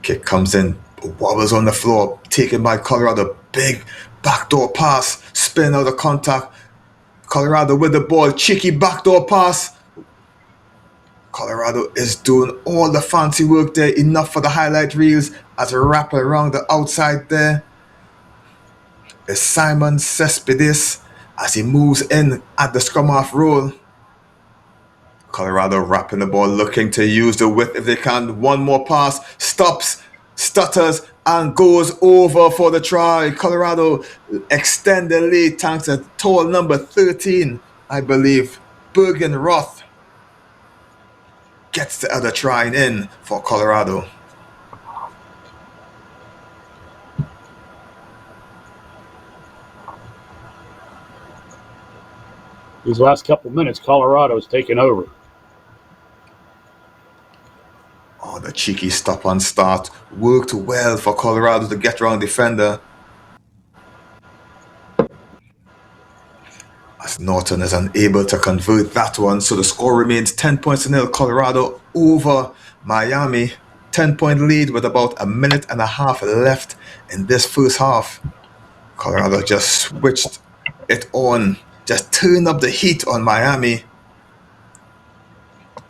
Kick comes in, wobbles on the floor, taken by Colorado. Big backdoor pass, spin out of contact. Colorado with the ball, cheeky backdoor pass. Colorado is doing all the fancy work there, enough for the highlight reels as a wrap around the outside there. Is Simon Cespedes as he moves in at the scrum half roll. Colorado wrapping the ball, looking to use the width if they can. One more pass, stops, stutters, and goes over for the try. Colorado extend the lead thanks to tall number 13, I believe. Bergen Roth gets the other try in for Colorado. These last couple minutes, Colorado's taken over. Oh, the cheeky stop on start worked well for Colorado to get around defender. As Norton is unable to convert that one, so the score remains 10-0 Colorado over Miami. 10-point lead with about a minute and a half left in this first half. Colorado just switched it on, just turned up the heat on Miami.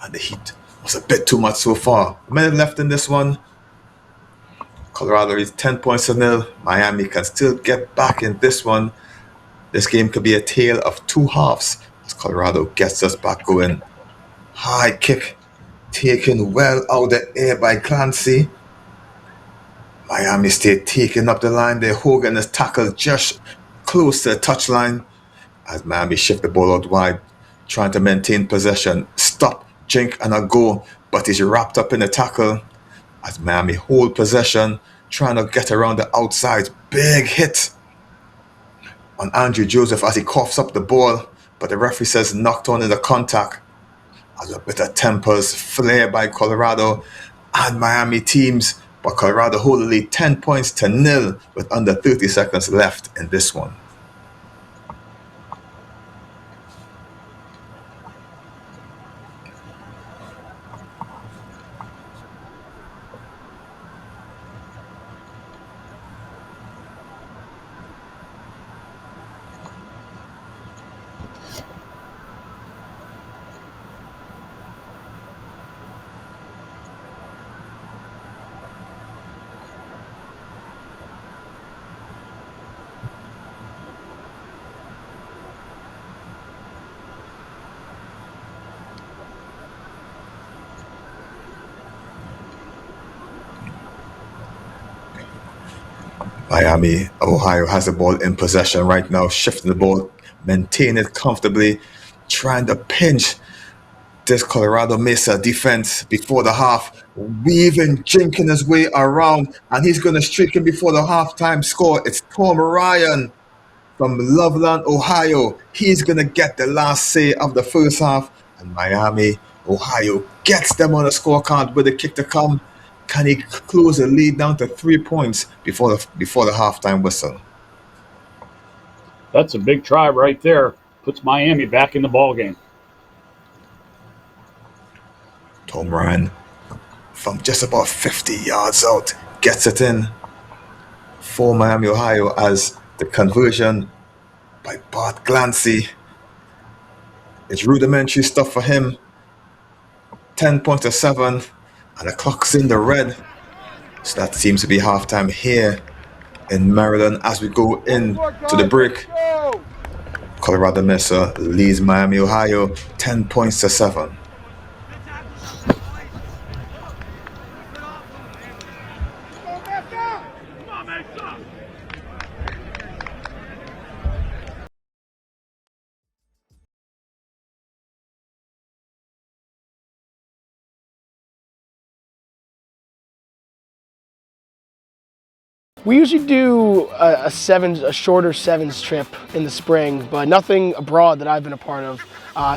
And the heat was a bit too much so far. A minute left in this one. Colorado is 10-0. Miami can still get back in this one. This game could be a tale of two halves as Colorado gets us back going. High kick taken well out the air by Clancy. Miami State taking up the line there. Hogan is tackled just close to the touchline as Miami shift the ball out wide, trying to maintain possession. Stop, jink, and a go, but he's wrapped up in the tackle as Miami hold possession, trying to get around the outside. Big hit on Andrew Joseph as he coughs up the ball, but the referee says knocked on in the contact. As a bit of tempers flare by Colorado and Miami teams, but Colorado hold the lead 10 points to 0 with under 30 seconds left in this one. Miami, Ohio has the ball in possession right now, shifting the ball, maintain it comfortably, trying to pinch this Colorado Mesa defense before the half, weaving, jinking his way around, and he's going to streak him before the halftime score. It's Tom Ryan from Loveland, Ohio. He's going to get the last say of the first half, and Miami, Ohio gets them on the scorecard with a kick to come. Can he close the lead down to 3 points before the halftime whistle? That's a big try right there. Puts Miami back in the ball game. Tom Ryan from just about 50 yards out gets it in for Miami, Ohio, as the conversion by Bart Glancy. It's rudimentary stuff for him. 10 points to 7. And the clock's in the red. So that seems to be halftime here in Maryland as we go into the break. Colorado Mesa leads Miami, Ohio 10 points to 7. We usually do a shorter sevens trip in the spring, but nothing abroad that I've been a part of.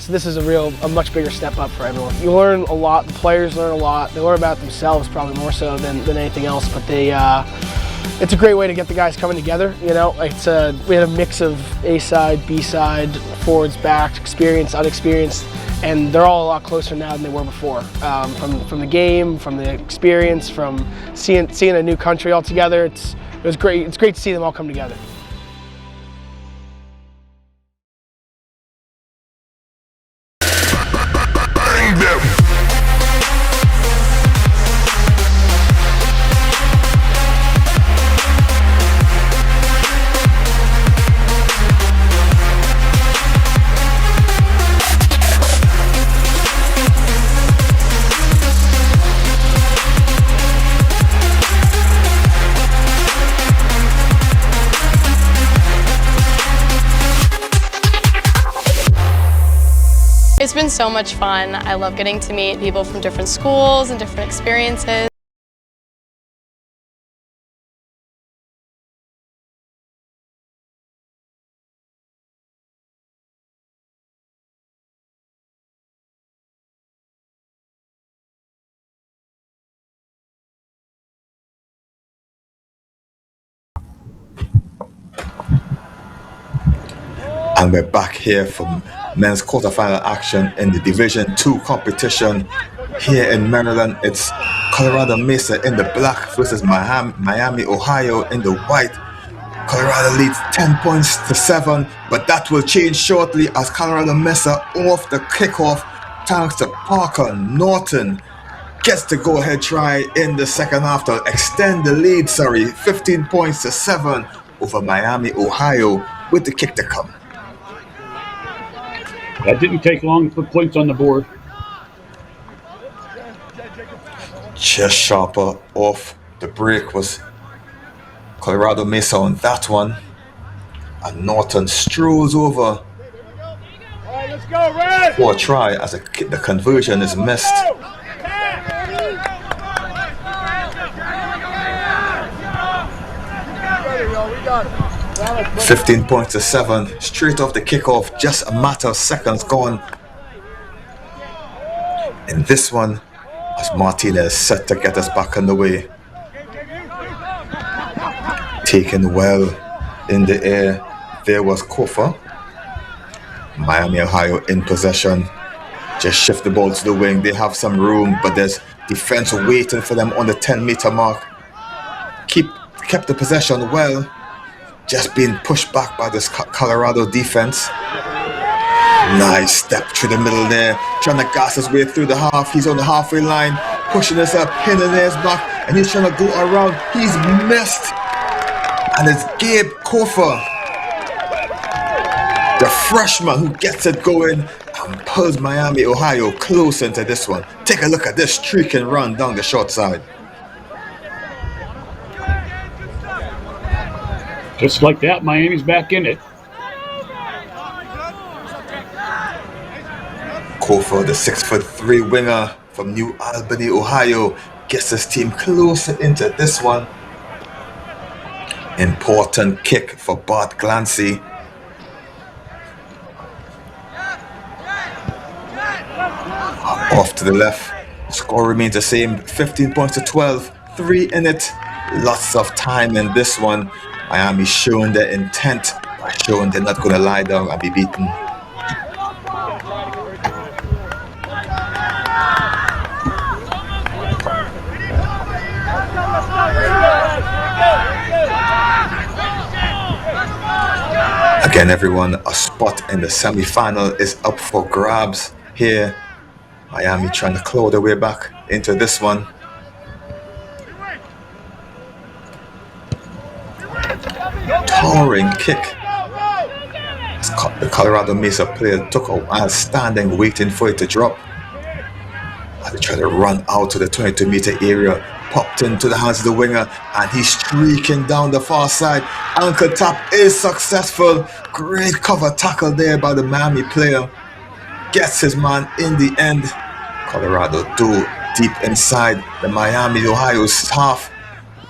So this is a much bigger step up for everyone. You learn a lot, the players learn a lot. They learn about themselves probably more so than anything else, but it's a great way to get the guys coming together. You know, we had a mix of A side, B side, forwards, backs, experienced, unexperienced, and they're all a lot closer now than they were before. From the game, from the experience, from seeing a new country all together. It was great. It's great to see them all come together. It's been so much fun. I love getting to meet people from different schools and different experiences. And we're back here from men's quarterfinal action in the Division II competition here in Maryland. It's Colorado Mesa in the black versus Miami, Ohio in the white. Colorado leads 10 points to 7, but that will change shortly as Colorado Mesa off the kickoff thanks to Parker Norton gets the go-ahead try in the second half to extend the lead, 15 points to 7 over Miami, Ohio with the kick to come. That didn't take long to put points on the board. Just sharper off the break was Colorado Mesa on that one. And Norton strolls over for a try as the conversion is missed. 15 points to 7, straight off the kickoff, just a matter of seconds gone. And this one, as Martinez set to get us back on the way. Taken well in the air, there was Kofa. Miami, Ohio in possession. Just shift the ball to the wing. They have some room, but there's defense waiting for them on the 10-meter mark. Kept the possession well. Just being pushed back by this Colorado defense. Nice step through the middle there. Trying to gas his way through the half. He's on the halfway line. Pushing us up, pinning his back. And he's trying to go around. He's missed. And it's Gabe Kofa, the freshman, who gets it going and pulls Miami, Ohio close into this one. Take a look at this streak and run down the short side. Just like that, Miami's back in it. Kofa, the 6'3" winger from New Albany, Ohio, gets his team closer into this one. Important kick for Bart Glancy. Off to the left. Score remains the same. 15 points to 12. 3 in it. Lots of time in this one. Miami showing their intent by showing they're not going to lie down and be beaten. Again, everyone, a spot in the semi-final is up for grabs here. Miami trying to claw their way back into this one. Towering kick. The Colorado Mesa player took a while standing, waiting for it to drop. They tried to run out to the 22-meter area. Popped into the hands of the winger, and he's streaking down the far side. Ankle tap is successful. Great cover tackle there by the Miami player. Gets his man in the end. Colorado do deep inside the Miami, Ohio's half.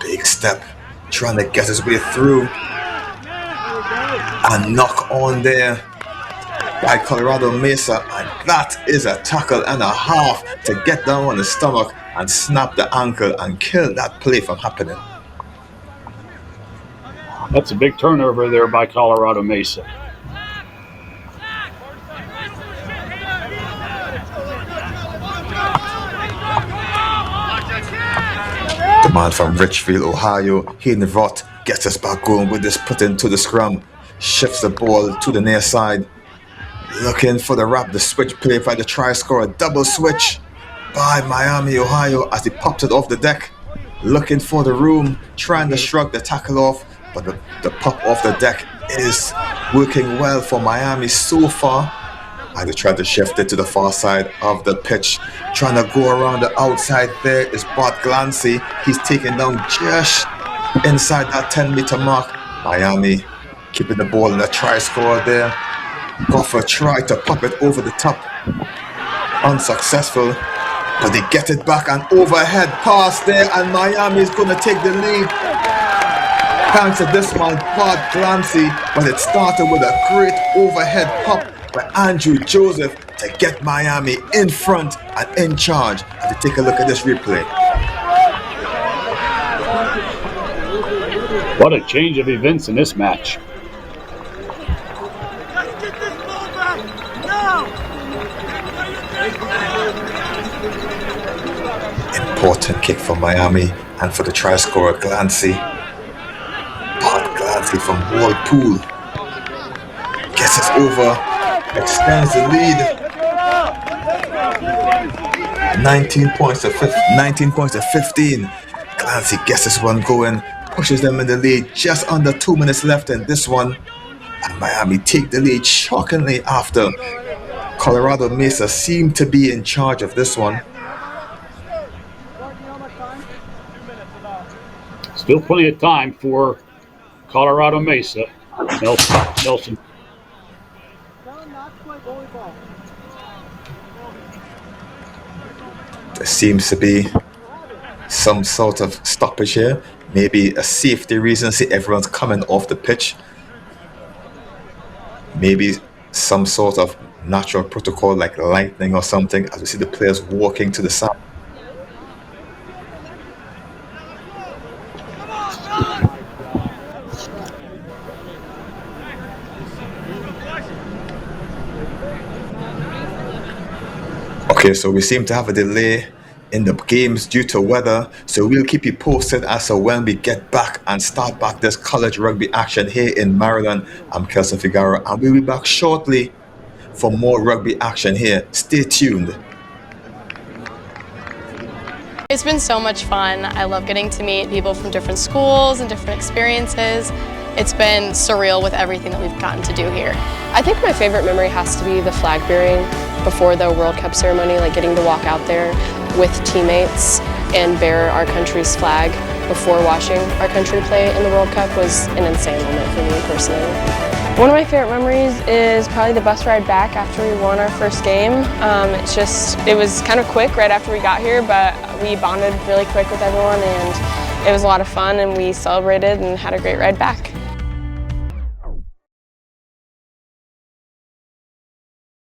Big step, trying to get his way through. And knock on there by Colorado Mesa, and that is a tackle and a half to get down on the stomach and snap the ankle and kill that play from happening. That's a big turnover there by Colorado Mesa. The man from Richfield, Ohio, Hayden Vaught, gets us back going with this put into the scrum. Shifts the ball to the near side. Looking for the wrap, the switch play by the try scorer. Double switch by Miami, Ohio as he pops it off the deck. Looking for the room, trying to shrug the tackle off, but the pop off the deck is working well for Miami so far. And they tried to shift it to the far side of the pitch. Trying to go around the outside there is Bart Glancy. He's taken down just inside that 10-meter mark. Miami keeping the ball in the try scorer there. Goffer tried to pop it over the top. Unsuccessful. But they get it back, and overhead pass there, and Miami is going to take the lead. Thanks to this man, Bart Glancy, but it started with a great overhead pop by Andrew Joseph to get Miami in front and in charge. As we take a look at this replay. What a change of events in this match. Important kick for Miami and for the try scorer Glancy. Bart Glancy from Walpool gets us over, extends the lead. 19 points to 15. Glancy gets this one going, pushes them in the lead. Just under 2 minutes left in this one, and Miami take the lead shockingly after Colorado Mesa seemed to be in charge of this one. Still plenty of time for Colorado Mesa. Nelson. There seems to be some sort of stoppage here. Maybe a safety reason. See, everyone's coming off the pitch. Maybe some sort of natural protocol like lightning or something, as we see the players walking to the side. Okay, so we seem to have a delay in the games due to weather, so we'll keep you posted as to when we get back and start back this college rugby action here in Maryland. I'm Kelson Figueroa, and we'll be back shortly for more rugby action here. Stay tuned. It's been so much fun. I love getting to meet people from different schools and different experiences. It's been surreal with everything that we've gotten to do here. I think my favorite memory has to be the flag bearing before the World Cup ceremony, like getting to walk out there with teammates and bear our country's flag before watching our country play in the World Cup was an insane moment for me personally. One of my favorite memories is probably the bus ride back after we won our first game. It was kind of quick right after we got here, but we bonded really quick with everyone and it was a lot of fun and we celebrated and had a great ride back.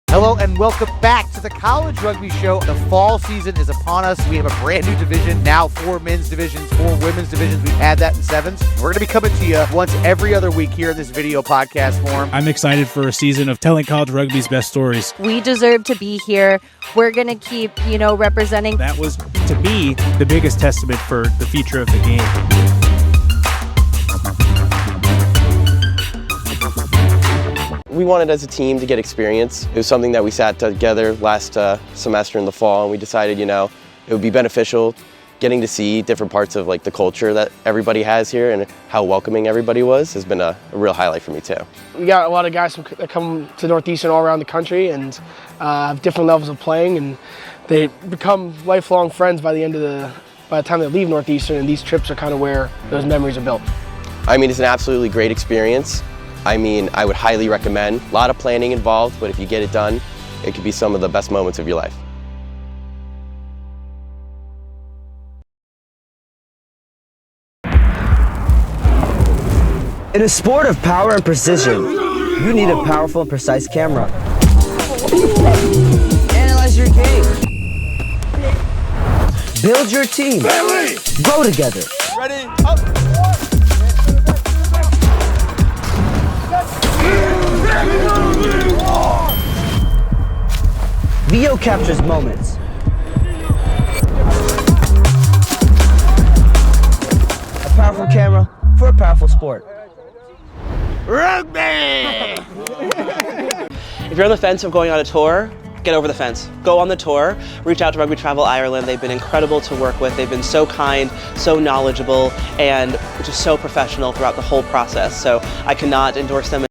Hello and welcome back to the College Rugby Show. The fall season is upon us. We have a brand new division, now 4 men's divisions, 4 women's divisions. We've had that in 7's. We're going to be coming to you once every other week here in this video podcast form. I'm excited for a season of telling college rugby's best stories. We deserve to be here. We're going to keep, representing. That was, to me, the biggest testament for the future of the game. We wanted as a team to get experience. It was something that we sat together last semester in the fall, and we decided, it would be beneficial getting to see different parts of the culture that everybody has here and how welcoming everybody was has been a real highlight for me too. We got a lot of guys that come to Northeastern all around the country and have different levels of playing, and they become lifelong friends by the time they leave Northeastern, and these trips are kind of where those memories are built. It's an absolutely great experience. I would highly recommend. A lot of planning involved, but if you get it done, it could be some of the best moments of your life. In a sport of power and precision, you need a powerful and precise camera. Analyze your game. Build your team. Grow together. Ready? Up. VO captures moments. A powerful camera for a powerful sport. Rugby! If you're on the fence of going on a tour, get over the fence. Go on the tour, reach out to Rugby Travel Ireland. They've been incredible to work with. They've been so kind, so knowledgeable, and just so professional throughout the whole process. So I cannot endorse them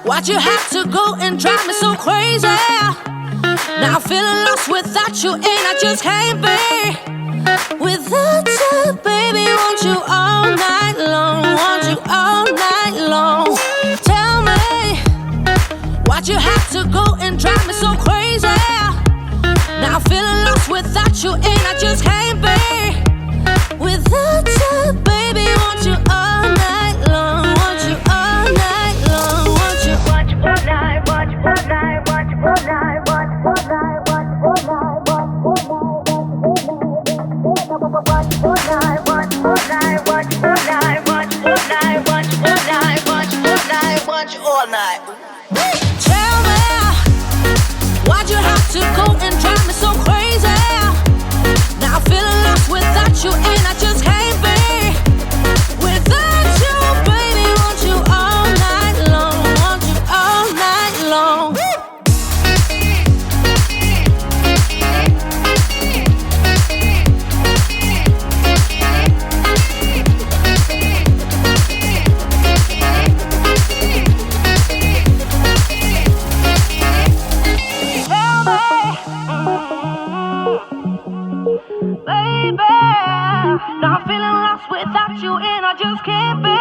Why'd you have to go and drive me so crazy? Now I'm feeling lost without you, and I just can't be without you, baby. Want you all night long, want you all night long. Tell me, why'd you have to go and drive me so crazy? Now I'm feeling lost without you, and I just can't be without you, baby. Want you all night long, want you all night long, want you all night, want you all night, want you all night, want you all night, want you all night, want you all night, want you all night, want you all night, want you all night, want you all night, want you all night, want you all night. Tell me, why'd you have to go and drive me so crazy? Now I'm feeling lost without you, and I just can't be without you, baby. Want you all night long, want you all night long. Baby, now I'm feeling lost without you, and I just can't be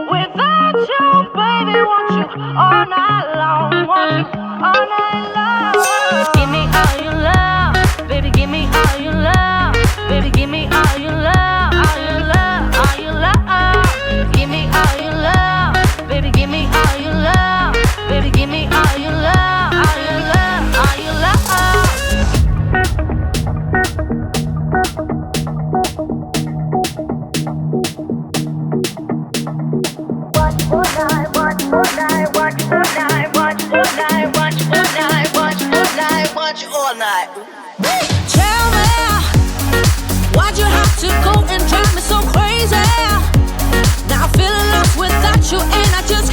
without you, baby. Want you all night long, want you all night long. Give me all your love, baby. Give me all your love, baby. Give me all your love, all your love, all your love. Give me all your love, baby. Give me all your love, baby. Give me all your love, all your love, all your love. All night. Tell me, why'd you have to go and drive me so crazy? Now I'm feeling lost without you, and I just